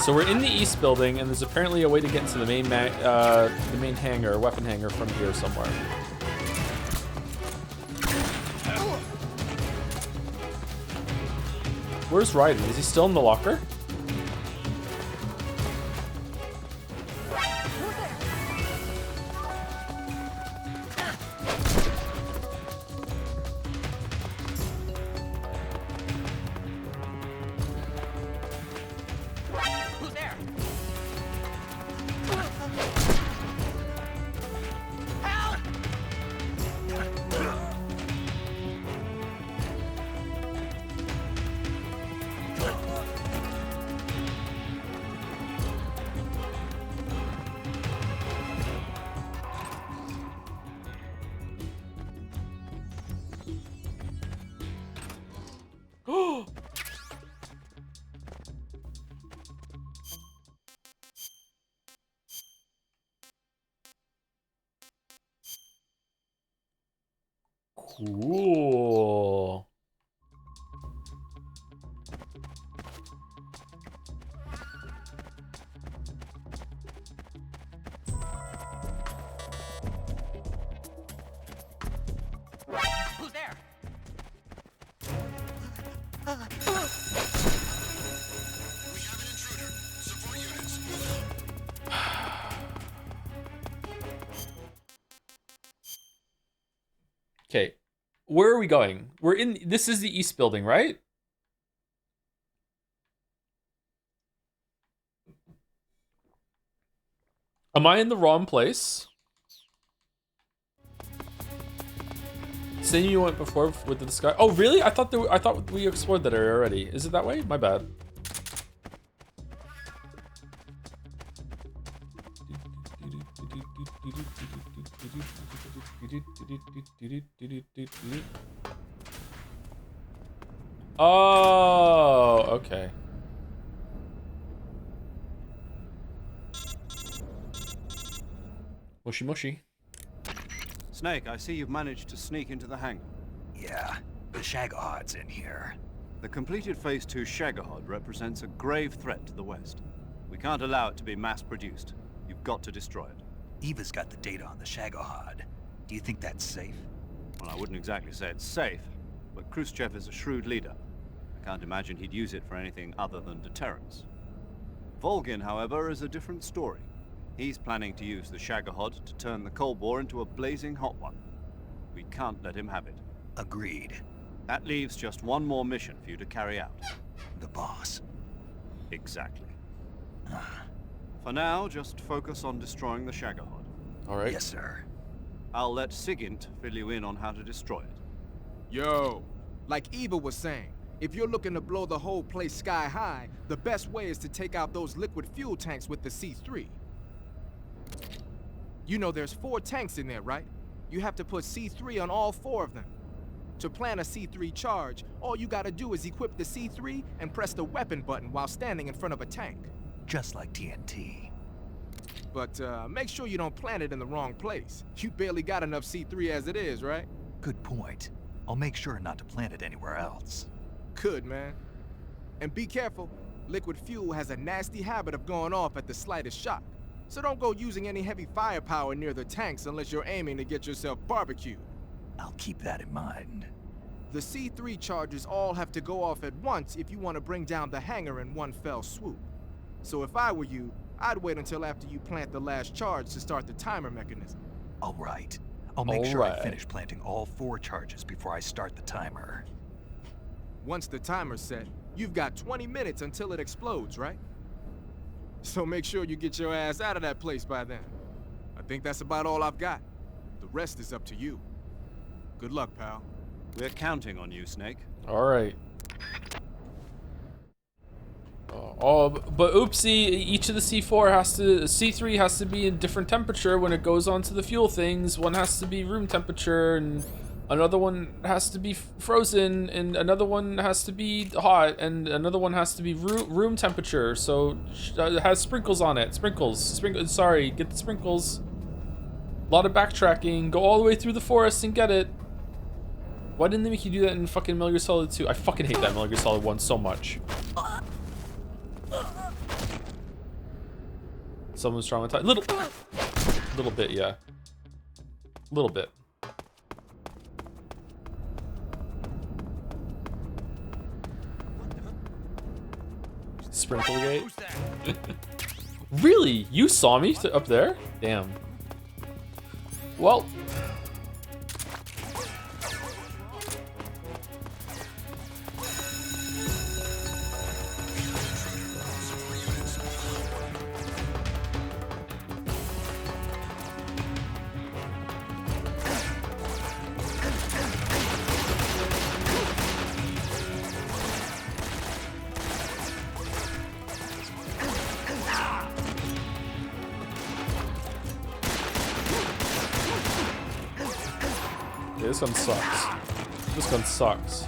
So we're in the east building, and there's apparently a way to get into the main hangar, weapon hangar from here somewhere. Where's Raiden? Is he still in the locker? Cool. Who's there? Okay. Where are we going? We're in... This is the east building, right? Am I in the wrong place? Saying you went before with the sky. Oh, really? I thought we explored that area already. Is it that way? My bad. Oh, okay. Mushy mushy. Snake, I see you've managed to sneak into the hangar. Yeah, the Shagahad's in here. The completed Phase 2 Shagahad represents a grave threat to the West. We can't allow it to be mass-produced. You've got to destroy it. Eva's got the data on the Shagahad. Do you think that's safe? Well, I wouldn't exactly say it's safe, but Khrushchev is a shrewd leader. I can't imagine he'd use it for anything other than deterrence. Volgin, however, is a different story. He's planning to use the Shagahod to turn the cold war into a blazing hot one. We can't let him have it. Agreed. That leaves just one more mission for you to carry out. The boss. Exactly. For now, just focus on destroying the Shagahod. All right. Yes, sir. I'll let Sigint fill you in on how to destroy it. Yo, like Eva was saying, if you're looking to blow the whole place sky high, the best way is to take out those liquid fuel tanks with the C3. You know there's 4 tanks in there, right? You have to put C3 on all 4 of them. To plant a C3 charge, all you gotta do is equip the C3 and press the weapon button while standing in front of a tank. Just like TNT. But make sure you don't plant it in the wrong place. You barely got enough C3 as it is, right? Good point. I'll make sure not to plant it anywhere else. Good, man. And be careful. Liquid fuel has a nasty habit of going off at the slightest shock. So don't go using any heavy firepower near the tanks unless you're aiming to get yourself barbecued. I'll keep that in mind. The C3 charges all have to go off at once if you want to bring down the hangar in one fell swoop. So if I were you, I'd wait until after you plant the last charge to start the timer mechanism. All right. I'll make sure I finish planting all 4 charges before I start the timer. Once the timer's set, you've got 20 minutes until it explodes, right? So make sure you get your ass out of that place by then. I think that's about all I've got. The rest is up to you. Good luck, pal. We're counting on you, Snake. All right. Oh, but oopsie, each of the C3 has to be in different temperature when it goes onto the fuel things. One has to be room temperature, and another one has to be frozen, and another one has to be hot, and another one has to be room temperature. So it has sprinkles on it. Sprinkles. Sorry, get the sprinkles. A lot of backtracking. Go all the way through the forest and get it. Why didn't they make you do that in fucking Metal Gear Solid 2? I fucking hate that Metal Gear Solid 1 so much. Someone's traumatized. Little bit, yeah. Little bit. Sprinklegate. Really? You saw me up there? Damn. Well. This one sucks. This one sucks.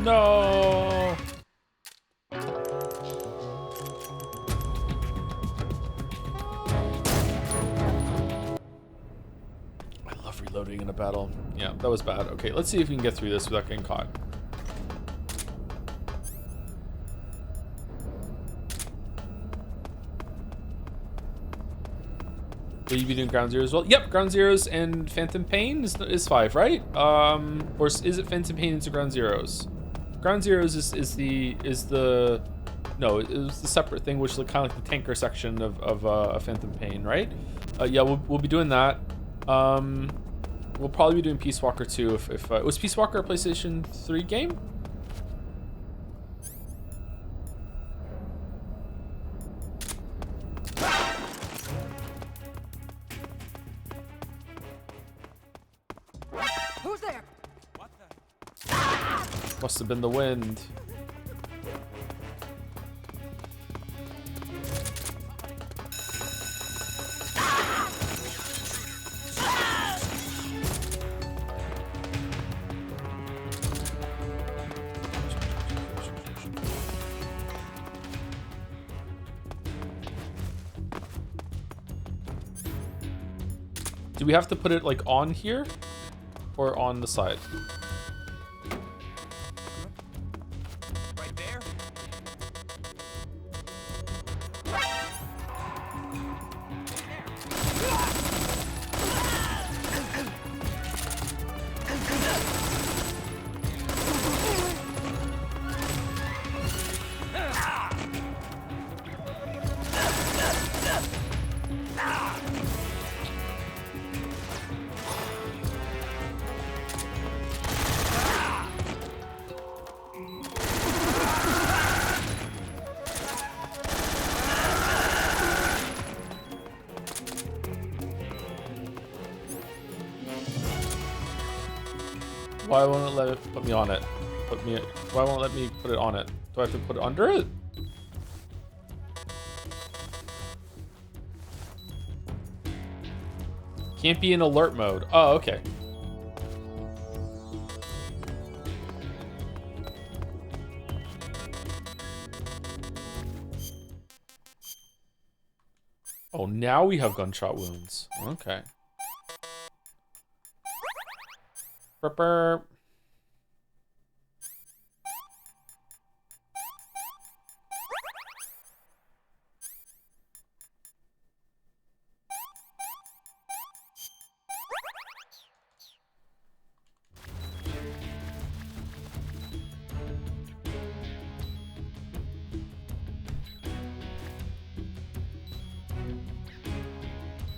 No. I love reloading in a battle. Yeah, that was bad. Okay, let's see if we can get through this without getting caught. Will you be doing Ground Zeroes as well? Yep, Ground Zeroes and Phantom Pain is 5, right? Or is it Phantom Pain into Ground Zeroes? Ground Zeroes is the no, it was the separate thing, which is kind of like the tanker section of Phantom Pain, right? Yeah, we'll be doing that. We'll probably be doing Peace Walker too. If was Peace Walker a PlayStation 3 game? Who's there? Must have been the wind. Do we have to put it like on here or on the side? Right there? Why won't it let it put me on it? Why won't it let me put it on it? Do I have to put it under it? Can't be in alert mode. Oh, okay. Oh, now we have gunshot wounds. Okay. Burp, burp.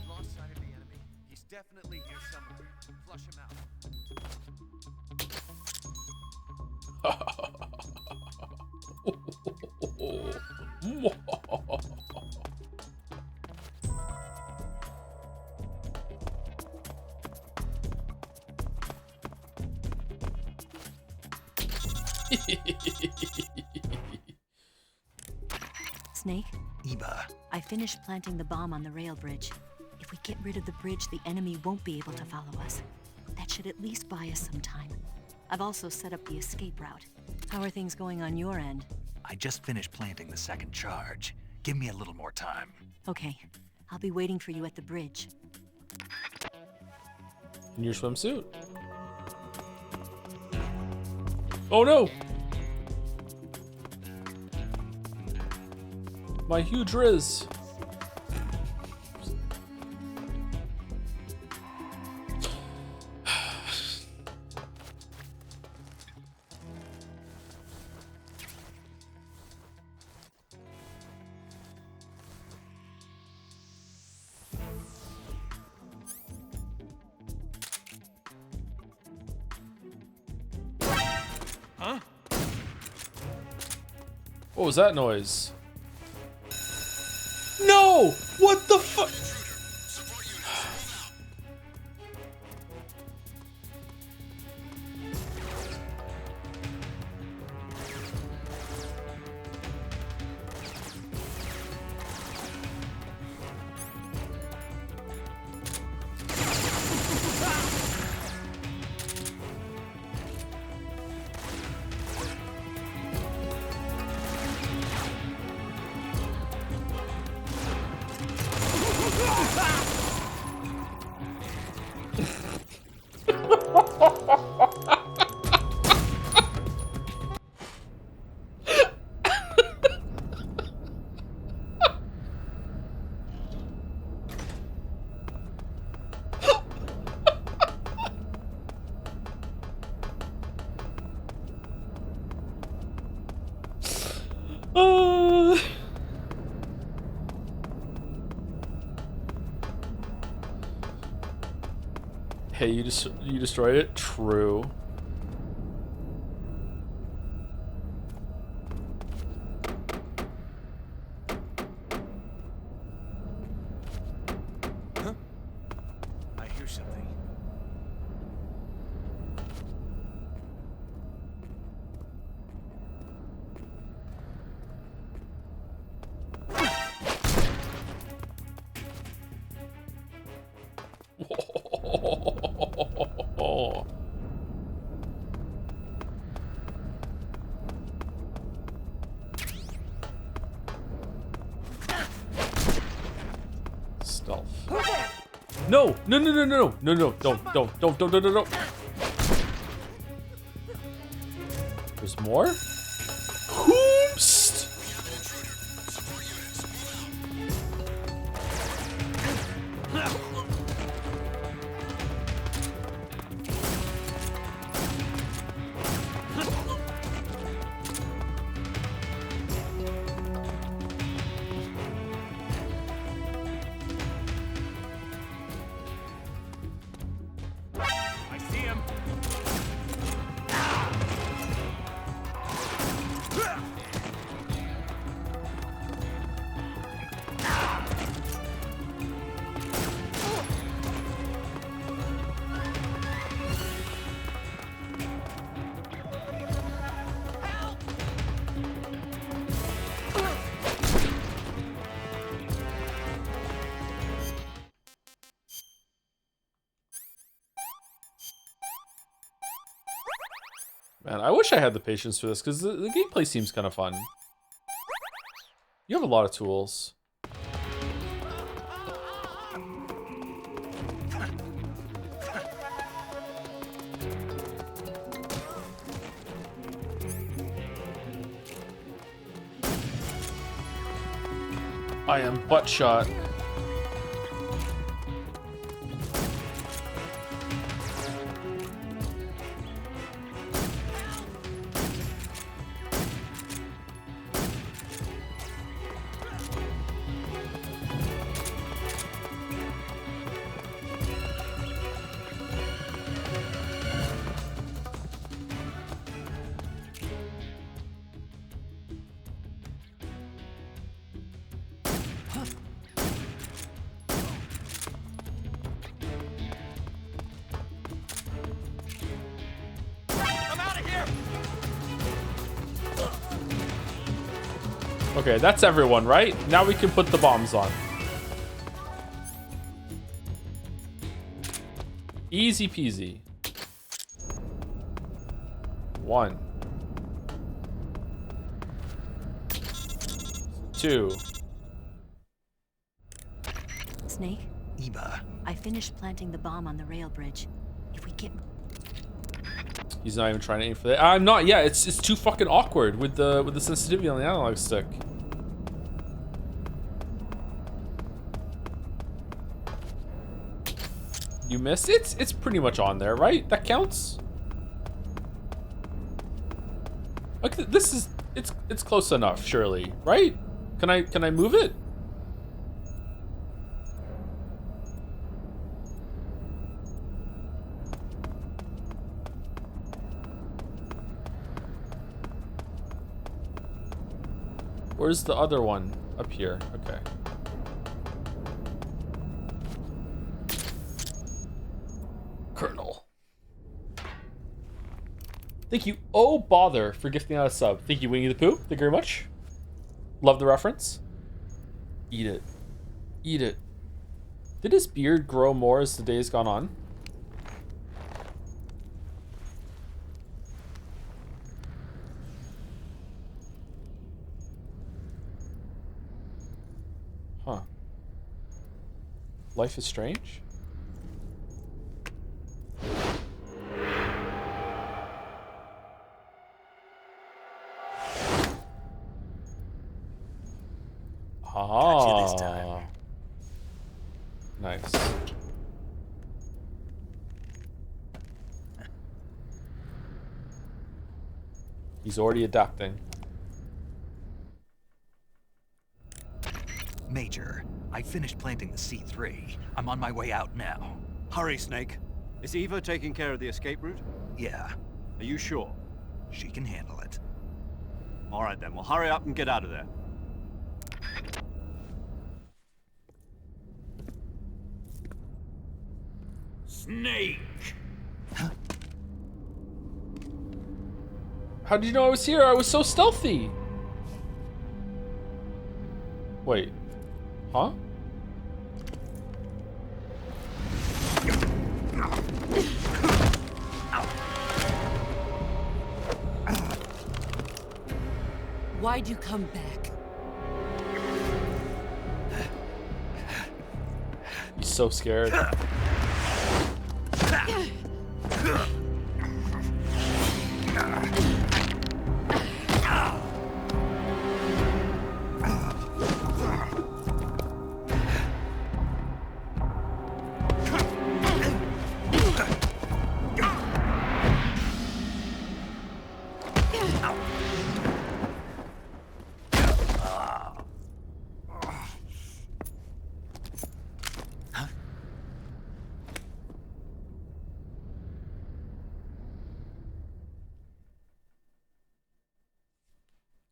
Lost sight of the enemy. He's definitely here somewhere. Flush him out. Snake, Eva, I finished planting the bomb on the rail bridge. If we get rid of the bridge, the enemy won't be able to follow us. That should at least buy us some time. I've also set up the escape route. How are things going on your end? I just finished planting the second charge. Give me a little more time. Okay, I'll be waiting for you at the bridge. In your swimsuit. Oh no! My huge Riz. Huh? What was that noise? No! What the fuck? Hey, you destroyed it? True. Huh? I hear something. Stealth. No! No, no, no, no, no, no, don't. There's more? Hoomst! I see him. Man, I wish I had the patience for this, because the gameplay seems kind of fun. You have a lot of tools. I am butt shot. Okay, that's everyone, right? Now we can put the bombs on. Easy peasy. 1. 2. Snake? Eva. I finished planting the bomb on the rail bridge. If we get... He's not even trying to aim for that. I'm not. Yeah, it's too fucking awkward with the sensitivity on the analog stick. You missed it? It's pretty much on there, right? That counts? Like this is it's close enough, surely, right? Can I move it? Where's the other one? Up here. Okay. Colonel. Thank you. Oh, bother for gifting out a sub. Thank you, Winnie the Pooh. Thank you very much. Love the reference. Eat it. Eat it. Did his beard grow more as the days gone on? Huh. Life is strange? Ah. Nice. He's already adapting. Major, I finished planting the C3. I'm on my way out now. Hurry, Snake. Is Eva taking care of the escape route? Yeah. Are you sure? She can handle it. All right, then. Well, hurry up and get out of there. Snake! How did you know I was here? I was so stealthy. Wait. Huh? Why'd you come back? He's so scared.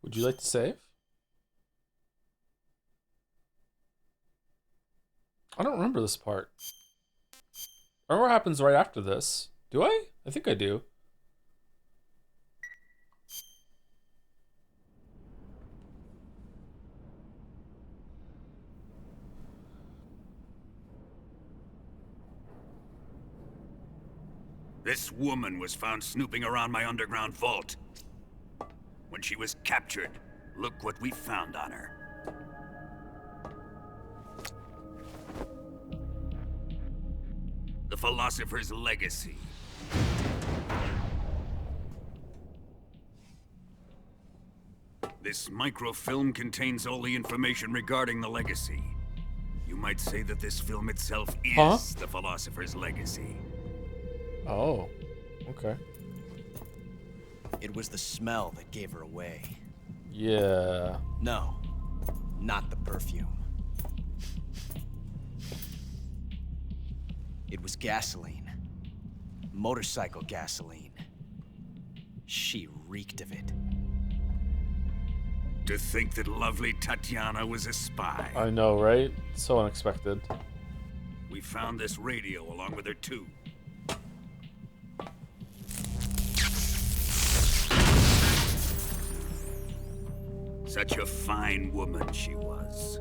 Would you like to save? I don't remember this part. I remember what happens right after this. Do I? I think I do. This woman was found snooping around my underground vault. When she was captured, look what we found on her. The Philosopher's Legacy. This microfilm contains all the information regarding the legacy. You might say that this film itself is the Philosopher's Legacy. Oh, okay. It was the smell that gave her away. Yeah. No, not the perfume. It was gasoline. Motorcycle gasoline. She reeked of it. To think that lovely Tatiana was a spy. I know, right? So unexpected. We found this radio along with her too. Such a fine woman she was.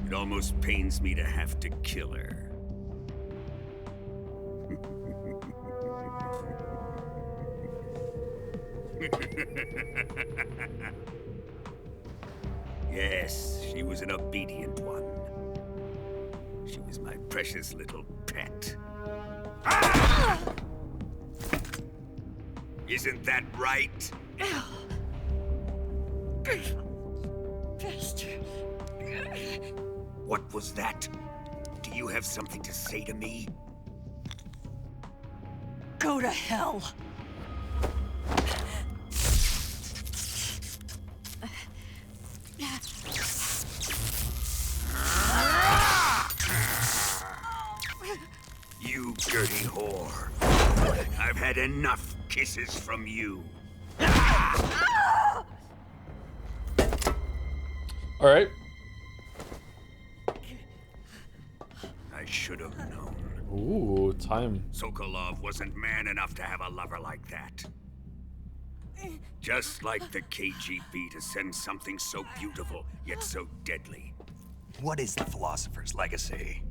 It almost pains me to have to kill her. Yes, she was an obedient one. She was my precious little pet. Ah! Isn't that right? Bastard. What was that? Do you have something to say to me? Go to hell. You dirty whore. I've had enough kisses from you. All right. I should have known. Ooh, time. Sokolov wasn't man enough to have a lover like that. Just like the KGB to send something so beautiful, yet so deadly. What is the Philosopher's Legacy?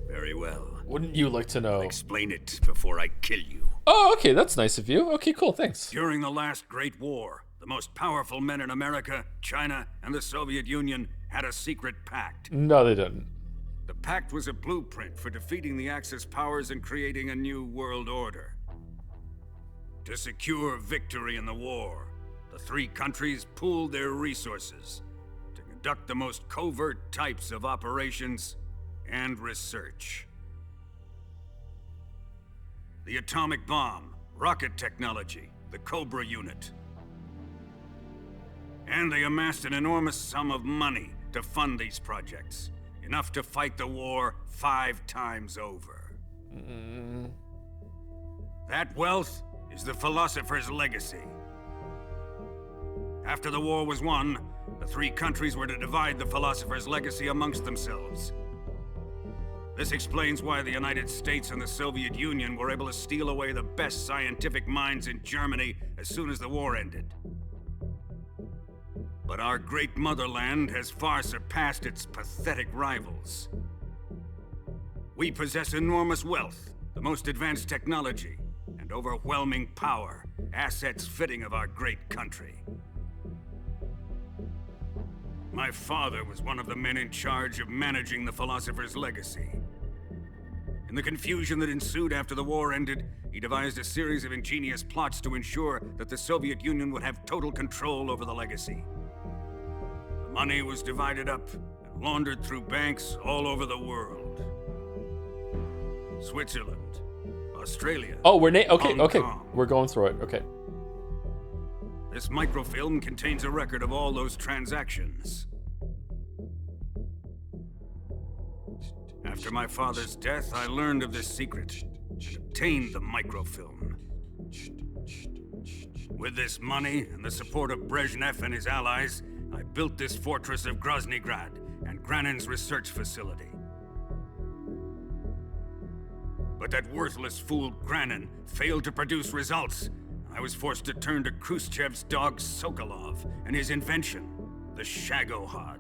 Very well. Wouldn't you like to know? I'll explain it before I kill you. Oh, okay, that's nice of you. Okay, cool, thanks. During the last Great War, the most powerful men in America, China, and the Soviet Union had a secret pact. No, they didn't. The pact was a blueprint for defeating the Axis powers and creating a new world order. To secure victory in the war, the three countries pooled their resources to conduct the most covert types of operations and research. The atomic bomb, rocket technology, the Cobra unit. And they amassed an enormous sum of money to fund these projects. Enough to fight the war 5 times over. That wealth is the Philosopher's Legacy. After the war was won, the three countries were to divide the Philosopher's Legacy amongst themselves. This explains why the United States and the Soviet Union were able to steal away the best scientific minds in Germany as soon as the war ended. But our great motherland has far surpassed its pathetic rivals. We possess enormous wealth, the most advanced technology, and overwhelming power, assets fitting of our great country. My father was one of the men in charge of managing the Philosopher's Legacy. In the confusion that ensued after the war ended, he devised a series of ingenious plots to ensure that the Soviet Union would have total control over the legacy. The money was divided up and laundered through banks all over the world. Switzerland, Australia. Oh, we're okay, Hong okay. Kong. We're going through it. Okay. This microfilm contains a record of all those transactions. After my father's death, I learned of this secret and obtained the microfilm. With this money and the support of Brezhnev and his allies, I built this fortress of Groznygrad and Granin's research facility. But that worthless fool Granin failed to produce results. I was forced to turn to Khrushchev's dog Sokolov and his invention, the Shagohod.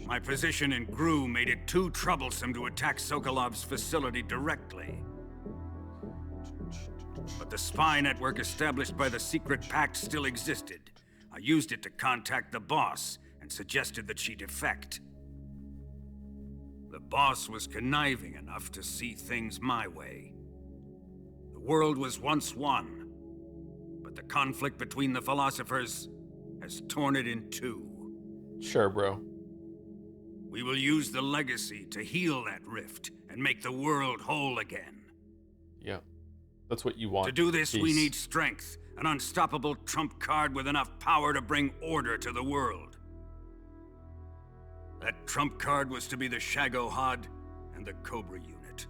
My position in Gru made it too troublesome to attack Sokolov's facility directly. But the spy network established by the secret pact still existed. I used it to contact the boss and suggested that she defect. The boss was conniving enough to see things my way. The world was once one, but the conflict between the philosophers has torn it in two. Sure, bro. We will use the legacy to heal that rift and make the world whole again. Yeah. That's what you want. To do this, we Peace. need strength, an unstoppable trump card with enough power to bring order to the world. That trump card was to be the Shagohod and the Cobra unit.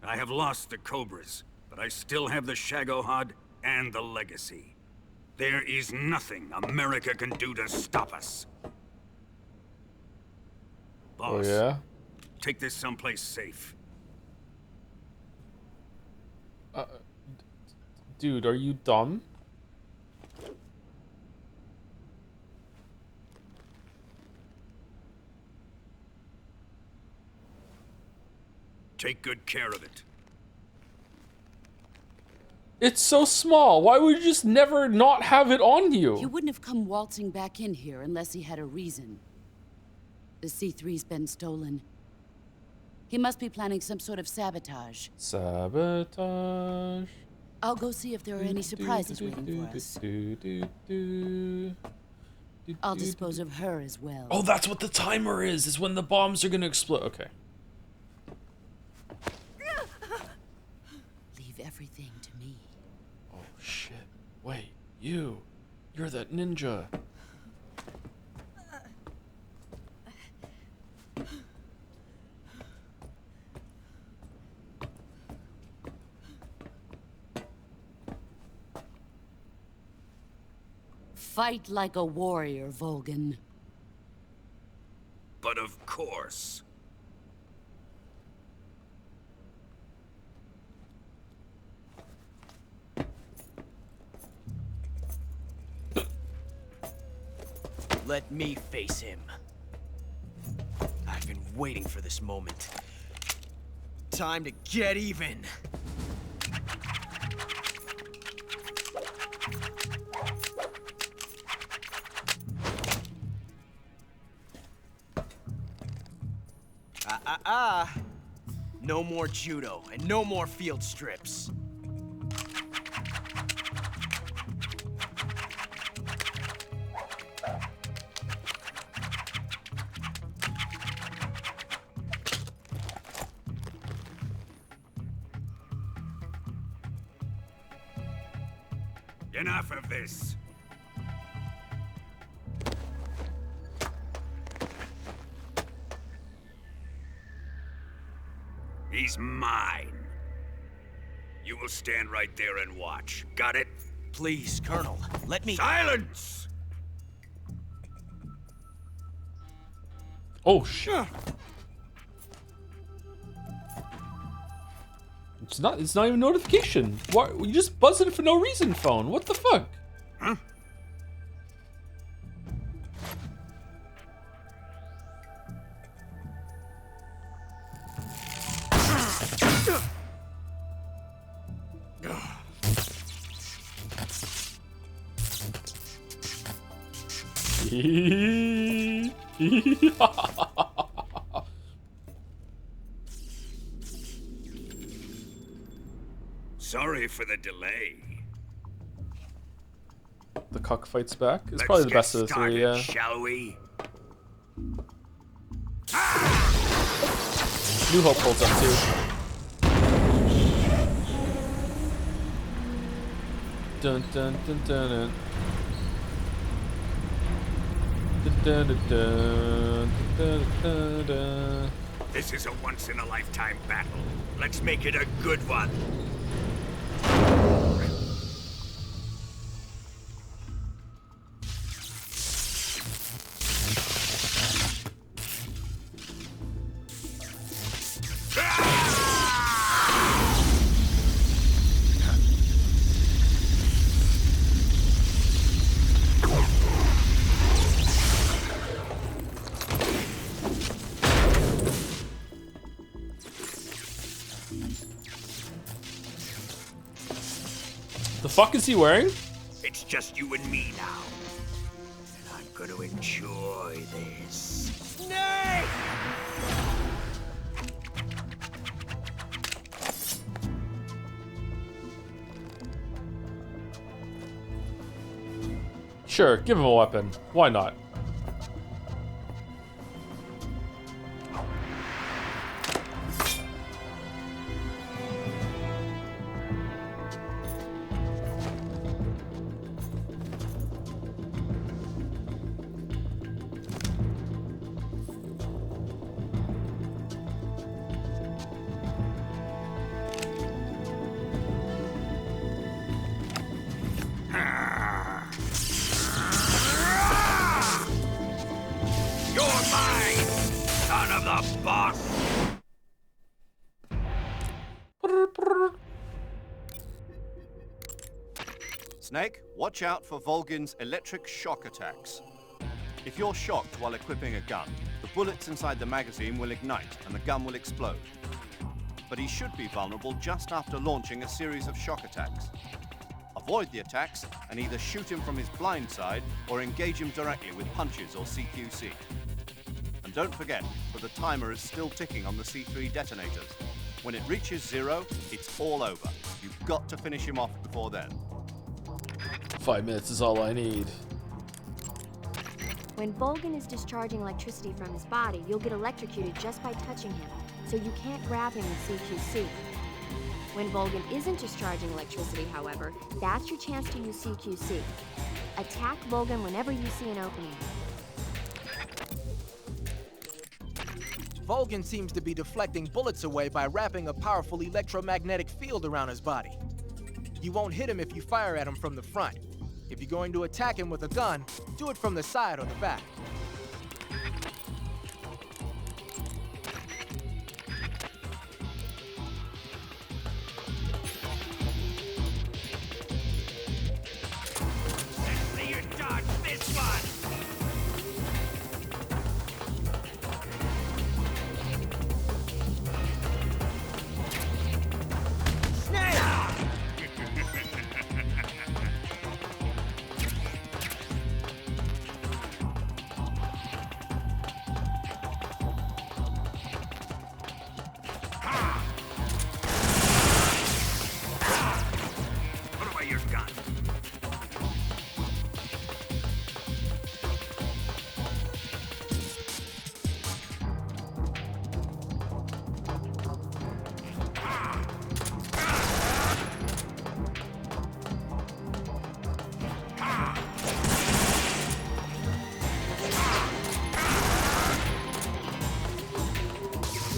I have lost the Cobras, but I still have the Shagohod and the legacy. There is nothing America can do to stop us. Boss, Oh, yeah? take this someplace safe. Dude, are you dumb? Take good care of it. It's so small. Why would you just never not have it on you? He wouldn't have come waltzing back in here unless he had a reason. The C3's been stolen. He must be planning some sort of sabotage. Sabotage. I'll go see if there are any surprises waiting for us. I'll dispose of her as well. Oh, that's what the timer is when the bombs are gonna explode. Okay. Leave everything to me. Oh, shit. Wait, you're that ninja. Fight like a warrior, Volgan. But of course. Let me face him. I've been waiting for this moment. Time to get even. No more judo, and no more field strips. Enough of this. He's mine. You will stand right there and watch. Got it? Please, Colonel, let me— Silence! Oh, shit. It's not even notification. Why you just buzzing for no reason phone? What the fuck? Huh? Sorry for the delay. The cockfight's back. It's Let's probably the get best of the started, three, yeah. Shall we? New Hope holds up too. Dun dun dun dun dun. Dun, dun, dun, dun, dun, dun. This is a once-in-a-lifetime battle. Let's make it a good one. fuck is he wearing? It's just you and me now. And I'm gonna enjoy this. Snake! Sure, give him a weapon. Why not? You're mine, son of the boss! Snake, watch out for Volgin's electric shock attacks. If you're shocked while equipping a gun, the bullets inside the magazine will ignite and the gun will explode. But he should be vulnerable just after launching a series of shock attacks. Avoid the attacks and either shoot him from his blind side or engage him directly with punches or CQC. And don't forget that the timer is still ticking on the C3 detonators. When it reaches 0, it's all over. You've got to finish him off before then. 5 minutes is all I need. When Volgin is discharging electricity from his body, you'll get electrocuted just by touching him, so you can't grab him with CQC. When Volgin isn't discharging electricity, however, that's your chance to use CQC. Attack Volgin whenever you see an opening. Volgin seems to be deflecting bullets away by wrapping a powerful electromagnetic field around his body. You won't hit him if you fire at him from the front. If you're going to attack him with a gun, do it from the side or the back. See you dodge this one! Put away your gun.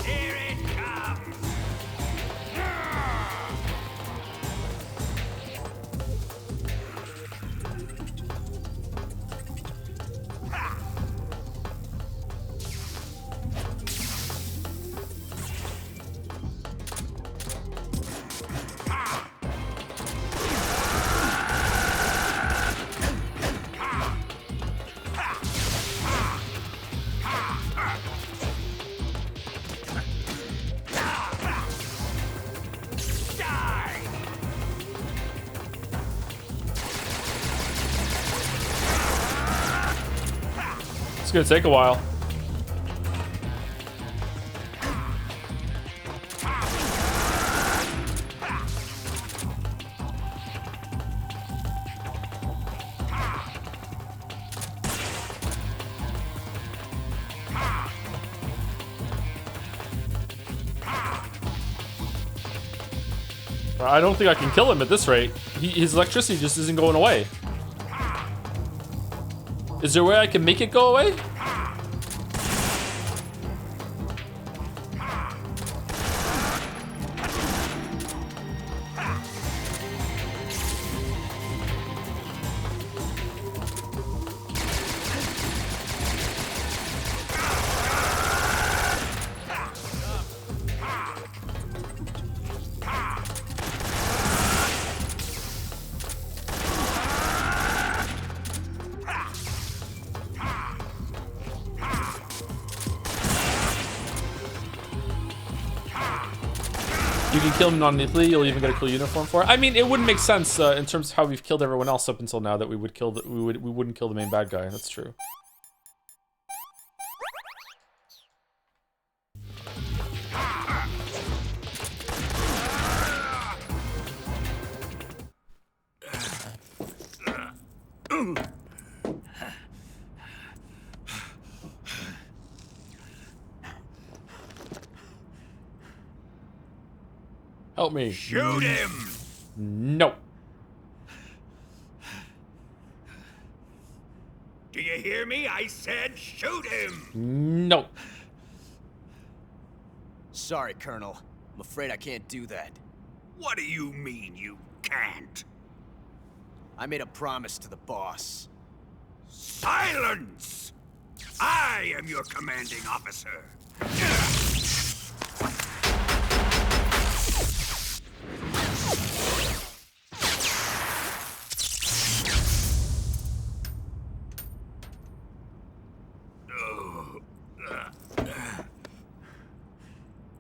Here it comes! Die! It's gonna take a while. I don't think I can kill him at this rate. His electricity just isn't going away. Is there a way I can make it go away? You can kill him non-lethally. You'll even get a cool uniform for it. I mean, it wouldn't make sense in terms of how we've killed everyone else up until now that we would kill we wouldn't kill the main bad guy. That's true. Help me. Shoot him! No. Do you hear me? I said shoot him! No. Sorry, Colonel. I'm afraid I can't do that. What do you mean you can't? I made a promise to the boss. Silence! I am your commanding officer.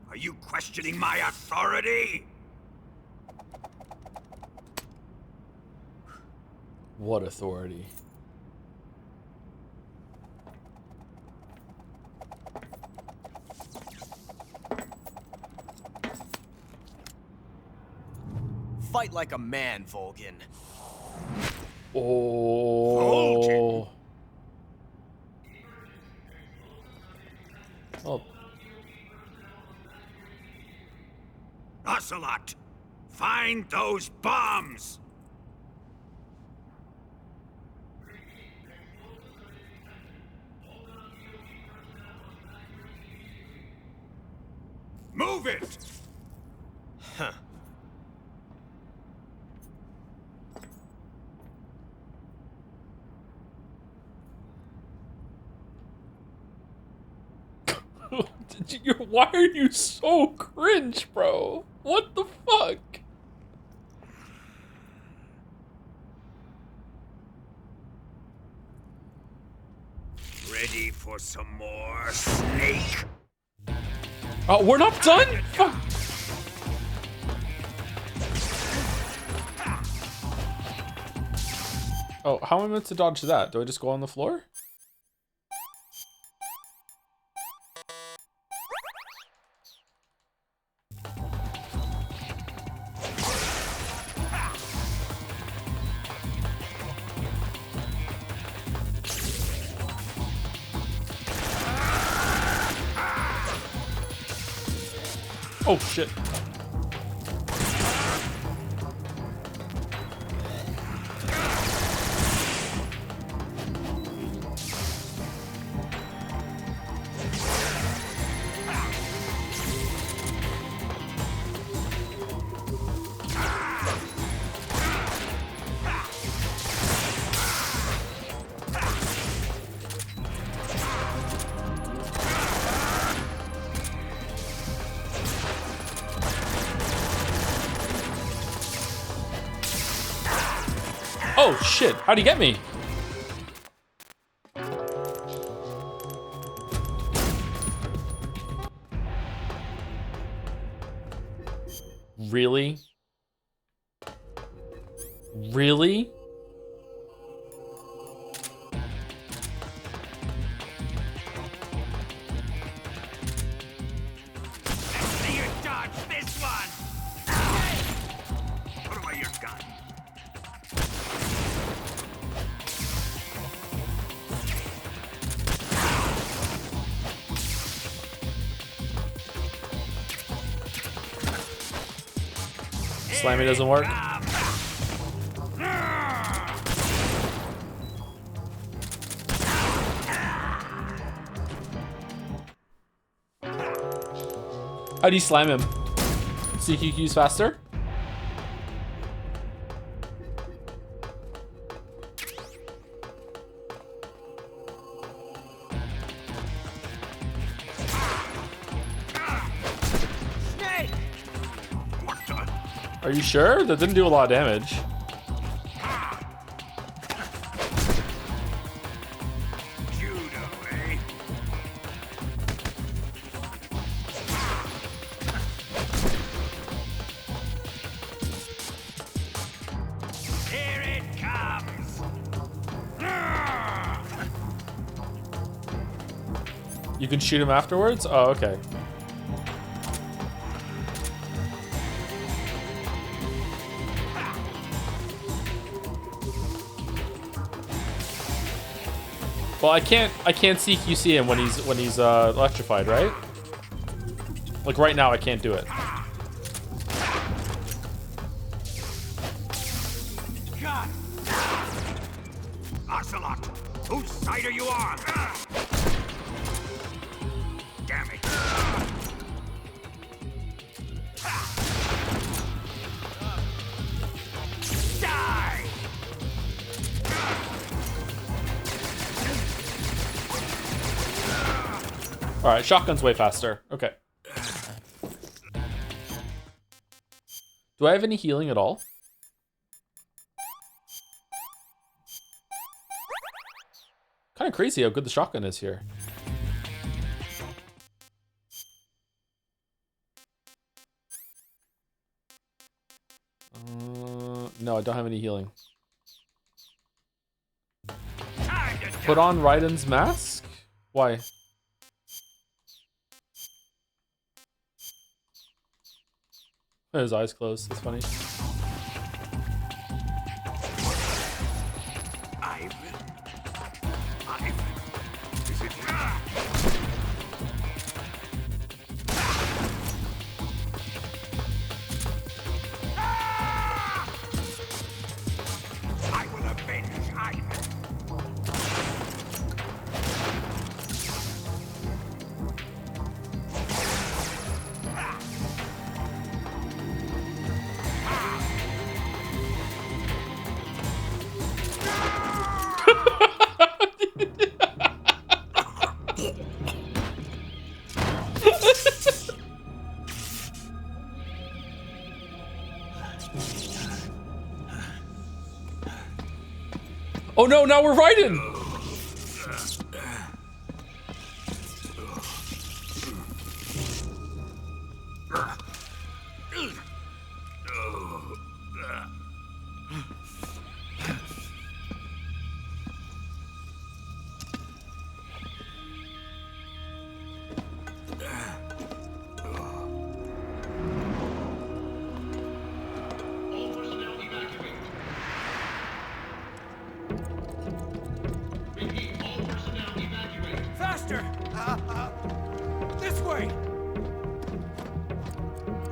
Are you questioning my authority? What authority? Fight like a man, Volgin. Oh. Oh. Ocelot, find those bombs! Move it! Huh. Why are you so cringe, bro? What the fuck? Ready for some more, Snake? Oh, we're not done? Fuck. Oh, how am I meant to dodge that? Do I just go on the floor? Oh shit. Oh shit, how'd he get me? Really? Really? See you dodge this one! Put away your gun. Slammy doesn't work. How do you slam him? CQQ's faster? Are you sure? That didn't do a lot of damage. Judo, eh? You can shoot him afterwards? Oh, okay. Well, I can't CQC him when he's electrified, right? Like right now, I can't do it. God! Ocelot, whose side are you on? Damn it! Die! All right, shotgun's way faster. Okay. Do I have any healing at all? Kind of crazy how good the shotgun is here. No, I don't have any healing. Put on Raiden's mask? Why? His eyes closed. That's funny. Is it? I will avenge Ivan. Oh no, now we're Raiden! Faster! This way!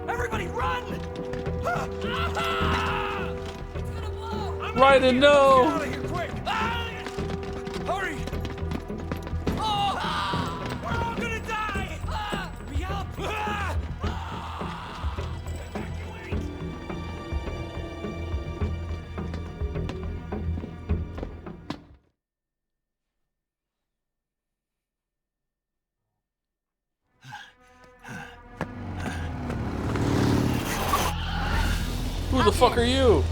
Everybody run! Raiden, no! Get out of here, quick! Hurry! We're all gonna die! We help! Who the fuck are you?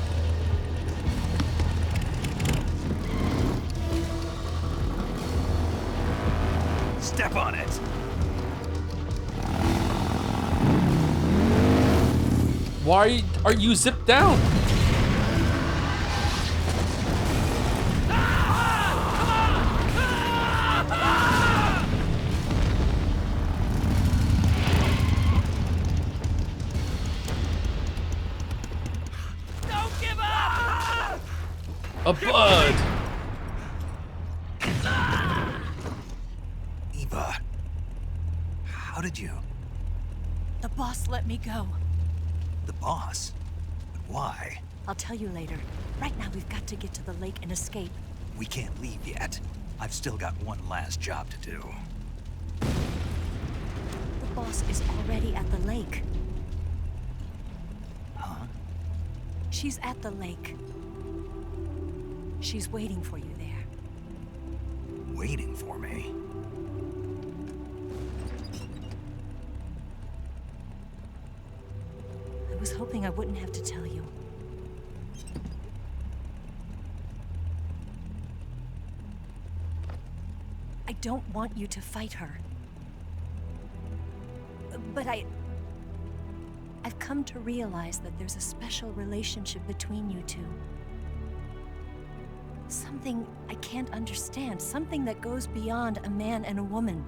Step on it. Why are you zipped down? Don't give up! A bud! Eva, how did you? The boss let me go. The boss? But why? I'll tell you later. Right now, we've got to get to the lake and escape. We can't leave yet. I've still got one last job to do. The boss is already at the lake. Huh? She's at the lake. She's waiting for you there. Waiting for me? I was hoping I wouldn't have to tell you. I don't want you to fight her. But I've come to realize that there's a special relationship between you two. Something I can't understand, something that goes beyond a man and a woman.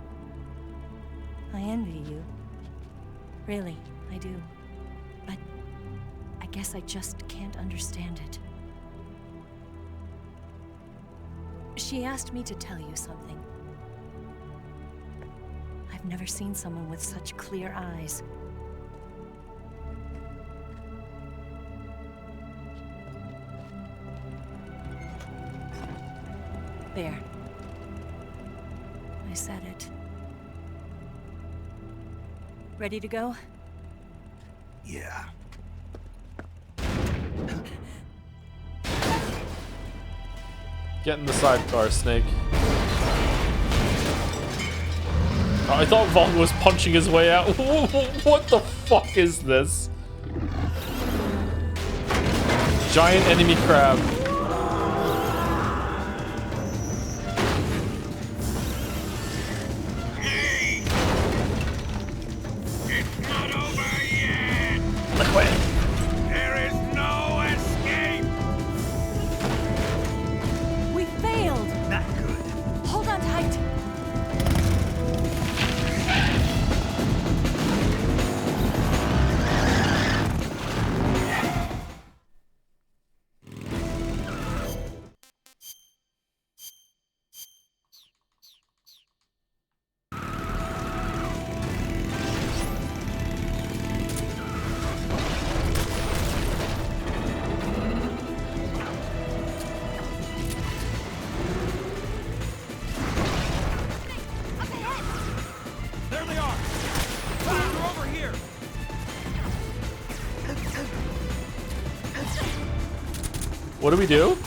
I envy you. Really, I do. But I guess I just can't understand it. She asked me to tell you something. I've never seen someone with such clear eyes. There. I said it. Ready to go? Yeah. Get in the sidecar, Snake. I thought Vaughn was punching his way out. What the fuck is this? Giant enemy crab. We failed! Not good. Hold on tight! There they are! They're over here! What do we do?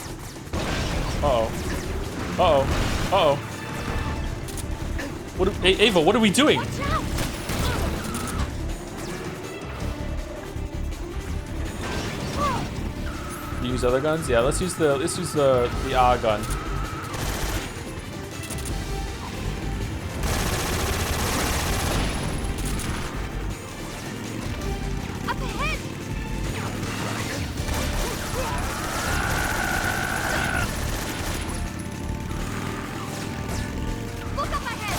Uh-oh. Uh-oh. Uh-oh. What? Hey, Ava, what are we doing? Use other guns? Yeah, let's use the A gun. Up ahead! Look up ahead!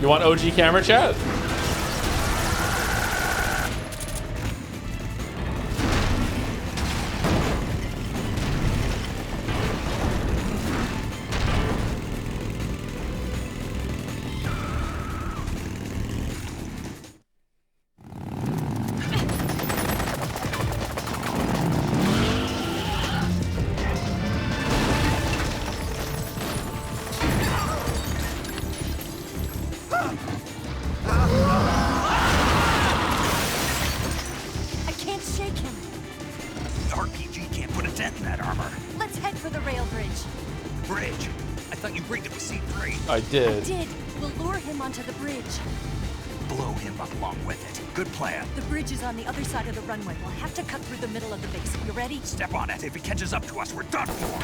You want OG camera chat? I can't shake him. The RPG can't put a dent in that armor. Let's head for the rail bridge. Bridge. I thought you rigged it with C3. I did. Did. We'll lure him onto the bridge. Blow him up along with it. Good plan. The bridge is on the other side of the runway. We'll have to cut through the middle of the base. You ready? Step on it. If he catches up to us, we're done for.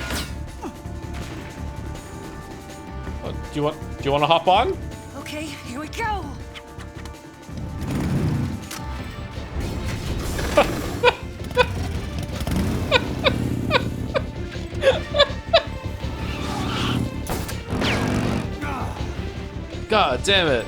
Do you want to hop on? Okay, here we go. God damn it.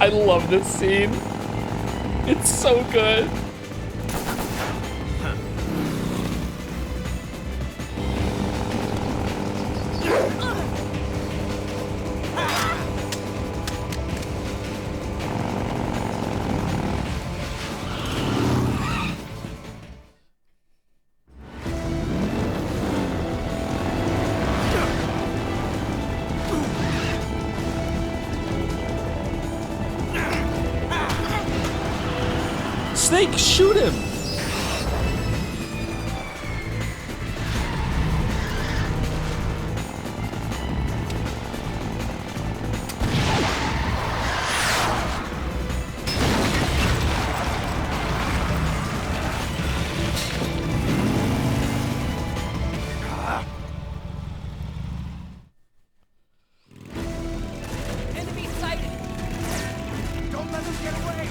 I love this scene. It's so good. Snake, shoot him! Enemy sighted! Don't let him get away!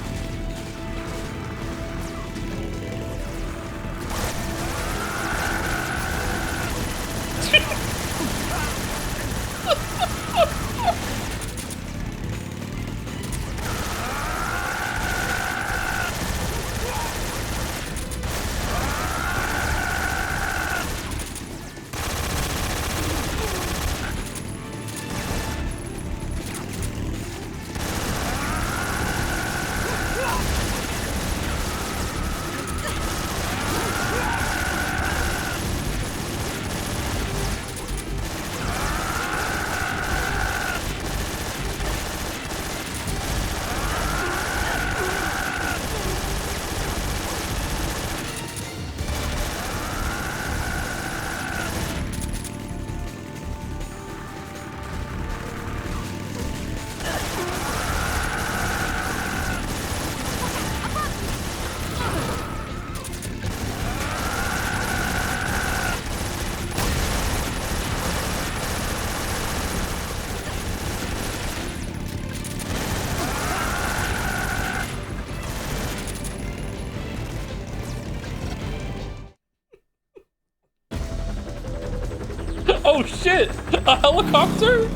Oh shit! A helicopter?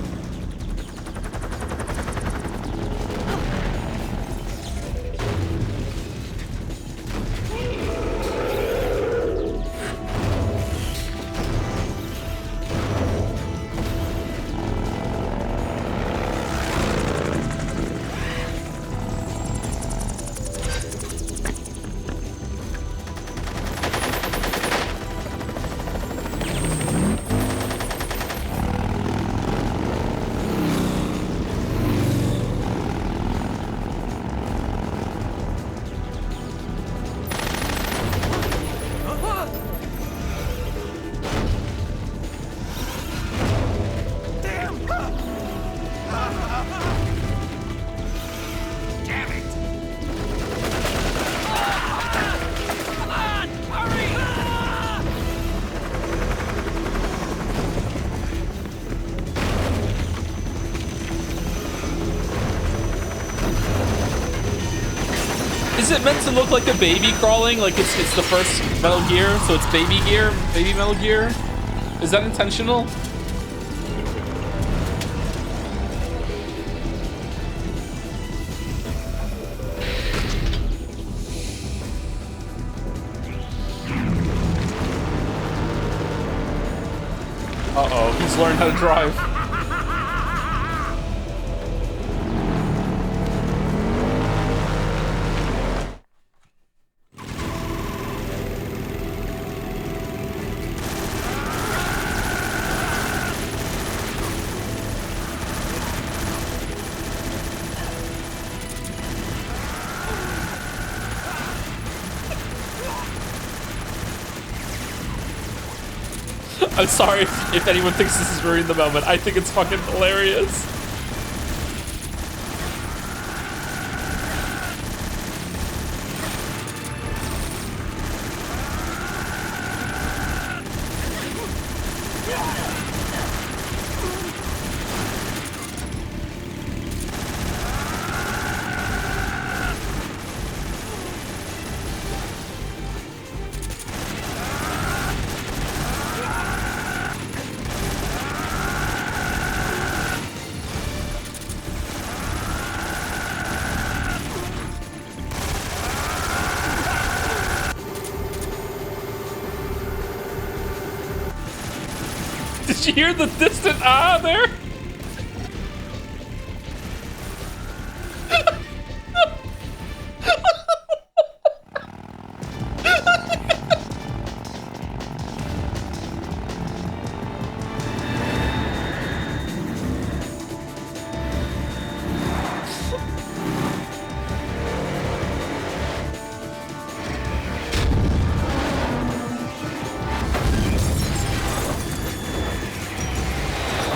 Is it meant to look like a baby crawling? Like it's the first Metal Gear, so it's baby Metal Gear? Is that intentional? Uh-oh, he's learned how to drive. I'm sorry if anyone thinks this is ruining the moment. I think it's fucking hilarious. Did you hear the distant ah there?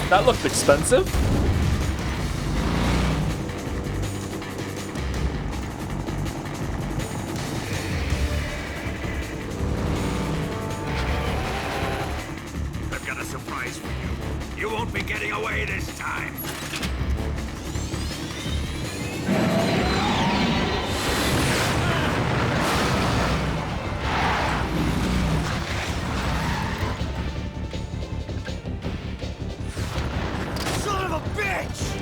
That looked expensive. I've got a surprise for you. You won't be getting away this time. Son of a bitch!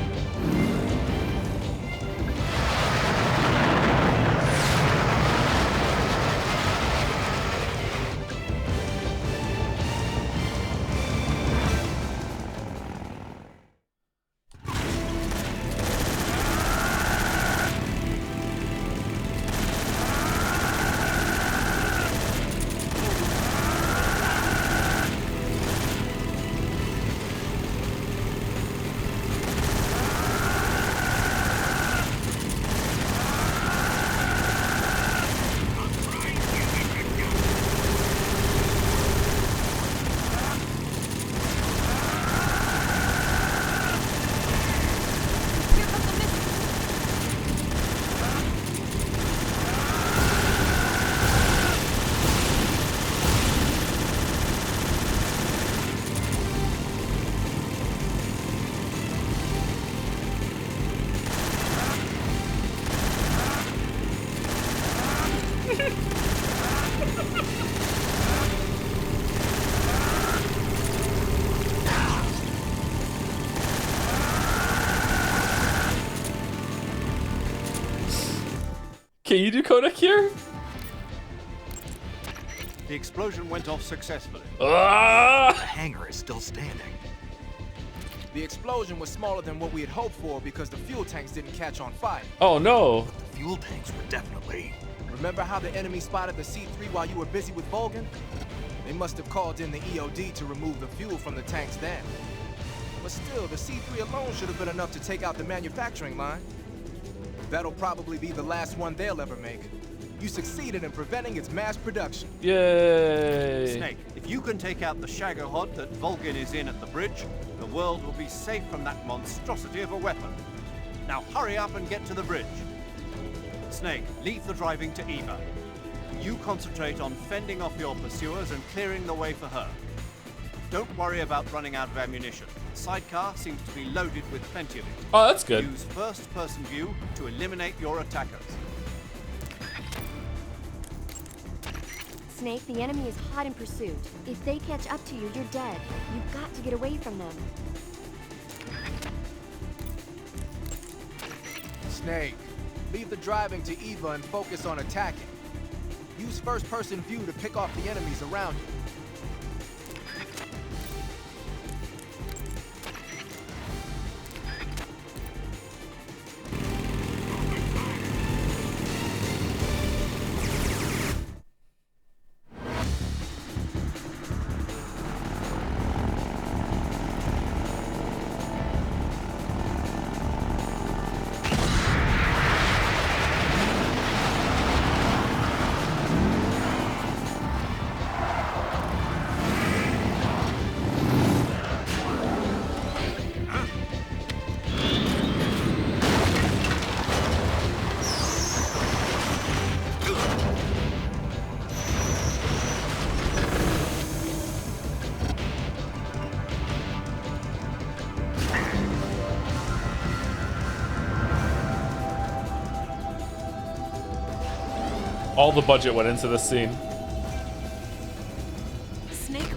Can you do Kodak here? The explosion went off successfully. Ah! The hangar is still standing. The explosion was smaller than what we had hoped for because the fuel tanks didn't catch on fire. Oh no. The fuel tanks were definitely... Remember how the enemy spotted the C3 while you were busy with Vulcan? They must have called in the EOD to remove the fuel from the tanks then. But still, the C3 alone should have been enough to take out the manufacturing line. That'll probably be the last one they'll ever make. You succeeded in preventing its mass production. Yay. Snake, if you can take out the Shagohod that Vulcan is in at the bridge, the world will be safe from that monstrosity of a weapon. Now hurry up and get to the bridge. Snake, leave the driving to Eva. You concentrate on fending off your pursuers and clearing the way for her. Don't worry about running out of ammunition. The sidecar seems to be loaded with plenty of it. Oh, that's good. Use first-person view to eliminate your attackers. Snake, the enemy is hot in pursuit. If they catch up to you, you're dead. You've got to get away from them. Snake, leave the driving to Eva and focus on attacking. Use first-person view to pick off the enemies around you. All the budget went into this scene. Snake,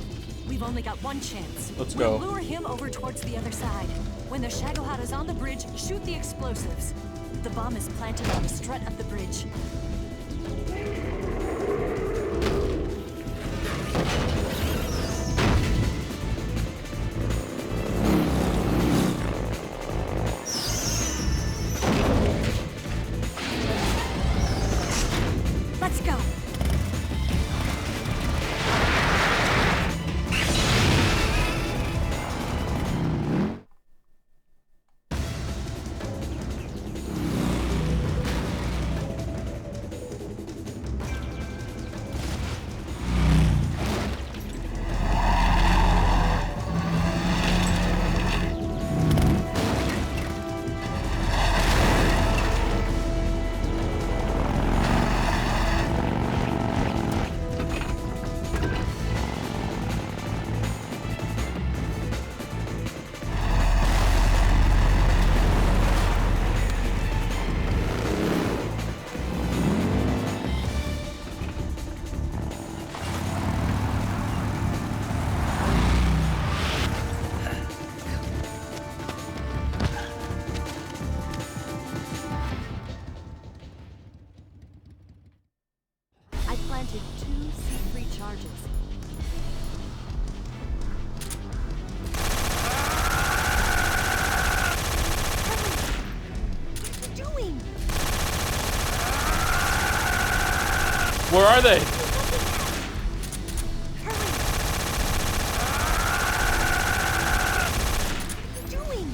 we've only got one chance. Let's We'll go. lure him over towards the other side. When the Shagohod is on the bridge, shoot the explosives. The bomb is planted on the strut of the bridge. planted 2 C3 charges. Where are they?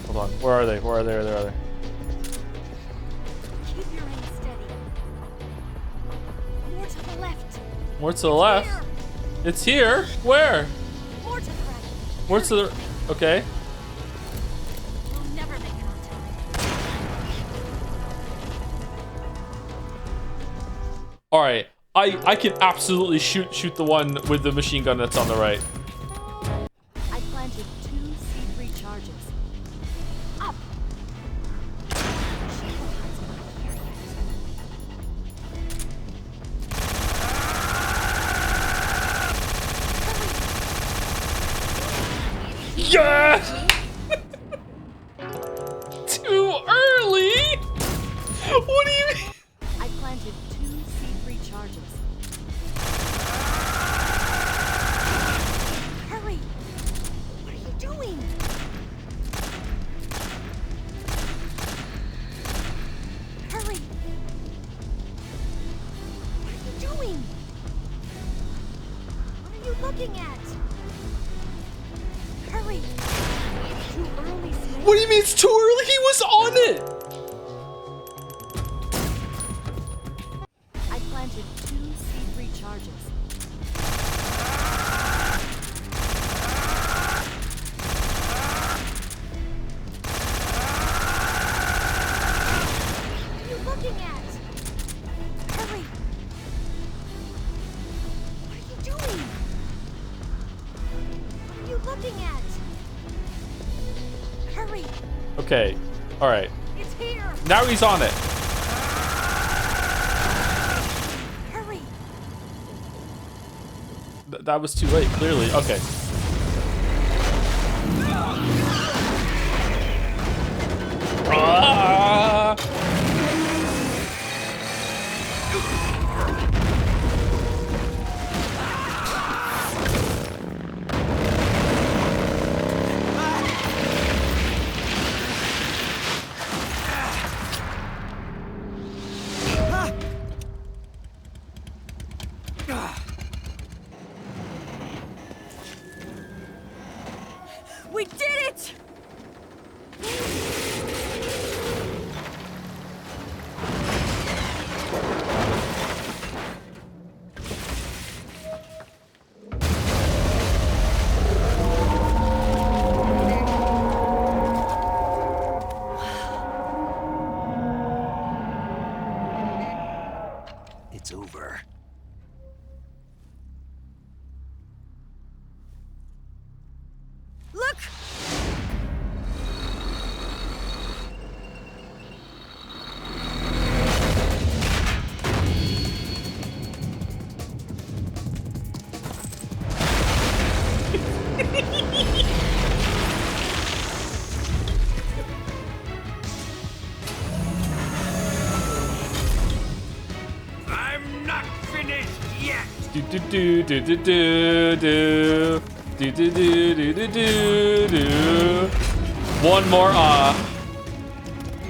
Hold on. Where are they? Where are they? Where are they? Keep your aim steady. More to the left. More to the left? It's here? Where? More to the right. More to the... Okay. We'll never make it on time. Alright. I can absolutely shoot the one with the machine gun that's on the right. I planted 2 C3 charges. Up. Yes! Too early? What do you mean? I planted 2 C3 charges. Hurry! What are you doing? Hurry! What are you doing? What are you looking at? Hurry! Too early, Snake. What do you mean it's too early? He was on it! I planted 2 C3 charges. What are you looking at? Hurry! What are you doing? What are you looking at? Hurry! Okay. Alright. It's here! Now he's on it. Hurry! That was too late, clearly. Okay. Ah! We did it! It's over. Look! I'm not finished yet. Do do do do do do do do do do do do do. One more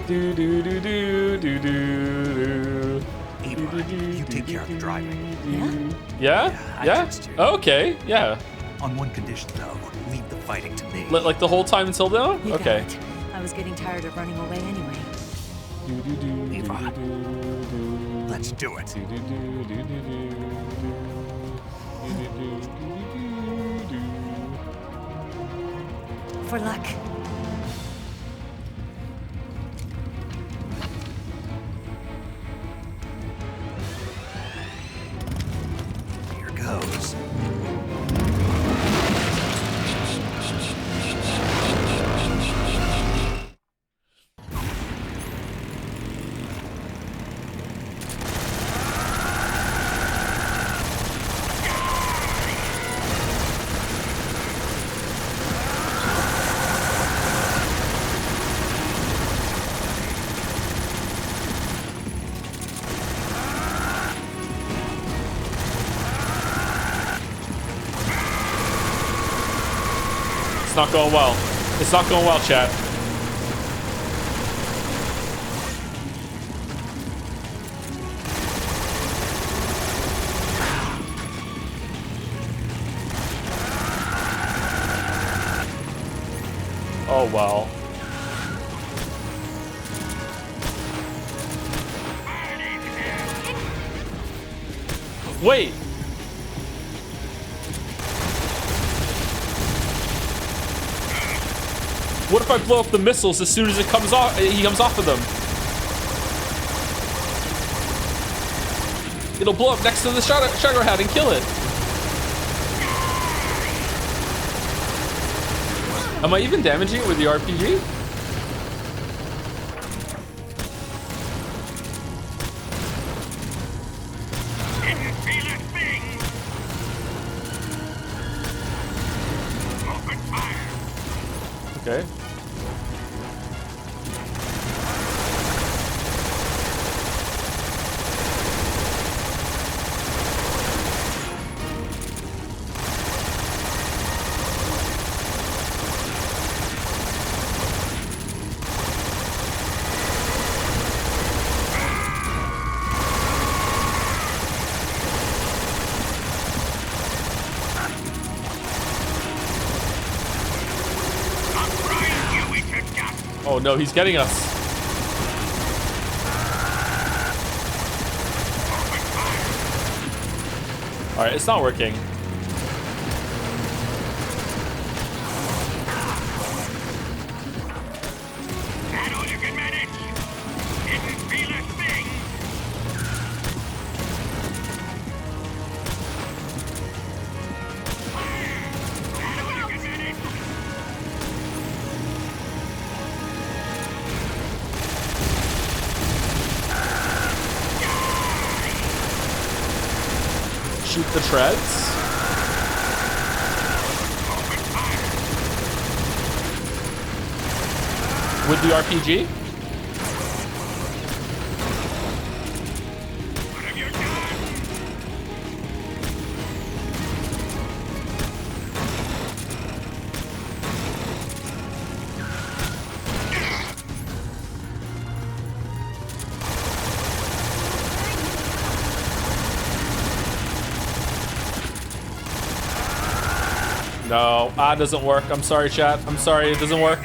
Do do do do do do. Eva, you take care of the driving. Yeah? I Yeah? trust you. Okay, yeah. On one condition, though. Leave the fighting to me. Like the whole time until now? You got Okay. it. I was getting tired of running away anyway. Eva, let's do it. For luck. Here goes. not going well. It's not going well, chat. Oh, well. Wait. What if I blow up the missiles as soon as it comes off? He comes off of them. It'll blow up next to the sugar hat and kill it. Am I even damaging it with the RPG? Okay. Oh no, he's getting us. All right, it's not working. Shoot the treads. With the RPG? No, it doesn't work. I'm sorry, chat. I'm sorry, it doesn't work.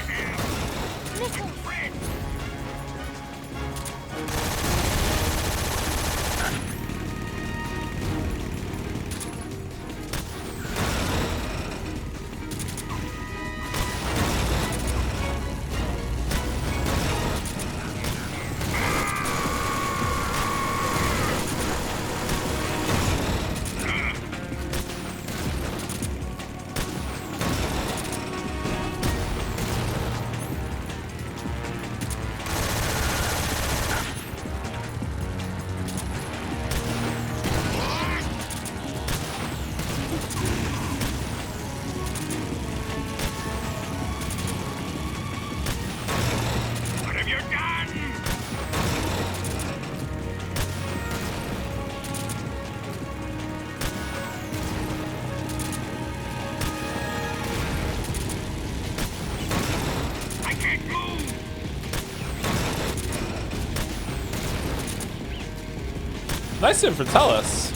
Nice of him for tell us.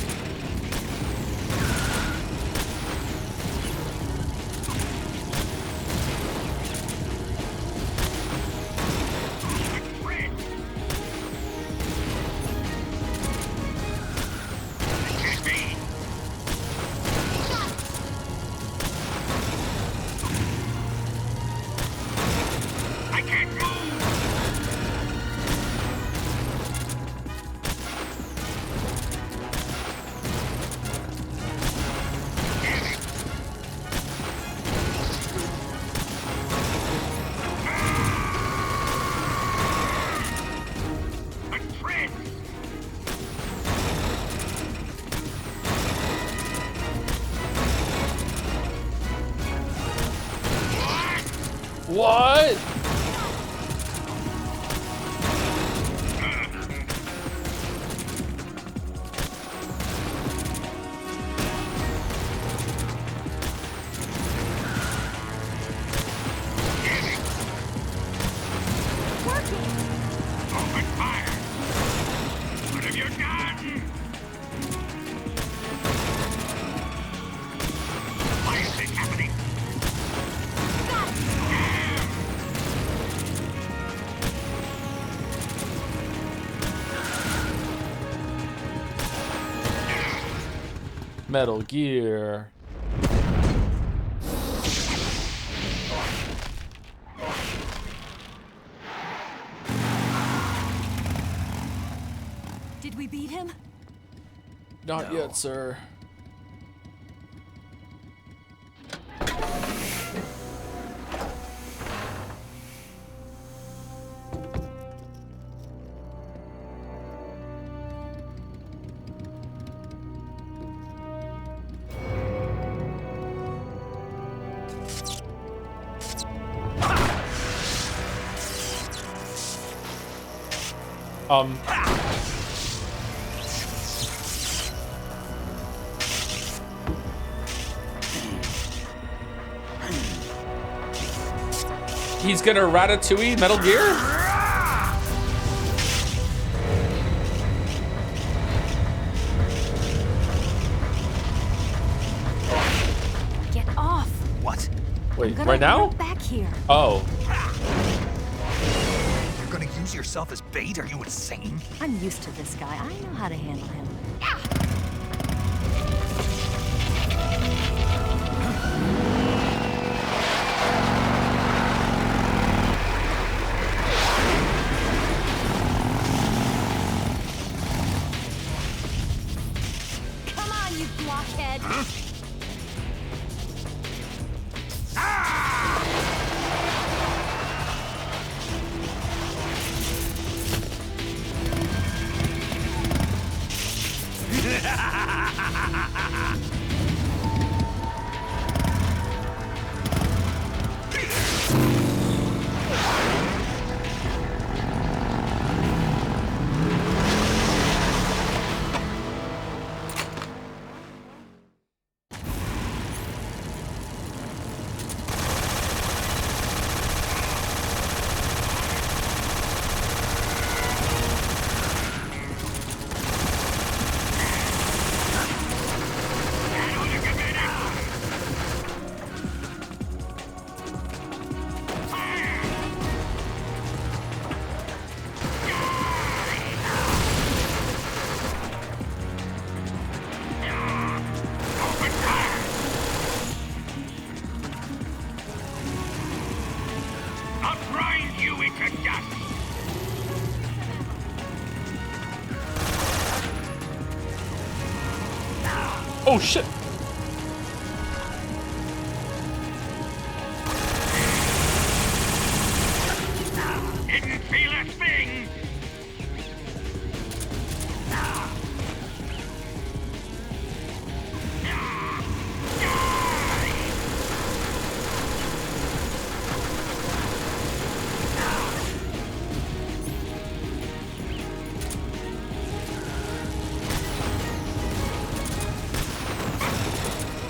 What? Metal Gear. Did we beat him? Not yet, sir. He's gonna Ratatouille Metal Gear? Get off. What? Wait, right now? Back here. Oh. You're gonna use yourself as bait? Are you insane? I'm used to this guy. I know how to handle him. Come on, you blockhead. I'll grind you into dust! Oh shit. Didn't feel a thing!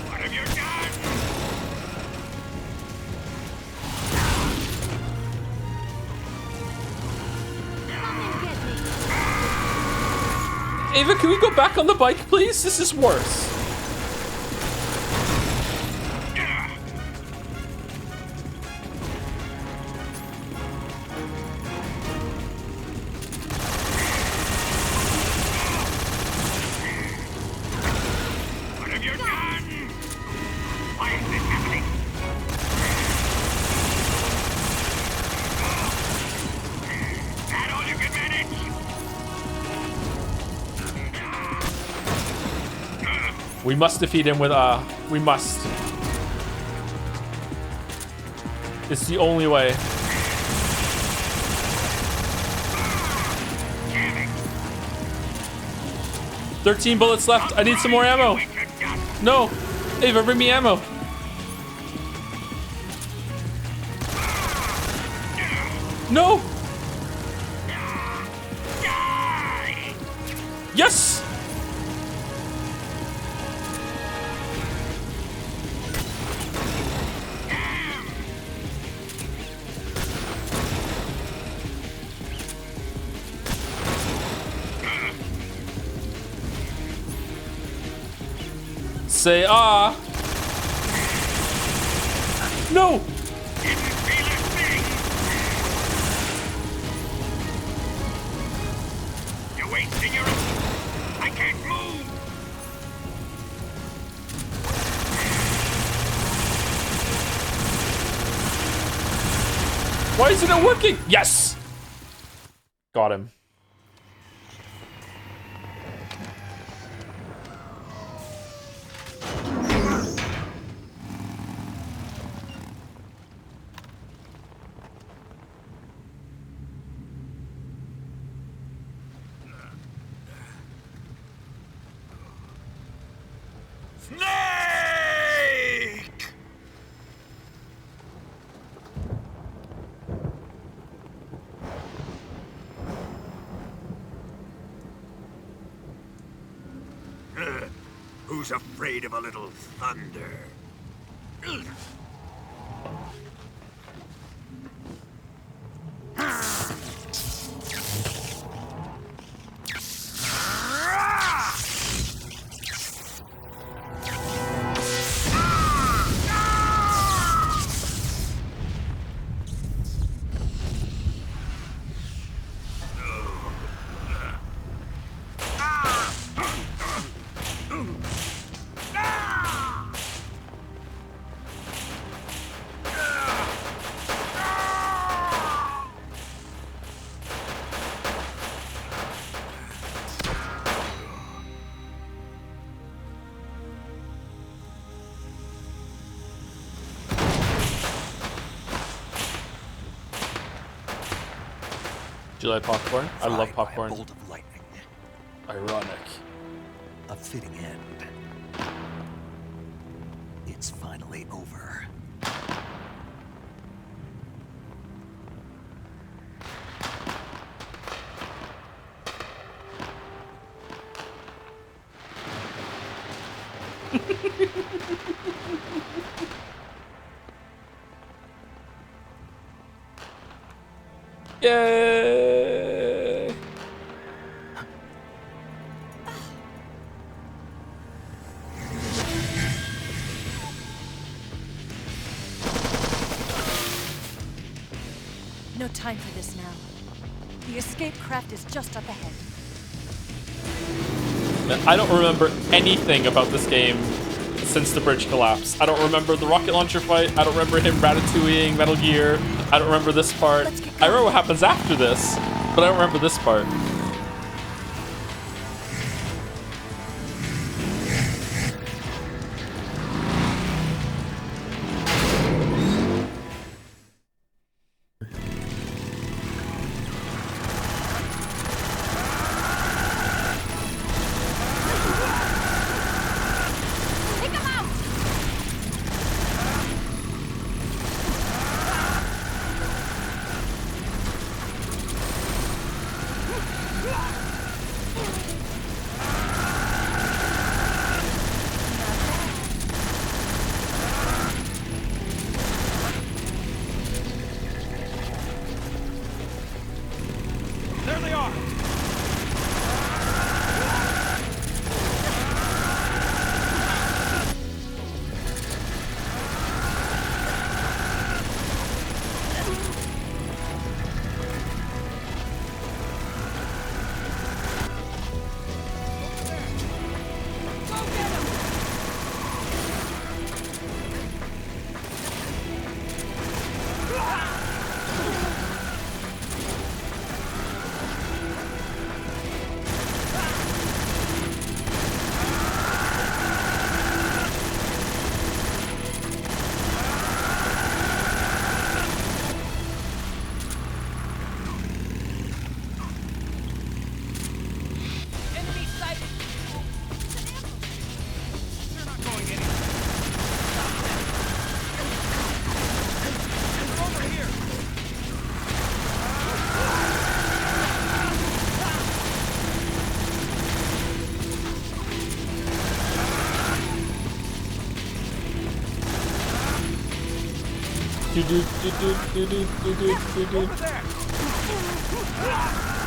What have you done? Ava, can we go back on the bike, please? This is worse. What have you done? Why is this happening? That all you can manage? We must defeat him with we must. It's the only way. Damn it! 13 bullets left. I need some more ammo. No. Ava, bring me ammo. No. Yes. Say ah. No. Didn't feel a thing! You're wasting your... I can't move! Why isn't it working? Yes! Got him. Snake! Who's afraid of a little thunder? Do you like popcorn? I love Fried by a popcorn. bolt of lightning. Ironic. A fitting end. It's finally over. Yay! No time for this now. The escape craft is just up ahead. I don't remember anything about this game since the bridge collapsed. I don't remember the rocket launcher fight. I don't remember him ratatouilleing Metal Gear. I don't remember this part. I remember what happens after this, but I don't remember this part. There they are!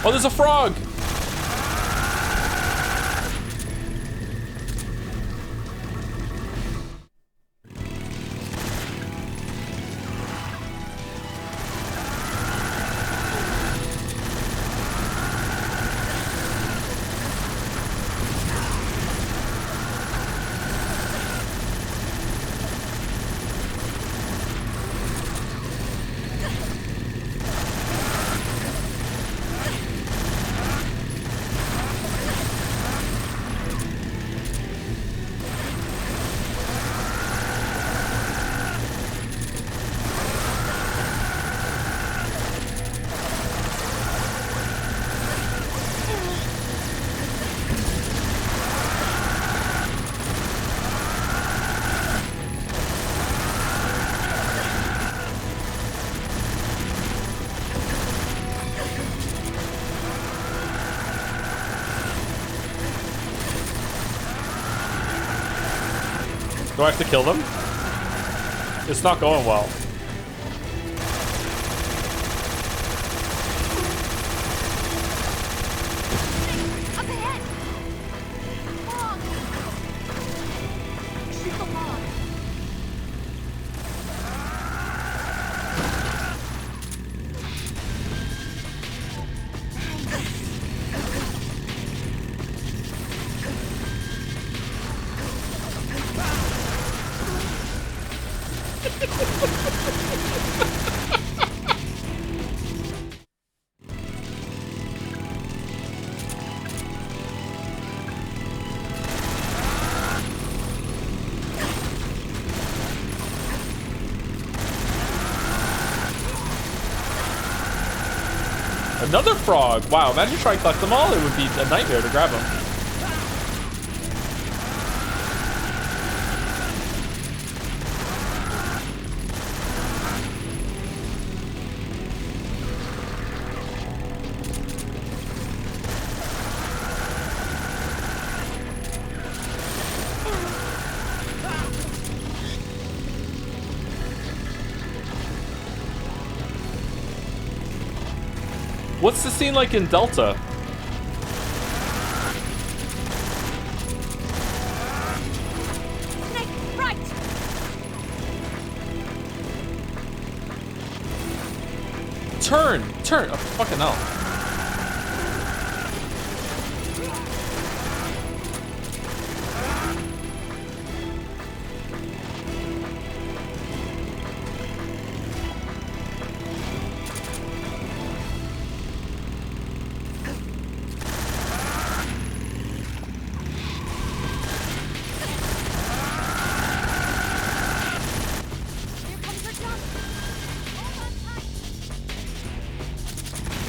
Oh, there's a frog! Do I have to kill them? It's not going well. Up ahead! Log! Shoot the log! Another frog! Wow, imagine trying to collect them all. It would be a nightmare to grab them. What's the scene like in Delta? Snake, right! Turn! Turn! Oh, fucking hell. Here comes the jump! Hold on tight!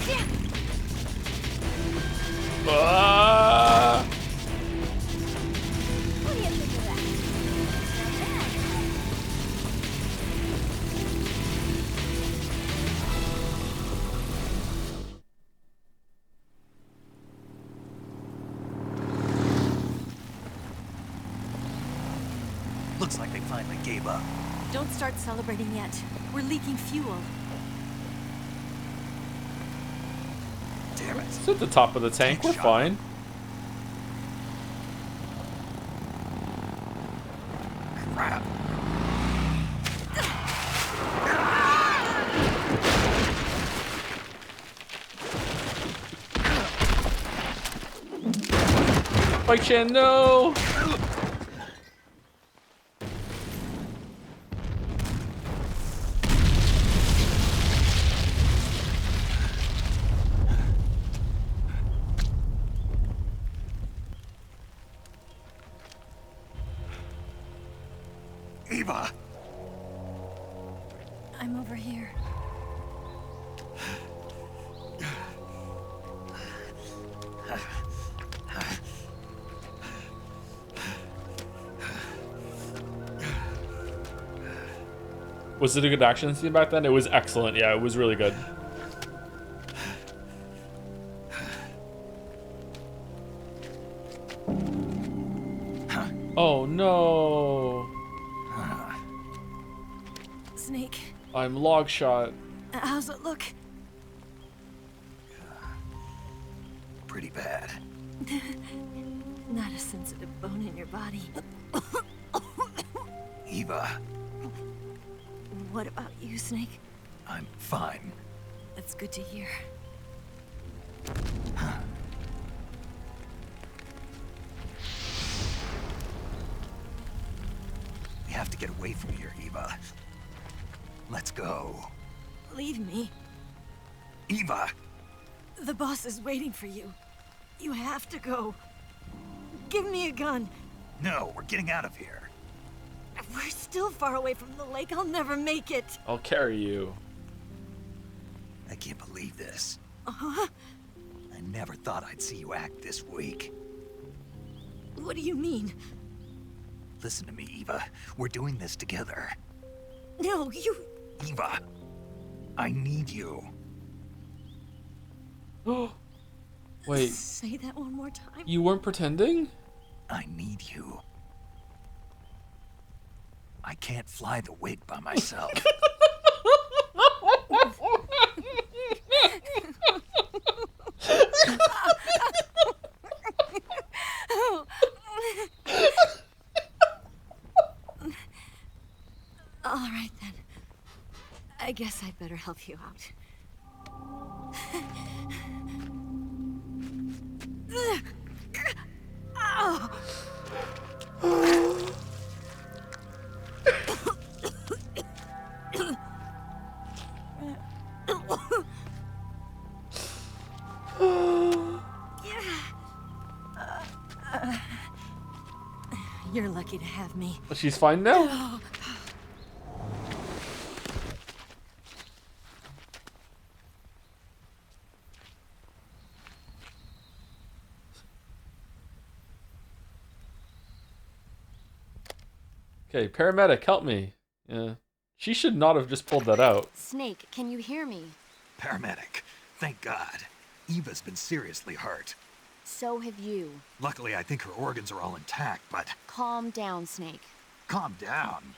Yeah! Ah! What do you think of that? Looks like they finally gave up. Don't start celebrating yet. We're leaking fuel. Damn it. It's at the top of the tank. We're fine. Crap. Bike Chan, no! Eva! I'm over here. Was it a good action scene back then? It was excellent. Yeah, it was really good. Oh no! Snake, I'm log shot. how's it look? Pretty bad. Not a sensitive bone in your body. Eva, What about you, Snake? I'm fine. That's good to hear. We have to get away from here, Eva. Let's go. Leave me. Eva! The boss is waiting for you. You have to go. Give me a gun. No, we're getting out of here. We're still far away from the lake. I'll never make it. I'll carry you. I can't believe this. Uh-huh. I never thought I'd see you act this weak. What do you mean? Listen to me, Eva. We're doing this together. No, you... Eva, I need you. Wait, Say that one more time. you weren't pretending? I need you. I can't fly the wig by myself. All right, then. I guess I'd better help you out. You're lucky to have me. She's fine now? Okay, paramedic, help me. Yeah. She should not have just pulled that out. Snake, can you hear me? Paramedic, thank God. Eva's been seriously hurt. So have you. Luckily, I think her organs are all intact, but... Calm down, Snake. Calm down.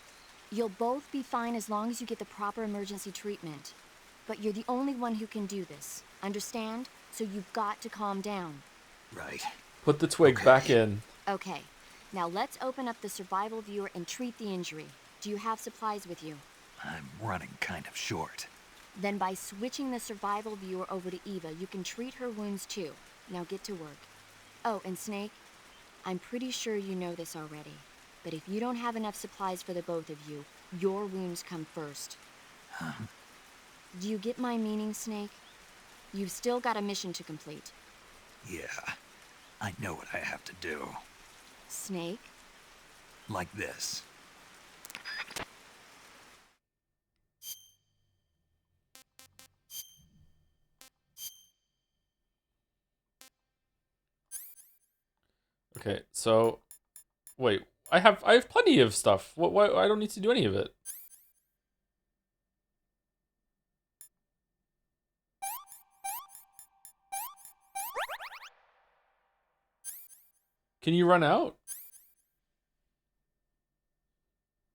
You'll both be fine as long as you get the proper emergency treatment. But you're the only one who can do this. Understand? So you've got to calm down. Right. Put the twig back in. Okay. Now let's open up the survival viewer and treat the injury. Do you have supplies with you? I'm running kind of short. Then by switching the survival viewer over to Eva, you can treat her wounds too. Now get to work. Oh, and Snake, I'm pretty sure you know this already, but if you don't have enough supplies for the both of you, your wounds come first. Huh? Do you get my meaning, Snake? You've still got a mission to complete. Yeah, I know what I have to do. Snake? Like this. Okay, so wait, I have plenty of stuff. What I don't need to do any of it. Can you run out?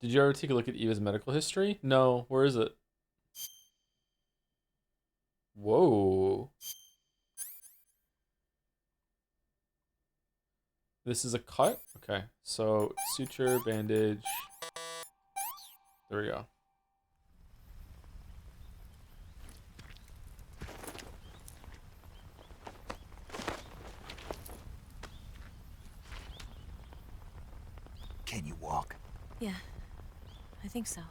Did you ever take a look at Eva's medical history? No, where is it? Whoa. This is a cut? Okay, so suture, bandage. There we go. Can you walk? Yeah, I think so.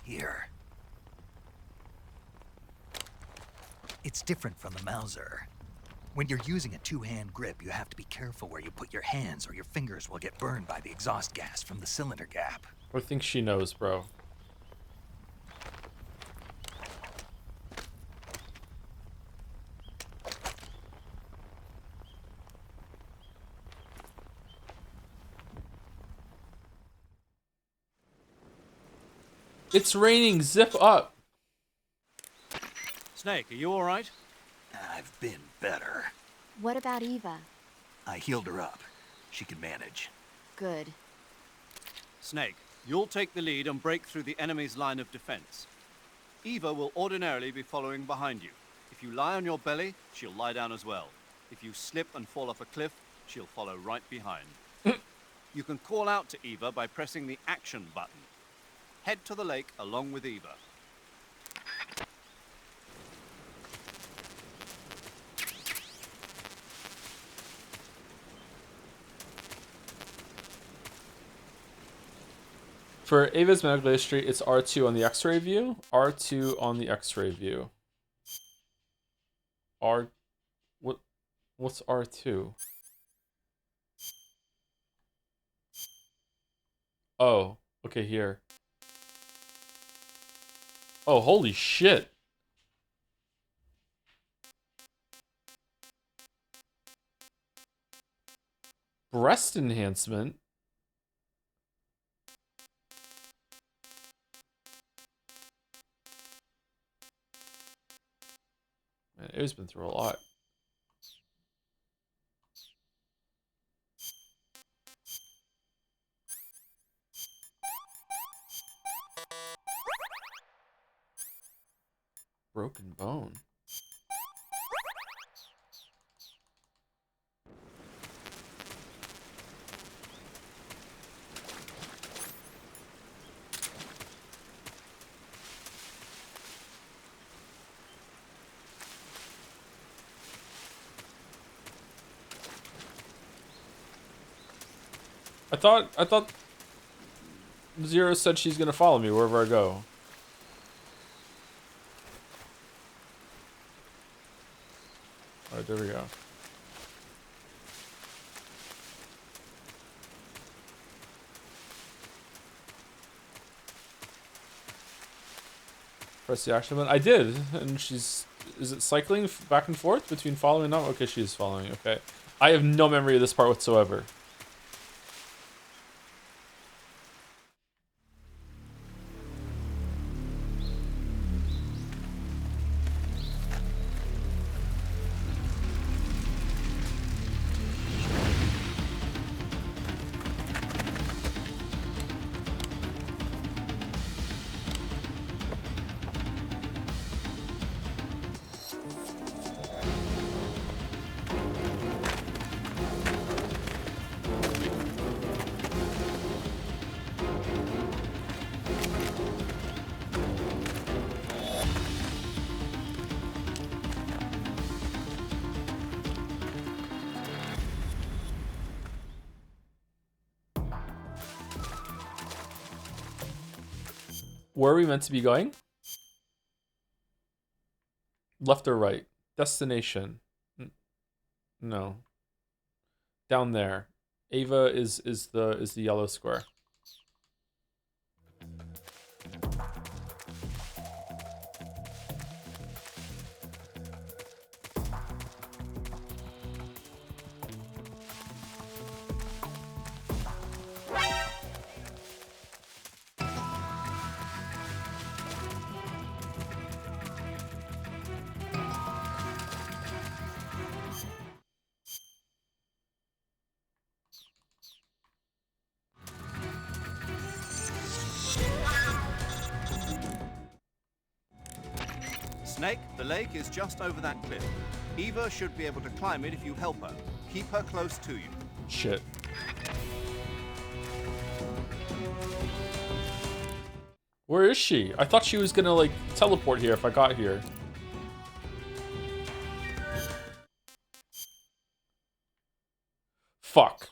Here. It's different from the Mauser. When you're using a two-hand grip, you have to be careful where you put your hands or your fingers will get burned by the exhaust gas from the cylinder gap. I think she knows, bro. It's raining, zip up. Snake, are you all right? I've been better. What about Eva? I healed her up. She can manage. Good. Snake, you'll take the lead and break through the enemy's line of defense. Eva will ordinarily be following behind you. If you lie on your belly, she'll lie down as well. If you slip and fall off a cliff, she'll follow right behind. You can call out to Eva by pressing the action button. Head to the lake along with Eva. For Ava's medical history, it's R2 on the X-ray view. R2 on the X-ray view. What's R2? Oh, okay, here. Oh, holy shit. Breast enhancement. Man, Ava's been through a lot. Broken bone. I thought Zero said she's gonna follow me wherever I go. Alright, there we go. Press the action button. I did, and she's... Is it cycling back and forth between following and not? Okay, she's following. Okay. I have no memory of this part whatsoever. Where are we meant to be going? Left or right? Destination. No. Down there. Ava is the yellow square. Snake, the lake is just over that cliff. Eva should be able to climb it if you help her. Keep her close to you. Shit. Where is she? I thought she was gonna, like, teleport here if I got here. Fuck.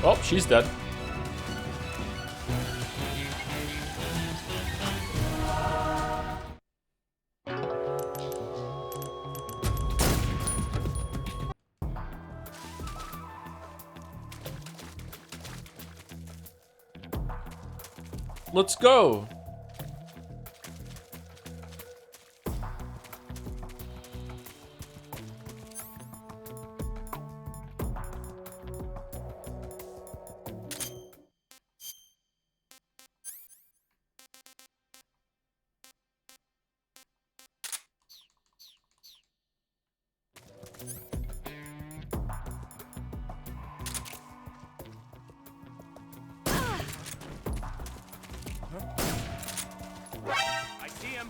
Oh, she's dead. Let's go. I see him.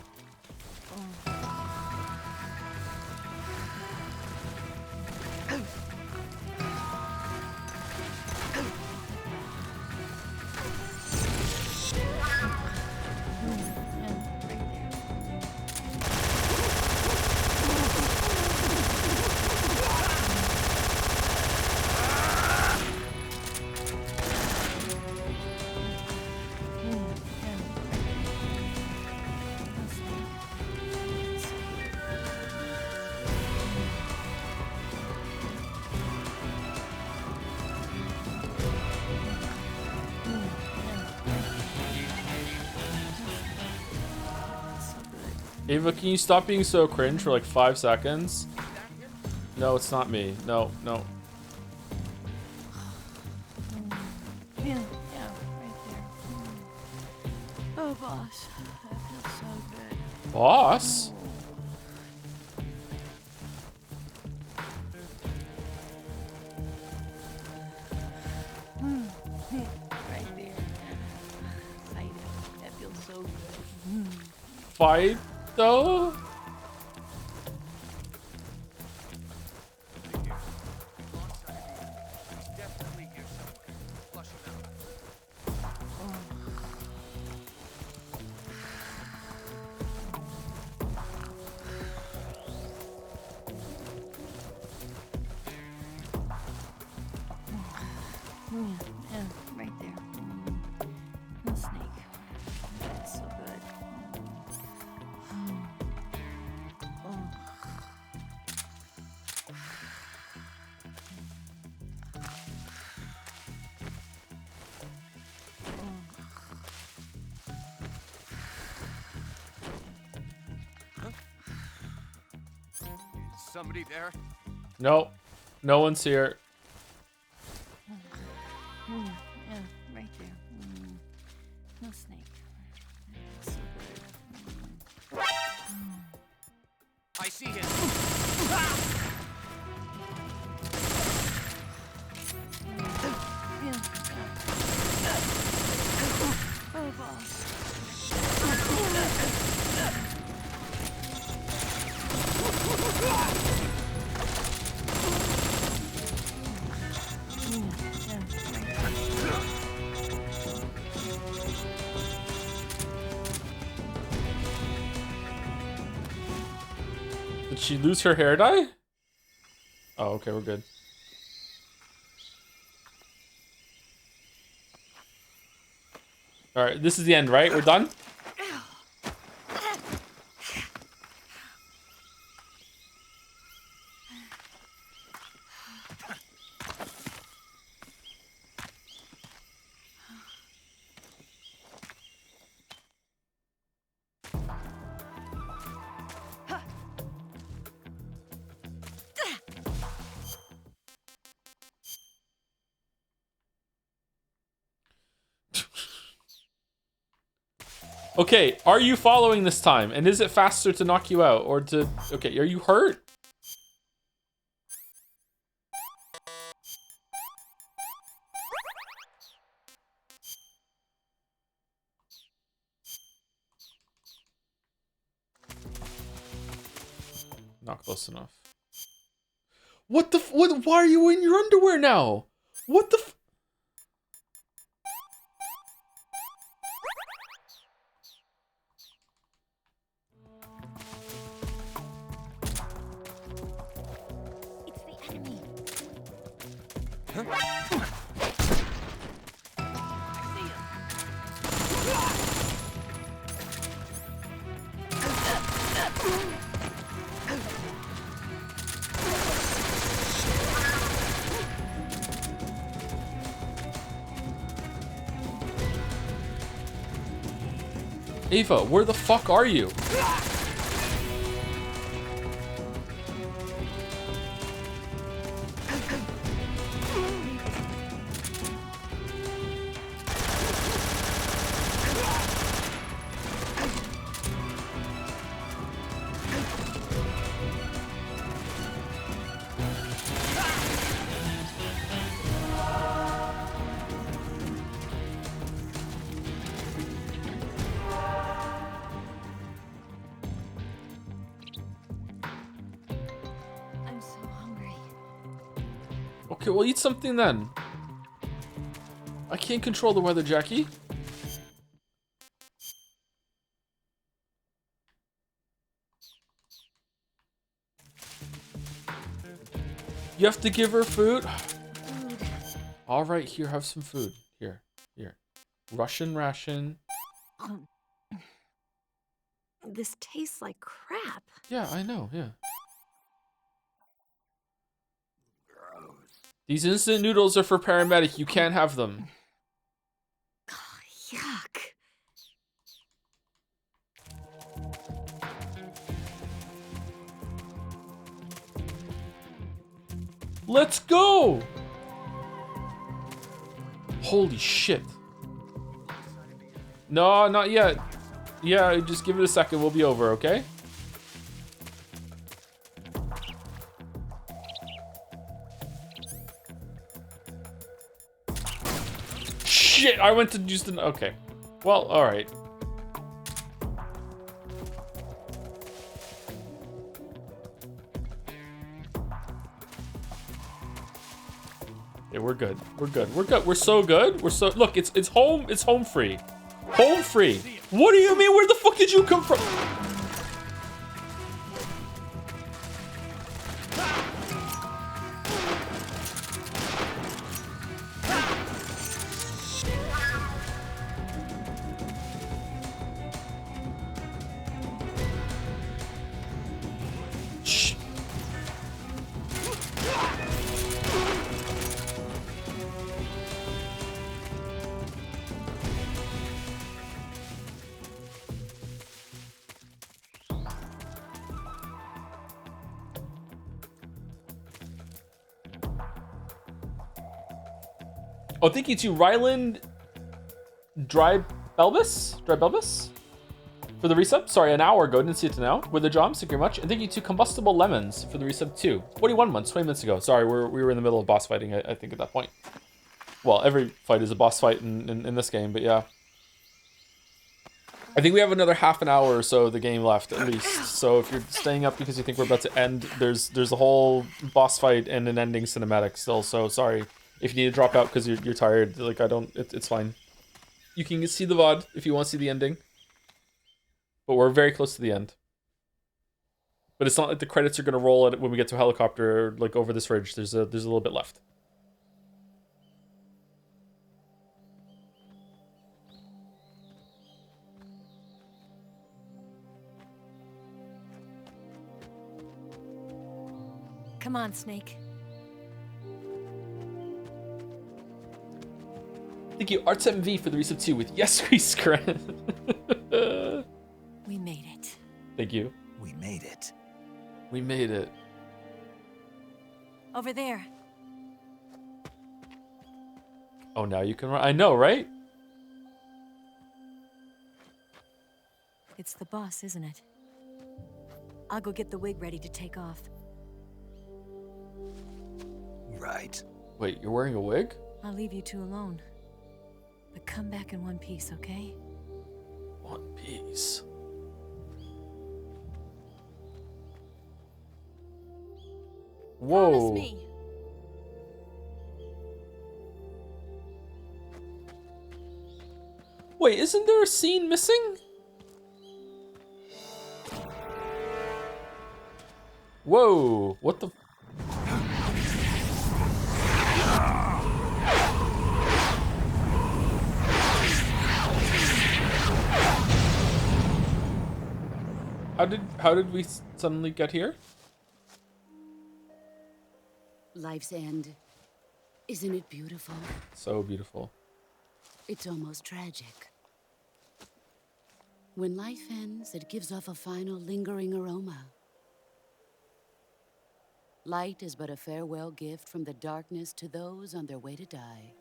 Ava, can you stop being so cringe for like 5 seconds? No, it's not me. No, no. Yeah, right there. Oh, boss. That feels so good. Boss? Right there. Fight it. That feels so good. Fight though? Yeah, right there. The snake. That's so good. Is somebody there? No. No one's here. Yeah, right there. No snake. That's so good. I see him. Oh, boss. Did she lose her hair dye? Oh, okay, we're good. All right, this is the end, right? We're done? Okay, are you following this time? And is it faster to knock you out or to... Okay, are you hurt? Not close enough. What the what? Why are you in your underwear now? What the It's the enemy. Ava, where the fuck are you? I'm so hungry. Okay, well, eat something then. I can't control the weather, Jackie. You have to give her food? All right, here, have some food. Here, here. Russian ration. This tastes like crap. Yeah, I know, yeah. These instant noodles are for paramedic. You can't have them. Yuck. Let's go! Holy shit. No, not yet. Yeah, just give it a second. We'll be over, okay? Shit, I went to just an... Okay. Well, alright. Yeah, we're good. We're good. We're good. We're so good. We're so... Look, it's home. It's home free. Home free. What do you mean? Where the fuck did you come from? Shh. Oh, thank you to Ryland Dry Belbus for the resub. Sorry, an hour ago. Didn't see it till now. With the job, thank you very much. And thank you to Combustible Lemons for the resub too. 41 months, 20 minutes ago. Sorry, we were in the middle of boss fighting, I think, at that point. Well, every fight is a boss fight in this game, but yeah. I think we have another half an hour or so of the game left, at least. So if you're staying up because you think we're about to end, there's a whole boss fight and an ending cinematic still. So sorry. If you need to drop out because you're tired, like it's fine. You can see the VOD if you want to see the ending. But we're very close to the end. But it's not like the credits are gonna roll it when we get to a helicopter, like over this ridge. There's a little bit left. Come on, Snake. Thank you, Art7V for the resub 2 with Yes We Scram. We made it. Thank you. We made it. We made it. Over there. Oh, now you can run. I know, right? It's the boss, isn't it? I'll go get the wig ready to take off. Right. Wait, you're wearing a wig? I'll leave you two alone. But come back in one piece, okay? One Piece. Whoa. Promise me. Wait, isn't there a scene missing? Whoa, what the... How did we suddenly get here? Life's end. Isn't it beautiful? So beautiful. It's almost tragic. When life ends, it gives off a final lingering aroma. Light is but a farewell gift from the darkness to those on their way to die.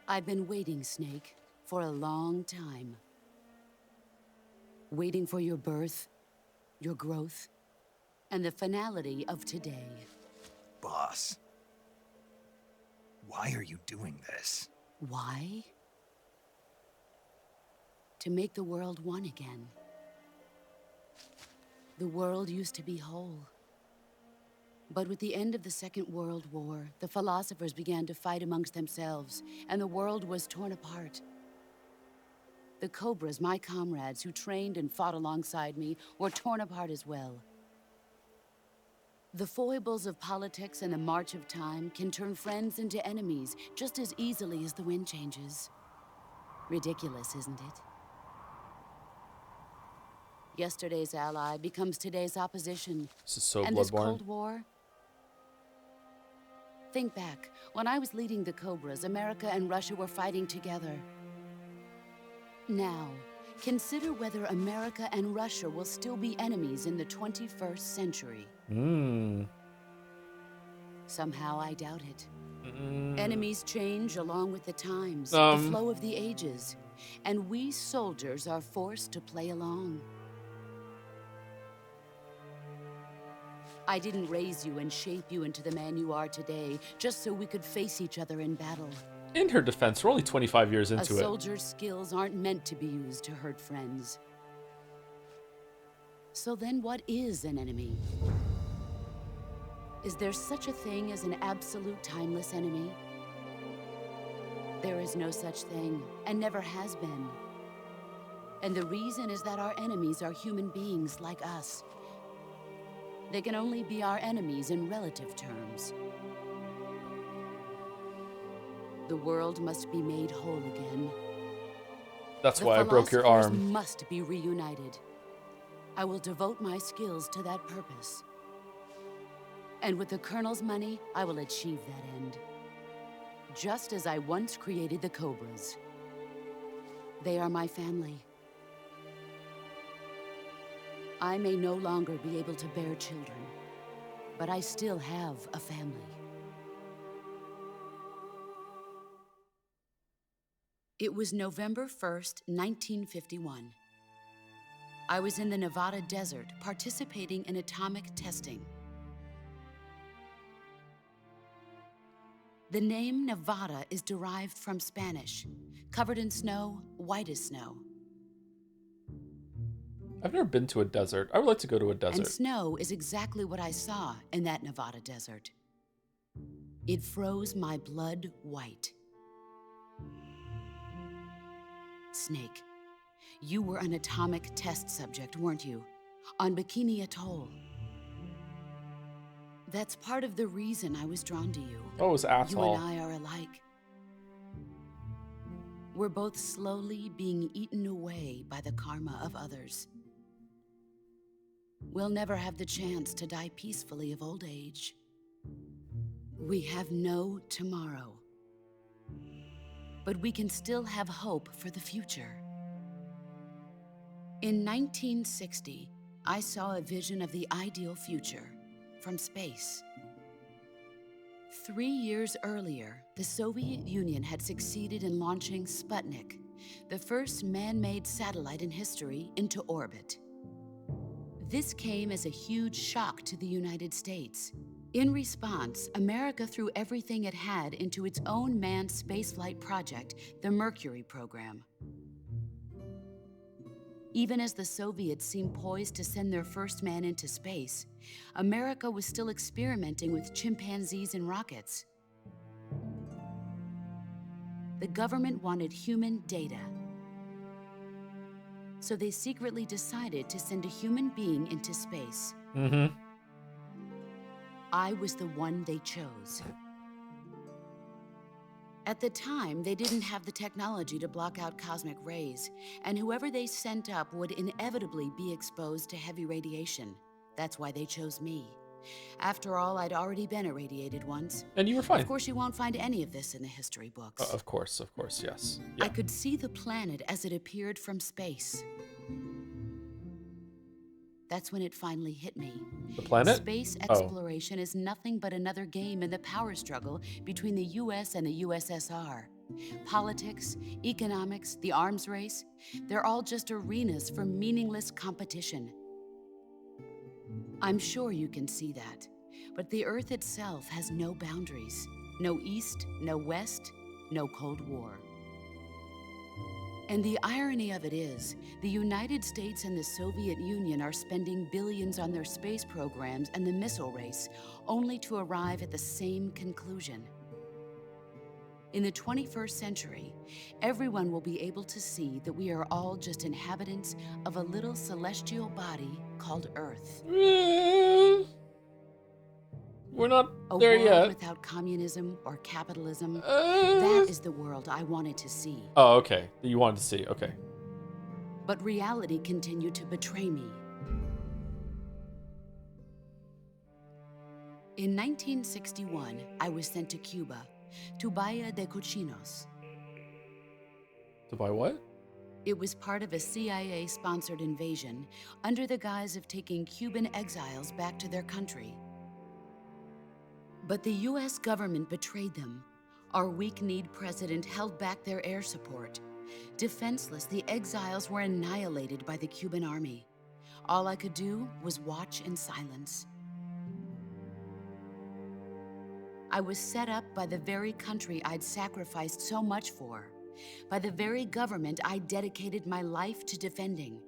I've been waiting, Snake, for a long time. Waiting for your birth, your growth, and the finality of today. Boss. Why are you doing this? Why? To make the world one again. The world used to be whole. But with the end of the Second World War, the philosophers began to fight amongst themselves, and the world was torn apart. The Cobras, my comrades who trained and fought alongside me, were torn apart as well. The foibles of politics and the march of time can turn friends into enemies just as easily as the wind changes. Ridiculous, isn't it? Yesterday's ally becomes today's opposition. This is so and Bloodborne. this Cold War? Think back. When I was leading the Cobras, America and Russia were fighting together. Now, consider whether America and Russia will still be enemies in the 21st century. Somehow I doubt it. Enemies change along with the times, the flow of the ages, and we soldiers are forced to play along. I didn't raise you and shape you into the man you are today just so we could face each other in battle. In her defense, we're only 25 years into it. A soldier's skills aren't meant to be used to hurt friends. So then what is an enemy? Is there such a thing as an absolute timeless enemy? There is no such thing, and never has been. And the reason is that our enemies are human beings like us. They can only be our enemies in relative terms. The world must be made whole again. That's why I broke your arm. The philosophers must be reunited. I will devote my skills to that purpose. And with the Colonel's money, I will achieve that end. Just as I once created the Cobras. They are my family. I may no longer be able to bear children, but I still have a family. It was November 1st, 1951. I was in the Nevada desert participating in atomic testing. The name Nevada is derived from Spanish, covered in snow, white as snow. I've never been to a desert. I would like to go to a desert. And snow is exactly what I saw in that Nevada desert. It froze my blood white. Snake, you were an atomic test subject, weren't you? On Bikini Atoll. That's part of the reason I was drawn to you. Oh, it was asshole. You and I are alike. We're both slowly being eaten away by the karma of others. We'll never have the chance to die peacefully of old age. We have no tomorrow. But we can still have hope for the future. In 1960, I saw a vision of the ideal future from space. 3 years earlier, the Soviet Union had succeeded in launching Sputnik, the first man-made satellite in history, into orbit. This came as a huge shock to the United States. In response, America threw everything it had into its own manned spaceflight project, the Mercury program. Even as the Soviets seemed poised to send their first man into space, America was still experimenting with chimpanzees and rockets. The government wanted human data. So they secretly decided to send a human being into space. I was the one they chose. At the time, they didn't have the technology to block out cosmic rays, and whoever they sent up would inevitably be exposed to heavy radiation. That's why they chose me. After all, I'd already been irradiated once. And you were fine. Of course, you won't find any of this in the history books. Of course, yes. Yeah. I could see the planet as it appeared from space. That's when it finally hit me. The planet? Space exploration is nothing but another game in the power struggle between the US and the USSR. Politics, economics, the arms race, they're all just arenas for meaningless competition. I'm sure you can see that, but the Earth itself has no boundaries. No East, no West, no Cold War. And the irony of it is, the United States and the Soviet Union are spending billions on their space programs and the missile race, only to arrive at the same conclusion. In the 21st century, everyone will be able to see that we are all just inhabitants of a little celestial body called Earth. We're not there yet. A world without communism or capitalism. That is the world I wanted to see. Oh, okay. You wanted to see, okay. But reality continued to betray me. In 1961, I was sent to Cuba, to Bahia de Cochinos. To buy what? It was part of a CIA-sponsored invasion under the guise of taking Cuban exiles back to their country. But the US government betrayed them. Our weak-kneed president held back their air support. Defenseless, the exiles were annihilated by the Cuban army. All I could do was watch in silence. I was set up by the very country I'd sacrificed so much for, by the very government I dedicated my life to defending.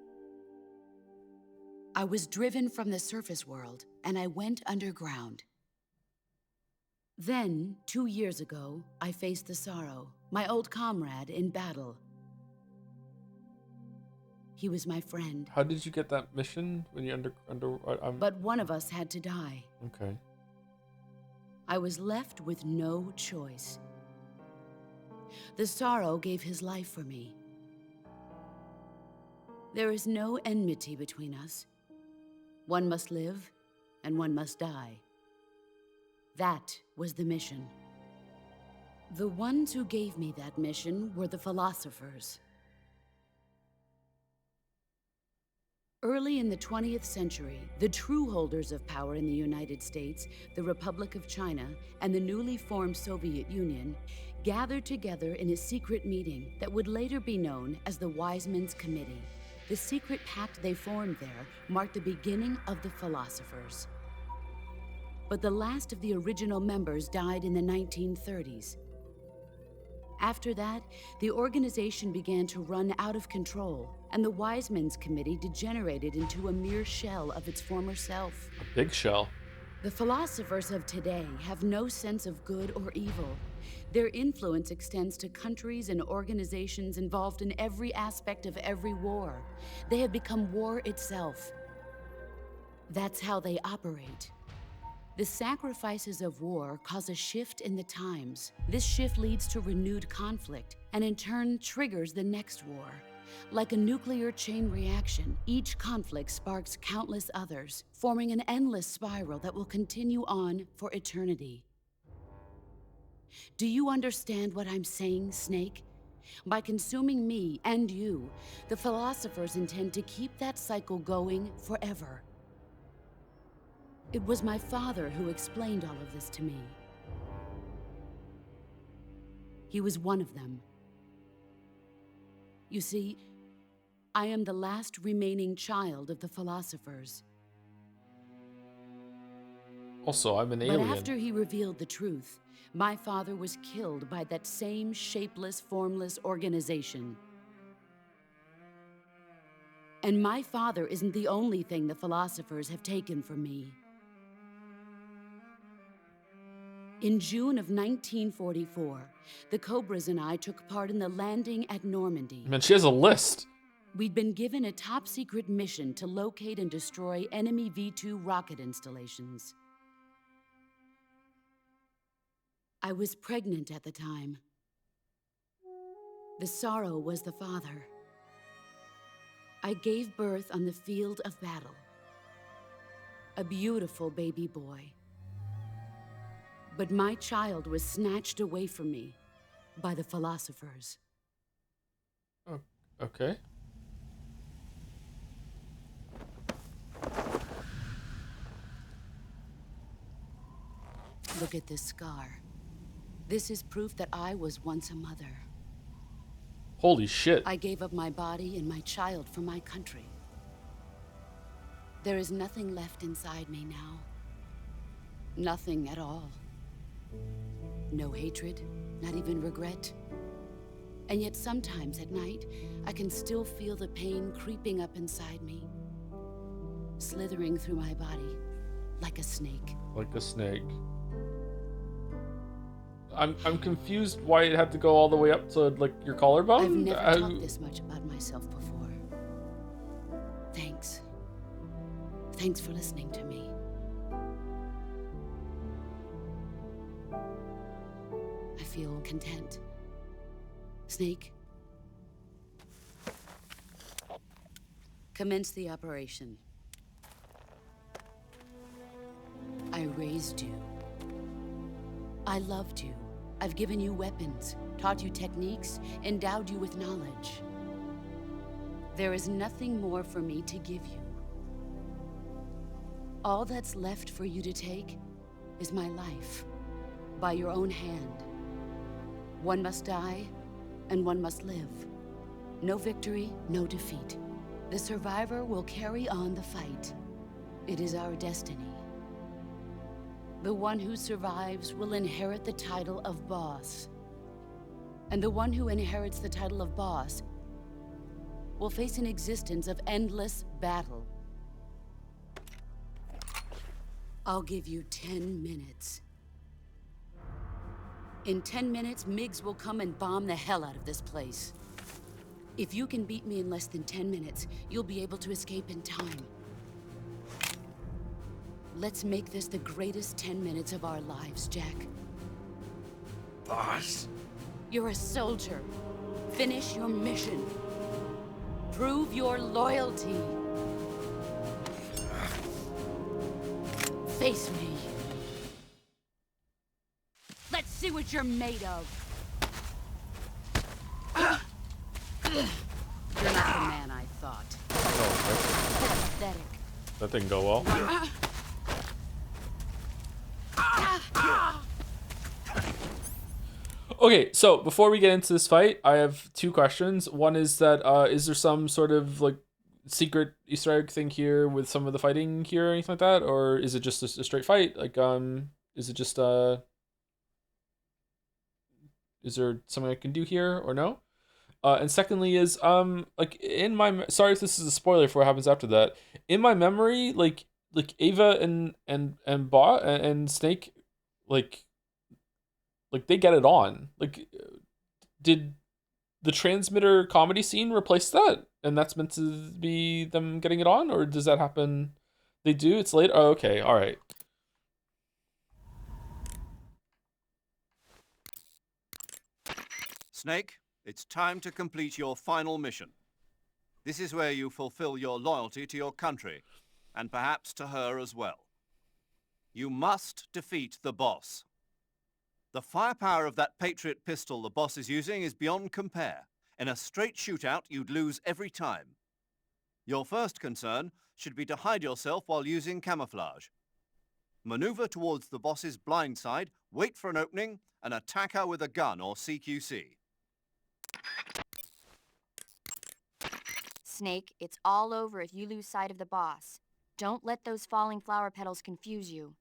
I was driven from the surface world, and I went underground. Then, 2 years ago, I faced the Sorrow, my old comrade in battle. He was my friend. How did you get that mission when you But one of us had to die. Okay. I was left with no choice. The Sorrow gave his life for me. There is no enmity between us. One must live, and one must die. That was the mission. The ones who gave me that mission were the philosophers. Early in the 20th century, the true holders of power in the United States, the Republic of China, and the newly formed Soviet Union gathered together in a secret meeting that would later be known as the Wise Men's Committee. The secret pact they formed there marked the beginning of the philosophers. But the last of the original members died in the 1930s. After that, the organization began to run out of control, and the Wise Men's Committee degenerated into a mere shell of its former self. A big shell. The philosophers of today have no sense of good or evil. Their influence extends to countries and organizations involved in every aspect of every war. They have become war itself. That's how they operate. The sacrifices of war cause a shift in the times. This shift leads to renewed conflict, and in turn triggers the next war. Like a nuclear chain reaction, each conflict sparks countless others, forming an endless spiral that will continue on for eternity. Do you understand what I'm saying, Snake? By consuming me and you, the philosophers intend to keep that cycle going forever. It was my father who explained all of this to me. He was one of them. You see, I am the last remaining child of the philosophers. Also, I'm an alien. But after he revealed the truth, my father was killed by that same shapeless, formless organization. And my father isn't the only thing the philosophers have taken from me. In June of 1944, the Cobras and I took part in the landing at Normandy. Man, she has a list. We'd been given a top-secret mission to locate and destroy enemy V-2 rocket installations. I was pregnant at the time. The Sorrow was the father. I gave birth on the field of battle. A beautiful baby boy. But my child was snatched away from me by the philosophers. Oh, okay. Look at this scar. This is proof that I was once a mother. Holy shit. I gave up my body and my child for my country. There is nothing left inside me now. Nothing at all. No hatred, not even regret. And yet sometimes at night, I can still feel the pain creeping up inside me, slithering through my body like a snake. Like a snake. I'm confused why it had to go all the way up to like your collarbone. I've never talked this much about myself before. Thanks. Thanks for listening to me. I feel content. Snake, commence the operation. I raised you. I loved you. I've given you weapons, taught you techniques, endowed you with knowledge. There is nothing more for me to give you. All that's left for you to take is my life, by your own hand. One must die, and one must live. No victory, no defeat. The survivor will carry on the fight. It is our destiny. The one who survives will inherit the title of boss. And the one who inherits the title of boss will face an existence of endless battle. I'll give you 10 minutes. In 10 minutes, MiGs will come and bomb the hell out of this place. If you can beat me in less than 10 minutes, you'll be able to escape in time. Let's make this the greatest 10 minutes of our lives, Jack. Boss. You're a soldier. Finish your mission. Prove your loyalty. Face me. Let's see what you're made of. You're not the man I thought. Oh, Pathetic. that didn't go well. Okay, so before we get into this fight, I have two questions. One is that is there some sort of like secret Easter egg thing here with some of the fighting here or anything like that, or is it just a straight fight? Like is it just is there something I can do here or no? And secondly is like in my sorry if this is a spoiler for what happens after that. In my memory, like Ava and Bot and Snake like they get it on. Like, did the transmitter comedy scene replace that? And that's meant to be them getting it on? Or does that happen? They do? It's late? Oh, okay. All right. Snake, it's time to complete your final mission. This is where you fulfill your loyalty to your country, and perhaps to her as well. You must defeat the boss. The firepower of that Patriot pistol the boss is using is beyond compare. In a straight shootout, you'd lose every time. Your first concern should be to hide yourself while using camouflage. Maneuver towards the boss's blind side, wait for an opening, and attack her with a gun or CQC. Snake, it's all over if you lose sight of the boss. Don't let those falling flower petals confuse you.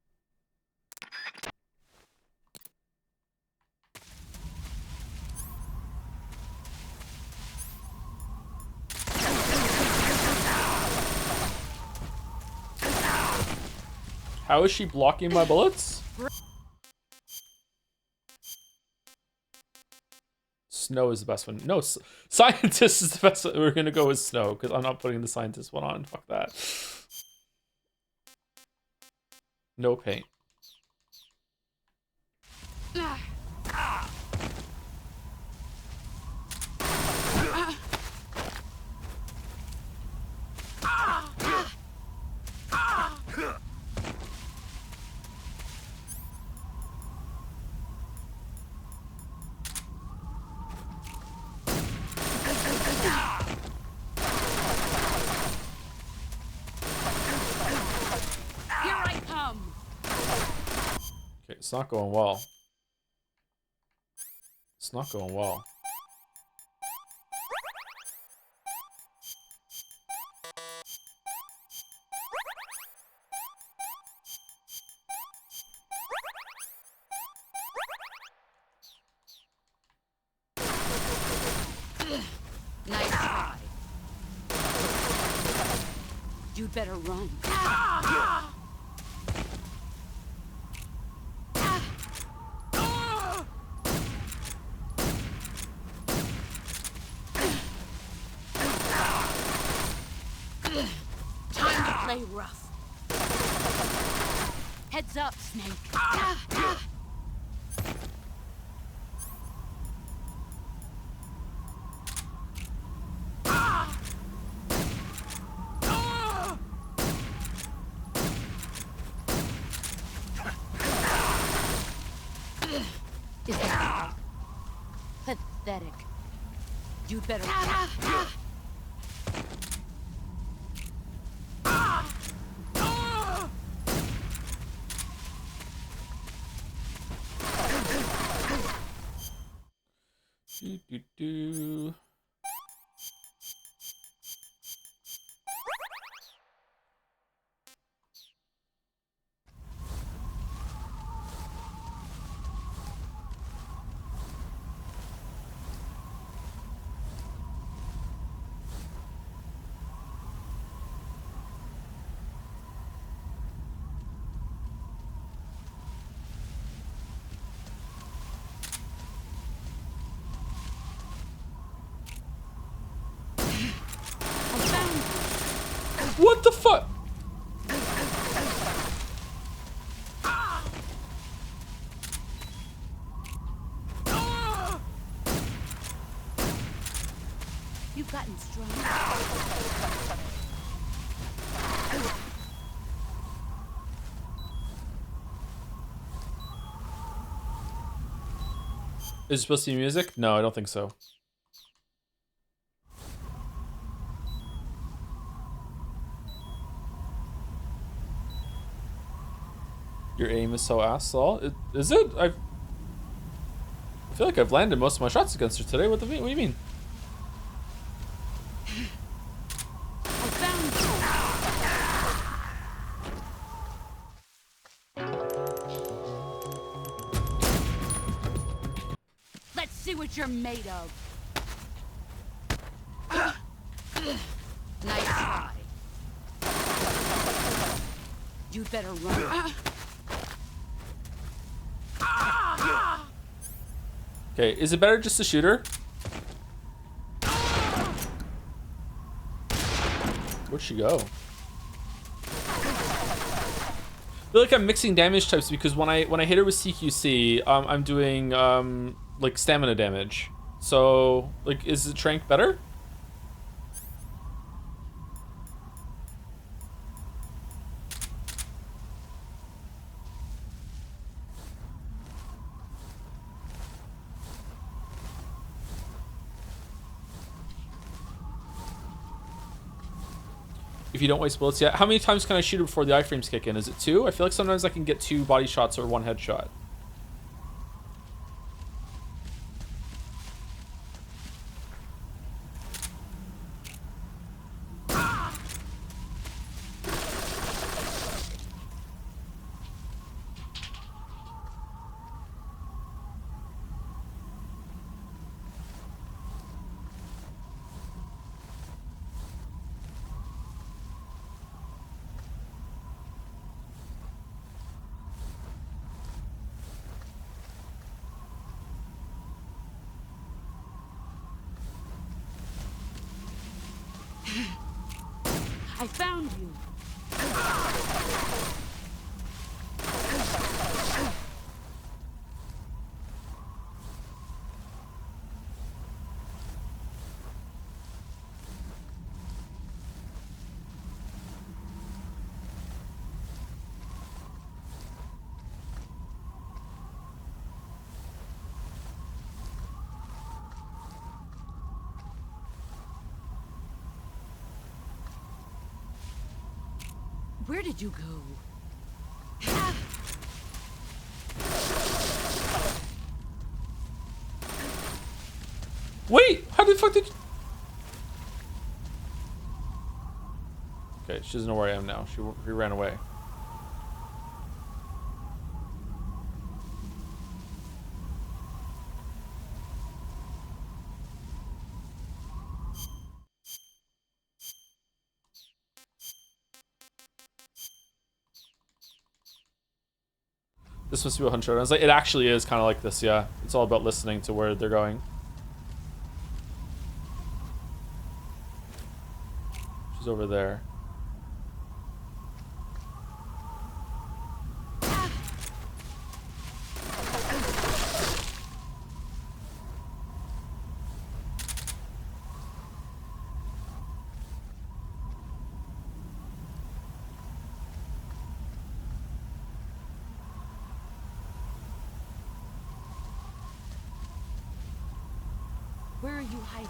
How is she blocking my bullets? Snow is the best one. No, scientist is the best one. We're gonna go with Snow because I'm not putting the scientist one on. Fuck that. No paint. It's not going well. It's not going well. Nice try. You'd better run. Play rough. Heads up, Snake. Is that pathetic? You'd better. What the fuck? You've gotten strong. Is it supposed to be music? No, I don't think so. Your aim is so ass. Is it? I feel like I've landed most of my shots against her today. What do you mean? Let's see what you're made of. Nice try. You'd better run. Okay, is it better just to shoot her? Where'd she go? I feel like I'm mixing damage types because when I hit her with CQC, I'm doing like stamina damage. So like, is the Trank better? If you don't waste bullets yet. How many times can I shoot her before the iframes kick in? Is it 2? I feel like sometimes I can get 2 body shots or 1 headshot. I found you. Where did you go? Wait, how the fuck did you... Okay, she doesn't know where I am now. She ran away. This must be a hunch. I was like, it actually is kind of like this, yeah. It's all about listening to where they're going. She's over there. Where are you hiding?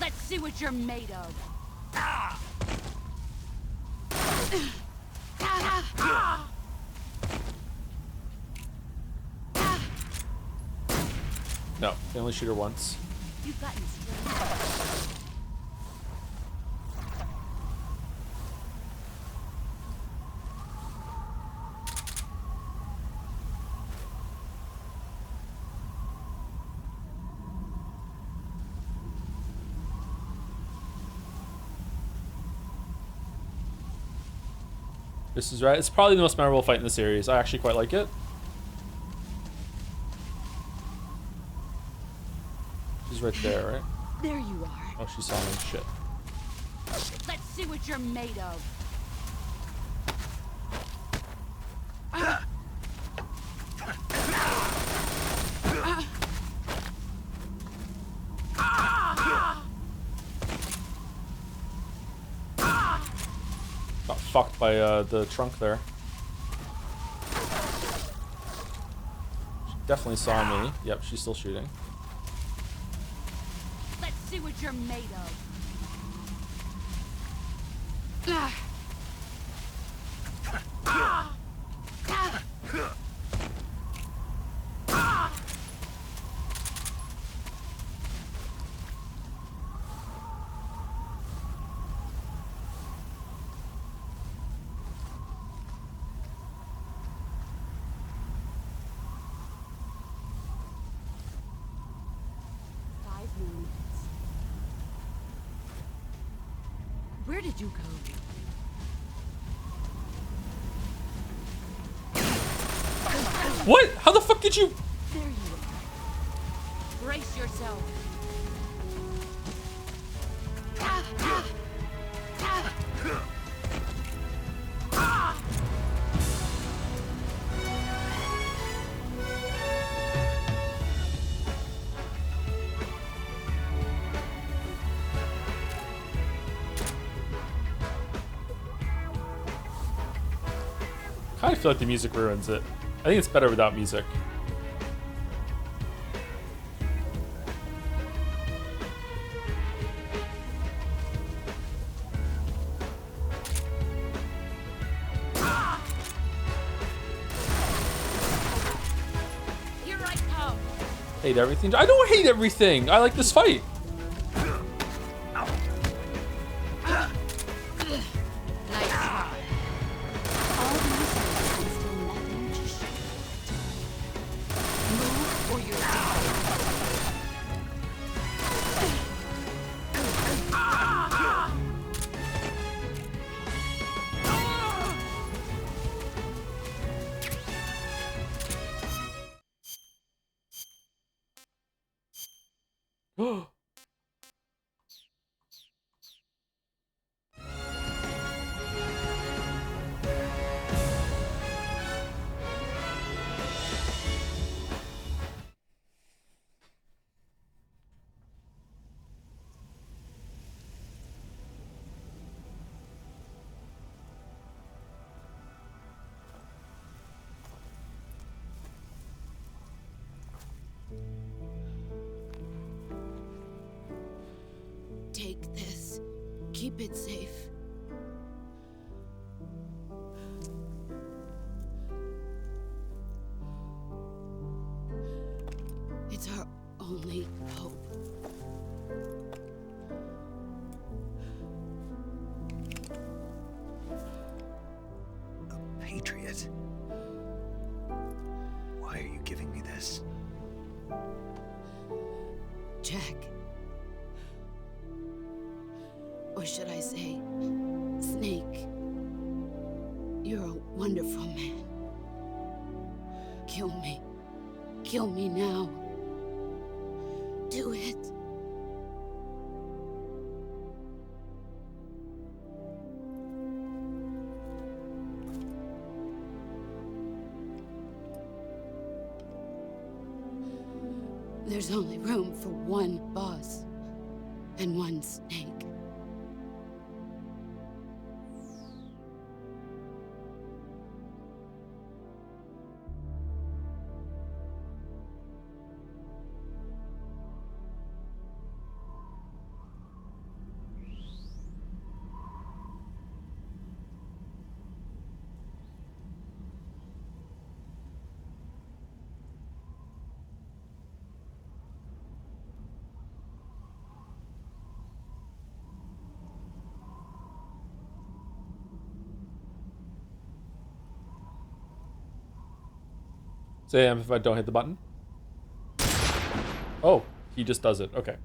Let's see what you're made of. No, can only shoot her once. You've gotten strong. This is right. It's probably the most memorable fight in the series. I actually quite like it. She's right there, right? There you are. Oh, she saw me. Shit. Let's see what you're made of. Got fucked by the trunk there. She definitely saw me. Yep, she's still shooting. Let's see what you're made of. Where did you go? What? How the fuck did you? There you are. Brace yourself. I kind of feel like the music ruins it. I think it's better without music. Here I come. Hate everything. I don't hate everything. I like this fight. Nice try. All these things and still nothing. Just move or you're take this. Keep it safe. It's our only hope. A patriot? Why are you giving me this? Jack. Or should I say, Snake? You're a wonderful man. Kill me. Kill me now. Do it. There's only room for one boss and one snake. Sam, if I don't hit the button. Oh, he just does it. Okay.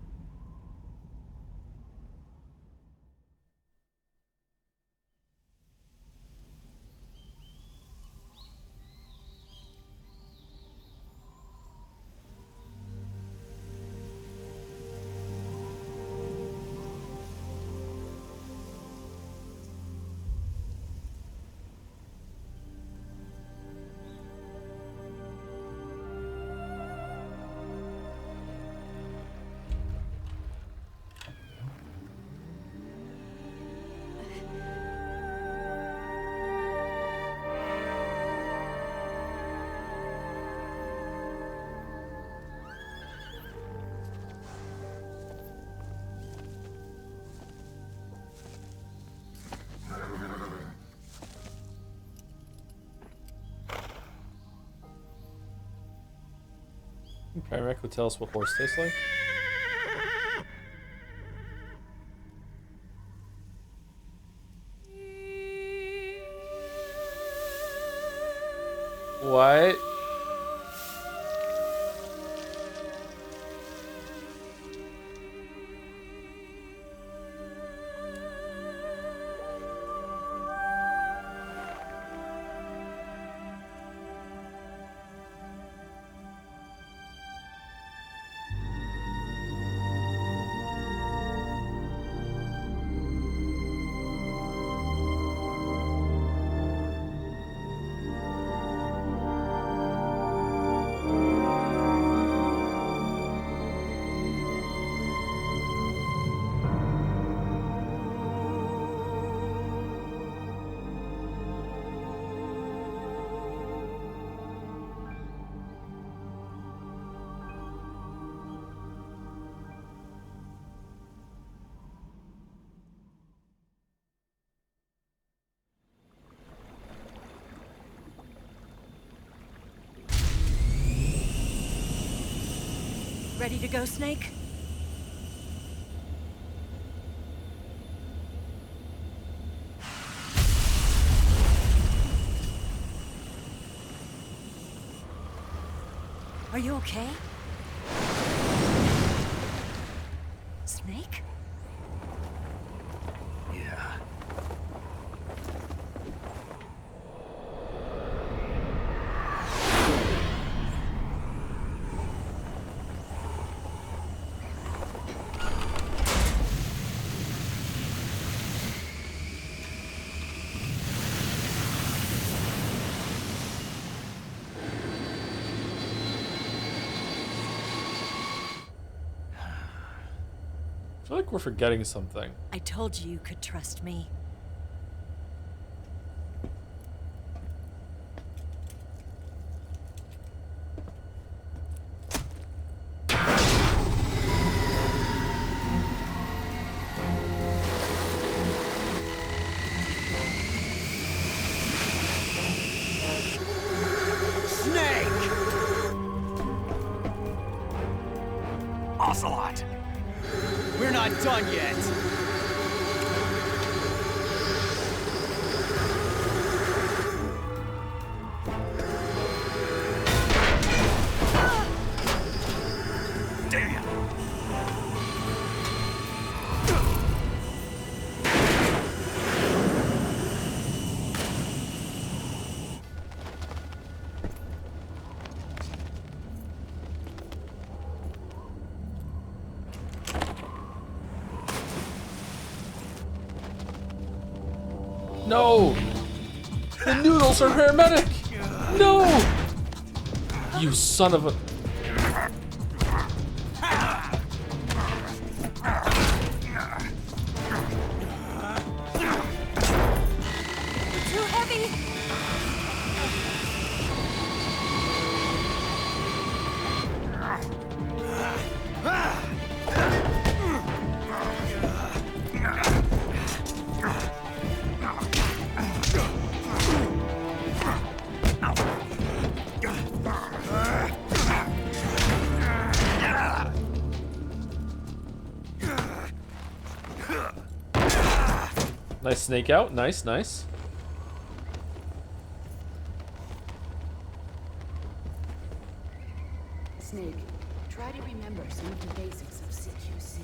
Paramedic would tell us what horse tastes like. What? Ready to go, Snake? Are you okay? Snake? Yeah. I feel like we're forgetting something. I told you you could trust me. Snake! Ocelot! We're not done yet. Damn! No! The noodles are paramedic! No! You son of a... Too heavy! Nice snake out. Nice, nice. Snake, try to remember some of the basics of CQC.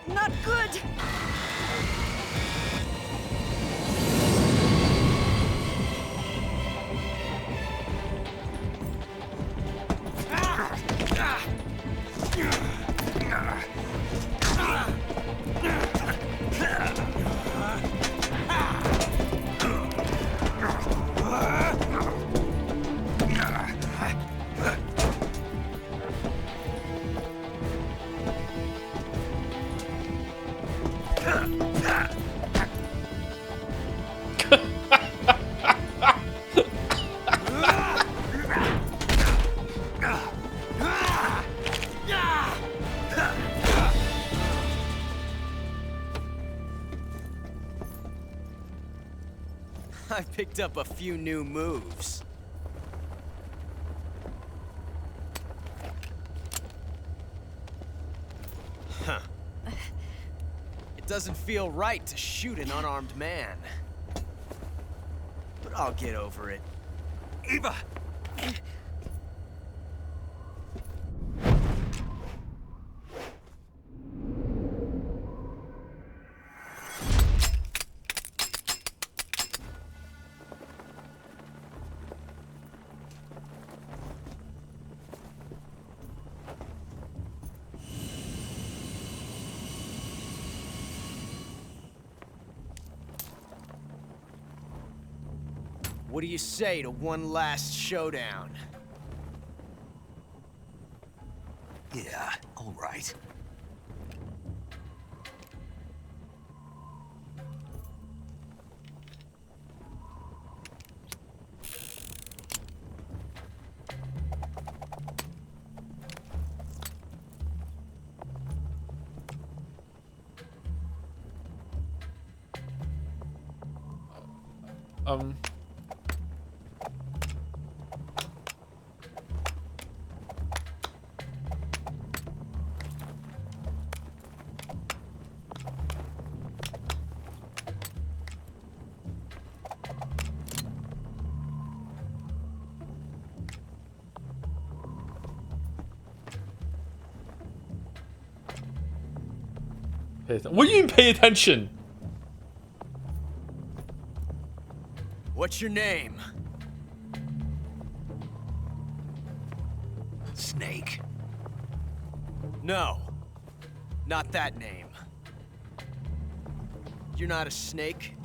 Not good! I picked up a few new moves. Huh. It doesn't feel right to shoot an unarmed man. But I'll get over it. Eva! What do you say to one last showdown? Yeah, all right. What do you mean pay attention? What's your name? Snake. No, not that name. You're not a snake,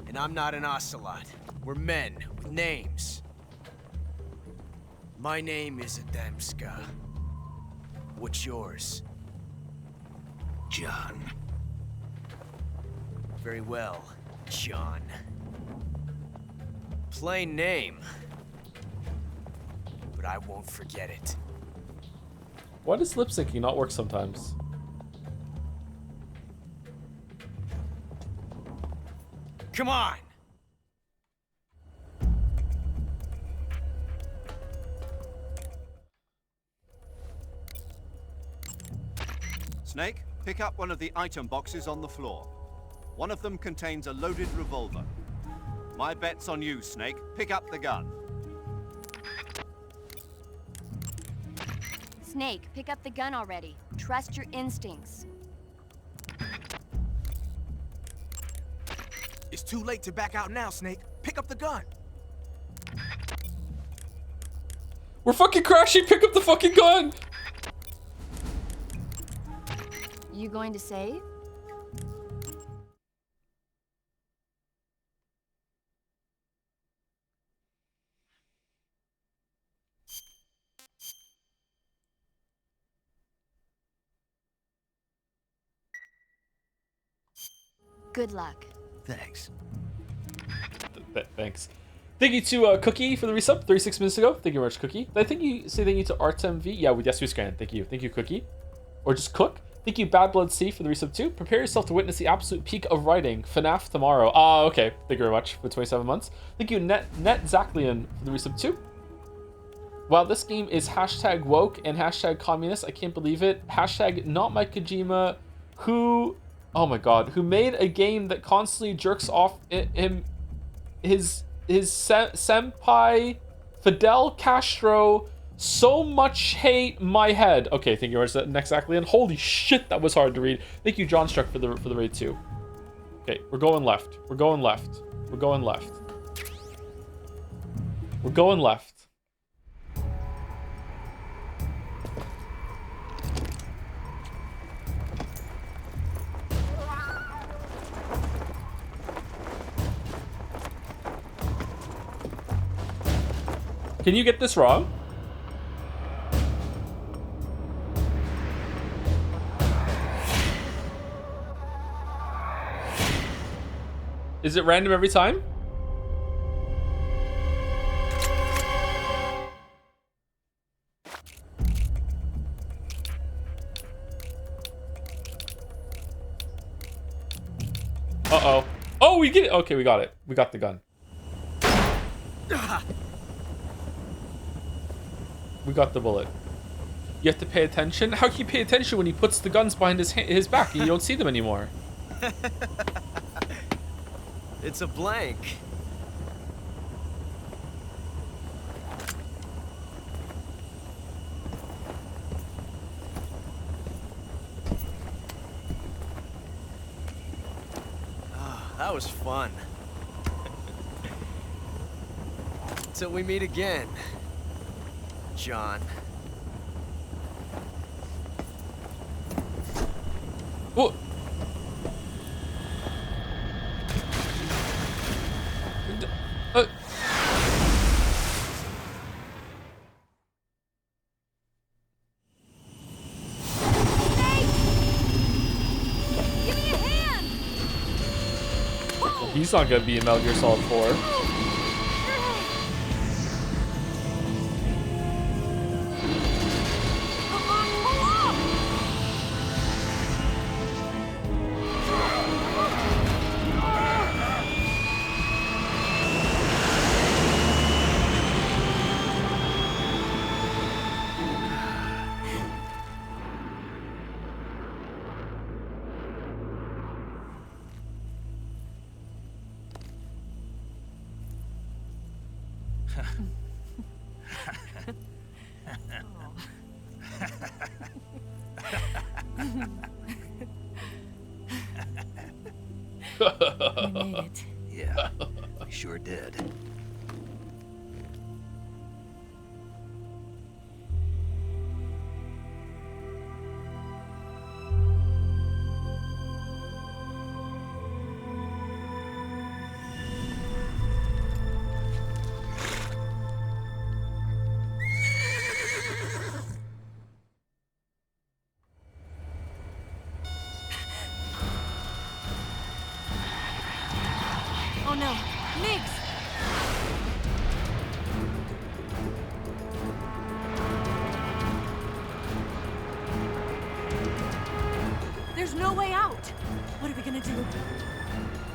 and I'm not an ocelot. We're men with names. My name is Adamska. What's yours? John. Very well, John. Plain name. But I won't forget it. Why does lip syncing not work sometimes? Come on! Snake, pick up one of the item boxes on the floor. One of them contains a loaded revolver. My bet's on you, Snake. Pick up the gun. Snake, pick up the gun already. Trust your instincts. It's too late to back out now, Snake. Pick up the gun. We're fucking crashing. Pick up the fucking gun. You going to save? Good luck. Thanks. Thanks. Thank you to Cookie for the resub 36 minutes ago. Thank you very much, Cookie. I think you say thank you to RTMV. Yeah, yes, we scan. Thank you. Thank you, Cookie. Or just Cook. Thank you, Bad Blood C, for the resub too. Prepare yourself to witness the absolute peak of writing. FNaF tomorrow. Okay. Thank you very much for 27 months. Thank you, Net Zaclian, for the resub too. While this game is hashtag woke and hashtag communist, I can't believe it. Hashtag not my Kojima, who, oh my god, who made a game that constantly jerks off his senpai Fidel Castro. So much hate, my head. Okay, thank you very much. Next Aclian. Holy shit, that was hard to read. Thank you, John Struck, for the raid too. Okay, we're going left. We're going left. We're going left. We're going left. Can you get this wrong? Is it random every time? Uh-oh. Oh, we get it. Okay, we got it. We got the gun. We got the bullet. You have to pay attention? How can you pay attention when he puts the guns behind his back and you don't see them anymore? It's a blank. That was fun. Till we meet again, John. Whoa. He's not gonna be in Metal Gear Solid 4. We made it. Yeah, we sure did. Oh no, Migs! There's no way out. What are we gonna do?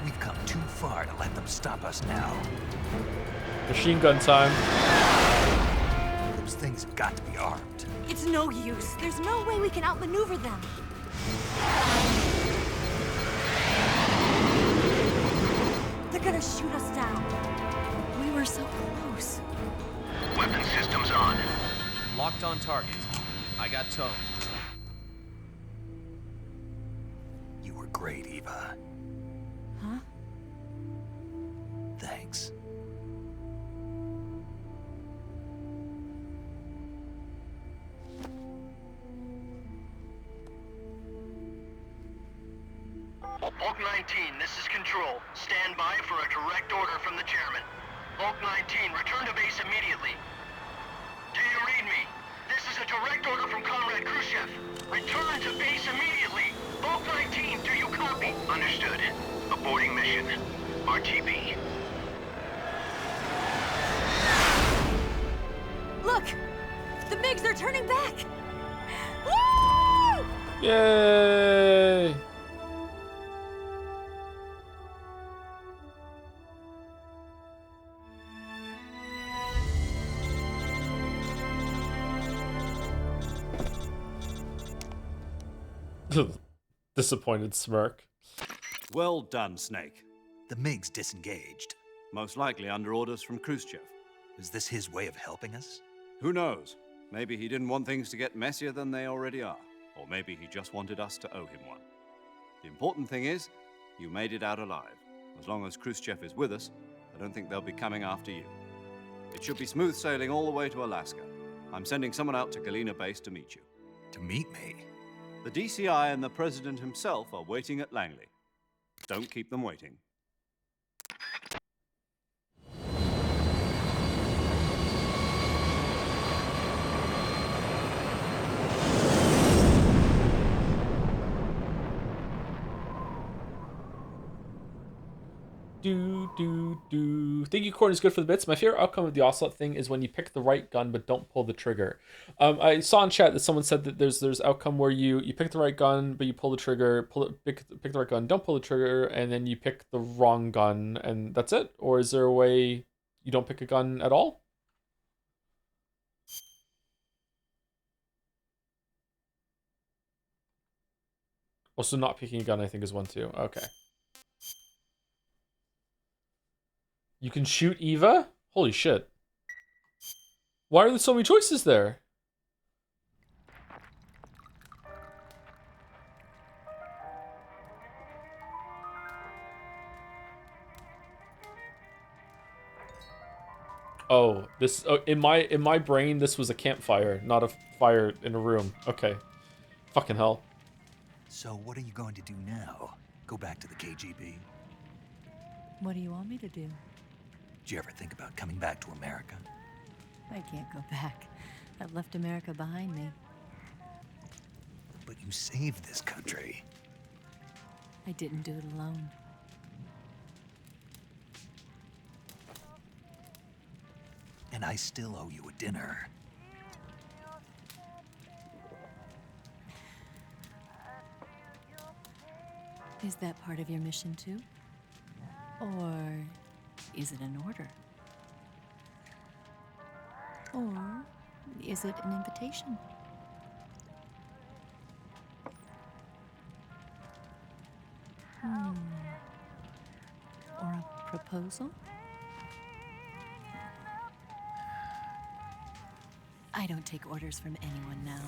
We've come too far to let them stop us now. Machine gun time. Those things have got to be armed. It's no use. There's no way we can outmaneuver them. They're gonna shoot us down. We were so close. Weapon systems on. Locked on target. I got towed. You were great, Eva. Huh? Thanks. Hulk 19, this is Control. Stand by for a direct order from the chairman. Hulk 19, return to base immediately. Do you read me? This is a direct order from Comrade Khrushchev. Return to base immediately. Hulk 19, do you copy? Understood. Aborting mission. RTB. Look! The MiGs are turning back! Woo! Yay! Disappointed smirk. Well done, Snake. The MiGs disengaged. Most likely under orders from Khrushchev. Is this his way of helping us? Who knows? Maybe he didn't want things to get messier than they already are. Or maybe he just wanted us to owe him one. The important thing is, you made it out alive. As long as Khrushchev is with us, I don't think they'll be coming after you. It should be smooth sailing all the way to Alaska. I'm sending someone out to Galena Base to meet you. To meet me? The DCI and the President himself are waiting at Langley. Don't keep them waiting. Think Unicorn is good for the bits. My favorite outcome of the Ocelot thing is when you pick the right gun but don't pull the trigger. I saw in chat that someone said that there's outcome where you pick the right gun but you pull the trigger, pick the right gun, don't pull the trigger, and then you pick the wrong gun and that's it. Or is there a way You don't pick a gun at all? Also, not picking a gun, I think, is one too. Okay. You can shoot Eva? Holy shit. Why are there so many choices there? Oh, this in my brain this was a campfire, not a fire in a room. Okay. Fucking hell. So what are you going to do now? Go back to the KGB? What do you want me to do? Did you ever think about coming back to America? I can't go back. I've left America behind me. But you saved this country. I didn't do it alone. And I still owe you a dinner. Is that part of your mission too? Or is it an order? Or is it an invitation? Or a proposal? I don't take orders from anyone now.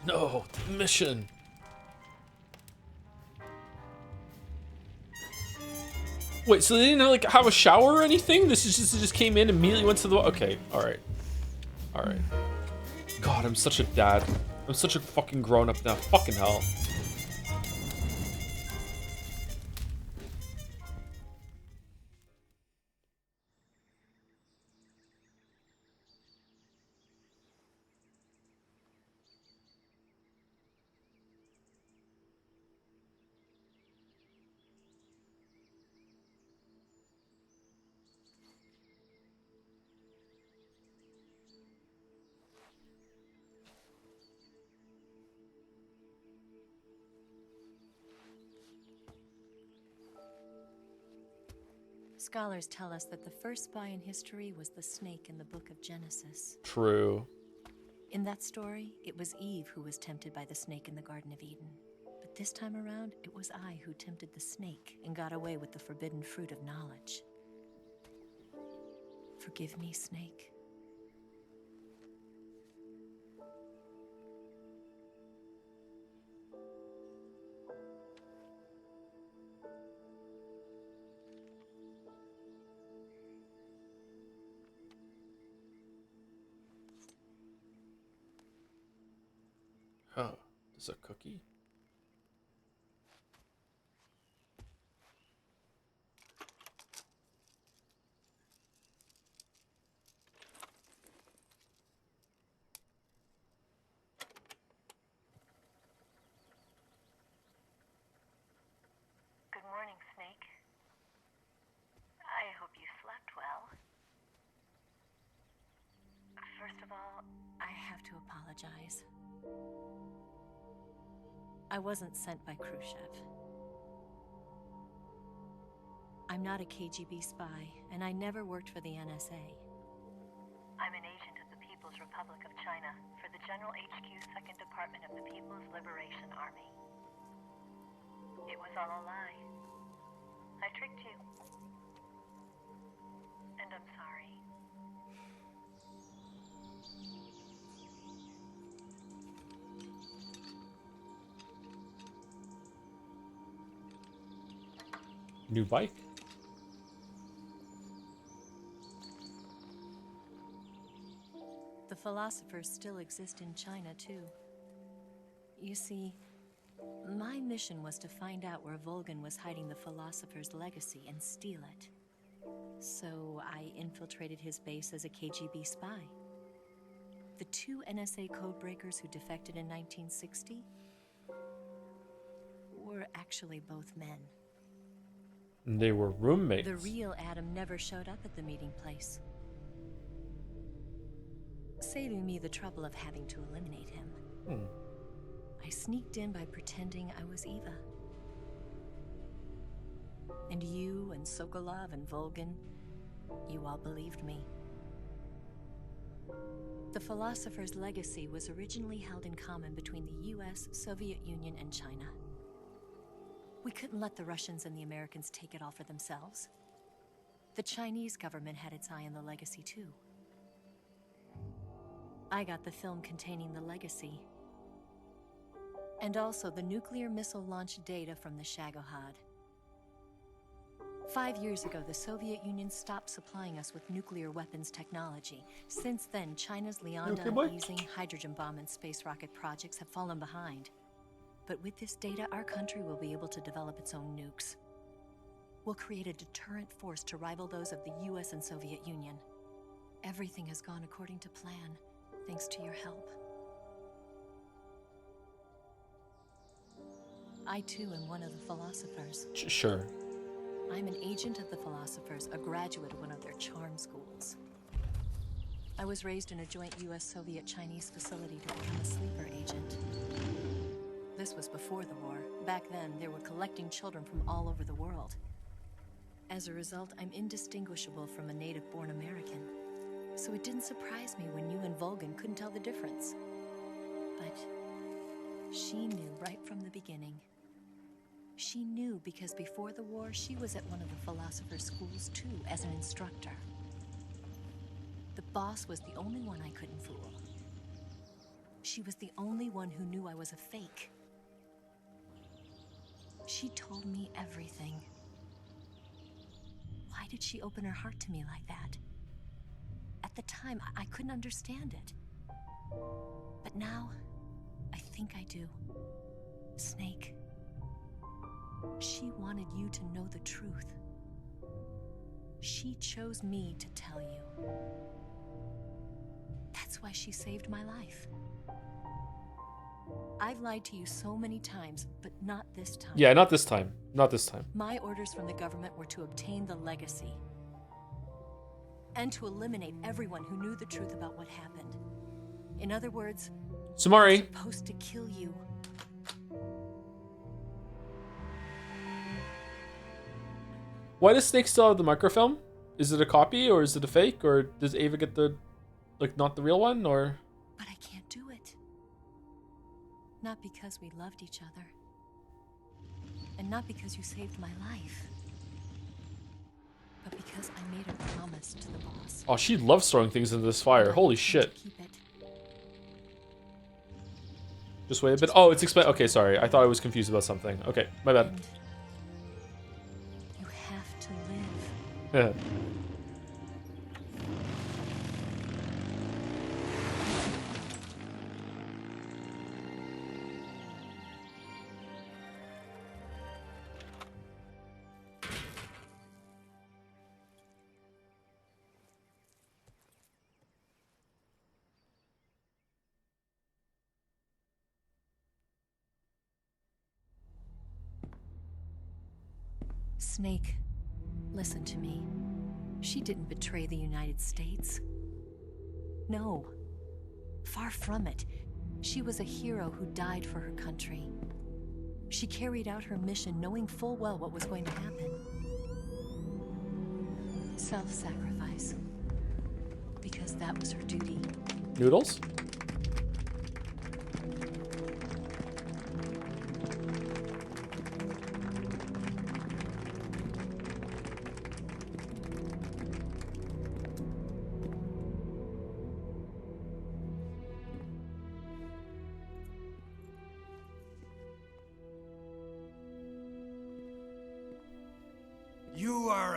No, the mission. Wait, so they didn't like have a shower or anything? This is just came in, immediately went to the okay. All right. God, I'm such a dad. I'm such a fucking grown up now. Fucking hell. Scholars tell us that the first spy in history was the snake in the book of Genesis. True. In that story, it was Eve who was tempted by the snake in the Garden of Eden. But this time around, it was I who tempted the snake and got away with the forbidden fruit of knowledge. Forgive me, snake. Oh, is a cookie? Good morning, Snake. I hope you slept well. First of all, I have to apologize. I wasn't sent by Khrushchev. I'm not a KGB spy, and I never worked for the NSA. I'm an agent of the People's Republic of China for the General HQ 2nd Department of the People's Liberation Army. It was all a lie. I tricked you. And I'm sorry. New bike. The philosophers still exist in China, too. You see, my mission was to find out where Volgan was hiding the philosopher's legacy and steal it. So I infiltrated his base as a KGB spy. The 2 NSA codebreakers who defected in 1960 were actually both men. They were roommates. The real Adam never showed up at the meeting place, saving me the trouble of having to eliminate him. I sneaked in by pretending I was Eva. And you and Sokolov and Volgan, you all believed me. The philosopher's legacy was originally held in common between the US, Soviet Union, and China. We couldn't let the Russians and the Americans take it all for themselves. The Chinese government had its eye on the legacy too. I got the film containing the legacy, and also the nuclear missile launch data from the Shagohod. 5 years ago, the Soviet Union stopped supplying us with nuclear weapons technology. Since then, China's Liaodong easing, hydrogen bomb, and space rocket projects have fallen behind. But with this data, our country will be able to develop its own nukes. We'll create a deterrent force to rival those of the US and Soviet Union. Everything has gone according to plan, thanks to your help. I too am one of the philosophers. Sure. I'm an agent of the philosophers, a graduate of one of their charm schools. I was raised in a joint US-Soviet-Chinese facility to become a sleeper agent. This was before the war. Back then, they were collecting children from all over the world. As a result, I'm indistinguishable from a native-born American. So it didn't surprise me when you and Volgan couldn't tell the difference. But she knew right from the beginning. She knew because before the war, she was at one of the philosopher's schools too, as an instructor. The boss was the only one I couldn't fool. She was the only one who knew I was a fake. She told me everything. Why did she open her heart to me like that? At the time, I couldn't understand it. But now, I think I do. Snake. She wanted you to know the truth. She chose me to tell you. That's why she saved my life. I've lied to you so many times, but not this time. Yeah, not this time. Not this time. My orders from the government were to obtain the legacy. And to eliminate everyone who knew the truth about what happened. In other words, Sumari. I'm supposed to kill you. Why does Snake still have the microfilm? Is it a copy or is it a fake? Or does Ava get the, like, not the real one? Or But I can't do it. Not because we loved each other. And not because you saved my life. But because I made a promise to the boss. oh, she loves throwing things into this fire. Holy shit. Keep it. Just wait a bit. Oh, it's okay, sorry. I thought I was confused about something. Okay, my bad. You have to live. Yeah. Snake, listen to me. She didn't betray the United States. No. Far from it. She was a hero who died for her country. She carried out her mission knowing full well what was going to happen. Self-sacrifice. Because that was her duty. Noodles?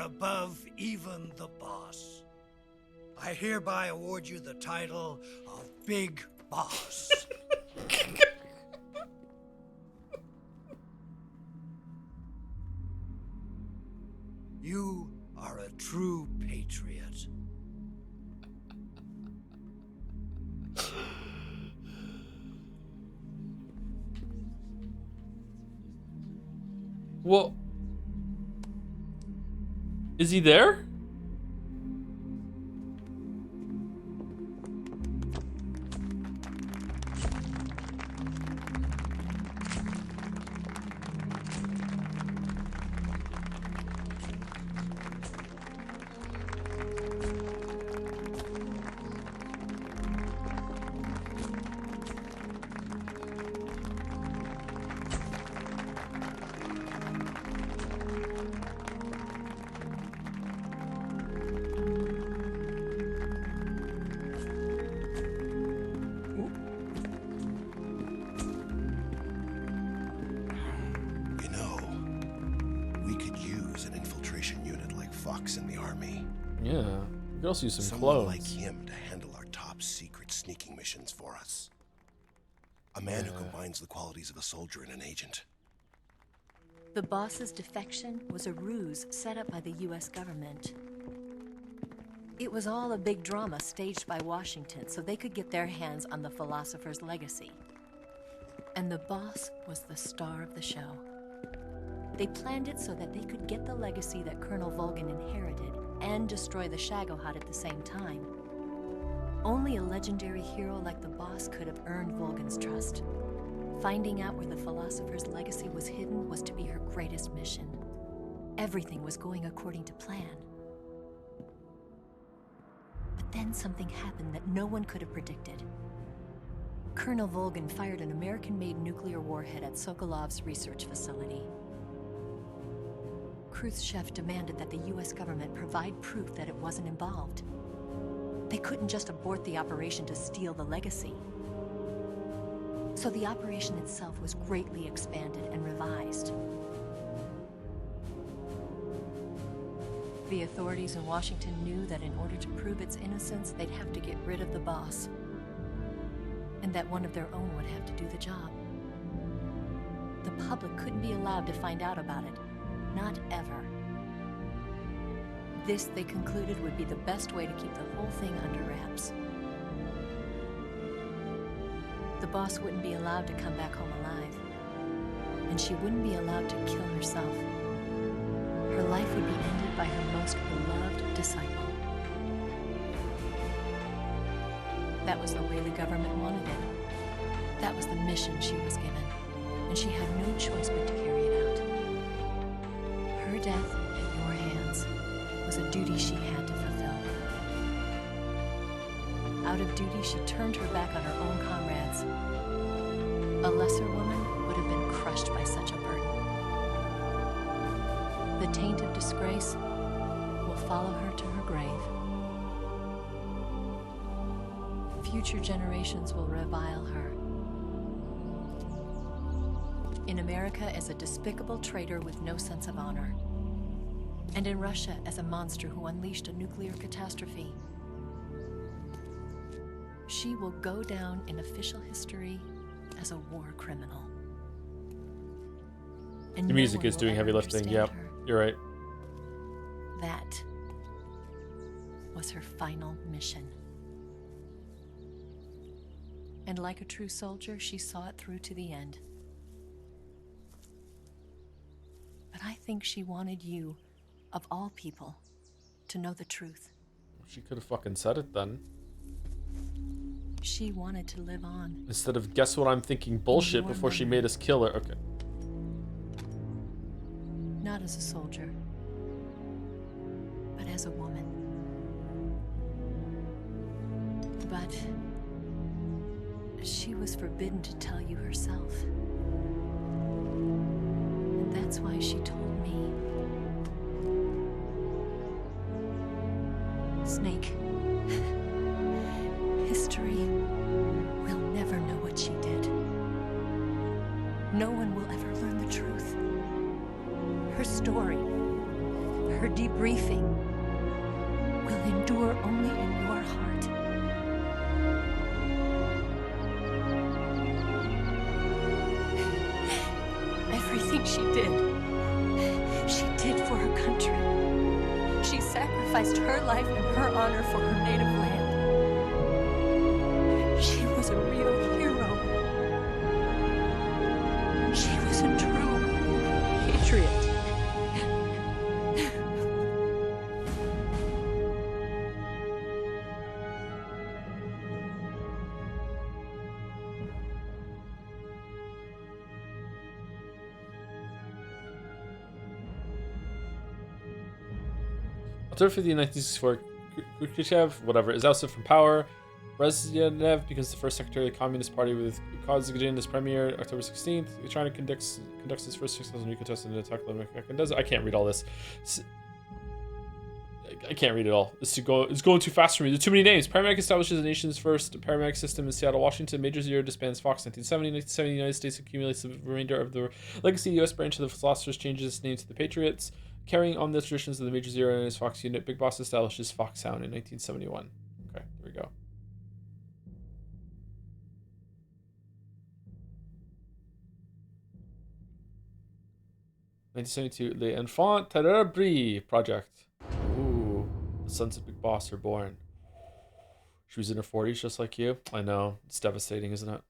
above even the boss. I hereby award you the title of Big Boss. You are a true patriot. Well, is he there? You know, we could use an infiltration unit like Fox in the army. Yeah, we could also use some Someone clones. like him to handle our top secret sneaking missions for us. A man who combines the qualities of a soldier and an agent. The boss's defection was a ruse set up by the US government. It was all a big drama staged by Washington so they could get their hands on the philosopher's legacy. And the boss was the star of the show. They planned it so that they could get the legacy that Colonel Volgin inherited and destroy the Shagohod at the same time. Only a legendary hero like the boss could have earned Volgin's trust. Finding out where the philosopher's legacy was hidden was to be her greatest mission. Everything was going according to plan. But then something happened that no one could have predicted. Colonel Volgin fired an American-made nuclear warhead at Sokolov's research facility. Khrushchev demanded that the US government provide proof that it wasn't involved. They couldn't just abort the operation to steal the legacy. So the operation itself was greatly expanded and revised. The authorities in Washington knew that in order to prove its innocence, they'd have to get rid of the boss. And that one of their own would have to do the job. The public couldn't be allowed to find out about it. Not ever. This, they concluded, would be the best way to keep the whole thing under wraps. The boss wouldn't be allowed to come back home alive. And she wouldn't be allowed to kill herself. Her life would be ended by her most beloved disciple. That was the way the government wanted it. That was the mission she was given. And she had no choice but to carry it out. Her death at your hands was a duty she had to fulfill. Out of duty, she turned her back on her own comrades. A lesser woman would have been crushed by such a burden. The taint of disgrace will follow her to her grave. Future generations will revile her. In America as a despicable traitor with no sense of honor. And in Russia as a monster who unleashed a nuclear catastrophe. She will go down in official history as a war criminal. And the music is doing heavy lifting. Yep, you're right. That was her final mission. And like a true soldier, she saw it through to the end. But I think she wanted you, of all people, to know the truth. She could have fucking said it then. She wanted to live on. Instead of guess what I'm thinking bullshit before she made us kill her. Okay. Not as a soldier, but as a woman. But she was forbidden to tell you herself. And that's why she told me. Snake, history will never know what she did. No one will ever learn the truth. Her story, Her debriefing will endure only in your heart. Everything she did for her country. She sacrificed her life and her honor for her native land. She was a real hero. She was a true patriot. October 15, 1964, Khrushchev, whatever, is ousted from power. Brezhnev becomes the first secretary of the Communist Party with Kazakh as premier. October 16th, China conducts its first 6,000 nuclear tests and attack I can't read all this. I can't read it all. It's going too fast for me. There's too many names. Paramedic establishes the nation's first paramedic system in Seattle, Washington. Major Zero disbands Fox 1970. 1970, the United States accumulates the remainder of the legacy U.S. branch of the Philosophers, changes its name to the Patriots. Carrying on the traditions of the Major Zero and his Fox unit, Big Boss establishes Foxhound in 1971. Okay, there we go. (1972) Les Enfants Terribles Project. Ooh, the sons of Big Boss are born. She was in her 40s just like you. I know, it's devastating, isn't it?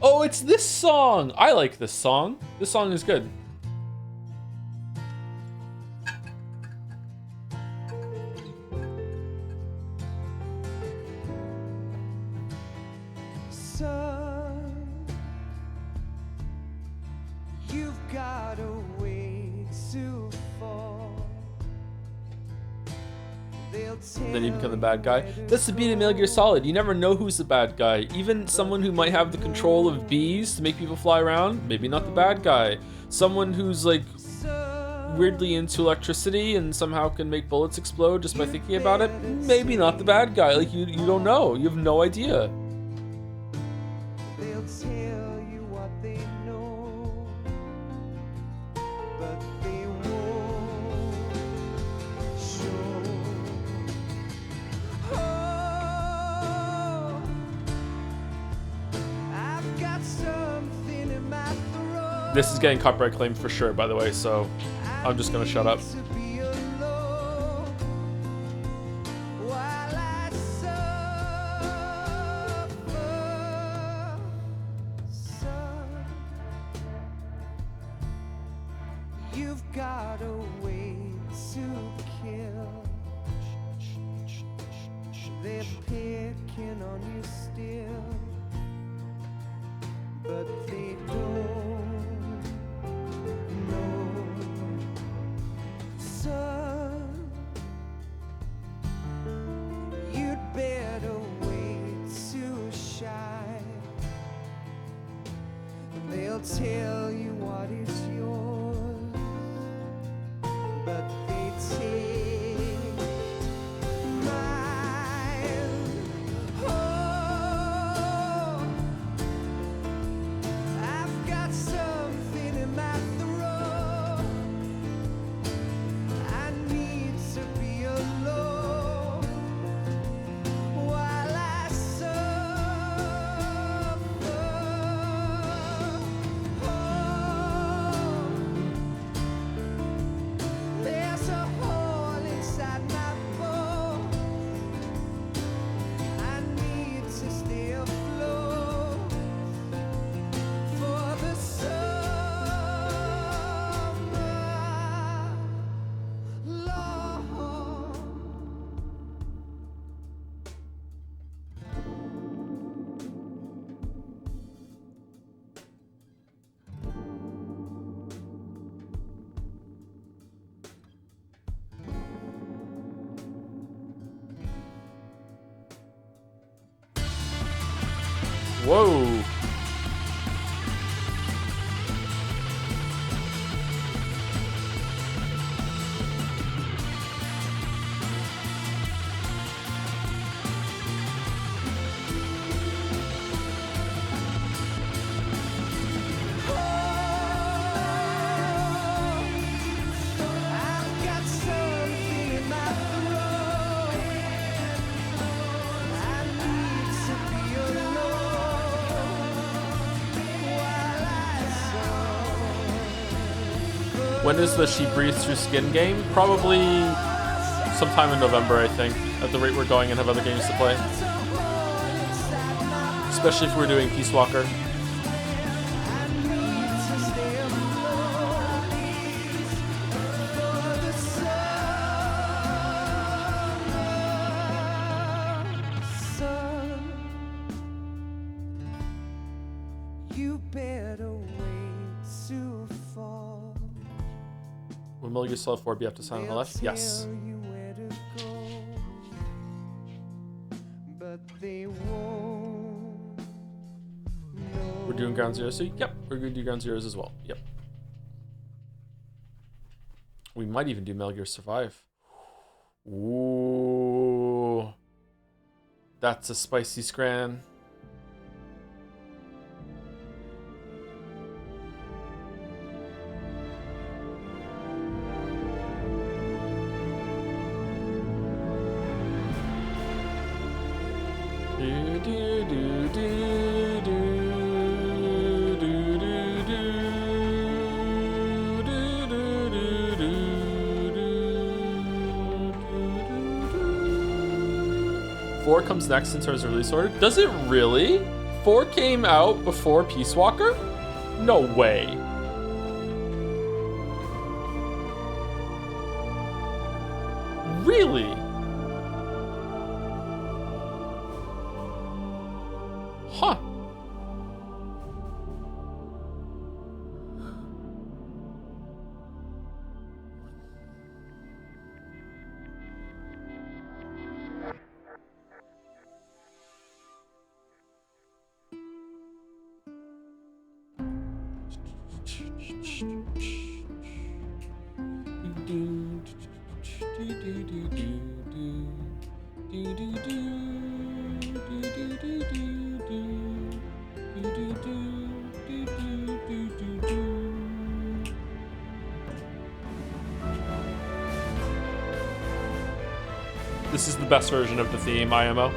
Oh, it's this song! I like this song. This song is good. Son, you've got a way to fall. Then you become the bad guy. That's the beat of Metal Gear Solid. You never know who's the bad guy. Even someone who might have the control of bees to make people fly around, maybe not the bad guy. Someone who's like weirdly into electricity and somehow can make bullets explode just by thinking about it, maybe not the bad guy. Like you don't know. You have no idea. They'll tell you what they know, but they won't show. Oh, I've got something in my throat. This is getting copyright claim for sure, by the way, so I'm just gonna shut up. You've got a way to kill. They're picking on you still, but they don't know. Son, you'd better wait to shine. They'll tell you what is yours, but they take mine. Oh, I've got something in my throat. I need to be alone while I suffer. There's a hole inside my bones. I need to stay afloat for the summer, Lord. Whoa. When is the She Breathes Through Skin game? Probably sometime in November, I think, at the rate we're going and have other games to play. Especially if we're doing Peace Walker. Will Metal Gear Solid 4 be up to Silent Hill Life? Yes. We're doing Ground Zeroes, so yep, we're going to do Ground Zeroes as well. Yep. We might even do Metal Gear Survive. Ooh. That's a spicy scran. Four comes next in terms of release order. Does it really? 4 came out before Peace Walker? No way. Really? Huh. This is the best version of the theme, IMO.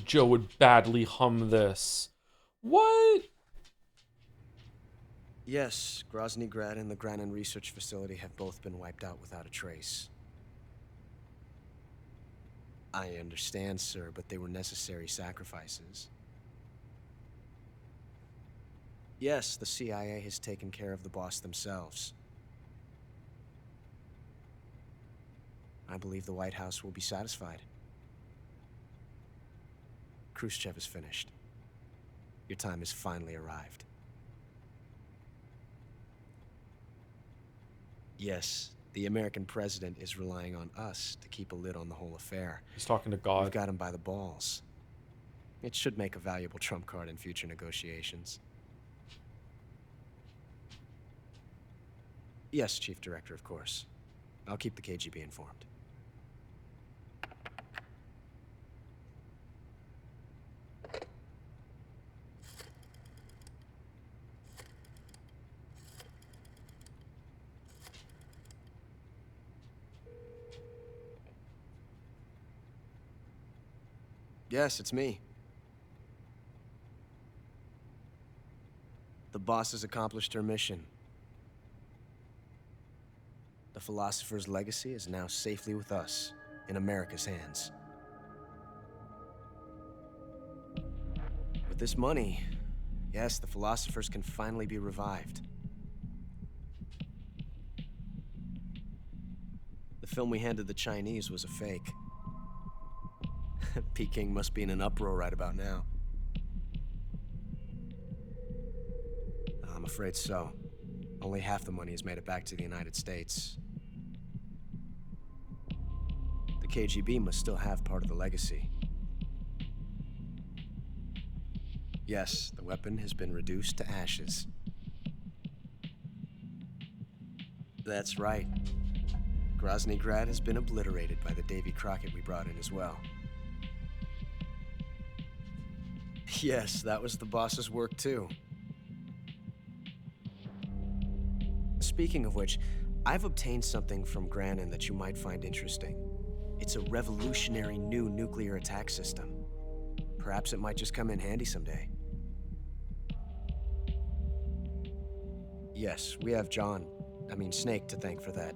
Joe would badly hum this. What? Yes, Grozny Grad and the Granin Research Facility have both been wiped out without a trace. I understand, sir, but they were necessary sacrifices. Yes, the CIA has taken care of the boss themselves. I believe the White House will be satisfied. Khrushchev is finished. Your time has finally arrived. Yes, the American president is relying on us to keep a lid on the whole affair. He's talking to God. We've got him by the balls. It should make a valuable trump card in future negotiations. Yes, Chief Director, of course. I'll keep the KGB informed. Yes, it's me. The boss has accomplished her mission. The philosopher's legacy is now safely with us, in America's hands. With this money, yes, the philosophers can finally be revived. The film we handed the Chinese was a fake. Peking must be in an uproar right about now. I'm afraid so. Only half the money has made it back to the United States. The KGB must still have part of the legacy. Yes, the weapon has been reduced to ashes. That's right. Grozny Grad has been obliterated by the Davy Crockett we brought in as well. Yes, that was the boss's work too. Speaking of which, I've obtained something from Granin that you might find interesting. It's a revolutionary new nuclear attack system. Perhaps it might just come in handy someday. Yes, we have Snake to thank for that.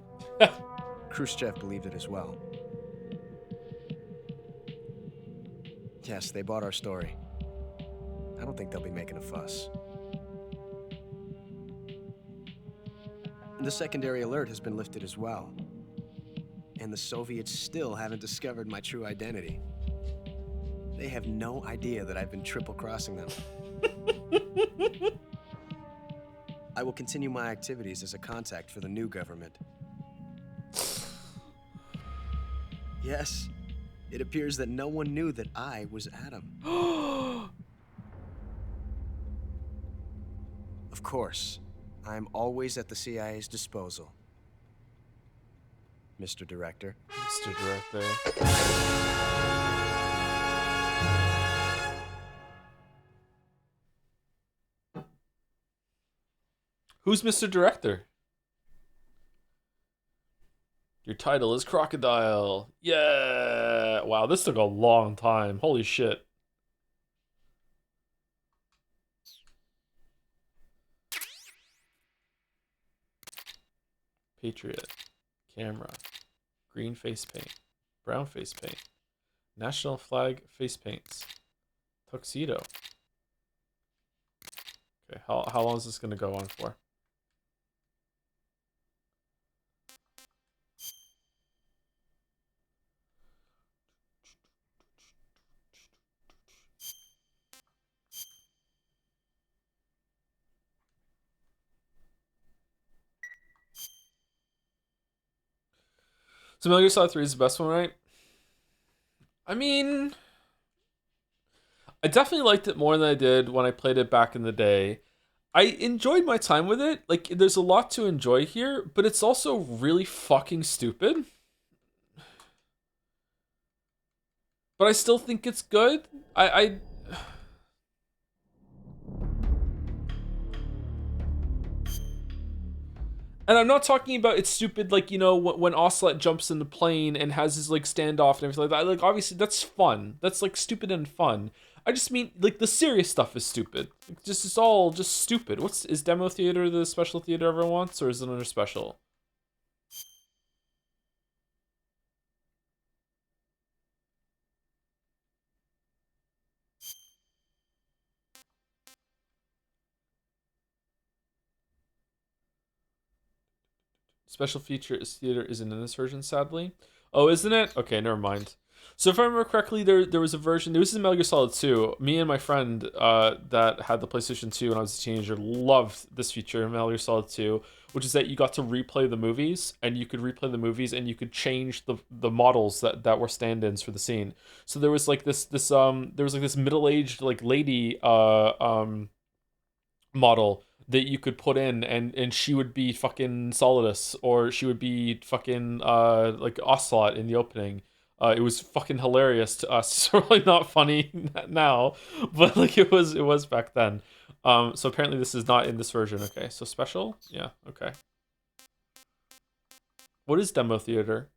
Khrushchev believed it as well. Yes, they bought our story. I don't think they'll be making a fuss. The secondary alert has been lifted as well. And the Soviets still haven't discovered my true identity. They have no idea that I've been triple-crossing them. I will continue my activities as a contact for the new government. Yes, it appears that no one knew that I was Adam. Of course, I'm always at the CIA's disposal. Mr. Director. Mr. Director. Who's Mr. Director? Your title is Crocodile. Yeah. Wow, this took a long time. Holy shit. Patriot. Camera. Green face paint. Brown face paint. National flag face paints. Tuxedo. Okay, how long is this going to go on for? So Metal Gear Solid 3 is the best one, right? I mean, I definitely liked it more than I did when I played it back in the day. I enjoyed my time with it. Like, there's a lot to enjoy here, but it's also really fucking stupid. But I still think it's good. And I'm not talking about it's stupid, like, you know, when Ocelot jumps in the plane and has his, like, standoff and everything like that. Like, obviously, that's fun. That's, like, stupid and fun. I just mean, like, the serious stuff is stupid. It's all just stupid. Is Demo Theater the special theater everyone wants, or is it another special? Special feature is theater isn't in this version, sadly. Oh, isn't it? Okay, never mind. So if I remember correctly, there was a version. This is Metal Gear Solid 2. Me and my friend that had the PlayStation 2 when I was a teenager loved this feature in Metal Gear Solid 2, which is that you got to replay the movies, and you could replay the movies, and you could change the models that were stand-ins for the scene. So there was like this middle-aged like lady model that you could put in, and she would be fucking Solidus, or she would be fucking like Ocelot in the opening. It was fucking hilarious to us. It's really not funny now, but like it was back then. So apparently this is not in this version. Okay, so special? Yeah, okay. What is Demo Theater?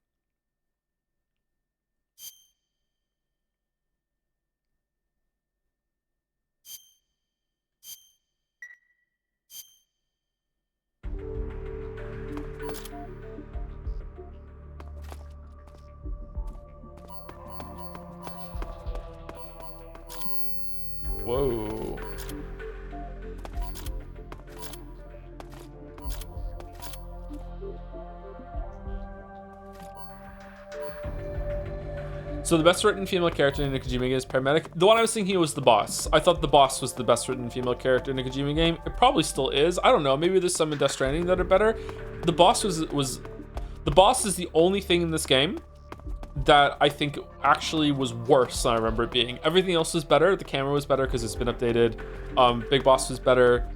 Whoa. So the best written female character in a Kojima game is Paramedic. The one I was thinking was the boss. I thought the boss was the best written female character in a Kojima game. It probably still is. I don't know. Maybe there's some in Death Stranding that are better. The boss was the boss is the only thing in this game that I think actually was worse than I remember it being. Everything else was better. The camera was better because it's been updated. Big Boss was better.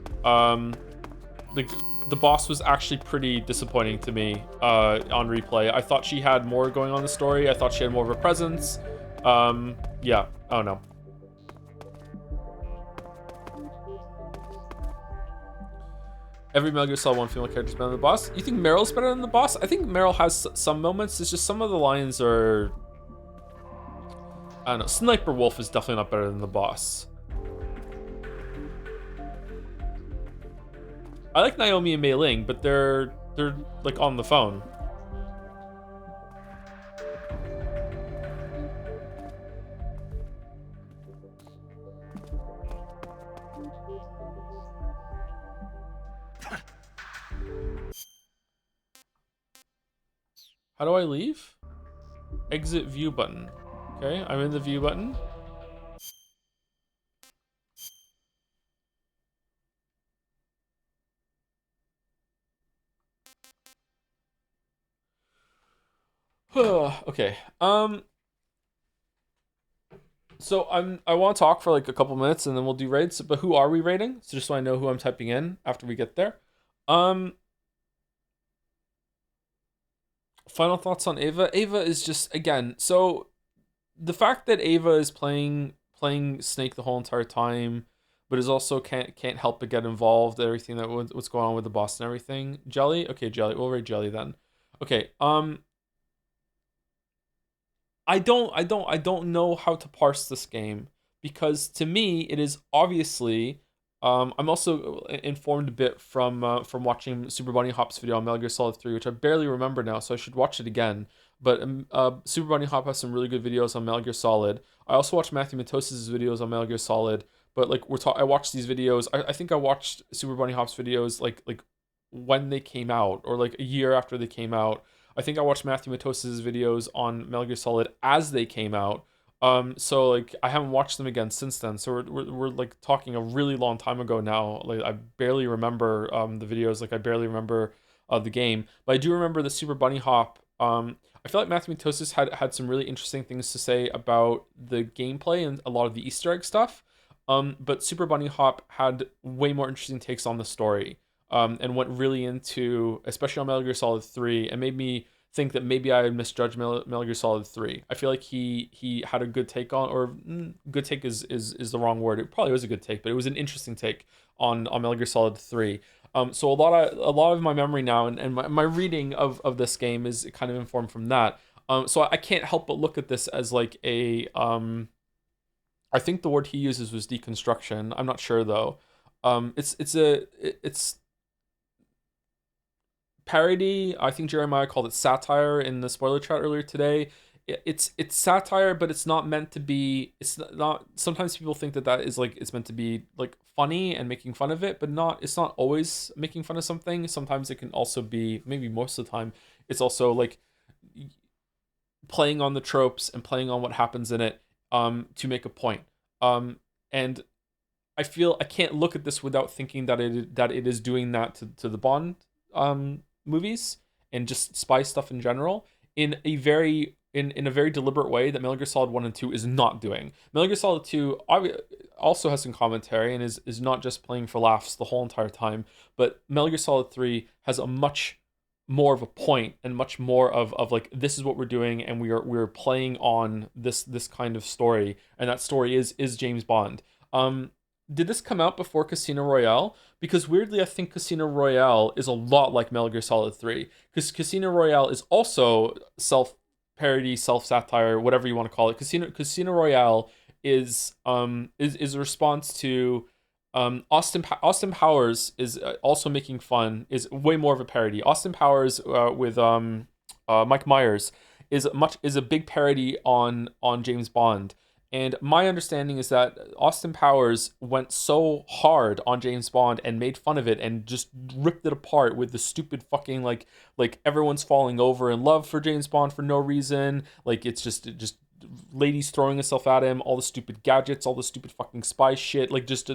The boss was actually pretty disappointing to me on replay. I thought she had more going on in the story. I thought she had more of a presence. Yeah, I don't know. Every Metal Gear Solid 1 female character is better than the boss. You think Meryl's better than the boss? I think Meryl has some moments. It's just some of the lines are... I don't know. Sniper Wolf is definitely not better than the boss. I like Naomi and Mei Ling, but they're like on the phone. How do I leave? Exit view button. Okay, I'm in the view button. Okay. So I want to talk for like a couple minutes and then we'll do raids. But who are we raiding? So just so I know who I'm typing in after we get there. Final thoughts on Ava. Ava is just, again, so the fact that Ava is playing Snake the whole entire time, but is also can't help but get involved in everything that what's going on with the boss and everything. Jelly? Okay, Jelly. We'll raid Jelly then. Okay, I don't know how to parse this game because to me it is obviously I'm also informed a bit from watching Super Bunny Hop's video on Metal Gear Solid 3, which I barely remember now, so I should watch it again. But Super Bunny Hop has some really good videos on Metal Gear Solid. I also watched Matthew Matos's videos on Metal Gear Solid, but like I watched these videos. I think I watched Super Bunny Hop's videos like when they came out or like a year after they came out. I think I watched Matthew Matos's videos on Metal Gear Solid as they came out. So like I haven't watched them again since then. So we're like talking a really long time ago now. Like I barely remember the videos. Like I barely remember the game, but I do remember the Super Bunny Hop. I feel like Matthew Matosis had some really interesting things to say about the gameplay and a lot of the Easter egg stuff. But Super Bunny Hop had way more interesting takes on the story. And went really into, especially on Metal Gear Solid 3, and made me think that maybe I had misjudged Metal Gear Solid 3. I feel like he had a good take on, or good take is the wrong word. It probably was a good take, but it was an interesting take on Metal Gear Solid 3. So a lot of my memory now and my reading of this game is kind of informed from that. So I can't help but look at this as like a I think the word he uses was deconstruction. I'm not sure though. It's parody. I think Jeremiah called it satire in the spoiler chat earlier today. It's satire, but it's not meant to be. It's not. Sometimes people think that is like it's meant to be like funny and making fun of it, but not. It's not always making fun of something. Sometimes it can also be, maybe most of the time, it's also like playing on the tropes and playing on what happens in it to make a point. And I feel I can't look at this without thinking that it is doing that to the Bond movies and just spy stuff in general in a very deliberate way that Metal Gear Solid 1 and 2 is not doing. Metal Gear Solid 2 also has some commentary and is not just playing for laughs the whole entire time, but Metal Gear Solid 3 has a much more of a point and much more of like, this is what we're doing and we're playing on this kind of story, and that story is James Bond. Did this come out before Casino Royale? Because weirdly, I think Casino Royale is a lot like Metal Gear Solid 3. Because Casino Royale is also self-parody, self-satire, whatever you want to call it. Casino Royale is a response to Austin Powers is also making fun, is way more of a parody. Austin Powers with Mike Myers is a big parody on James Bond. And my understanding is that Austin Powers went so hard on James Bond and made fun of it and just ripped it apart with the stupid fucking like everyone's falling over in love for James Bond for no reason. Like it's just ladies throwing herself at him, all the stupid gadgets, all the stupid fucking spy shit, like just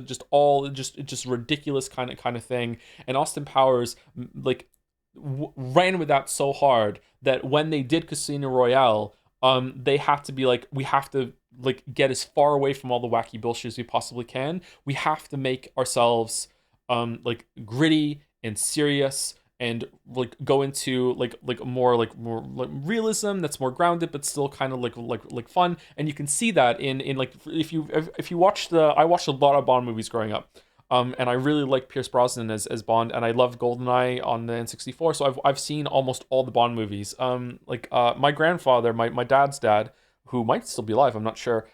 ridiculous kind of thing. And Austin Powers like ran with that so hard that when they did Casino Royale, they had to be like, we have to like get as far away from all the wacky bullshit as we possibly can. We have to make ourselves like gritty and serious and like go into like more like realism that's more grounded but still kind of like fun. And you can see that in like if you watch I watched a lot of Bond movies growing up. And I really like Pierce Brosnan as Bond, and I love GoldenEye on the N64. So I've seen almost all the Bond movies. My grandfather, my dad's dad, who might still be alive, I'm not sure.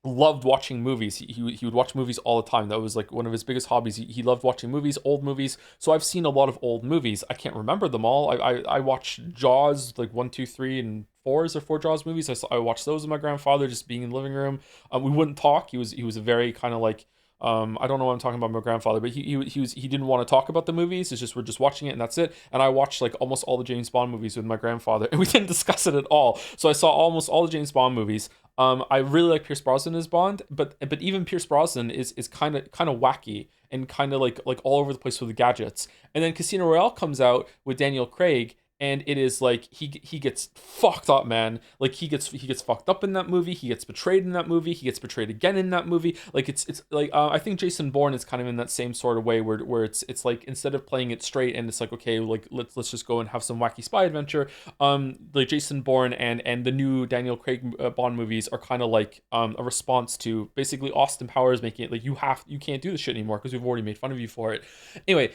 Loved watching movies. He would watch movies all the time. That was like one of his biggest hobbies. He loved watching movies, old movies. So I've seen a lot of old movies. I can't remember them all. I watched Jaws, like 1, 2, 3, and 4 is there 4 Jaws movies. I watched those with my grandfather, just being in the living room. We wouldn't talk. He was a very kind of like I don't know what I'm talking about my grandfather, but he didn't want to talk about the movies. It's just we're just watching it and that's it. And I watched like almost all the James Bond movies with my grandfather, and we didn't discuss it at all. So I saw almost all the James Bond movies. I really like Pierce Brosnan as Bond, but even Pierce Brosnan is kind of wacky and kind of like all over the place with the gadgets. And then Casino Royale comes out with Daniel Craig, and it is like he gets fucked up, man. Like he gets fucked up in that movie. He gets betrayed in that movie. He gets betrayed again in that movie. Like it's like I think Jason Bourne is kind of in that same sort of way where it's like instead of playing it straight and it's like, okay, like let's just go and have some wacky spy adventure. Like Jason Bourne and the new Daniel Craig Bond movies are kind of like a response to basically Austin Powers making it like you can't do this shit anymore because we've already made fun of you for it. Anyway,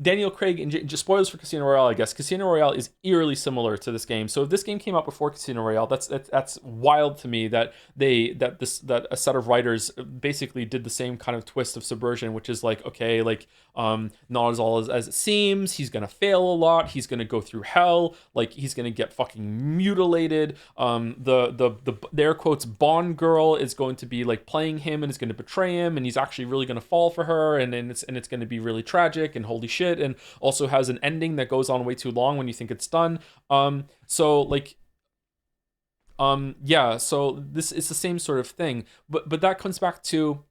Daniel Craig and just spoilers for Casino Royale, I guess. Casino Royale is eerily similar to this game. So if this game came out before Casino Royale, that's wild to me that a set of writers basically did the same kind of twist of subversion, which is like, okay, like not as all as it seems. He's gonna fail a lot. He's gonna go through hell. Like he's gonna get fucking mutilated. The air quotes Bond girl is going to be like playing him and is going to betray him, and he's actually really gonna fall for her, and it's going to be really tragic and holy shit, and also has an ending that goes on way too long when you think it's done. So this is the same sort of thing, but that comes back to,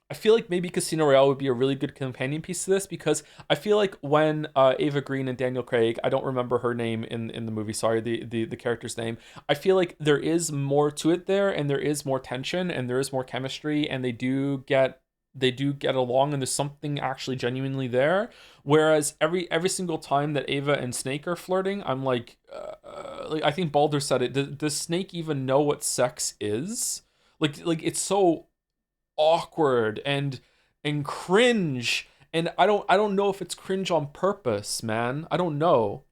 I feel like maybe Casino Royale would be a really good companion piece to this, because I feel like when Ava Green and Daniel Craig, I don't remember her name in the movie, sorry, the character's name, I feel like there is more to it there, and there is more tension, and there is more chemistry, and they do get along, and there's something actually genuinely there. Whereas every single time that Ava and Snake are flirting, I'm like I think Baldur said it. Does Snake even know what sex is? Like it's so awkward and cringe, and I don't know if it's cringe on purpose, man. I don't know.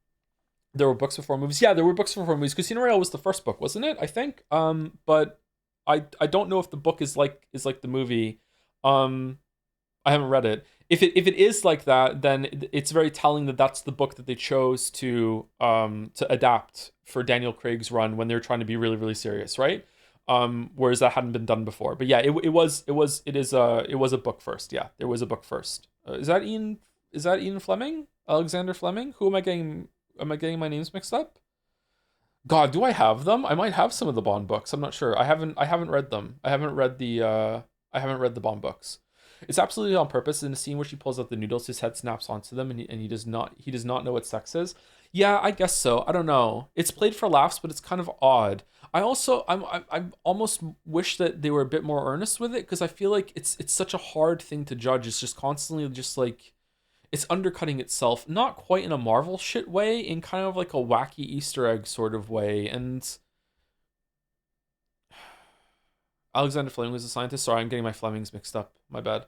There were books before movies. Yeah, there were books before movies. Casino Royale was the first book, wasn't it? I think. But I don't know if the book is like the movie. I haven't read it. If it is like that, then it's very telling that that's the book that they chose to adapt for Daniel Craig's run when they were trying to be really, really serious, right? Whereas that hadn't been done before. But yeah, it was a book first. Yeah, there was a book first. Is that Ian Fleming? Alexander Fleming? Who am I getting? Am I getting my names mixed up? God, do I have them? I might have some of the Bond books. I'm not sure. I haven't read them. I haven't read the Bond books. It's absolutely on purpose. In the scene where she pulls out the noodles, his head snaps onto them, and he does not know what sex is. Yeah, I guess so. I don't know. It's played for laughs, but it's kind of odd. I almost wish that they were a bit more earnest with it, because I feel like it's such a hard thing to judge. It's just constantly just like it's undercutting itself, not quite in a Marvel shit way, in kind of like a wacky Easter egg sort of way. And Alexander Fleming was a scientist. Sorry, I'm getting my Flemings mixed up. My bad.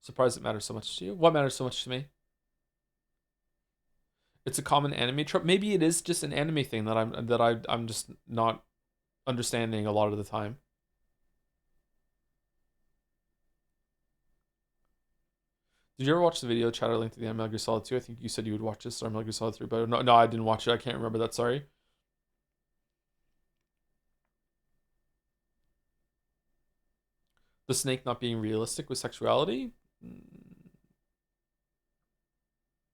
Surprised it matters so much to you. What matters so much to me? It's a common anime trope. Maybe it is just an anime thing that I'm just not understanding a lot of the time. Did you ever watch the video Chatter link to the Metal Gear Solid 2? I think you said you would watch this, or Metal Gear Solid 3, but no, I didn't watch it. I can't remember that, sorry. The Snake not being realistic with sexuality?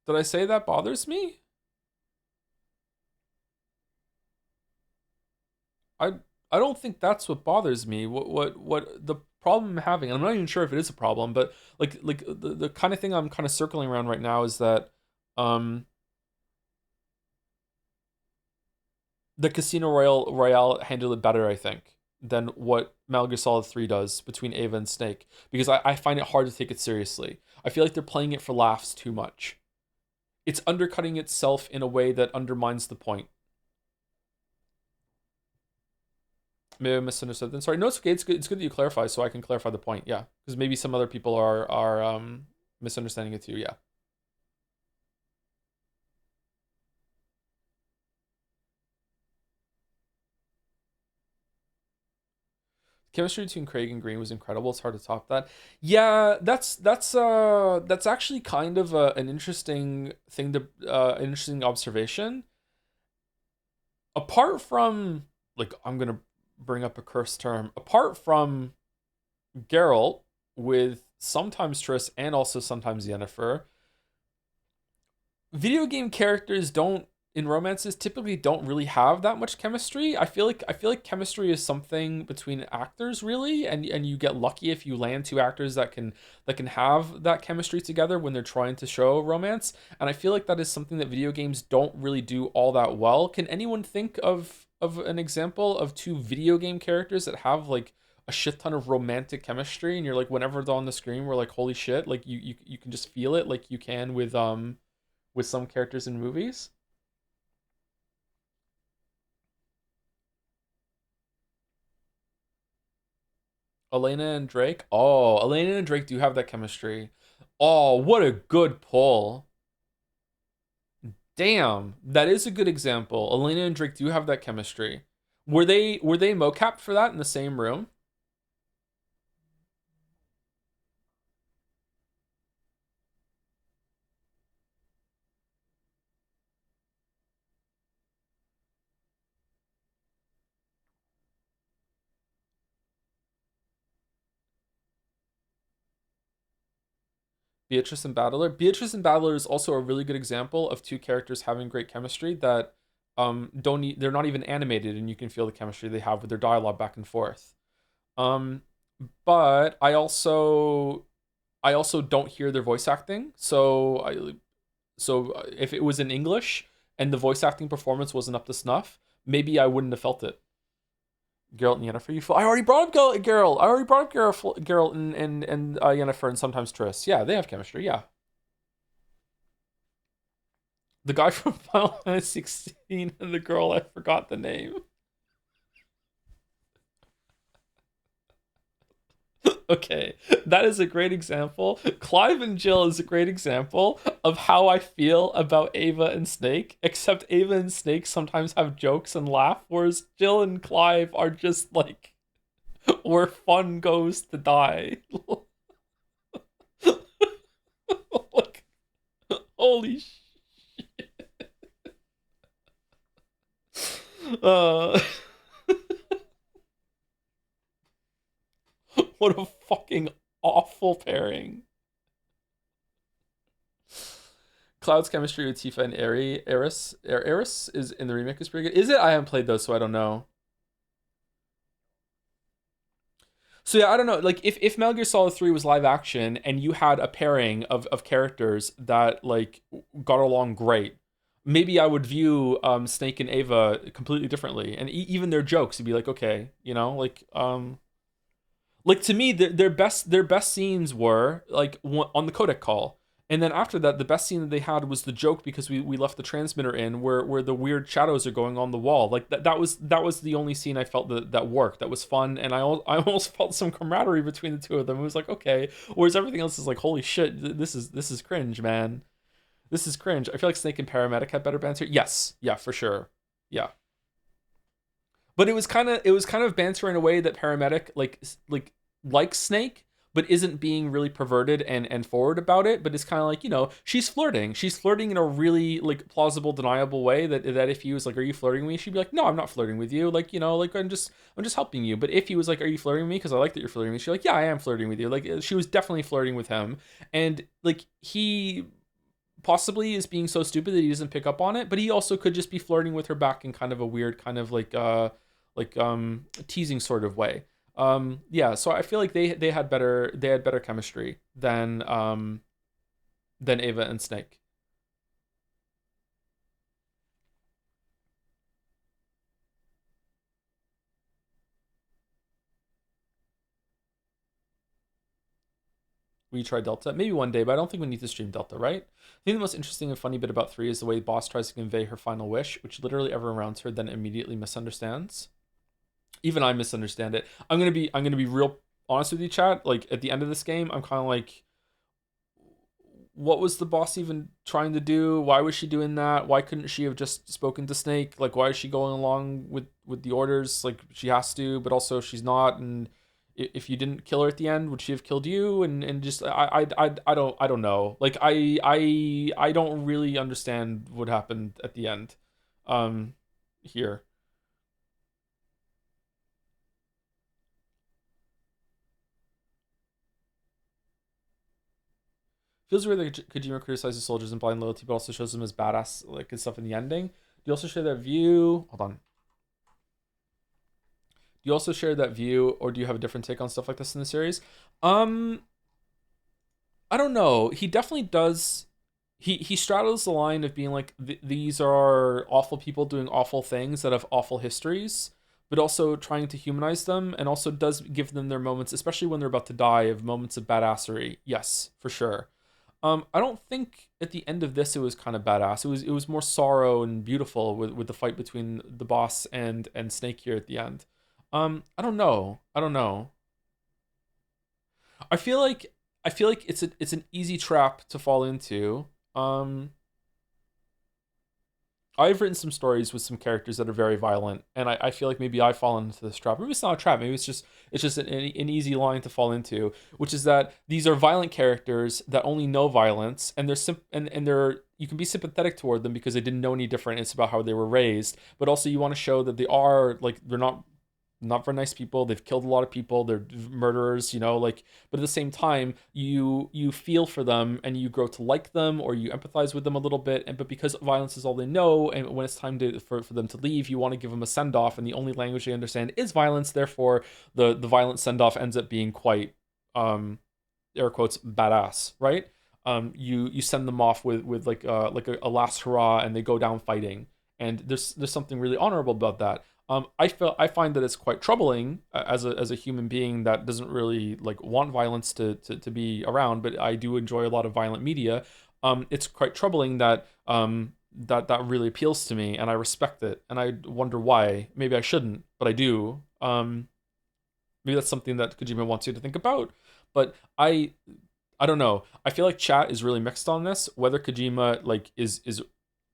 Did I say that bothers me? I I don't think that's what bothers me. What the problem I'm having, and I'm not even sure if it is a problem, but like the kind of thing I'm kind of circling around right now is that um the Royale handled it better, I think, than what Metal Gear Solid 3 does between Ava and Snake, because I find it hard to take it seriously. I feel like they're playing it for laughs too much. It's undercutting itself in a way that undermines the point. Maybe I misunderstood. Then sorry. No, it's okay. It's good. It's good that you clarify, so I can clarify the point. Yeah, because maybe some other people are misunderstanding it too. Yeah. Chemistry between Craig and Green was incredible. It's hard to top that. Yeah, that's actually kind of an interesting thing to an interesting observation. Apart from, like, I'm gonna bring up a cursed term. Apart from Geralt with sometimes Triss and also sometimes Yennefer, video game characters don't, in romances, typically don't really have that much chemistry. I feel like chemistry is something between actors, really, and you get lucky if you land two actors that can have that chemistry together when they're trying to show romance. And I feel like that is something that video games don't really do all that well. Can anyone think of an example of two video game characters that have like a shit ton of romantic chemistry, and you're like, whenever they're on the screen, we're like, holy shit, like you can just feel it, like you can with some characters in movies? Elena and Drake? Oh, Elena and Drake do have that chemistry. Oh, what a good pull. Damn, that is a good example. Elena and Drake do have that chemistry. Were they mocapped for that in the same room? Beatrice and Battler. Beatrice and Battler is also a really good example of two characters having great chemistry that don't need, they're not even animated, and you can feel the chemistry they have with their dialogue back and forth. Um but I also don't hear their voice acting. So if it was in English and the voice acting performance wasn't up to snuff, maybe I wouldn't have felt it. Geralt and Yennefer. I already brought up Geralt. I already brought up Geralt and Yennefer and sometimes Triss. Yeah, they have chemistry. Yeah. The guy from Final Fantasy 16 and the girl, I forgot the name. Okay, that is a great example. Clive and Jill is a great example of how I feel about Ava and Snake, except Ava and Snake sometimes have jokes and laugh, whereas Jill and Clive are just like where fun goes to die. Like, holy shit. What a fucking awful pairing. Cloud's chemistry with Tifa and Eris is in the remake is pretty good. Is it? I haven't played those, so I don't know. So yeah, I don't know. Like if Metal Gear Solid 3 was live action and you had a pairing of characters that like got along great, maybe I would view Snake and Ava completely differently, and even their jokes would be like, okay, like to me, their best scenes were like on the codec call, and then after that, the best scene that they had was the joke because we left the transmitter in where the weird shadows are going on the wall. Like that was the only scene I felt that worked. That was fun, and I almost felt some camaraderie between the two of them. It was like, okay, whereas everything else is like, holy shit, this is cringe, man. This is cringe. I feel like Snake and Paramedic had better banter. Yes, yeah, for sure, yeah. But it was kind of banter in a way that Paramedic likes Snake, but isn't being really perverted and forward about it. But it's kind of like, she's flirting. She's flirting in a really like plausible, deniable way that if he was like, "Are you flirting with me?" She'd be like, "No, I'm not flirting with you. Like, like I'm just helping you." But if he was like, "Are you flirting with me? Because I like that you're flirting with me." She's like, "Yeah, I am flirting with you." Like she was definitely flirting with him, and like he possibly is being so stupid that he doesn't pick up on it, but he also could just be flirting with her back in kind of a weird kind of teasing sort of way. Yeah, so I feel like they had better chemistry than Ava and Snake. We try Delta? Maybe one day, but I don't think we need to stream Delta, right? I think the most interesting and funny bit about 3 is the way the boss tries to convey her final wish, which literally everyone around her then immediately misunderstands. Even I misunderstand it. I'm gonna be real honest with you, chat. Like at the end of this game, I'm kind of like, what was the boss even trying to do? Why was she doing that? Why couldn't she have just spoken to Snake? Like, why is she going along with the orders? Like, she has to, but also she's not. And if you didn't kill her at the end, would she have killed you? And just I don't know. Like, I don't really understand what happened at the end. Here. Feels weird that Kojima criticizes soldiers and blind loyalty, but also shows them as badass, like, and stuff in the ending. Do you also share that view? Hold on. Do you also share that view, or do you have a different take on stuff like this in the series? I don't know. He definitely does. He straddles the line of being like, these are awful people doing awful things that have awful histories, but also trying to humanize them, and also does give them their moments, especially when they're about to die, of moments of badassery. Yes, for sure. I don't think at the end of this it was kind of badass. It was more sorrow and beautiful with the fight between the boss and Snake here at the end. I don't know. I don't know. I feel like it's an easy trap to fall into. I've written some stories with some characters that are very violent, and I feel like maybe I've fallen into this trap. Maybe it's not a trap. Maybe it's just an easy line to fall into, which is that these are violent characters that only know violence, and they're you can be sympathetic toward them because they didn't know any different. It's about how they were raised, but also you want to show that they are like they're not very nice people. They've killed a lot of people. They're murderers, like, but at the same time, you feel for them and you grow to like them, or you empathize with them a little bit. But because violence is all they know, and when it's time for them to leave, you want to give them a send off, and the only language they understand is violence. Therefore, the violent send off ends up being quite, air quotes, badass, right? You send them off with like a last hurrah, and they go down fighting, and there's something really honorable about that. I find that it's quite troubling as a human being that doesn't really like want violence to be around, but I do enjoy a lot of violent media. It's quite troubling that that really appeals to me, and I respect it, and I wonder why. Maybe I shouldn't, but I do. Maybe that's something that Kojima wants you to think about, but I don't know. I feel like chat is really mixed on this. Whether Kojima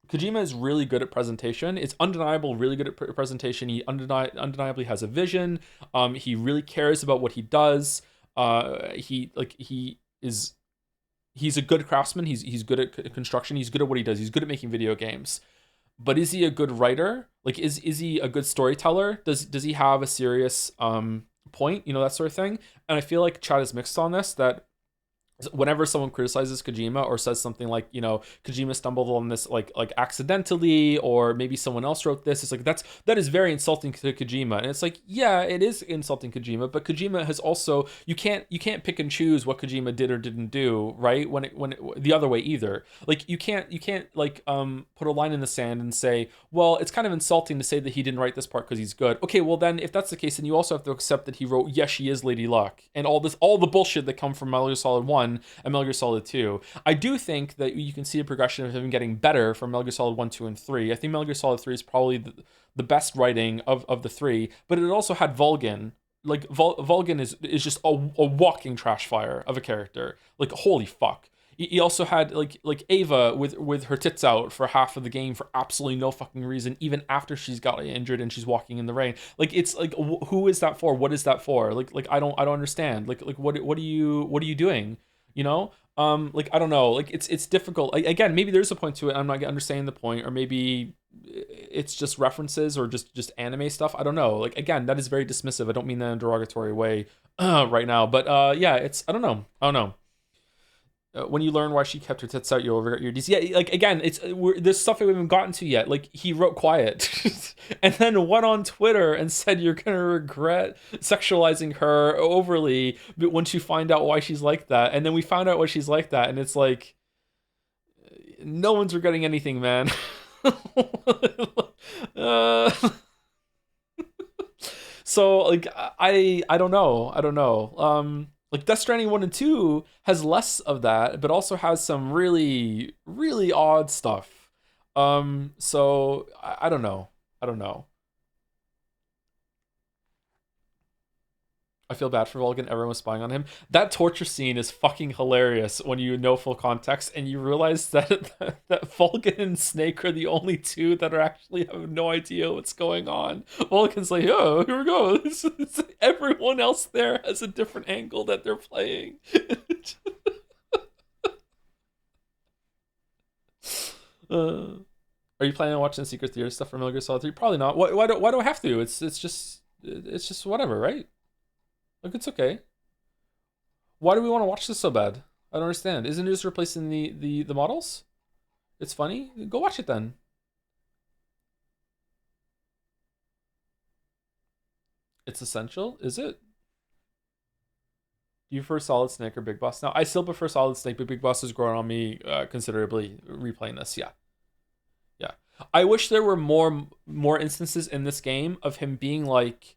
Kojima is really good at presentation. It's undeniable, really good at presentation. He undeniably has a vision. He really cares about what he does. He's a good craftsman. He's good at construction. He's good at what he does. He's good at making video games. But is he a good writer? Like, is he a good storyteller? Does he have a serious point? That sort of thing. And I feel like chat is mixed on this. That whenever someone criticizes Kojima or says something like, Kojima stumbled on this like accidentally, or maybe someone else wrote this, it's like that is very insulting to Kojima. And it's like, yeah, it is insulting Kojima, but Kojima has also, you can't pick and choose what Kojima did or didn't do, right? When it the other way either. Like you can't like put a line in the sand and say, well, it's kind of insulting to say that he didn't write this part because he's good. Okay, well then if that's the case, then you also have to accept that he wrote Yes, She Is Lady Luck, and all the bullshit that come from Metal Gear Solid 1 and Metal Gear Solid 2. I do think that you can see a progression of him getting better from Metal Gear Solid 1, 2, and 3. I think Metal Gear Solid 3 is probably the best writing of the three, but it also had Vulcan. Like, Vulcan is just a walking trash fire of a character. Like, holy fuck. He also had like Ava with her tits out for half of the game for absolutely no fucking reason, even after she's got injured and she's walking in the rain. Like, it's like, who is that for? What is that for? Like I don't understand. Like what are you doing? Like, I don't know. Like, it's difficult. Like, again, maybe there's a point to it. I'm not understanding the point, or maybe it's just references or just anime stuff. I don't know. Like, again, that is very dismissive. I don't mean that in a derogatory way right now, but yeah, it's I don't know. When you learn why she kept her tits out, you'll regret your deeds. Yeah, like again, there's stuff we haven't gotten to yet. Like he wrote quiet, and then went on Twitter and said you're gonna regret sexualizing her overly, but once you find out why she's like that, and then we found out why she's like that, and it's like no one's regretting anything, man. uh, so like I don't know. Like Death Stranding 1 and 2 has less of that, but also has some really, really odd stuff. So I don't know. I feel bad for Vulcan. Everyone was spying on him. That torture scene is fucking hilarious when you know full context and you realize that that Vulcan and Snake are the only two that are actually have no idea what's going on. Vulcan's like, oh, here we go. Everyone else there has a different angle that they're playing. Are you planning on watching the Secret Theater stuff from Metal Gear Solid 3? Probably not. Why do I have to? It's just whatever, right? Like, it's okay. Why do we want to watch this so bad? I don't understand. Isn't it just replacing the models? It's funny. Go watch it then. It's essential, is it? Do you prefer Solid Snake or Big Boss? Now, I still prefer Solid Snake, but Big Boss has grown on me considerably replaying this. Yeah. I wish there were more instances in this game of him being like,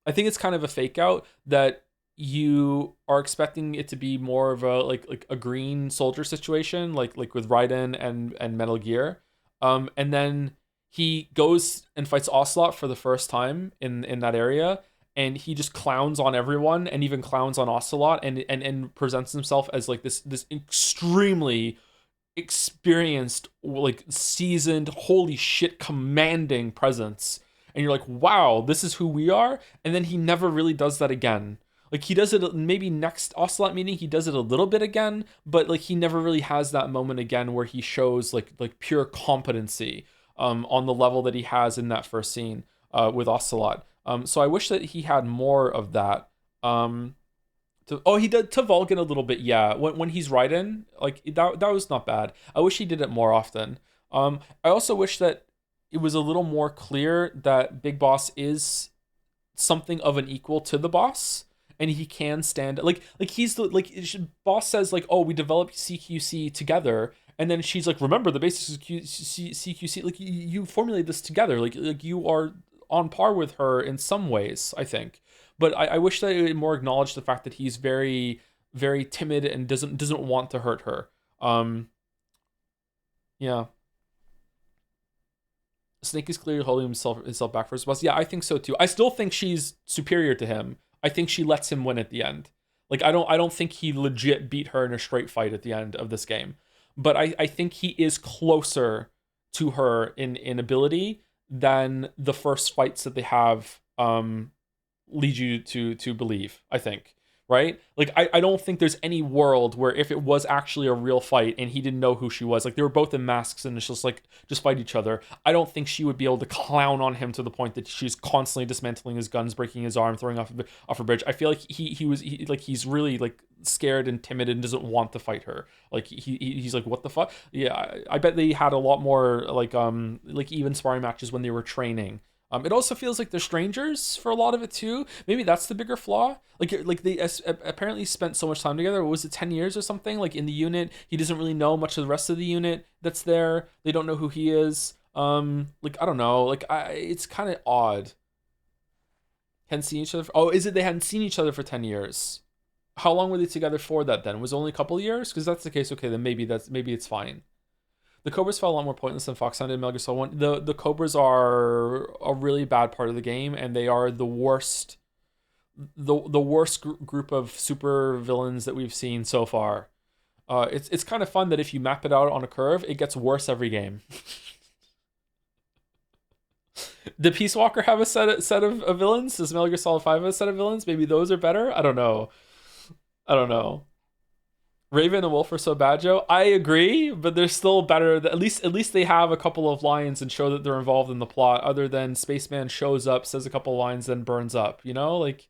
I think it's kind of a fake out that you are expecting it to be more of a like a green soldier situation, like with Raiden and Metal Gear, and then he goes and fights Ocelot for the first time in that area, and he just clowns on everyone and even clowns on Ocelot and presents himself as like this extremely experienced, like seasoned, holy shit, commanding presence. And you're like, wow, this is who we are. And then he never really does that again. Like he does it maybe next Ocelot meeting, he does it a little bit again, but like he never really has that moment again where he shows like pure competency on the level that he has in that first scene with Ocelot. So I wish that he had more of that. He did to Vulcan a little bit, yeah. When he's Raiden, like that was not bad. I wish he did it more often. I also wish that it was a little more clear that Big Boss is something of an equal to the boss, and he can stand like he's the boss says like, oh, we developed CQC together, and then she's like, remember the basics of CQC, like you formulate this together, like you are on par with her in some ways, I think. But I wish that it more acknowledged the fact that he's very, very timid and doesn't want to hurt her. Yeah. Snake is clearly holding himself back for his boss. Yeah, I think so too. I still think she's superior to him. I think she lets him win at the end. Like I don't think he legit beat her in a straight fight at the end of this game. But I think he is closer to her in ability than the first fights that they have lead you to believe, I think. Right? Like I don't think there's any world where if it was actually a real fight and he didn't know who she was, like they were both in masks and it's just like just fight each other, I don't think she would be able to clown on him to the point that she's constantly dismantling his guns, breaking his arm, throwing off a bridge. I feel like he's really like scared and timid and doesn't want to fight her. Like he's like, what the fuck? Yeah, I bet they had a lot more like even sparring matches when they were training. It also feels like they're strangers for a lot of it too. Maybe that's the bigger flaw. Like they apparently spent so much time together. Was it 10 years or something? Like in the unit, he doesn't really know much of the rest of the unit that's there. They don't know who he is. Like I don't know. Like it's kind of odd. Hadn't seen each other. Is it they hadn't seen each other for 10 years? How long were they together for that then? Was it only a couple of years? Because that's the case. Okay, then maybe it's fine. The Cobras felt a lot more pointless than Foxhound in Metal Gear Solid 1. The Cobras are a really bad part of the game, and they are the worst group of super villains that we've seen so far. It's kind of fun that if you map it out on a curve, it gets worse every game. Did Peace Walker have a set of villains? Does Metal Gear Solid 5 have a set of villains? Maybe those are better? I don't know. Raven and Wolf are so bad, Joe. I agree, but they're still better. At least they have a couple of lines and show that they're involved in the plot, other than Spaceman shows up, says a couple of lines, then burns up. You know, like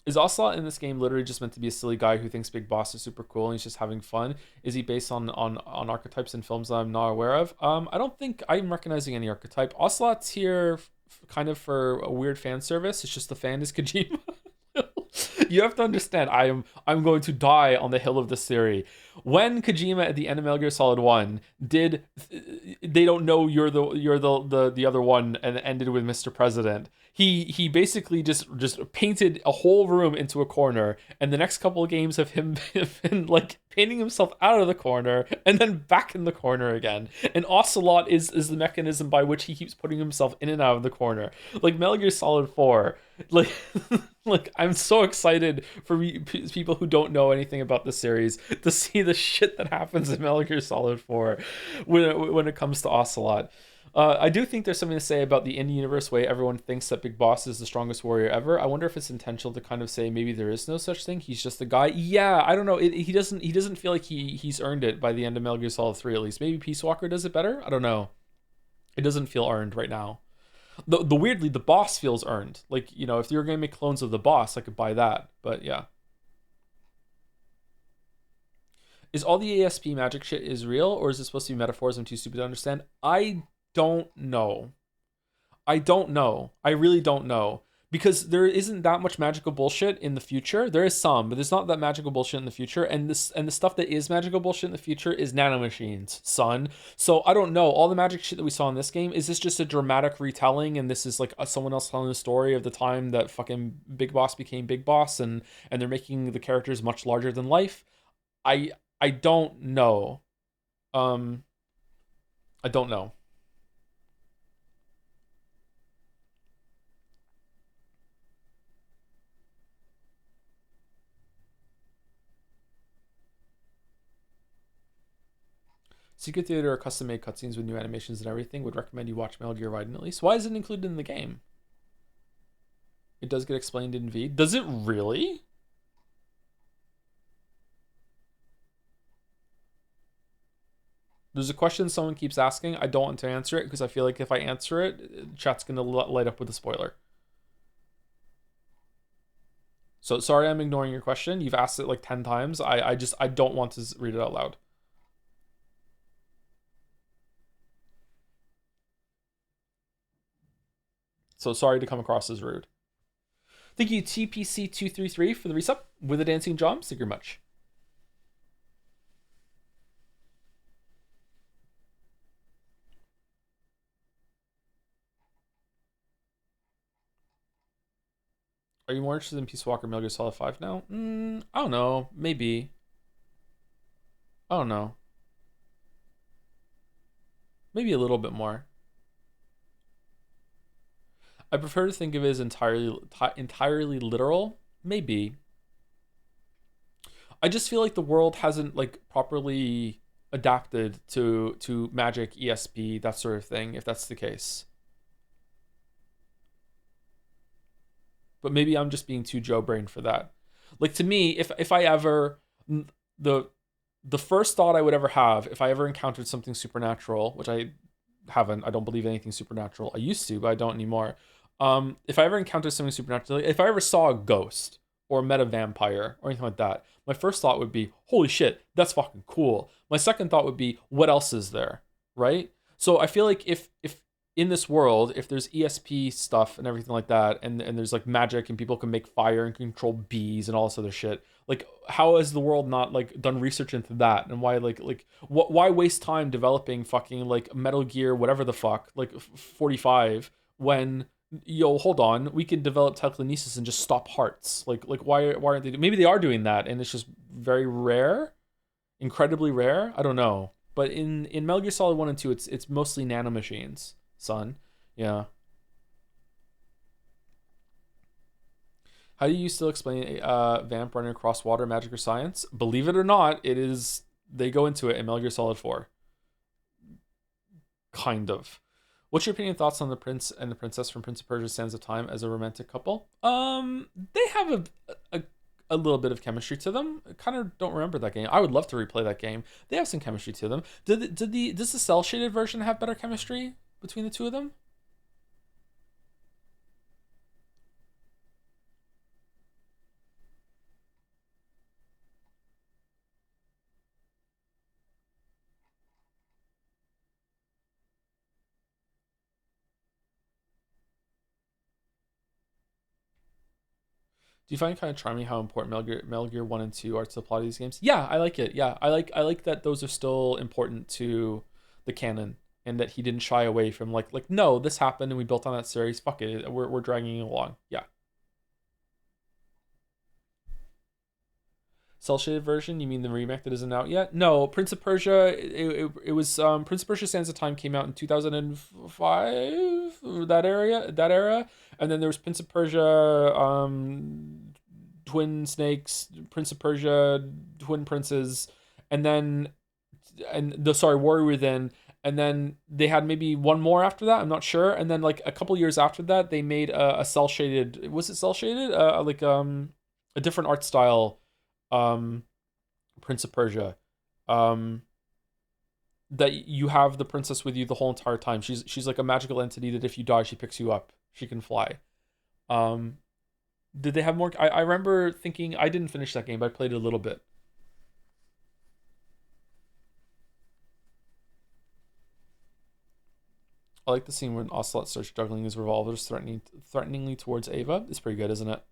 Is Ocelot in this game literally just meant to be a silly guy who thinks Big Boss is super cool and he's just having fun? Is he based on archetypes in films that I'm not aware of? I don't think I'm recognizing any archetype. Ocelot's here kind of for a weird fan service. It's just the fan is Kojima. You have to understand, I'm going to die on the hill of this theory. When Kojima at the end of Metal Gear Solid 1 did they don't know you're the other one and ended with Mr. President. He basically just painted a whole room into a corner, and the next couple of games of him been like painting himself out of the corner and then back in the corner again. And Ocelot is the mechanism by which he keeps putting himself in and out of the corner. Like Metal Gear Solid 4, like like I'm so excited for people who don't know anything about the series to see the shit that happens in Metal Gear Solid 4 when it comes to Ocelot. I do think there's something to say about the in-universe way everyone thinks that Big Boss is the strongest warrior ever. I wonder if it's intentional to kind of say maybe there is no such thing. He's just a guy. Yeah, I don't know. He doesn't feel like he's earned it by the end of Metal Gear Solid 3 at least. Maybe Peace Walker does it better. I don't know. It doesn't feel earned right now. The weirdly, the boss feels earned. Like, you know, if you were going to make clones of the boss, I could buy that. But yeah. Is all the ASP magic shit is real, or is it supposed to be metaphors I'm too stupid to understand? I don't know. I really don't know. Because there isn't that much magical bullshit in the future. There is some, but there's not that magical bullshit in the future. And the stuff that is magical bullshit in the future is nanomachines, son. So I don't know. All the magic shit that we saw in this game, is this just a dramatic retelling? And this is like someone else telling the story of the time that fucking Big Boss became Big Boss, and they're making the characters much larger than life? I don't know. I don't know. Secret Theater or custom-made cutscenes with new animations and everything. Would recommend you watch Metal Gear Rising at least. Why is it included in the game? It does get explained in V. Does it really? There's a question someone keeps asking. I don't want to answer it because I feel like if I answer it, chat's going to light up with a spoiler. So sorry I'm ignoring your question. You've asked it like 10 times. I don't want to read it out loud. So sorry to come across as rude. Thank you, TPC233, for the resub with a dancing John. Thank you very much. Are you more interested in Peace Walker Metal Gear Solid 5 now? I don't know. Maybe. I don't know. Maybe a little bit more. I prefer to think of it as entirely literal. Maybe. I just feel like the world hasn't like properly adapted to magic, ESP, that sort of thing, if that's the case. But maybe I'm just being too Joe brain for that. Like, to me, if I ever, the first thought I would ever have if I ever encountered something supernatural, which I haven't, I don't believe anything supernatural. I used to, but I don't anymore. If I ever encountered something supernatural, if I ever saw a ghost or met a vampire or anything like that, my first thought would be, holy shit, that's fucking cool. My second thought would be, what else is there, right? So I feel like if in this world, if there's ESP stuff and everything like that, and there's like magic and people can make fire and control bees and all this other shit, like how has the world not like done research into that? And why why waste time developing fucking like Metal Gear whatever the fuck, like 45, when hold on, we can develop telekinesis and just stop hearts. Like why aren't they? Maybe they are doing that and it's just very rare, incredibly rare. I don't know. But in Metal Gear Solid 1 and 2, it's mostly nanomachines, son. Yeah. How do you still explain vamp running across water, magic, or science? Believe it or not, it is. They go into it in Metal Gear Solid 4. Kind of. What's your opinion and thoughts on the prince and the princess from Prince of Persia: Sands of Time as a romantic couple? They have a little bit of chemistry to them. I kind of don't remember that game. I would love to replay that game. They have some chemistry to them. Does the cell shaded version have better chemistry between the two of them? Do you find it kind of charming how important Metal Gear 1 and 2 are to the plot of these games? Yeah, I like it. Yeah, I like that those are still important to the canon, and that he didn't shy away from like no, this happened and we built on that series. Fuck it, we're dragging it along. Yeah. Cell shaded version? You mean the remake that isn't out yet? No, Prince of Persia. It was Prince of Persia: Sands of Time came out in 2005. That era, and then there was Prince of Persia, Twin Snakes, Prince of Persia, Twin Princes, and then Warrior Within, and then they had maybe one more after that. I'm not sure, and then like a couple years after that, they made a cell shaded. Was it cell shaded? A different art style. Prince of Persia, that you have the princess with you the whole entire time. She's like a magical entity that if you die, she picks you up. She can fly. Did they have more? I remember thinking, I didn't finish that game, but I played it a little bit. I like the scene when Ocelot starts juggling his revolvers threateningly towards Ava. It's pretty good, isn't it?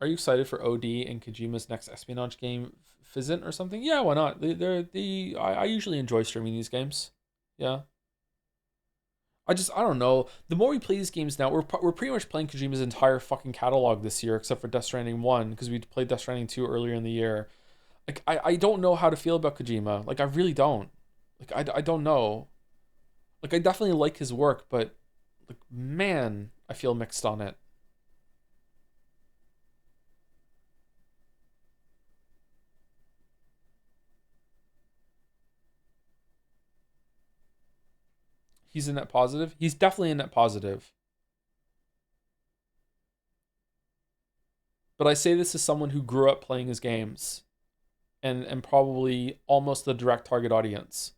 Are you excited for OD and Kojima's next espionage game, Fizzent or something? Yeah, why not? I usually enjoy streaming these games. Yeah. I don't know. The more we play these games now, we're pretty much playing Kojima's entire fucking catalog this year, except for Death Stranding 1, because we played Death Stranding 2 earlier in the year. Like, I don't know how to feel about Kojima. Like, I really don't. Like, I don't know. Like, I definitely like his work, but, like, man, I feel mixed on it. He's a net positive. He's definitely a net positive. But I say this as someone who grew up playing his games and probably almost the direct target audience.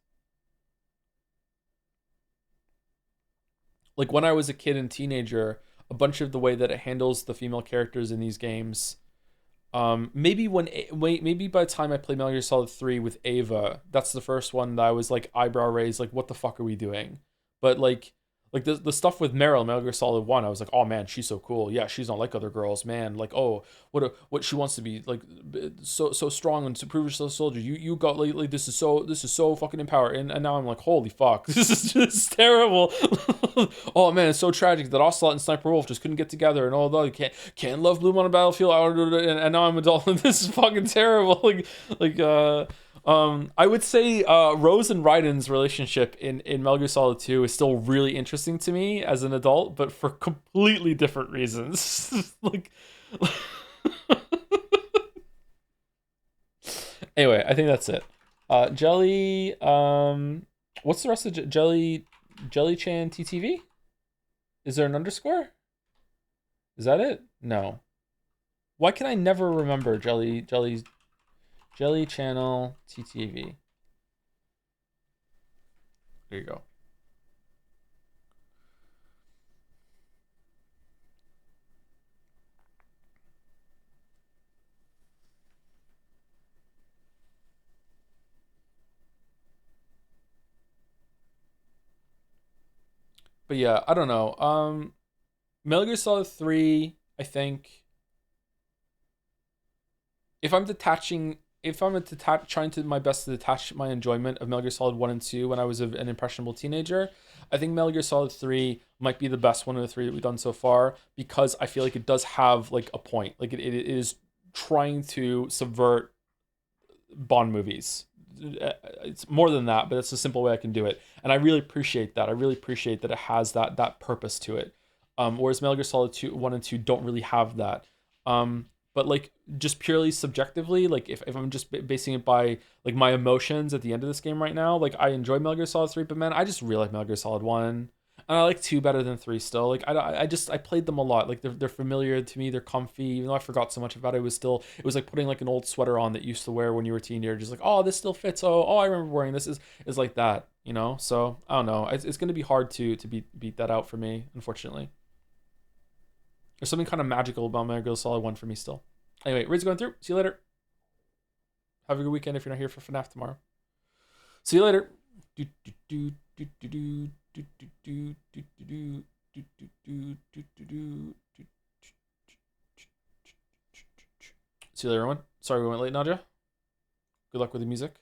Like when I was a kid and teenager, a bunch of the way that it handles the female characters in these games, maybe by the time I played Metal Gear Solid 3 with Ava, that's the first one that I was like eyebrow raised, like what the fuck are we doing? But like the stuff with Meryl, Metal Gear Solid 1, I was like, oh man, she's so cool. Yeah, she's not like other girls, man. Like, oh, what she wants to be, like so strong and to prove herself a soldier. You got like this is so fucking empowered. And now I'm like, holy fuck, this is just terrible. Oh man, it's so tragic that Ocelot and Sniper Wolf just couldn't get together, and although you can't love Bloom on a battlefield, and now I'm adult. This is fucking terrible. I would say Rose and Raiden's relationship in Metal Gear Solid 2 is still really interesting to me as an adult, but for completely different reasons. Anyway, I think that's it. Jelly, what's the rest of Jelly Chan TTV? Is there an underscore? Is that it? No. Why can I never remember Jelly Channel TTV? There you go. But yeah, I don't know. Metal Gear Solid 3, I think if I'm trying to my best to detach my enjoyment of Metal Gear Solid 1 and 2 when I was an impressionable teenager, I think Metal Gear Solid 3 might be the best one of the three that we've done so far, because I feel like it does have like a point. Like it is trying to subvert Bond movies. It's more than that, but it's a simple way I can do it. And I really appreciate that. I really appreciate that it has that purpose to it. Whereas Metal Gear Solid 1 and 2 don't really have that. But like just purely subjectively, like if I'm just basing it by like my emotions at the end of this game right now, like I enjoy Metal Gear Solid 3, but man, I just really like Metal Gear Solid 1. And I like 2 better than 3 still. Like I played them a lot. Like they're familiar to me. They're comfy. Even though I forgot so much about it, it was like putting like an old sweater on that you used to wear when you were a teenager. Just like, oh, this still fits. Oh, I remember wearing this. Is like that, you know? So I don't know. It's going to be hard to beat that out for me, unfortunately. There's something kind of magical about Metal Gear Solid 1 for me still. Anyway, Raid's going through. See you later. Have a good weekend if you're not here for FNaF tomorrow. See you later. Do See you later, everyone. Sorry we went late, Nadia. Good luck with the music.